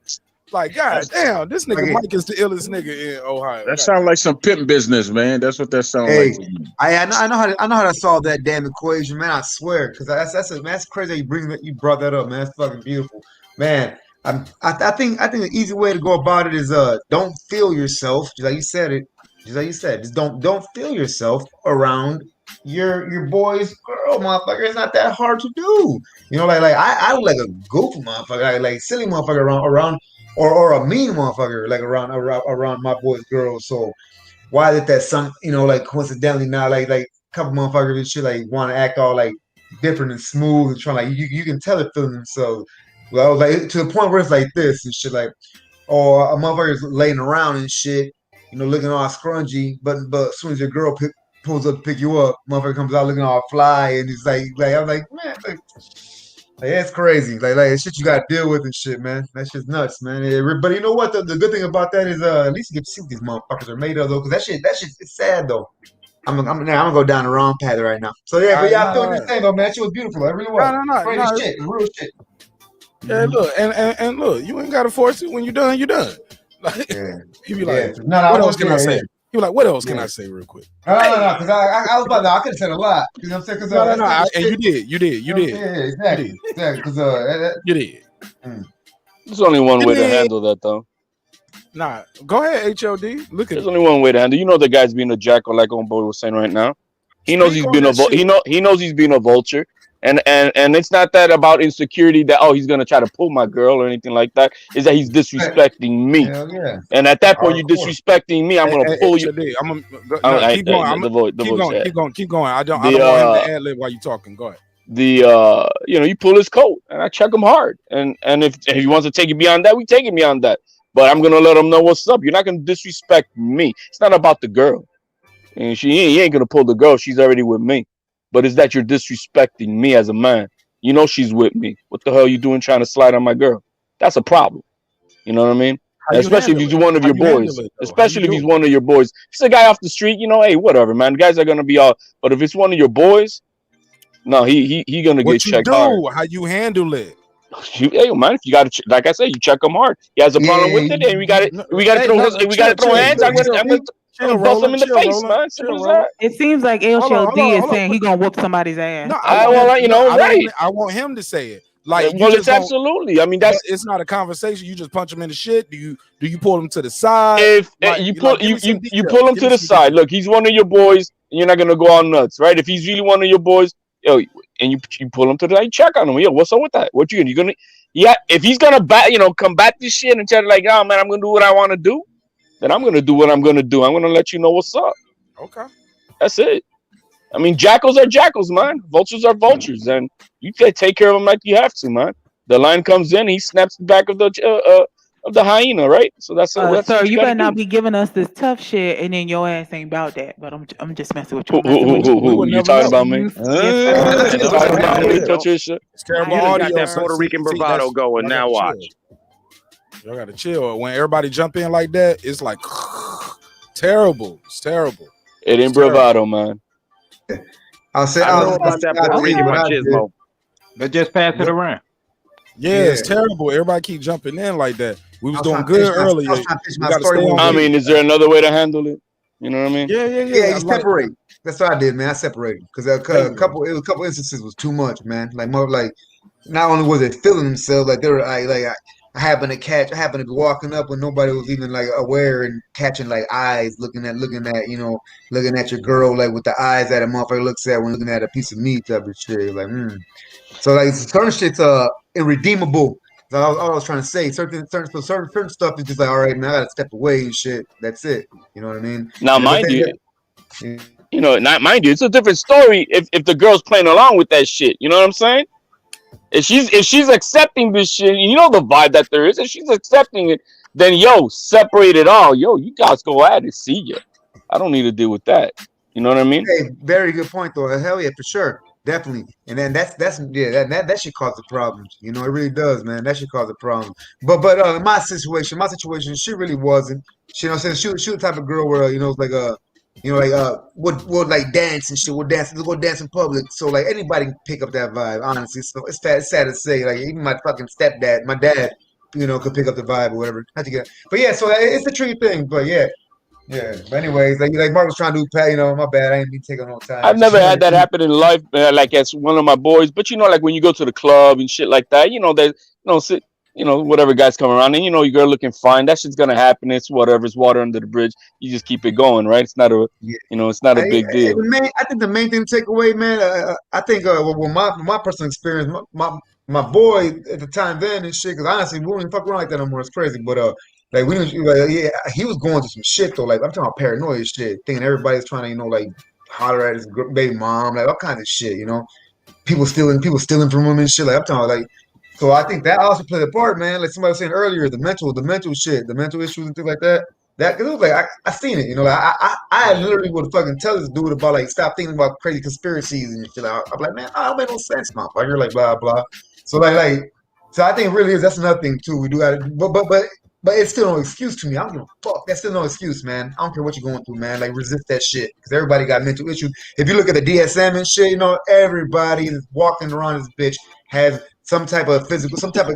God damn, this nigga Mike is the illest nigga in Ohio. that God sounds like some pimp business, man. That's what that sounds Hey, like to me. I know how to solve that damn equation, man. I swear, because that's crazy. You brought that up, man. That's fucking beautiful, man. I think the easy way to go about it is don't feel yourself, just like you said it, just don't feel yourself around your boy's girl, motherfucker. It's not that hard to do, you know. Like I look like a goofy motherfucker, like silly motherfucker around or a mean motherfucker like around my boy's girl. So why did that some, like coincidentally now, like a couple motherfuckers and shit like want to act all like different and smooth and trying like you can tell it feeling themselves. Well, like to the point where it's like this and shit, like, or a motherfucker's laying around and shit, looking all scrungy, but as soon as your girl pulls up to pick you up, motherfucker comes out looking all fly and it's like I'm like, man, like that's crazy. Like it's shit you gotta deal with and shit, man. That shit's nuts, man. But you know what? The good thing about that is at least you get to see what these motherfuckers are made of though, because that shit it's sad though. I'm gonna go down the wrong path right now. So yeah, but yeah, I feel what you're saying though, man. That shit was beautiful. It really was. Crazy shit, real shit. Yeah, look, and look, you ain't gotta force it. When you're done, you're done. Like, you be like, what else can I say? You be like, what else can I say real quick? No, because I was about to, I could have said a lot. You know what I'm saying? No, and you did. Yeah, exactly. Because you did. There's only one way to handle that, though. Nah, go ahead, HLD. Look at. There's only one way to handle. You know the guy's being a jackal, like Homeboy was saying right now. He knows he's being he knows he's being a vulture, and it's not that about insecurity that he's gonna try to pull my girl or anything like that. Is that he's disrespecting me? Hell yeah. And at that point, you're disrespecting me. I'm gonna pull you. Keep going. Keep going. I don't want him to ad lib while you talking. Go ahead. You pull his coat and I check him hard, and if he wants to take it beyond that, we take it beyond that. But I'm gonna let him know what's up. You're not gonna disrespect me. It's not about the girl, and he ain't gonna pull the girl. She's already with me. But it's that you're disrespecting me as a man. You know she's with me. What the hell are you doing trying to slide on my girl? That's a problem. You know what I mean? Especially if he's one of your boys. Especially if he's one of your boys. If it's a guy off the street, hey, whatever, man. The guys are gonna be all. But if it's one of your boys, no, he gonna get checked hard. How you handle it? Hey man, if you got to, like I said, you check him hard. He has a problem with it, and we got to throw hands. I'm gonna bust him in the face, man. Simple as that. It seems like LCD is saying he gonna whoop somebody's ass. No, I want him to say it. Like, it's absolutely. I mean, it's not a conversation. You just punch him in the shit. Do you pull him to the side? If you pull him to the side, look, he's one of your boys, and you're not gonna go on nuts, right? If he's really one of your boys, and you pull him to the side, check on him. What's up with that? What you gonna? If he's gonna combat this shit and try to man, I'm gonna do what I want to do, then I'm gonna do what I'm gonna do. I'm gonna let you know what's up. Okay, that's it. I mean, jackals are jackals, man. Vultures are vultures, and you take care of them like you have to, man. The lion comes in, he snaps the back of the hyena, right? So that's sir, you better not be giving us this tough shit, and then your ass ain't about that. But I'm just messing with you. Who you talking about me? Talking about me, Patricia. It's terrible you audio. got that Puerto Rican bravado going. Now watch. Y'all gotta chill. When everybody jump in like that, it's like terrible. It's terrible. It ain't bravado, man. I know about that Puerto Rican machismo. But just pass it around. Yeah, it's terrible. Everybody keep jumping in like that. We was doing good earlier. I mean, is there another way to handle it? You know what I mean? Yeah. You separate. That's what I did, man. I separated because a couple instances was too much, man. Like more like not only was they feeling themselves, like they were like I happened to be walking up when nobody was even like aware and catching like eyes, looking at looking at your girl like with the eyes that a motherfucker looks at when looking at a piece of meat type of shit. Like, So like certain shit's irredeemable. So all I was trying to say, certain stuff is just like, all right, man, I gotta step away and shit. That's it. You know what I mean? Now, mind you, it's a different story if the girl's playing along with that shit. You know what I'm saying? If she's accepting this shit, you know the vibe that there is. If she's accepting it, then separate it all. You guys go at it. See ya. I don't need to deal with that. You know what I mean? Hey, very good point though. Hell yeah, for sure. Definitely. And then that's yeah, that should cause the problems. You know, it really does, man. That should cause a problem. But my situation, she really wasn't. She, you know, what I'm saying she was the type of girl where it's like would like dance and shit. Would dance, go dance in public. So like anybody can pick up that vibe. Honestly, so it's sad to say. Like even my fucking stepdad, my dad, could pick up the vibe or whatever. Not to get, but yeah. So it's a tricky thing. But yeah. Yeah, but anyways, like Mark was trying to do, my bad. I ain't been taking no time. I've never had that happen in life, like as one of my boys. But like when you go to the club and shit like that, whatever guys come around, and your girl looking fine, that shit's gonna happen. It's whatever. It's water under the bridge. You just keep it going, right? It's not it's not a big deal. I think the main thing to take away, man. I think my personal experience, my boy at the time then and shit. Because honestly, we don't even fuck around like that no more. It's crazy, but like yeah, he was going through some shit though. Like I'm talking about paranoia shit, thinking everybody's trying to like holler at his baby mom, like all kinds of shit. People stealing from him and shit. Like I'm talking about, like. So I think that also played a part, man. Like somebody was saying earlier, the mental shit, the mental issues and things like that. That, cause it was like I seen it, like I literally would fucking tell this dude about like stop thinking about crazy conspiracies and shit. I'm like, man, that don't make no sense, motherfucker. Like blah blah. So so I think it really is. That's another thing too. We do got to, but it's still no excuse to me. I don't give a fuck. That's still no excuse, man. I don't care what you're going through, man. Like resist that shit, because everybody got mental issues. If you look at the DSM and shit, everybody that's walking around this bitch has some type of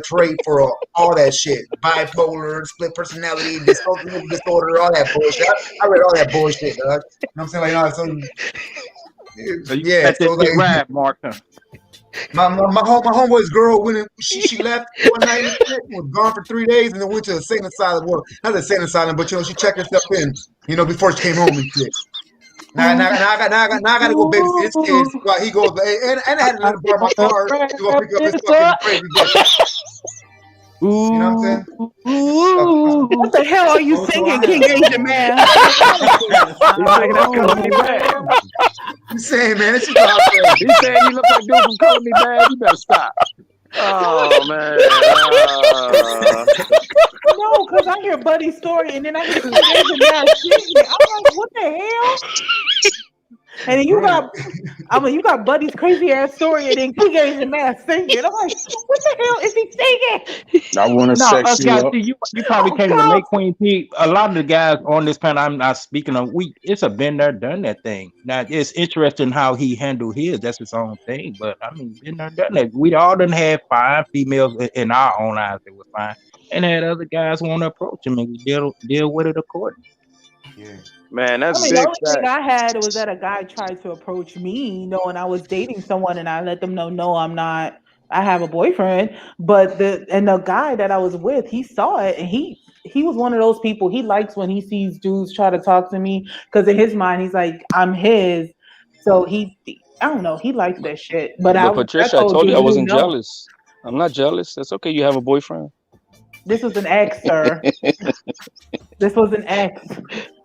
trait for all that shit. Bipolar, split personality, dissociative disorder, all that bullshit. I read all that bullshit, dog. You know what I'm saying? Like, So you let this shit ride, Mark. My homeboy's girl she left one night and shit, was gone for 3 days, and then went to a insane asylum. Well, not an insane asylum, but she checked herself in, before she came home and shit. Now I got to go babysit his kids while he goes, and I had to let him borrow my car to go pick up his fucking crazy bitch. You know what I'm saying? What the hell are you singing, King Asian man? You saying, man, this is all crazy. He saying you look like dude from Color Me Bad. You better stop. Oh man. No, because I hear Buddy's story and then I hear King Asian man singing. I'm like, what the hell? And then you got Buddy's crazy ass story, and then King Asian man singing. I'm like, what the hell is he singing? I want to sex you guys, up. see, you probably came to make Queen P. A lot of the guys on this panel, I'm not speaking of. It's a been there, done that thing. Now it's interesting how he handled his. That's his own thing. But I mean, been there, done that. We all done had fine females in our own eyes that was fine, and had other guys want to approach him, and we deal with it accordingly. Yeah. Man, that's the big. only thing I had was that a guy tried to approach me, and I was dating someone, and I let them know, no, I'm not. I have a boyfriend. But the guy that I was with, he saw it, and he was one of those people. He likes when he sees dudes try to talk to me, because in his mind, he's like, I'm his. So I don't know, he likes that shit. But Patricia, I told you I wasn't jealous. I'm not jealous. That's okay. You have a boyfriend. This was an ex, sir. This was an ex.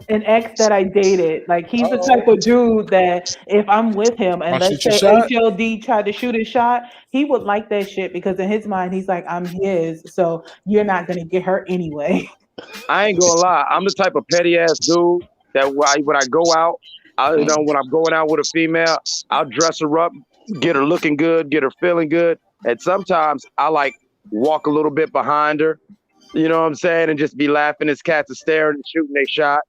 An ex that I dated. Like, he's the type of dude that if I'm with him and let's say HLD tried to shoot his shot, he would like that shit, because in his mind, he's like, I'm his, so you're not going to get hurt anyway. I ain't gonna lie. I'm the type of petty ass dude that when I go out, when I'm going out with a female, I'll dress her up, get her looking good, get her feeling good. And sometimes I like walk a little bit behind her, you know what I'm saying? And just be laughing as cats are staring and shooting their shot.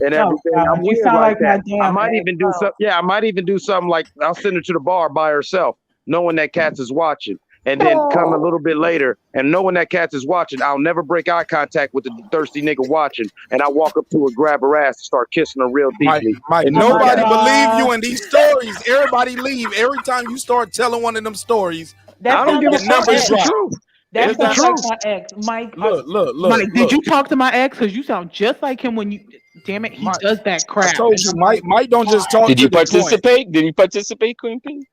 And everything. I'm you weird sound like that. I might even do something. Yeah, I might even do something like I'll send her to the bar by herself, knowing that Cats is watching, and then come a little bit later and knowing that Cats is watching. I'll never break eye contact with the thirsty nigga watching, and I walk up to her, grab her ass, and start kissing her real deeply. Mike, nobody believe you in these stories. Everybody leave every time you start telling one of them stories. I don't give a fuck. It's the truth. That's the not truth. like my ex. Mike, look. Mike, did you talk to my ex? Because you sound just like him when you. Damn it, he does that crap. I told you, Mike don't just talk. Did you participate? Did you participate, Queen P?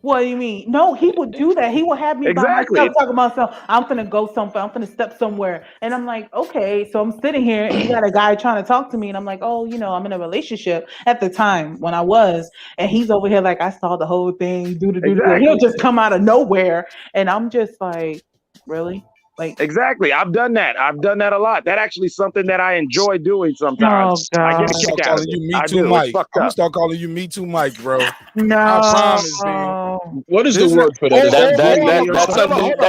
What do you mean? No, he would do that. He would have me by myself talking about myself. I'm finna go somewhere. I'm finna step somewhere. And I'm like, okay. So I'm sitting here and you got a guy trying to talk to me. And I'm like, oh, I'm in a relationship at the time when I was. And he's over here like, I saw the whole thing. He'll just come out of nowhere. And I'm just like, really? Like exactly. I've done that. I've done that a lot. That actually is something that I enjoy doing sometimes. oh I get god, a Start kick out of calling it. you Me I Too do. It's Mike. fucked I'm gonna up. start calling you Me Too Mike, bro. I no. promise, dude. What is the This is word for that? or Is that bully or hold on, something? hold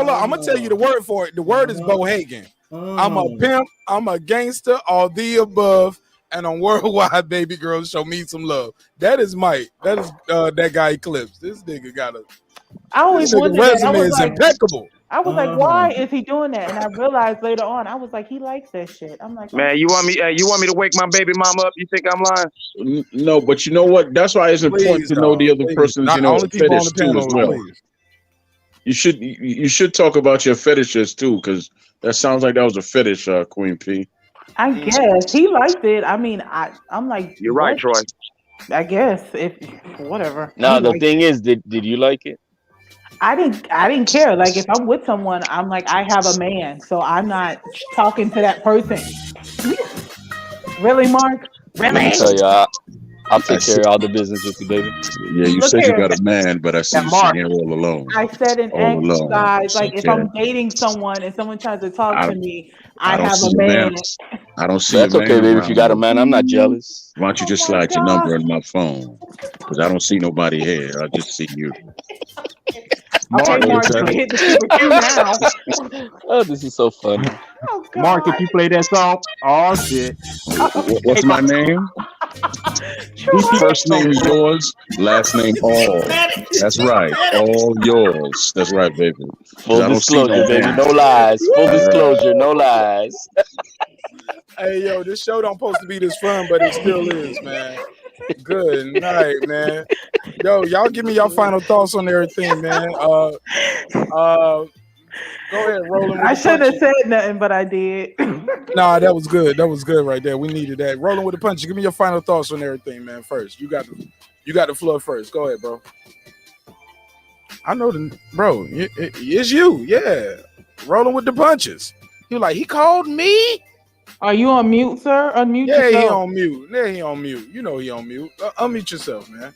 on. I'm gonna tell you the word for it. The word is Bohagan. I'm a pimp, I'm a gangster, all the above, and I'm worldwide, baby girl. Show me some love. That is Mike. That is that guy Eclipse. This nigga got a I always this nigga wondered that. resume is impeccable. I was like, why is he doing that? And I realized later on, I was like, he likes that shit. I'm like, oh. Man, you want me to wake my baby mama up? You think I'm lying? No, but you know what? That's why it's important Please, to know the dog. other Please. person's, Not only people on fetish the too as panel, well. please. You should talk about your fetishes too, because that sounds like that was a fetish, Queen P. I guess he liked it. I mean, I'm like, You're right, what? Troy. I guess if whatever. Now He the liked thing it. is, did you like it? I didn't care. Like if I'm with someone, I'm like, I have a man, so I'm not talking to that person. Really, Mark? Let me Really? tell you, I'll I take care see. of all the business with you, baby. Yeah, you Look said you here. got a man, but I see And you Mark, sitting here all alone. I said and All asked you alone. guys, like if Okay. I'm dating someone and someone tries to talk I to me, I I don't have see a a man. man. I don't see a That's man okay, baby. If you around got a here. man, I'm not jealous. Why don't you Oh just my slide your god. number in my phone? Because I don't see nobody here. I just see you. Okay, Mark, What is Mark, you that? can hit the super Q now. Oh, this is so funny. Oh Mark, if god. you play that song, oh shit. What's Hey, my name? Troy. First name yours, last name all. That's right, all yours. That's right, baby. Because Full I don't see no disclosure, baby. man. No lies. Full That's right. disclosure. No lies. Hey yo, this show don't supposed to be this fun, but it still is, man. Good night, man. Yo, y'all give me your final thoughts on everything, man. Go ahead, rolling with I the shouldn't have punches. said nothing, but I did. Nah, that was good. That was good right there. We needed that. Rolling with the punches. Give me your final thoughts on everything, man. First, you got the floor first. Go ahead, bro. I know bro. It's you, yeah. Rolling with the punches. He called me. Are you on mute, sir? Unmute Yeah, he yourself. on mute. Yeah, he on mute. You know he on mute. Unmute yourself, man.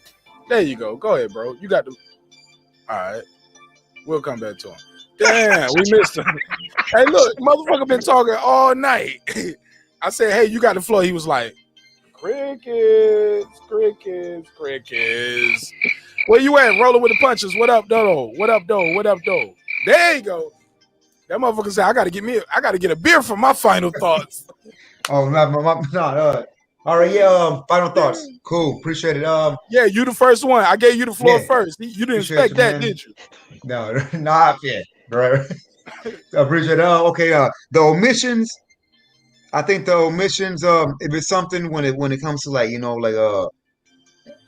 There you go. Go ahead, bro. You got the. All right. We'll come back to him. Damn, we missed him. Hey, look, motherfucker been talking all night. I said, hey, you got the floor. He was like, crickets. Where you at? Rolling with the punches. What up, though? What up, though? There you go. That motherfucker said, I gotta get a beer for my final thoughts. Oh, no. All right, yeah. Final thoughts. Cool. Appreciate it. Yeah, you the first one. I gave you the floor Yeah. first. You didn't Appreciate expect you, that, man. did you? No, not yet. Right. I appreciate it. Okay. The omissions. I think the omissions. If it's something when it comes to like if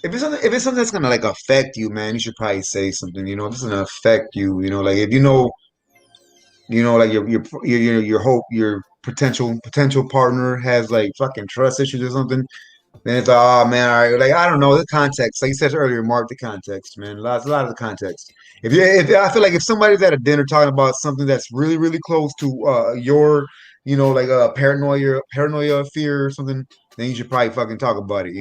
it's something that's gonna like affect you, man, you should probably say something. If it's gonna affect you, like if like your potential partner has like fucking trust issues or something. Then it's like, oh man, all right. Like I don't know the context. Like you said earlier, Mark, the context, man. A lot of the context. If I feel like if somebody's at a dinner talking about something that's really really close to your, like a paranoia fear or something, then you should probably fucking talk about it.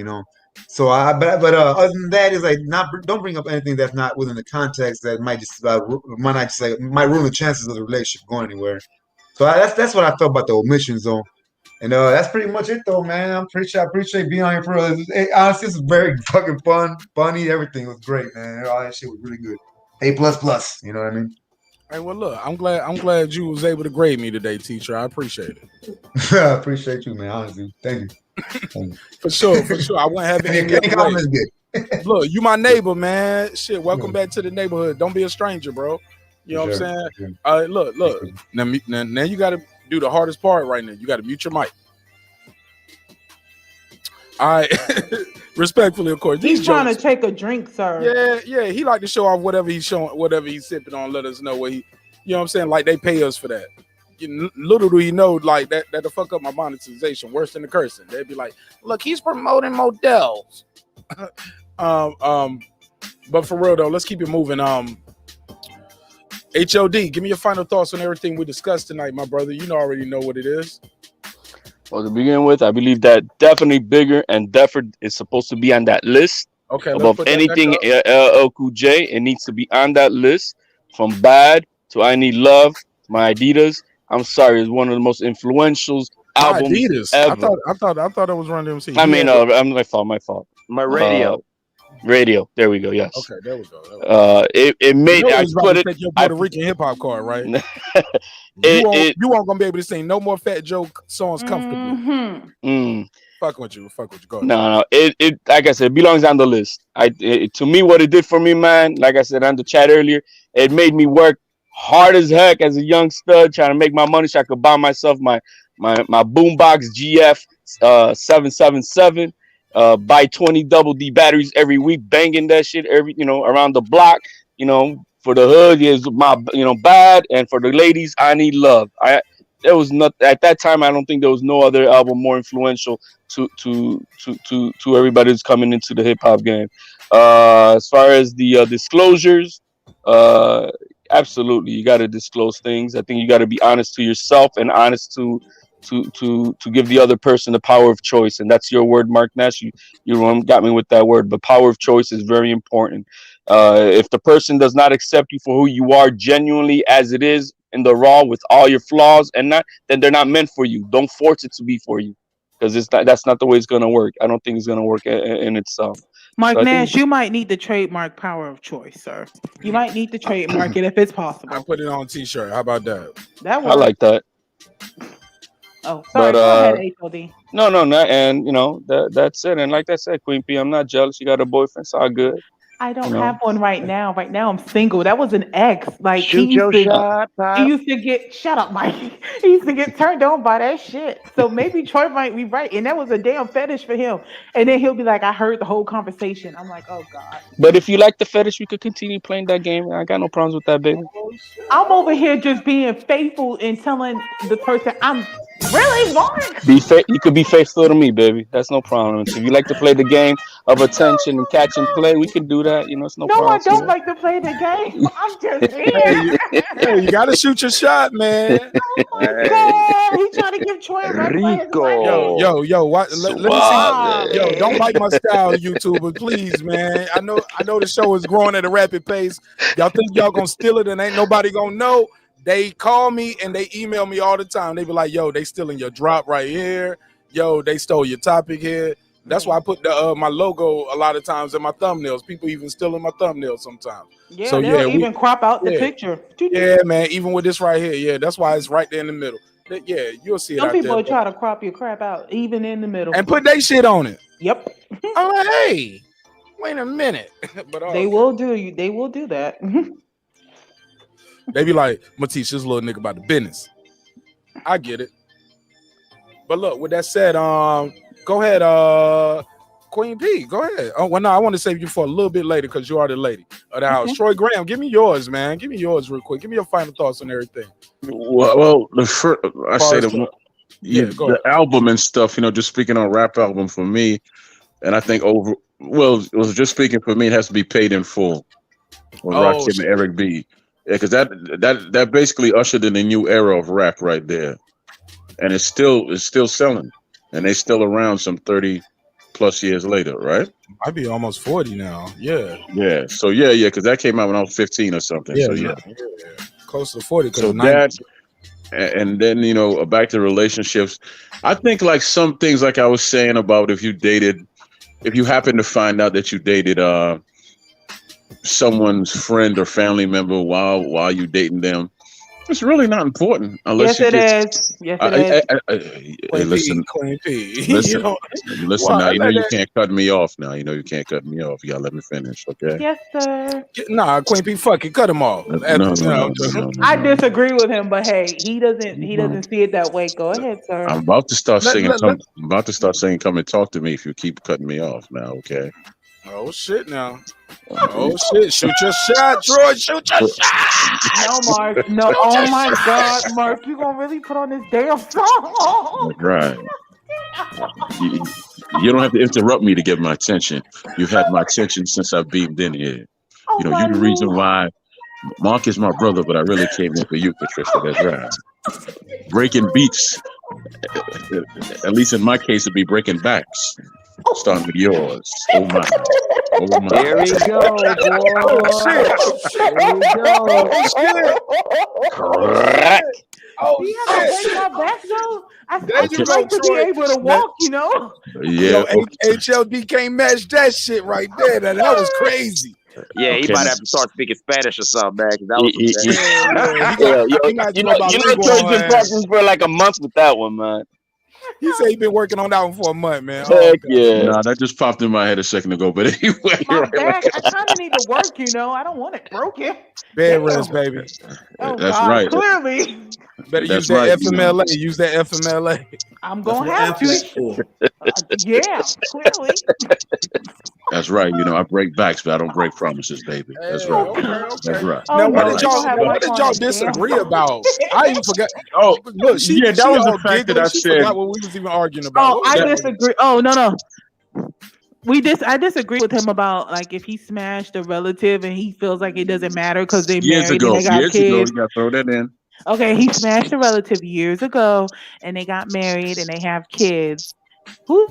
So but other than that is like not don't bring up anything that's not within the context that might ruin the chances of the relationship going anywhere. So that's what I felt about the omissions though. And that's pretty much it, though, man. I appreciate being on here for real. Honestly, this was very fucking fun, funny. Everything was great, man. All that shit was really good. A plus plus. You know what I mean? Hey, well, look, I'm glad you was able to grade me today, teacher. I appreciate it. I appreciate you, man. Honestly, thank you. For sure. I wouldn't have it any other way. Look, you my neighbor, man. Shit, welcome back to the neighborhood. Don't be a stranger, bro. You know what I'm saying? Look. Now you got to do the hardest part right now. You got to mute your mic. All right. Respectfully, of course. He's trying to take a drink, sir. Yeah. He like to show off whatever he's showing, whatever he's sipping on. Let us know what he, you know what I'm saying? Like they pay us for that. Little do you know, like that'll fuck up my monetization worse than the cursing. They'd be like, look, he's promoting models. But for real though, let's keep it moving. HOD, give me your final thoughts on everything we discussed tonight, my brother. You already know what it is. Well, to begin with, I believe that definitely Bigger and Defford is supposed to be on that list. Okay, above anything LL Cool J. It needs to be on that list. From Bad to I Need Love My Adidas. I'm sorry, it's one of the most influential My albums Adidas. ever. I thought it was Run DMC. I mean, my fault. My radio. Radio. There we go. Yes. Okay, there we go. It made. You know I he's about put to it. take your Puerto Rican hip hop card, right? it You won't gonna be able to sing no more Fat Joe songs comfortably. mm, Fuck with you. Go ahead. no. It like I said, it belongs on the list. To me, what it did for me, man. Like I said on the chat earlier, it made me work hard as heck as a young stud, trying to make my money so I could buy myself my boombox GF 777. Buy 20 double D batteries every week, banging that shit around the block. For the hood is my bad, and for the ladies, I need love. There was not at that time. I don't think there was no other album more influential to everybody who's coming into the hip hop game. As far as the disclosures, absolutely, you got to disclose things. I think you got to be honest to yourself and honest to give the other person the power of choice, and that's your word, Marq Nash. You got me with that word, but power of choice is very important. If the person does not accept you for who you are genuinely as it is in the raw with all your flaws then they're not meant for you. Don't force it to be for you, because that's not the way it's gonna work. I don't think it's gonna work in itself. Marq So I Nash, think you might need to trademark power of choice, sir. You might need to trademark it if it's possible. I put it on a t-shirt. How about that? That I works. like that. Oh, sorry. But Go ahead, HOD. no, and that's it. And like I said, Queen P, I'm not jealous. You got a boyfriend, it's all good. I don't have one right now. Right now, I'm single. That was an ex. Like Shoot your shot, he used to get shut up, Mike. He used to get turned on by that shit. So maybe Troy might be right, and that was a damn fetish for him. And then he'll be like, "I heard the whole conversation." I'm like, "Oh God." But if you like the fetish, we could continue playing that game. I got no problems with that, baby. I'm over here just being faithful and telling the person I'm really Mark. You could be faithful to me, baby. That's no problem. If you like to play the game of attention and catch and play, we can do that. It's no No, problem. I don't like to play the game. I'm just here. Hey, you gotta shoot your shot, man. God, he's trying to give Troy a Rico. Yo, what? Let me see. Yo, don't bite my style, YouTuber, please, man. I know the show is growing at a rapid pace. Y'all think y'all gonna steal it and ain't nobody gonna know? They call me and they email me all the time. They be like, "Yo, they stealing your drop right here. Yo, they stole your topic here." That's why I put my logo a lot of times in my thumbnails. People even stealing my thumbnails sometimes. Yeah, So they'll even crop out the picture. Yeah, man. Even with this right here, yeah, that's why it's right there in the middle. Yeah, you'll see it Some out people there. will try to crop your crap out, even in the middle, And put their shit on it. Yep. I'm like, hey, wait a minute. But They will do you. They will do that. They be like, I'm gonna teach this little nigga about the business. I get it. But look, with that said, go ahead, Queen P. Go ahead. Oh, well, no, I want to save you for a little bit later because you are the lady of the house. Troy Graham, give me yours, man. Give me yours real quick. Give me your final thoughts on everything. Well, the first I say go the album and stuff. Just speaking on rap album for me, and I think it was just speaking for me. It has to be Paid in Full with Rakim and Eric B. Yeah, because that basically ushered in a new era of rap right there, and it's still selling, and they still around some 30 plus years later, right? I'd be almost 40 now. Yeah. Yeah. So yeah, because that came out when I was 15 or something. Yeah, So yeah. Close to 40. So that, and then back to relationships. I think like some things, like I was saying about if you happen to find out that you dated someone's friend or family member while you dating them, it's really not important unless Yes, it is. Yes, it is. Hey, listen, Queen P. listen, listen. Now you that. can't cut me off. Now you can't cut me off. You gotta let me finish, okay? Yes, sir. Nah, Queen P, fuck it, cut him off. No. I disagree with him, but hey, he doesn't see it that way. Go ahead, sir. I'm about to start singing. I'm about to start singing. Come and talk to me if you keep cutting me off. Now, okay? Oh shit! Now. Oh shit! Shoot your shot, Troy. Shoot your shot. No, Mark. No. Oh my God, Mark, you gonna really put on this damn song? Right. You don't have to interrupt me to get my attention. You've had my attention since I beamed in here. You're the reason why. Mark is my brother, but I really came in for you, Patricia. That's right. Breaking beats, at least in my case, it'd be breaking backs. Starting with yours. Oh my. Oh my. Here we go, boy. Oh shit! Oh shit! Here we go. Oh shit! Crack. Oh You have to break shit! my back though. I There you would go, like to be Troy. able to Man, walk, you know. Yeah. yo, HLD can't match that shit right there. That was crazy. Yeah, he Okay. might have to start speaking Spanish or something, man. Because that was He- some. he- Yeah, he Yeah, yo, he might you talk know, about Troy's been lingual. practicing for like a month with that one, man. He said he been working on that one for a month, man. Oh, Heck okay. yeah. Nah, that just popped in my head a second ago. But anyway, My right, back, I kind of need to work, you know. I don't want it broken. Bed Damn. rest, baby. Oh that's God, right. clearly. Better use That's that right. You know. FMLA. Use that FMLA. I'm That's gonna what have to. Aflac for. Yeah, clearly. That's right. You know, I break backs, but I don't break promises, baby. That's right. That's right. Oh Now, no, what did you y'all? gonna have Now, my what did car y'all on a damn disagree phone. about? I even forgot. Oh, Look, she yeah, that was the all fact that giggling. I She said. forgot what we was even arguing about. Oh, What was I that? disagree. Oh no. I disagree with him about like if he smashed a relative and he feels like it doesn't matter because they Years married and ago. they got Years ago. kids. You got to throw that in. Okay, he smashed a relative years ago and they got married and they have kids. Who's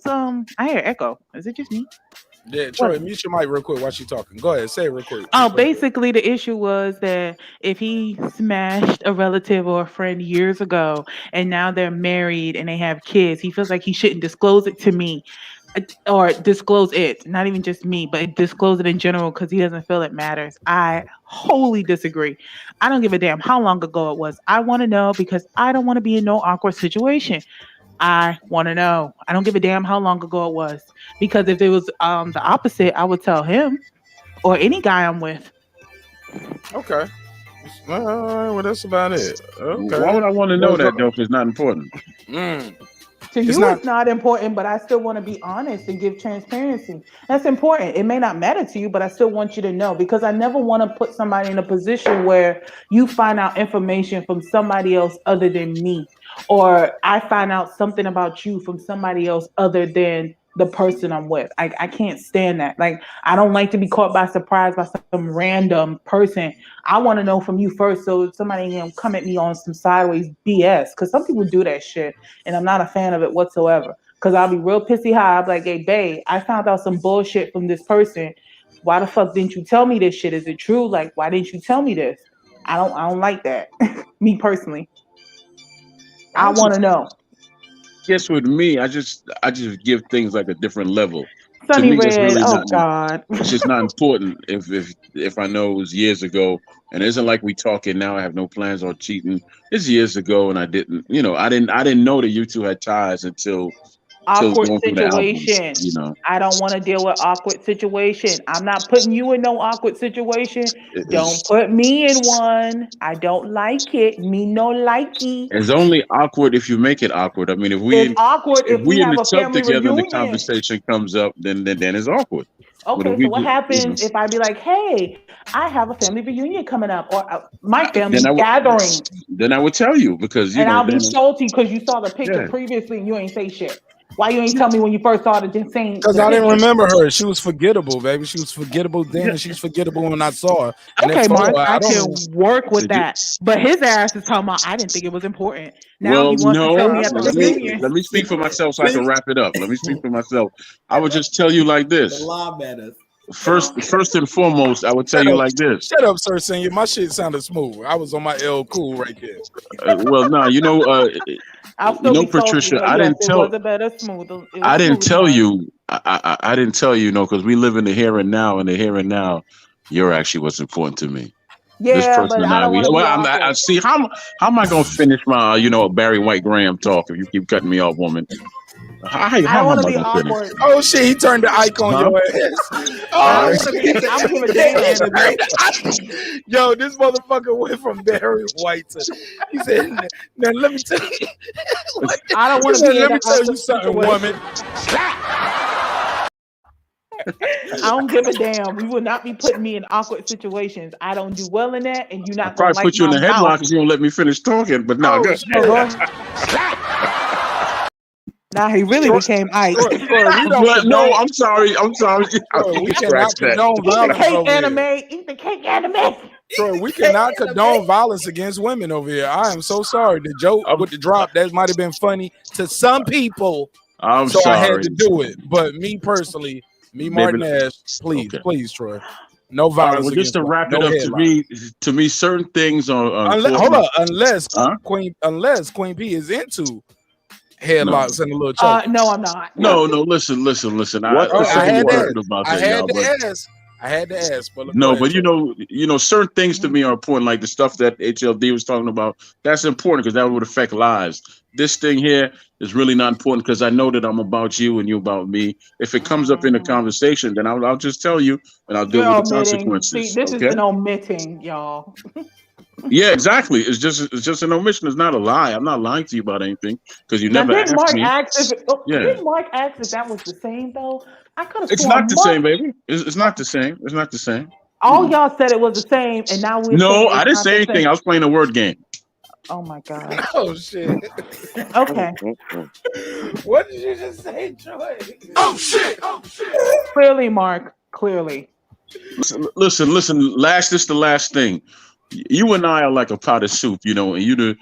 I hear echo. Is it just me? Yeah, Troy, mute your mic real quick while she talking. Go ahead, say it real quick. Oh, basically the issue was that if he smashed a relative or a friend years ago and now they're married and they have kids, he feels like he shouldn't disclose it to me. Or disclose it, not even just me, but disclose it in general because he doesn't feel it matters. I wholly disagree. I don't give a damn how long ago it was. I want to know because I don't want to be in no awkward situation. I want to know. I don't give a damn how long ago it was because if it was the opposite, I would tell him or any guy I'm with. Okay. Well, that's about it. Okay. Why would I want to know that, though, if it's not important? To you, it's not important, but I still want to be honest and give transparency. That's important. It may not matter to you, but I still want you to know because I never want to put somebody in a position where you find out information from somebody else other than me, or I find out something about you from somebody else other than the person I'm with. I can't stand that. Like, I don't like to be caught by surprise by some random person. I want to know from you first so somebody can come at me on some sideways BS because some people do that shit and I'm not a fan of it whatsoever because I'll be real pissy high. I'll be like, hey, babe, I found out some bullshit from this person. Why the fuck didn't you tell me this shit? Is it true? Like, why didn't you tell me this? I don't like that. Me personally. I want to know. Guess with me, I just give things like a different level. Sunny To me, that's Red, really oh not. God. It's just not important if I know it was years ago, and it isn't like we talking now. I have no plans on cheating. It's years ago, and I didn't. You know, I didn't know that you two had ties until Awkward going through the albums. situation. You know, I don't want to deal with awkward situation. I'm not putting you in no awkward situation. Don't put me in one. I don't like it. Me no likey. it's only awkward if you make it awkward. I mean, if It's awkward if we in have the a tub family together and the reunion. conversation comes up, then it's awkward. But Okay, if we so what just, happens if I be like, hey, I have a family reunion coming up or my family then gathering, then I would tell you because and I'll be then salty because you saw the picture Yeah. previously and you ain't say shit. Why you ain't tell me when you first saw the same? Because I didn't remember her. She was forgettable, baby. She was forgettable then, and she's forgettable when I saw her. And Okay, that photo, Mark, I can don't. work with that. But his ass is talking about I didn't think it was important. Now Well, he wants to tell me at the let reunion. me speak for myself so I can wrap it up. Let me speak for myself. I would just tell you like this. The law matters. First and foremost, I would tell you like this. Shut up, Sir Senior. My shit sounded smooth. I was on my L cool right there. Well, no, I'll still be Patricia, salty, I yes, didn't it tell. was a better smooth. I didn't tell you. I didn't tell you, because we live in the here and now. In the here and now, you're actually what's important to me. This Yeah, person but and I don't want to be I see how am I gonna finish my Barry White Graham talk if you keep cutting me off, woman? How I don't am want I to be gonna finish? awkward. Oh shit, he turned the icon on your ass. Oh shit. I'm giving damn. Yo, this motherfucker went from Barry White to he said, now let me tell you. I don't want He to said, be in let me that tell you awkward something, situation. woman. I don't give a damn. We will not be putting me in awkward situations. I don't do well in that, and you're I not gonna probably like put you in my a headlock mouth. if you don't let me finish talking. But no, good. Now he really became Ike. But no, I'm sorry. I think we you cannot scratched that. condone Eat the violence cake over here. anime. Eat the cake anime. Troy, we cannot condone violence against women over here. I am so sorry. The joke with the drop, that might have been funny to some people. I'm so I had sorry. to do it. But me personally, Marq Nash, please, Okay. please, Troy, no All right. violence Well, just against to women, wrap no it up, headlines. to me, certain things are Hold important. up, unless Huh? Queen P is into headlocks No. and a little choke. No, I'm not. No. Listen. What's the I safe had word? to About I that, had y'all. to But ask. I had to ask. But go no, ahead, but Troy. certain things to me are important, like the stuff that HLD was talking about. That's important because that would affect lives. This thing here is really not important because I know that I'm about you and you about me. If it comes up in a conversation, then I'll just tell you and I'll deal You're with the omitting. See, consequences. this is Okay? an omitting, y'all. Yeah, exactly. It's just an omission. It's not a lie. I'm not lying to you about anything because you Now, never didn't asked Mark me. ask if Yeah, didn't Mark ask if that was the same though? I could have it's sworn not the Mark. same, baby. It's not the same. It's not the same. All y'all said it was the same, and now we're No, saying I it's didn't not say the anything. same. I was playing a word game. Oh my god. Oh shit! Okay. What did you just say, Troy? Oh shit! Oh shit! Clearly, Mark. Clearly. Listen. This is the last thing. You and I are like a pot of soup, and you the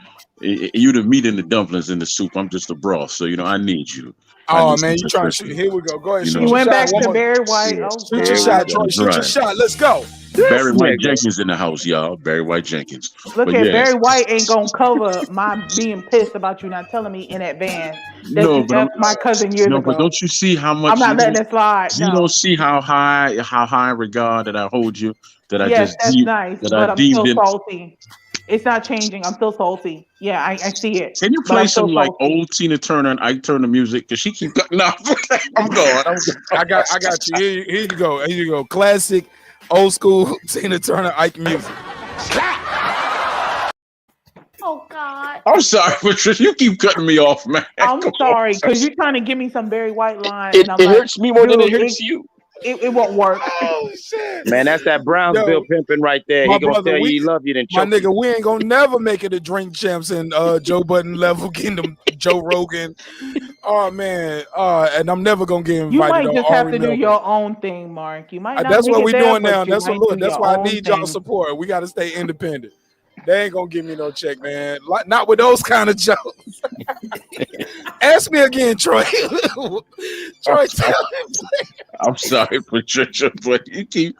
meat and the dumplings in the soup. I'm just the broth, so I need you. I Oh need man, some you trying to shoot? consistency. Here we go. Go ahead, You shoot You know, your went shot. back One to more. Barry White. Yeah. Oh Shoot your Here we god. shot, go. Troy. that's Shoot your right. shot. Let's go. This Barry White nigga. Jenkins in the house, y'all. Barry White Jenkins. Look But at yeah, Barry White ain't gonna cover my being pissed about you not telling me in advance that no, you but left my cousin years but ago. don't you see how I'm much not letting it slide. you don't No. see how high in regard that I hold you, that I Yes, just that's nice, that I but I'm deemed still in. salty. It's not changing. I'm still salty. Yeah, I see it, Can you but play I'm some still like salty. old Tina Turner and Ike Turner music? Because she keep cutting off. I'm going. I got you. Here you go. Here you go. Classic, old school Tina Turner, Ike music. Oh God. I'm sorry, Patricia. You keep cutting me off, man. I'm Come on. sorry, because you're trying to give me some Barry White line, It and I'm it like, hurts me more than it dude, hurts you. it won't work. Oh shit! Man, that's that Brownsville Yo, pimping right there. my He gonna brother, tell you he love you, then my choke you. nigga, we ain't gonna never make it to drink champs and Joe Budden level, getting them Joe Rogan. Oh man, and I'm never gonna get You invited might on just have Ari to do Melvin. your own thing, Mark. You might not That's make what it we there, doing now. but you That's what might look. do That's your why I own need y'all thing. support. We got to stay independent. They ain't gonna give me no check, man. Not with those kind of jokes. Ask me again, Troy. Troy, tell me. I'm sorry, Patricia, but you keep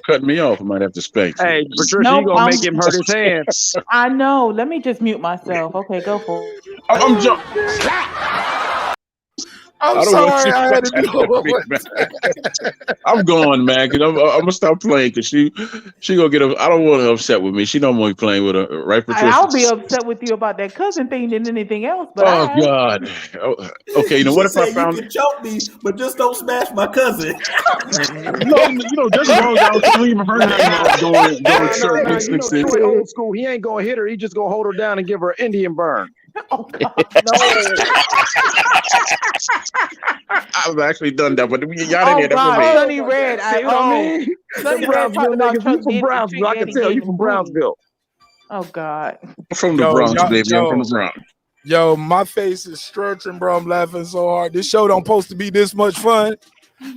cutting me off. I might have to spank you. Hey, Patricia, you Nope, gonna make him hurt his hand. I know. Let me just mute myself. Okay, go for it. I'm just. I'm I don't want sorry you I had to do to it. me, man. I'm going, man, because I'm gonna stop playing because she gonna get. I don't want her upset with me. She don't want me playing with her, right, Patricia? I'll be upset with you about that cousin thing than anything else, but Oh I. God. Okay, She what if I said you found? can choke me, but just don't smash my cousin. No, just as long as I was leaving her name out during certain Nah. You know, instances. Troy old school. He ain't gonna hit her. He just gonna hold her down and give her an Indian burn. Oh God, no. I've actually done that, but y'all didn't Oh hear that from God, me. Sonny Red. See what I mean? Sonny The Red talked Brownsville about niggas. You Chuck from Daddy, Brownsville? I Trick can Daddy tell gave you him from booty. Brownsville. Oh God. I'm from the Yo, Bronx, yo, baby. I'm from the Bronx. yo, my face is stretching, bro. I'm laughing so hard. This show don't supposed to be this much fun,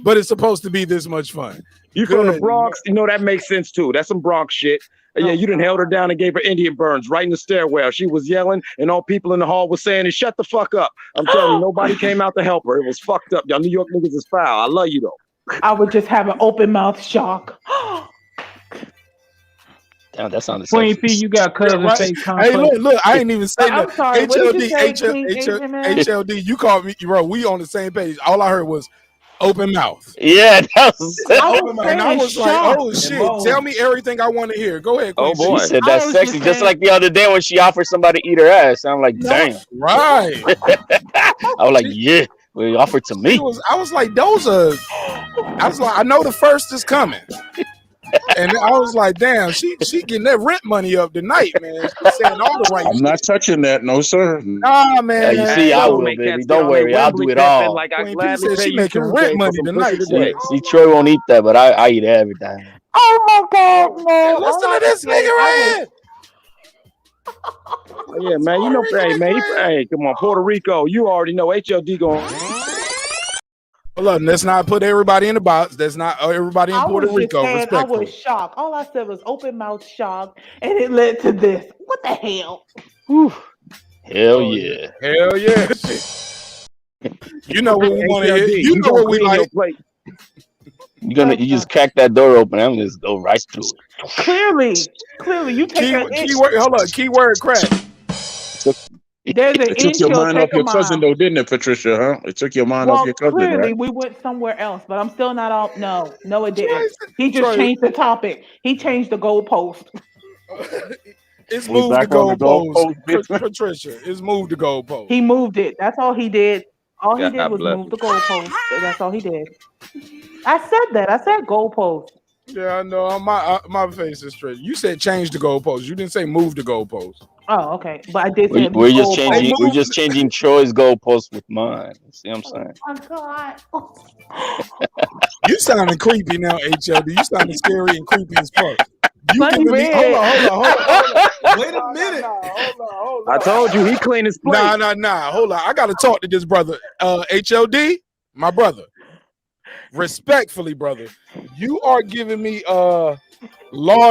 but it's supposed to be this much fun. You from the Bronx? You know that makes sense too. That's some Bronx shit. Yeah, you done held her down and gave her Indian burns right in the stairwell. She was yelling, and all people in the hall was saying, "Shut the fuck up!" I'm telling you, nobody came out to help her. It was fucked up. Y'all New York niggas is foul. I love you though. I would just have an open mouth shock. Damn, that sounded Queen sexy. P, you got cousin Right? face Hey, complex. look, I ain't even say I'm that. sorry. What did you say, HLD, King HML? HLD. You called me, bro. We on the same page. All I heard was open mouth. Yeah, that was. I was And I saying was like, shock. oh shit, tell me everything I want to hear. Go ahead, Oh Queen. She boy. said I that's was sexy, just just saying. like the other day when she offered somebody to eat her ass. I'm like, No. damn. Right. I was like, yeah, well, you offered to me. I was like, those are. I was like, I know the first is coming. And I was like, damn, she getting that rent money up tonight, man. She's saying all the right I'm shit. not touching that, no sir. Nah, man. You Hey, see, I I'm gonna will, make baby. cats get Don't on their worry, I'll Wembley do it pimping all. like I Queen P gladly said pay she you making rent Tuesday for money some tonight. pussy today. See, Troy won't eat that, but I eat everything. Oh my God, Hey, no! listen All I to can this say, nigga I right was. here. Oh, yeah, man. You Puerto know, Rican hey nigga man, right here. hey, come on, Puerto Rico. You already know HLD going. Hold on, let's not put everybody in the box. That's not everybody in I Puerto was just Rico, saying I was respectfully. shocked. All I said was open mouth shock, and it led to this. What the hell? Whew. Hell Oh, yeah. Hell yeah. You know what we want to hear. HLD, You know gonna what we clean your like. plate. You just crack that door open. I'm just go right through it. Clearly, you take an inch. Keyword. Hold on. Keyword crack. There's an It took inch, your you'll mind off take a your cousin, mile. though, didn't it, Patricia? Huh? It took your mind off Well, your cousin, clearly right? we went somewhere else, but I'm still not all. No, it didn't. Troy, He just Troy, changed the topic. He changed the goalpost. it's We moved the back on the goalpost. goalpost, bitch. Patricia, it's moved the goalpost. He moved it. That's all he did. All he did God was bless move him. the goalpost. That's all he did. I said that. I said goalpost. Yeah, I know. My face is straight. You said change the goalpost. You didn't say move the goalpost. Oh, okay. But I did say We're just goalpost. changing. We're just changing Troy's goalpost with mine. See what I'm saying? Oh my God. You sounding creepy now, HLD. You sounding scary and creepy as fuck. You Sunny giving me red. hold on. Wait a minute. Hold I on. told you he cleaned his plate. Nah. Hold on. I gotta talk to this brother. HLD, my brother. Respectfully, brother. You are giving me Law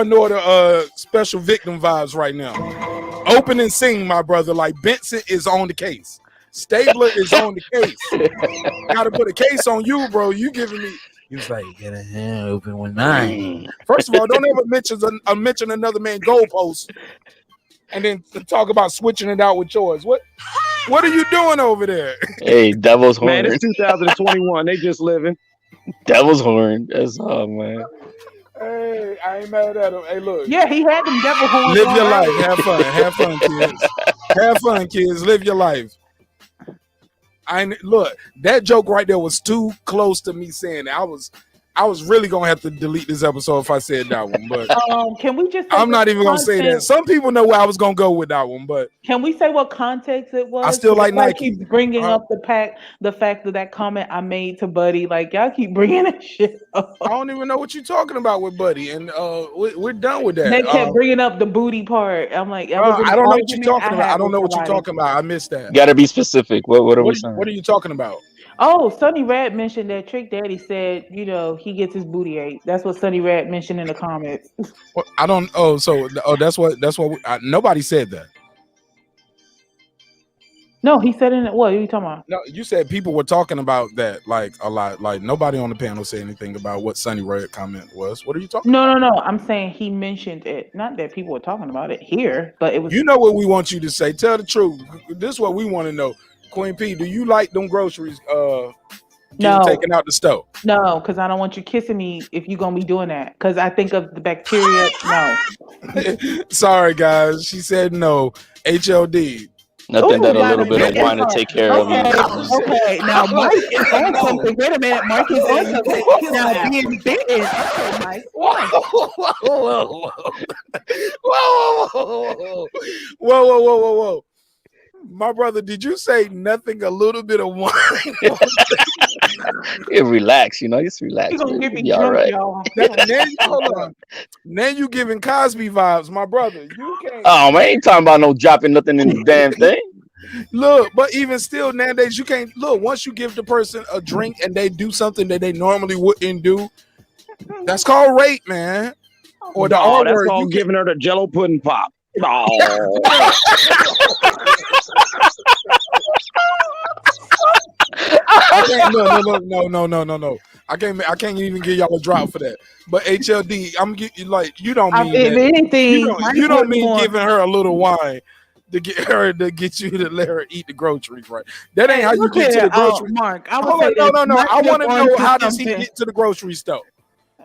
and Order special victim vibes right now. Open and sing, my brother. Like Benson is on the case. Stabler is on the case. Gotta put a case on you, bro. You giving me. He was like, get a hand open with 9. First of all, don't ever mention another man's goalpost, and then talk about switching it out with yours. What are you doing over there? Hey, devil's horn. Man, it's 2021. They just living. Devil's horn. That's all, man. Hey, I ain't mad at him. Hey, look. Yeah, he had them devil horns. Live your life. already. Have fun. Have fun, kids. Have fun, kids. Live your life. Look, that joke right there was too close to me saying it. I was really gonna have to delete this episode if I said that one, but Can we just? Say I'm not what even gonna say that. context- Some people know where I was gonna go with that one, but Can we say what context it was? I still like Everybody Nike. keeps bringing up the fact that comment I made to Buddy. Like y'all keep bringing that shit up. I don't even know what you're talking about with Buddy, and we're done with that. They kept bringing up the booty part. I'm like, I don't know what you're talking about. I don't know what you're talking about. I missed that. Gotta be specific. What are we saying? What are you talking about? Oh, Sonny Rad mentioned that Trick Daddy said, he gets his booty ate. That's what Sonny Rad mentioned in the comments. I don't. That's what. Nobody said that. No, he said in it. What are you talking about? No, you said people were talking about that like a lot. Like nobody on the panel said anything about what Sonny Rad comment was. What are you talking? No. I'm saying he mentioned it. Not that people were talking about it here, but it was. You know what we want you to say. Tell the truth. This is what we want to know. Queen P, do you like them groceries taken out the stove? No, because I don't want you kissing me if you're gonna be doing that. Because I think of the bacteria. No. Sorry, guys. She said no. HLD. Nothing that a little bit of wine to take care of you. Okay. Now Mike is on something. Wait a minute. Mike is on something. Now being bitten. Okay, Mike. Whoa. My brother, did you say nothing a little bit of wine? Relax, just relax. He's gonna get me Be all drunk, right. y'all. Hold on. Now you giving Cosby vibes, my brother. You can't. Oh man, ain't talking about no dropping nothing in the damn thing. Look, but even still nowadays, you can't look. Once you give the person a drink and they do something that they normally wouldn't do, that's called rape, man. Or the R that's word. called giving her the Jello pudding pop. Oh. I can't, no. I can't even give y'all a drop for that. But HLD, I'm like, you don't mean if that. anything, you don't mean giving her a little wine to get you to let her eat the groceries, right? That ain't how you get to the grocery. Mark, I Hold on, no. I want to know, how does he get to the grocery store?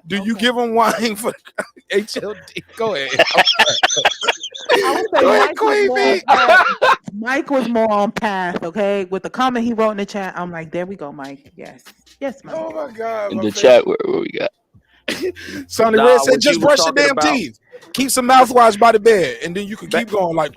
Do you give him wine for HLD? Go ahead. Go ahead, Queen. Mike was more on path, okay? With the comment he wrote in the chat, I'm like, there we go, Mike. Yes, Mike. Oh my God. In the chat, where we got? Sonny Red said, just brush your damn teeth. Keep some mouthwash by the bed, and then you can keep going like.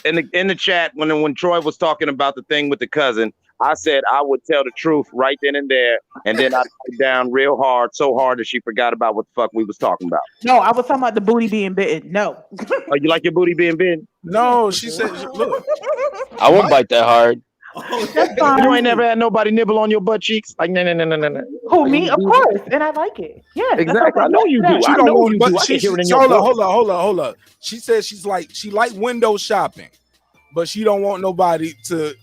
In the chat, when Troy was talking about the thing with the cousin, I said I would tell the truth right then and there, and then I put down real hard, so hard that she forgot about what the fuck we was talking about. No, I was talking about the booty being bitten. No. Oh, you like your booty being bitten? No, she said, look. I won't bite that hard. You ain't never had nobody nibble on your butt cheeks? Like, no. Who, me? Of course. And I like it. Yes. Exactly. I know you do. She I don't know want you but do. I she, can hear it in she, your voice. hold up. She says she like window shopping, but she don't want nobody to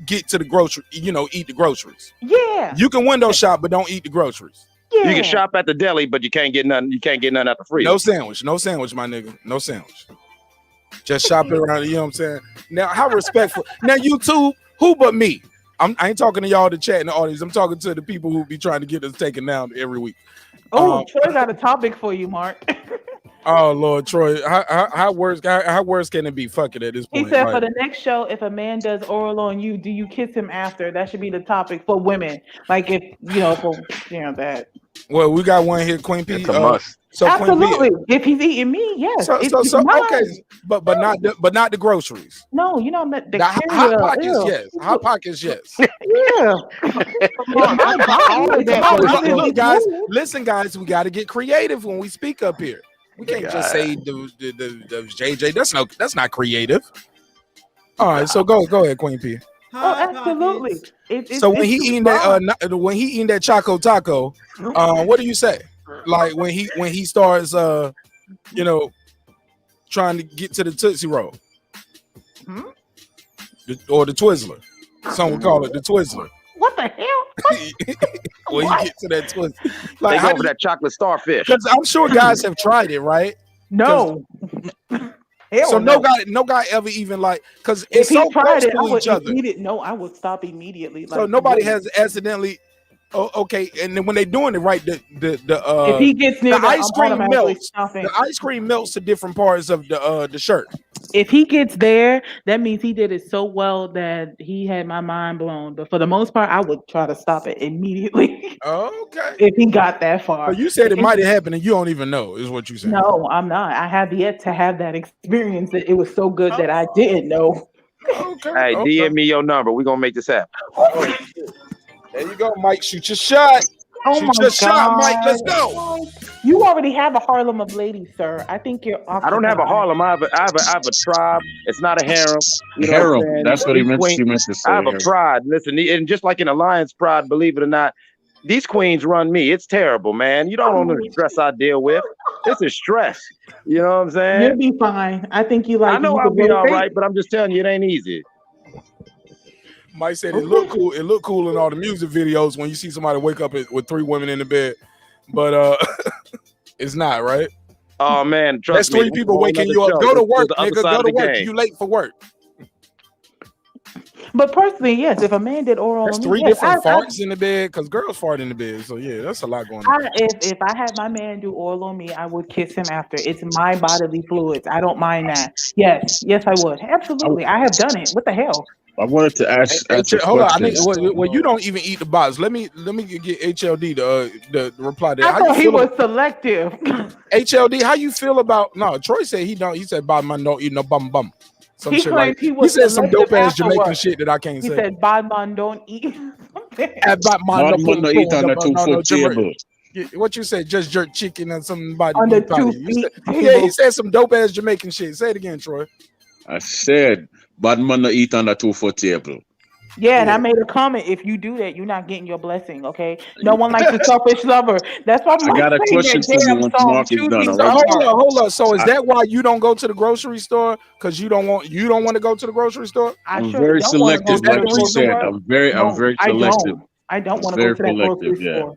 get to the grocery, eat the groceries. Yeah. You can window shop, but don't eat the groceries. Yeah. You can shop at the deli, but you can't get nothing. You can't get nothing out the freezer. No sandwich, my nigga. No sandwich. Just shop it around. You know what I'm saying? Now, how respectful. Now, YouTube, who but me? I ain't talking to y'all, the chat in the audience. I'm talking to the people who be trying to get us taken down every week. Oh, Troy got a topic for you, Mark. Oh Lord, Troy, how worse can it be? Fuck it at this point. He said for the next show, if a man does oral on you, do you kiss him after? That should be the topic for women. Like if that. Well, we got one here, Queen P. It's a must. So Absolutely. Queen P, if he's eating me, yes. okay, but not the groceries. No, the hot pockets, yes. Hot pockets, yes. Yeah. Look, guys, listen, guys, we got to get creative when we speak up here. We can't just say the JJ. That's not creative. All right, so go ahead, Queen P. Oh, absolutely. So when he eating that Choco Taco, what do you say? Like when he starts, trying to get to the Tootsie Roll, or the Twizzler. Some would call it the Twizzler. What the hell? When you get to that Twizzler, Like they go for that chocolate starfish. Because I'm sure guys have tried it, right? No. So no guy ever even because if it's he so tried close it, to I would each other. I would stop immediately. So nobody has accidentally. Oh, okay, and then when they're doing it right, if he gets near the ice cream melts. Stopping. The ice cream melts to different parts of the shirt. If he gets there, that means he did it so well that he had my mind blown. But for the most part, I would try to stop it immediately. Okay. If he got that far. But you said it might have happened and you don't even know, is what you said. No, I'm not. I have yet to have that experience. That it was so good that I didn't know. Okay. Hey, DM me your number. We're gonna make this happen. There you go, Mike. Shoot your shot. Oh Shoot your shot, Mike. Let's go. You already have a Harlem of ladies, sir. I think you're. I don't have a Harlem. I have a tribe. It's not a harem. You know Harem. what I'm saying? That's what he These meant. queens- She meant to say. I have a harem. pride. Listen, and just like in Alliance Pride, believe it or not, these queens run me. It's terrible, man. You don't know the stress I deal with. This is stress. You know what I'm saying? You'll be fine. I think you like. I know you I'll could be all rotate. right, but I'm just telling you, it ain't easy. Mike said it looked cool. It looked cool in all the music videos when you see somebody wake up with 3 women in the bed, but it's not, right? Oh man, That's trust me. 3 people waking you up. Go to work, nigga. Go to work. You late for work. But personally, yes, if a man did oral That's on 3 me, different farts in the bed because girls fart in the bed. So yeah, that's a lot going on. If I had my man do oral on me, I would kiss him after. It's my bodily fluids. I don't mind that. Yes, I would. Absolutely, I have done it. What the hell? I wanted to ask a Hold on, I question. think well, you don't even eat the box. Let me get HLD the reply to that. I thought he was selective. HLD, how you feel about? No, Troy said he don't. He said Bodman don't eat no bum. Some He shit claimed like he was said some dope ass selective Jamaican afterwards. shit that I can't He say. said, "Badman don't eat." Badman don't eat on the 2 foot table. What you said? Just jerk chicken and somebody On the beef patty. 2 You feet said- table. Yeah, he said some dope ass Jamaican shit. Say it again, Troy. I said Badman don't eat on the 2 foot table. Yeah, and I made a comment. If you do that, you're not getting your blessing. Okay, no one likes a selfish lover. That's why I got a question for you once Mark is done. All right? Hold on. So is that why you don't go to the grocery store? Because you don't want to go to the grocery store? I'm very selective, like you said. I'm very selective. I don't want to Very go to that grocery selective, yeah. store.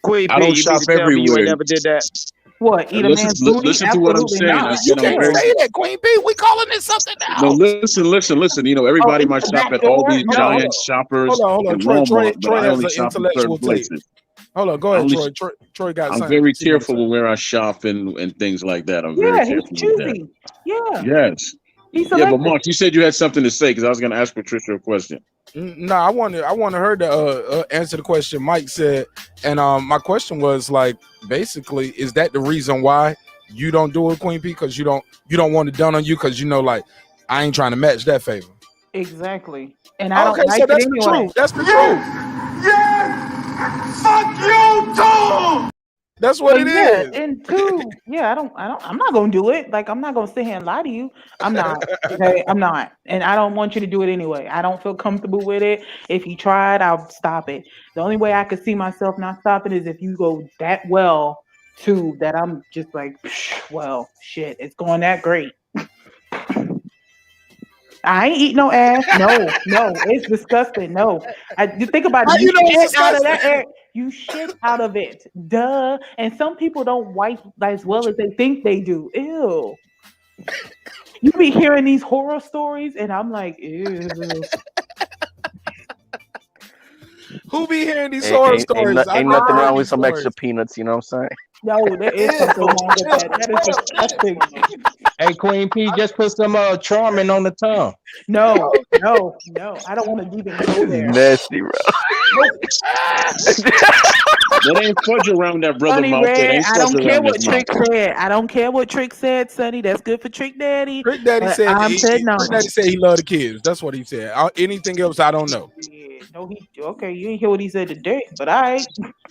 Queen I P, don't you shop need to tell me you everywhere. ain't never did that. What? Eat a Listen- man's li- booty? listen to what I'm Absolutely saying. not. You know, can't very- say that, Queen P. We calling this something else. No, listen. You know, everybody Oh, might it's shop the at all back these door? giant shoppers Hold on. and Troy Walmart, but I has only an shop in intellectual certain tape. places. Hold on, go ahead, Only- Troy. Troy got I'm something. very he wanna careful say. where I shop and things like that. I'm Yeah, very he's careful with that. choosy. Yeah, Yes. he's Yeah, selective. but Mark, you said you had something to say because I was going to ask Patricia a question. No, I wanted her to answer the question Mike said, and my question was like, basically, is that the reason why you don't do it, Queen P? Because you don't want it done on you because like I ain't trying to match that favor. Exactly. And I don't Okay, like so it that's anyway. the truth. That's the truth. Fuck you too! That's what But it yeah, is. and 2, I'm not gonna do it. Like I'm not gonna sit here and lie to you. I'm not. Okay, I'm not. And I don't want you to do it anyway. I don't feel comfortable with it. If you try it, I'll stop it. The only way I could see myself not stopping is if you go that well too that I'm just like, well, shit, it's going that great. I ain't eat no ass. No, it's disgusting. No, you think about How it. You you know it's shit out of that disgusting? air. You shit out of it. Duh. And some people don't wipe as well as they think they do. Ew. You be hearing these horror stories, and I'm like, ew. Who be hearing these horror stories? I Ain't never nothing heard wrong with these some stories. extra peanuts. You know what I'm saying? No, there is something wrong with that. That is disgusting. Hey, Queen P, just put some charming on the tongue. No. I don't want to even go there. Nasty, bro. That ain't fudge around that brother Sonny mouth. That Red, ain't I fudge don't care around what his mouth. Trick said. I don't care what Trick said, Sonny. That's good for Trick Daddy. Trick Daddy But said I'm said no. Trick Daddy said he loved the kids. That's what he said. Anything else, I don't know. Yeah, no, okay. You ain't hear what he said today, but I.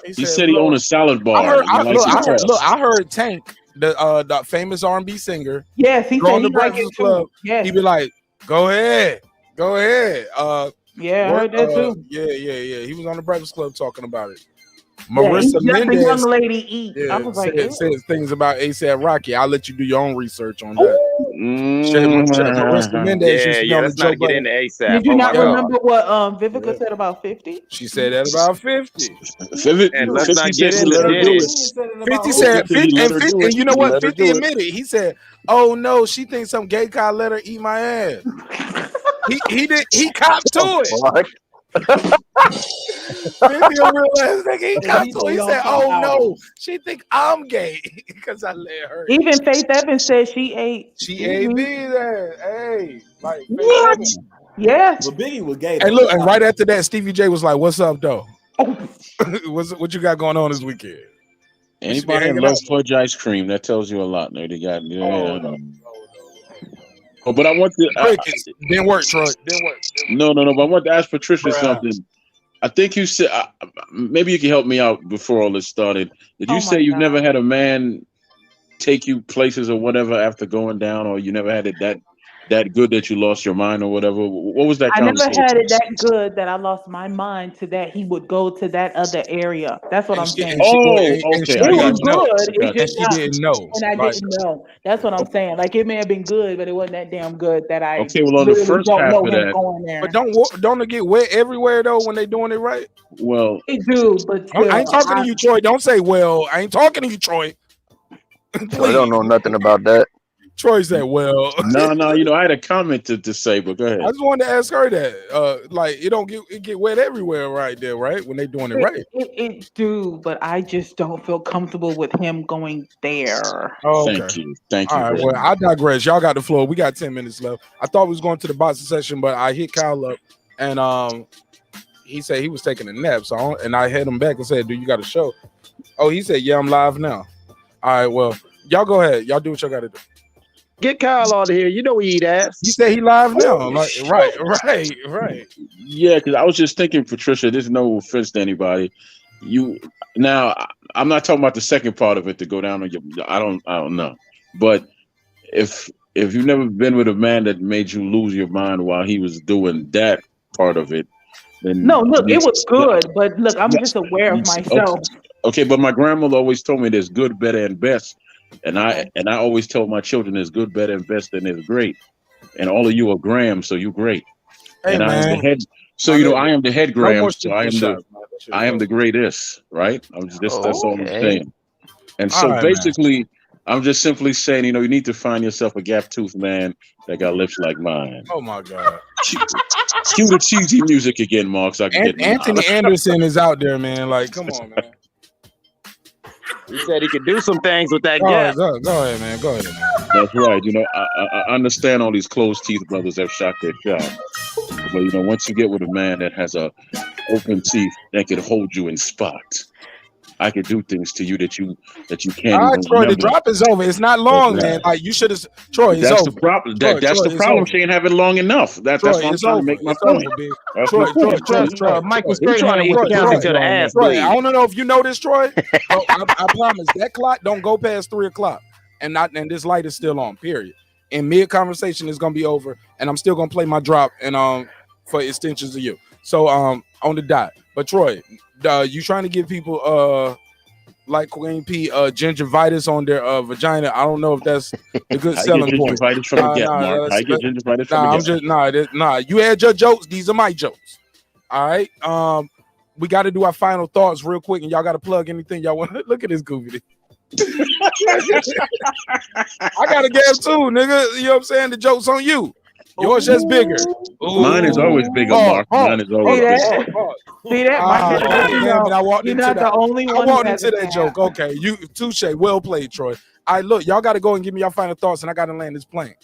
He said he owned a salad bar. I heard. and he likes his crust. I heard Tank, the famous R&B singer. Yes, he go said on he the liked it Breakfast too. Club. Yes. He be like, "Go ahead." Yeah, I heard that too. Yeah. He was on the Breakfast Club talking about it. Yeah, Marissa he let the young Mendez lady eat. I was like, says things about ASAP Rocky. I'll let you do your own research on that. Marissa Mendez used to be on the Let's Joe not get Budden. into ASAP. did you Oh not my God. remember what Vivica said about 50? She said that about 50. And let's not get said he into let her do Diddy. it. 50 said, 50 he let her do it. and you know He what? let her 50 do it. admitted. He said, "Oh no, she thinks some gay guy let her eat my ass." He copped to it. 50 a real ass nigga. He copped to it. He said, "Oh no, she think I'm gay because I let her." Even Faith Evans said she ate. She ate B's ass. Hey, like what? Yes. Well, Biggie was gay. And Though. look, and right after that, Stevie J was like, "What's up, though? what you got going on this weekend?" Anybody that loves fudge ice cream, that tells you a lot. They got. Oh, but I want to. Didn't work, Troy. Didn't work. No. But I want to ask Patricia something. I think you said maybe you can help me out before all this started. Did you say you've never had a man take you places or whatever after going down, or you never had it that good that you lost your mind or whatever? What was that I never conversation? had it that good that I lost my mind to that he would go to that other area. That's what I'm saying. Okay. It was good. It's And just she didn't know. and I Like, didn't know. That's what I'm saying. Like it may have been good, but it wasn't that damn good that I Okay, well, on the literally first don't half know of him that- going there. But don't it get wet everywhere though when they doing it right? Well, They do, but still, I ain't talking to you, Troy. Don't say, "Well, I ain't talking to you, Troy." I don't know nothing about that. Troy said, "Well, no. You know, I had a comment to say, but go ahead. I just wanted to ask her that. Like, it get wet everywhere right there, right? When they doing it right." It do, but I just don't feel comfortable with him going there. Oh, okay. Thank you. All right. Well, I digress. Y'all got the floor. We got 10 minutes left. I thought we was going to the boxing session, but I hit Kyle up, and he said he was taking a nap. So I hit him back and said, "Do you got a show?" Oh, he said, "Yeah, I'm live now." All right. Well, y'all go ahead. Y'all do what y'all got to do. Get Kyle out of here. You know he eat ass. He said he live now. Like, right. Yeah, because I was just thinking, Patricia. There's no offense to anybody. I'm not talking about the second part of it to go down on your. I don't know, but if you've never been with a man that made you lose your mind while he was doing that part of it, then No, look, it was good, but look, I'm just aware of myself. Okay, but my grandmother always told me there's good, better, and best, and I always tell my children there's good, better, and best, and there's great, and all of you are Graham, so you're great, Hey, and I am the man. head. So I am the head Graham, more so I am shots, I am the greatest, right? That's all I'm saying. And so All right, man. basically, I'm just simply saying, you need to find yourself a gap tooth man that got lips like mine. Oh my God. Cue the cheesy music again, Mark, so I can get my Anthony Anderson is out there, man. Like, come on, man. He said he could do some things with that Go gap. ahead, go ahead, man. Go ahead, man. That's right. I understand all these closed teeth brothers have shot their shot. But once you get with a man that has a open teeth that can hold you in spot, I could do things to you that you can't All right, even Troy, the remember. drop is over. It's not long, That's man. right. Like, you should have, Troy, it's That's over. the problem. Troy, That's the it's problem. over. She ain't having long enough. That's Troy, why I'm it's trying over. to make my It's point. over, big. That's Troy, my point. Michael He trying to eat the couch until the ass Troy, bleed. I don't know if you know this, Troy. But I promise that clock don't go past 3 o'clock, and this light is still on. Period. And mid conversation is gonna be over, and I'm still gonna play my drop and for extensions of you. So on the dot. But Troy, you trying to give people like Queen P, gingivitis on their vagina. I don't know if that's a good I get selling point. gingivitis from a gap, Mark. I get gingivitis from a I'm gap. just nah. You had your jokes. These are my jokes. All right. We got to do our final thoughts real quick, and y'all got to plug anything y'all want. Look at this goofy. I got a gap too, nigga. You know what I'm saying? The joke's on you. Yours just bigger. Mine is always bigger, Mark. Mine is always bigger. See that? My Damn it, I walked You're into not that. the only one. I walked into that joke. Okay, you touche. Well played, Troy. All right, look, y'all got to go and give me your final thoughts, and I got to land this plane,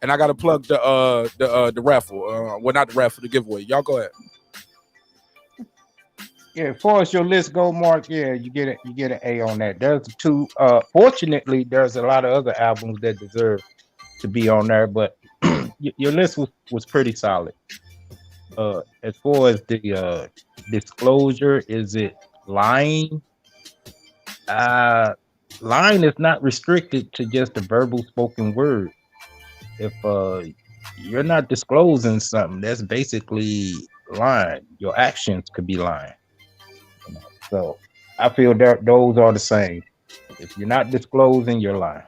and I got to plug the raffle. Well, not the raffle, the giveaway. Y'all go ahead. Yeah, as far as your list go, Mark, yeah, you get an A on that. There's two. Fortunately, there's a lot of other albums that deserve to be on there, but your list was pretty solid. As far as the disclosure, is it lying? Lying is not restricted to just a verbal spoken word. If you're not disclosing something, that's basically lying. Your actions could be lying. So I feel that those are the same. If you're not disclosing, you're lying.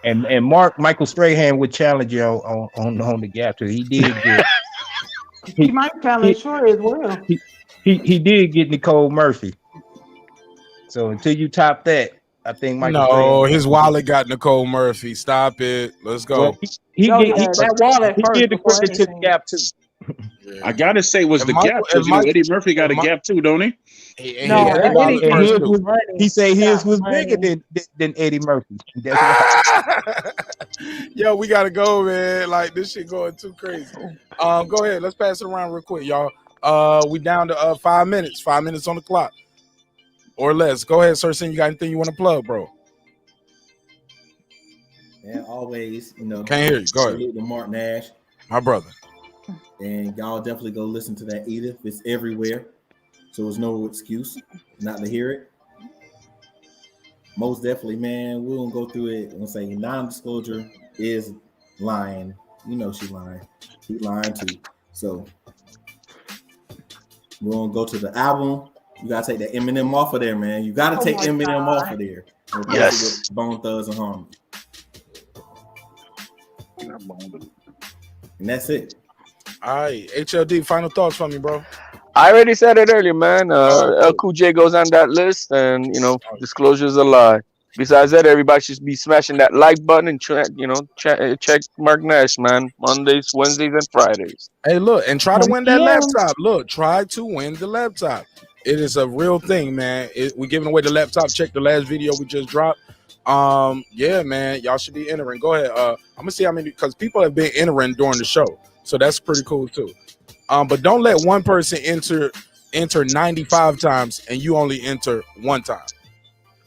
And Michael Strahan would challenge you on the gap too. He did get. He might challenge Troy as well. He did get Nicole Murphy. So until you top that, I think Michael. No, Strahan, his wallet got Nicole Murphy. Stop it. Let's go. Well, he did the credit to the gap too. I gotta say, was the gap because Eddie Murphy got a gap too, don't he? No, he said his was bigger than Eddie Murphy. That's why. Yo, we gotta go, man. Like this shit going too crazy. Go ahead. Let's pass it around real quick, y'all. We down to 5 minutes. 5 minutes on the clock, or less. Go ahead, Sir Sin. You got anything you want to plug, bro? And always, can't hear you. Go ahead. Salute to Marq Nash, my brother. And y'all definitely go listen to that Edith. It's everywhere. So there's no excuse not to hear it. Most definitely, man. We're gonna go through it and say non-disclosure is lying. You know she lying. He lying too. So we're gonna go to the album. You gotta take that Eminem off of there, man. You gotta take Eminem off of there. Yes. With Bone Thugs and Harmony. And that's it. All right, HLD, final thoughts from me, bro. I already said it earlier, man. El Cool J goes on that list, and disclosure's a lie. Besides that, everybody should be smashing that like button and check Marq Nash, man. Mondays, Wednesdays, and Fridays. Hey, look, and try to win that laptop. Look, try to win the laptop. It is a real thing, man. We're giving away the laptop. Check the last video we just dropped. Yeah, man, y'all should be entering. Go ahead. I'm gonna see how many, because people have been entering during the show, so that's pretty cool too. But don't let one person enter 95 times and you only enter one time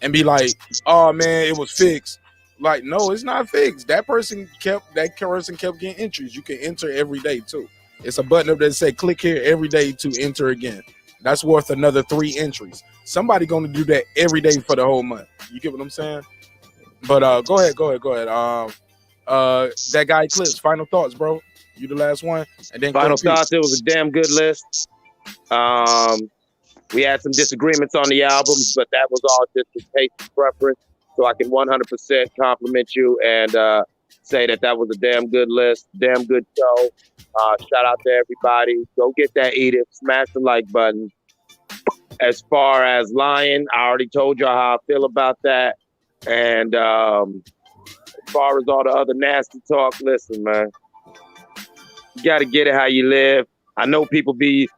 and be like, oh man, it was fixed. Like, no, it's not fixed. That person kept getting entries. You can enter every day too. It's a button up there that say click here every day to enter again. That's worth another 3 entries. Somebody gonna do that every day for the whole month. You get what I'm saying? But go ahead. That guy Eclipse, final thoughts, bro. You the last one, and then final thoughts. It was a damn good list. We had some disagreements on the albums, but that was all just a taste preference. So I can 100% compliment you and say that was a damn good list, damn good show. Shout out to everybody. Go get that Edith, smash the like button. As far as lying, I already told y'all how I feel about that. And as far as all the other nasty talk, listen, man. You got to get it how you live. I know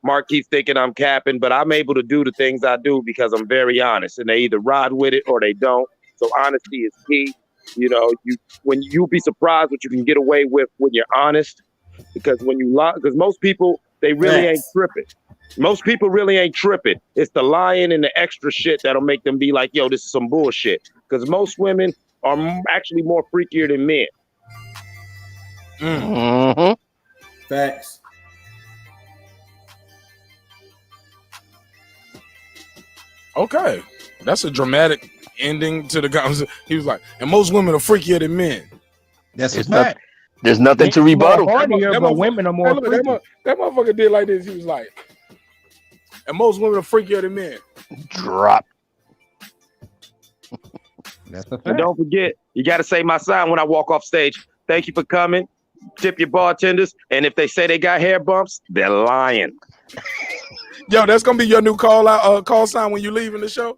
Mark keeps thinking I'm capping, but I'm able to do the things I do because I'm very honest, and they either ride with it or they don't. So honesty is key. You'll be surprised what you can get away with when you're honest, because when you lie, because most people, they really ain't tripping. Most people really ain't tripping. It's the lying and the extra shit that'll make them be like, yo, this is some bullshit. Because most women are actually more freakier than men. Mm-hmm. Facts. Okay, that's a dramatic ending to the conversation. He was like, and most women are freakier than men. That's a fact. There's nothing to rebuttal. But women are more freaky. That motherfucker did like this. He was like, and most women are freakier than men. Drop. That's a fact. And don't forget, you got to say my sign when I walk off stage. Thank you for coming. Tip your bartenders. And if they say they got hair bumps, they're lying. Yo, that's gonna be your new call sign when you leaving the show.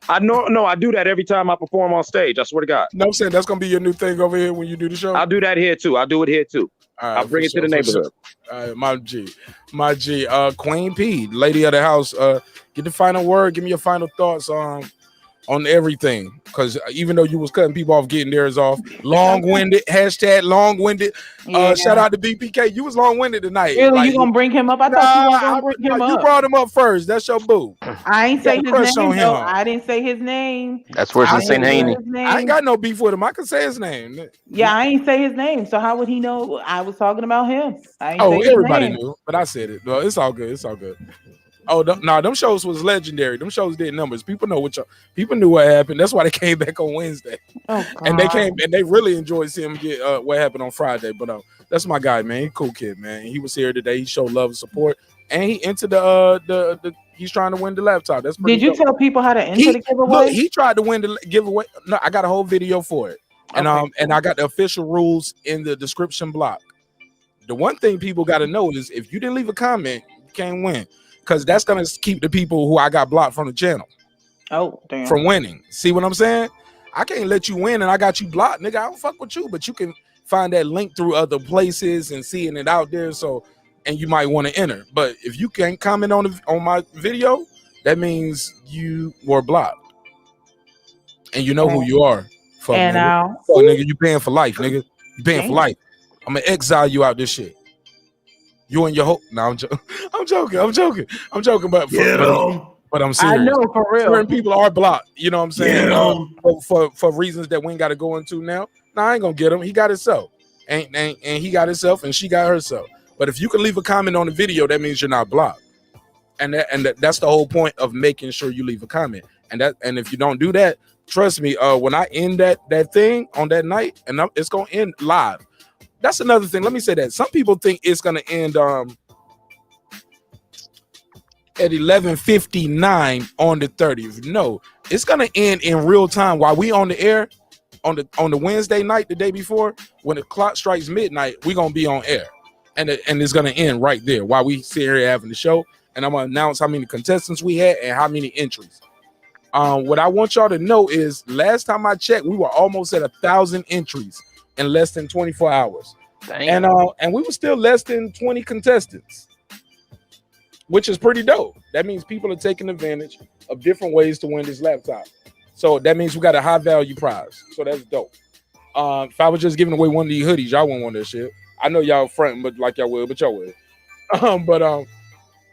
I do that every time I perform on stage. I swear to God. No, I'm saying that's gonna be your new thing over here when you do the show. I'll do that here too. I'll do it here too. All right, I'll bring it to the neighborhood. All right, my G, Queen P, lady of the house. Get the final word. Give me your final thoughts on everything. Because even though you was cutting people off, getting theirs off, long-winded. Hashtag long-winded. Shout out to BPK. You was long-winded tonight. Really, you gonna bring him up? I thought you were gonna bring him up. You brought him up first. That's your boo. I ain't say his crush name on though. him. I didn't say his name. That's worse than Saint Haney. I ain't got no beef with him. I can say his name. Yeah, I ain't say his name. So how would he know I was talking about him? I ain't say his Everybody name. knew, but I said it. Well, it's all good. It's all good. Oh no, them shows was legendary. Them shows did numbers. People know people knew what happened. That's why they came back on Wednesday. Oh, God. And they really enjoyed seeing him get what happened on Friday. But that's my guy, man. He cool kid, man. He was here today. He showed love and support, and he entered the he's trying to win the laptop. That's pretty Did you dope. tell people how to enter the giveaway? Look, he tried to win the giveaway. No, I got a whole video for it, and and I got the official rules in the description block. The one thing people got to know is if you didn't leave a comment, you can't win. Because that's gonna keep the people who I got blocked from the channel from winning. See what I'm saying? I can't let you win and I got you blocked, nigga. I don't fuck with you, but you can find that link through other places and seeing it out there. So, and you might want to enter. But if you can't comment on my video, that means you were blocked, and you know who you are. Fuck, and nigga. So, nigga, you paying for life, nigga. You paying for life. I'm gonna exile you out this shit. You and your hope. No, I'm joking. I'm joking. But I'm serious. I know, for real. Certain people are blocked. You know what I'm saying? For reasons that we ain't got to go into now. No, I ain't gonna get him. He got himself, and he got himself, and she got herself. But if you can leave a comment on the video, that means you're not blocked. And that's the whole point of making sure you leave a comment. And if you don't do that, trust me. When I end that thing on that night, and it's gonna end live. That's another thing. Let me say that some people think it's gonna end at 11:59 on the 30th. No, it's gonna end in real time while we on the air on the Wednesday night, the day before. When the clock strikes midnight, we're gonna be on air, and it's gonna end right there while we sit here having the show. And I'm gonna announce how many contestants we had and how many entries. What I want y'all to know is last time I checked, we were almost at 1,000 entries in less than 24 hours. Dang. And we were still less than 20 contestants, which is pretty dope. That means people are taking advantage of different ways to win this laptop. So that means we got a high value prize. So that's dope. If I was just giving away one of these hoodies, y'all wouldn't want that shit. I know y'all fronting, but like y'all will, but y'all will.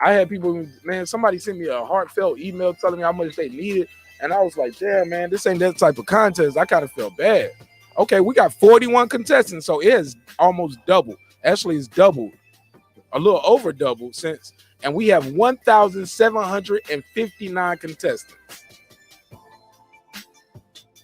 I had people, man, somebody sent me a heartfelt email telling me how much they needed. And I was like, damn, man, this ain't that type of contest. I kind of felt bad. Okay, we got 41 contestants, so it is almost double. Actually, it's doubled, a little over double since, and we have 1,759 contestants.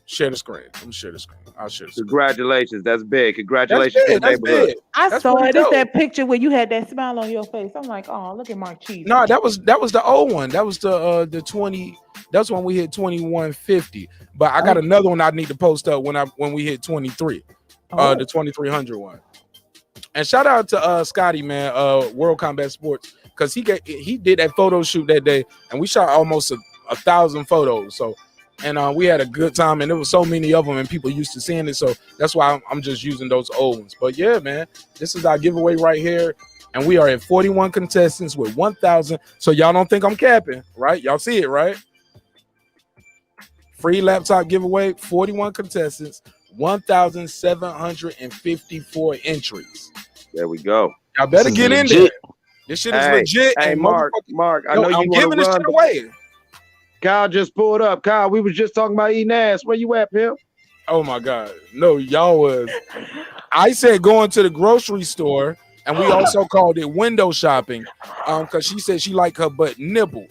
Share the screen. Let me share the screen. I'll share the screen. Congratulations, that's big. Congratulations to the That's neighborhood. big. I That's saw pretty it. It's dope. that picture where you had that smile on your face. I'm like, oh, look at Mark Cheese. No, that was the old one. That was the 20. That's when we hit 2150. But I got another one I need to post up when we hit 23. The 2300 one. And shout out to Scotty, man, World Combat Sports, because he did that photo shoot that day, and we shot almost 1,000 photos. So, and we had a good time, and there was so many of them, and people used to seeing it. So that's why I'm just using those old ones. But yeah, man, this is our giveaway right here, and we are at 41 contestants with 1,000. So y'all don't think I'm capping, right? Y'all see it, right? Free laptop giveaway, 41 contestants, 1,754 entries. There we go. Y'all better get in there. This shit is legit. Hey, and Mark, I know you I'm want giving to this run. shit away. Kyle just pulled up. Kyle, we was just talking about eating ass. Where you at, Pimp? Oh my God. No, y'all was. I said going to the grocery store, and we also called it window shopping. Because she said she liked her butt nibbled.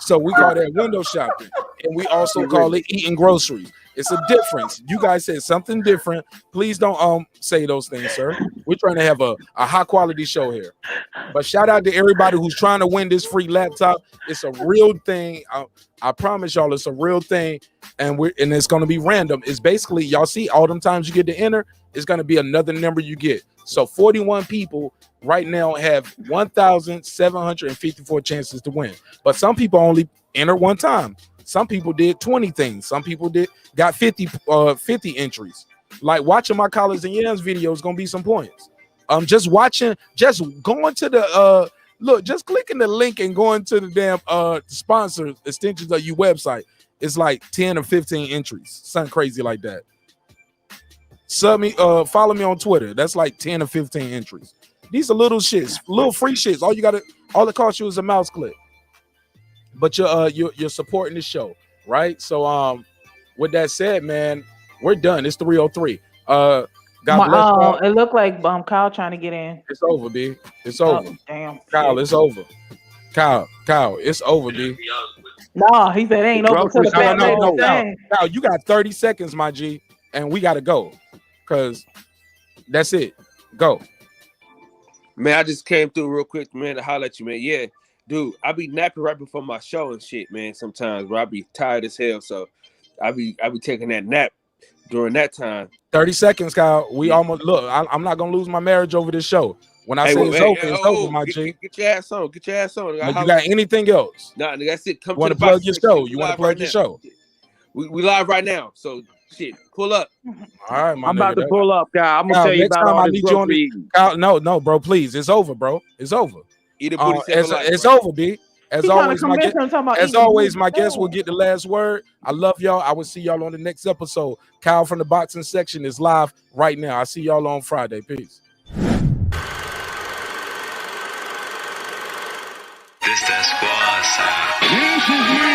So we call that window shopping. And we also call it eating groceries. It's a difference. You guys said something different. Please don't say those things, sir. We're trying to have a high quality show here. But shout out to everybody who's trying to win this free laptop. It's a real thing. I promise y'all, it's a real thing, and it's going to be random. It's basically, y'all see all them times you get to enter, it's going to be another number you get. So 41 people right now have 1,754 chances to win. But some people only enter one time. Some people did 20 things. Some people got 50 entries. Like watching my Collars and Yams video is going to be some points. Just going to the look, just clicking the link and going to the damn sponsor extensions of your website. It's like 10 or 15 entries, something crazy like that. Follow me on Twitter. That's like 10 or 15 entries. These are little shits, little free shits. All it costs you is a mouse click. But you're supporting the show, right? So with that said, man, we're done. It's 3:03. God bless y'all. It looked like Kyle trying to get in. It's over, B. It's over. Oh, damn. Kyle, shit. it's over. Kyle, it's over, B. No, he said it ain't over till the No, thing. Kyle, you got 30 seconds, my G, and we gotta go. Cause that's it. Go. Man, I just came through real quick, man, to holler at you, man. Yeah, dude, I be napping right before my show and shit, man. Sometimes, bro, I be tired as hell, so I be taking that nap during that time. 30 seconds, Kyle. We almost look. I'm not gonna lose my marriage over this show. When I say it's over, my G. Get your ass on. Get your ass on. You got anything else? Nah, that's it. Come you want to to plug your show? You want to plug your show? We live right now. So shit, pull up. All right, I'm about to pull up, Kyle. I'm gonna tell you about all this growth eating. Kyle, no, bro, please. It's over, bro. It's over. Eat a booty it's over, B. As always, my guest will get the last word. I love y'all. I will see y'all on the next episode. Kyle from the boxing section is live right now. I see y'all on Friday. Peace. This that squad sound.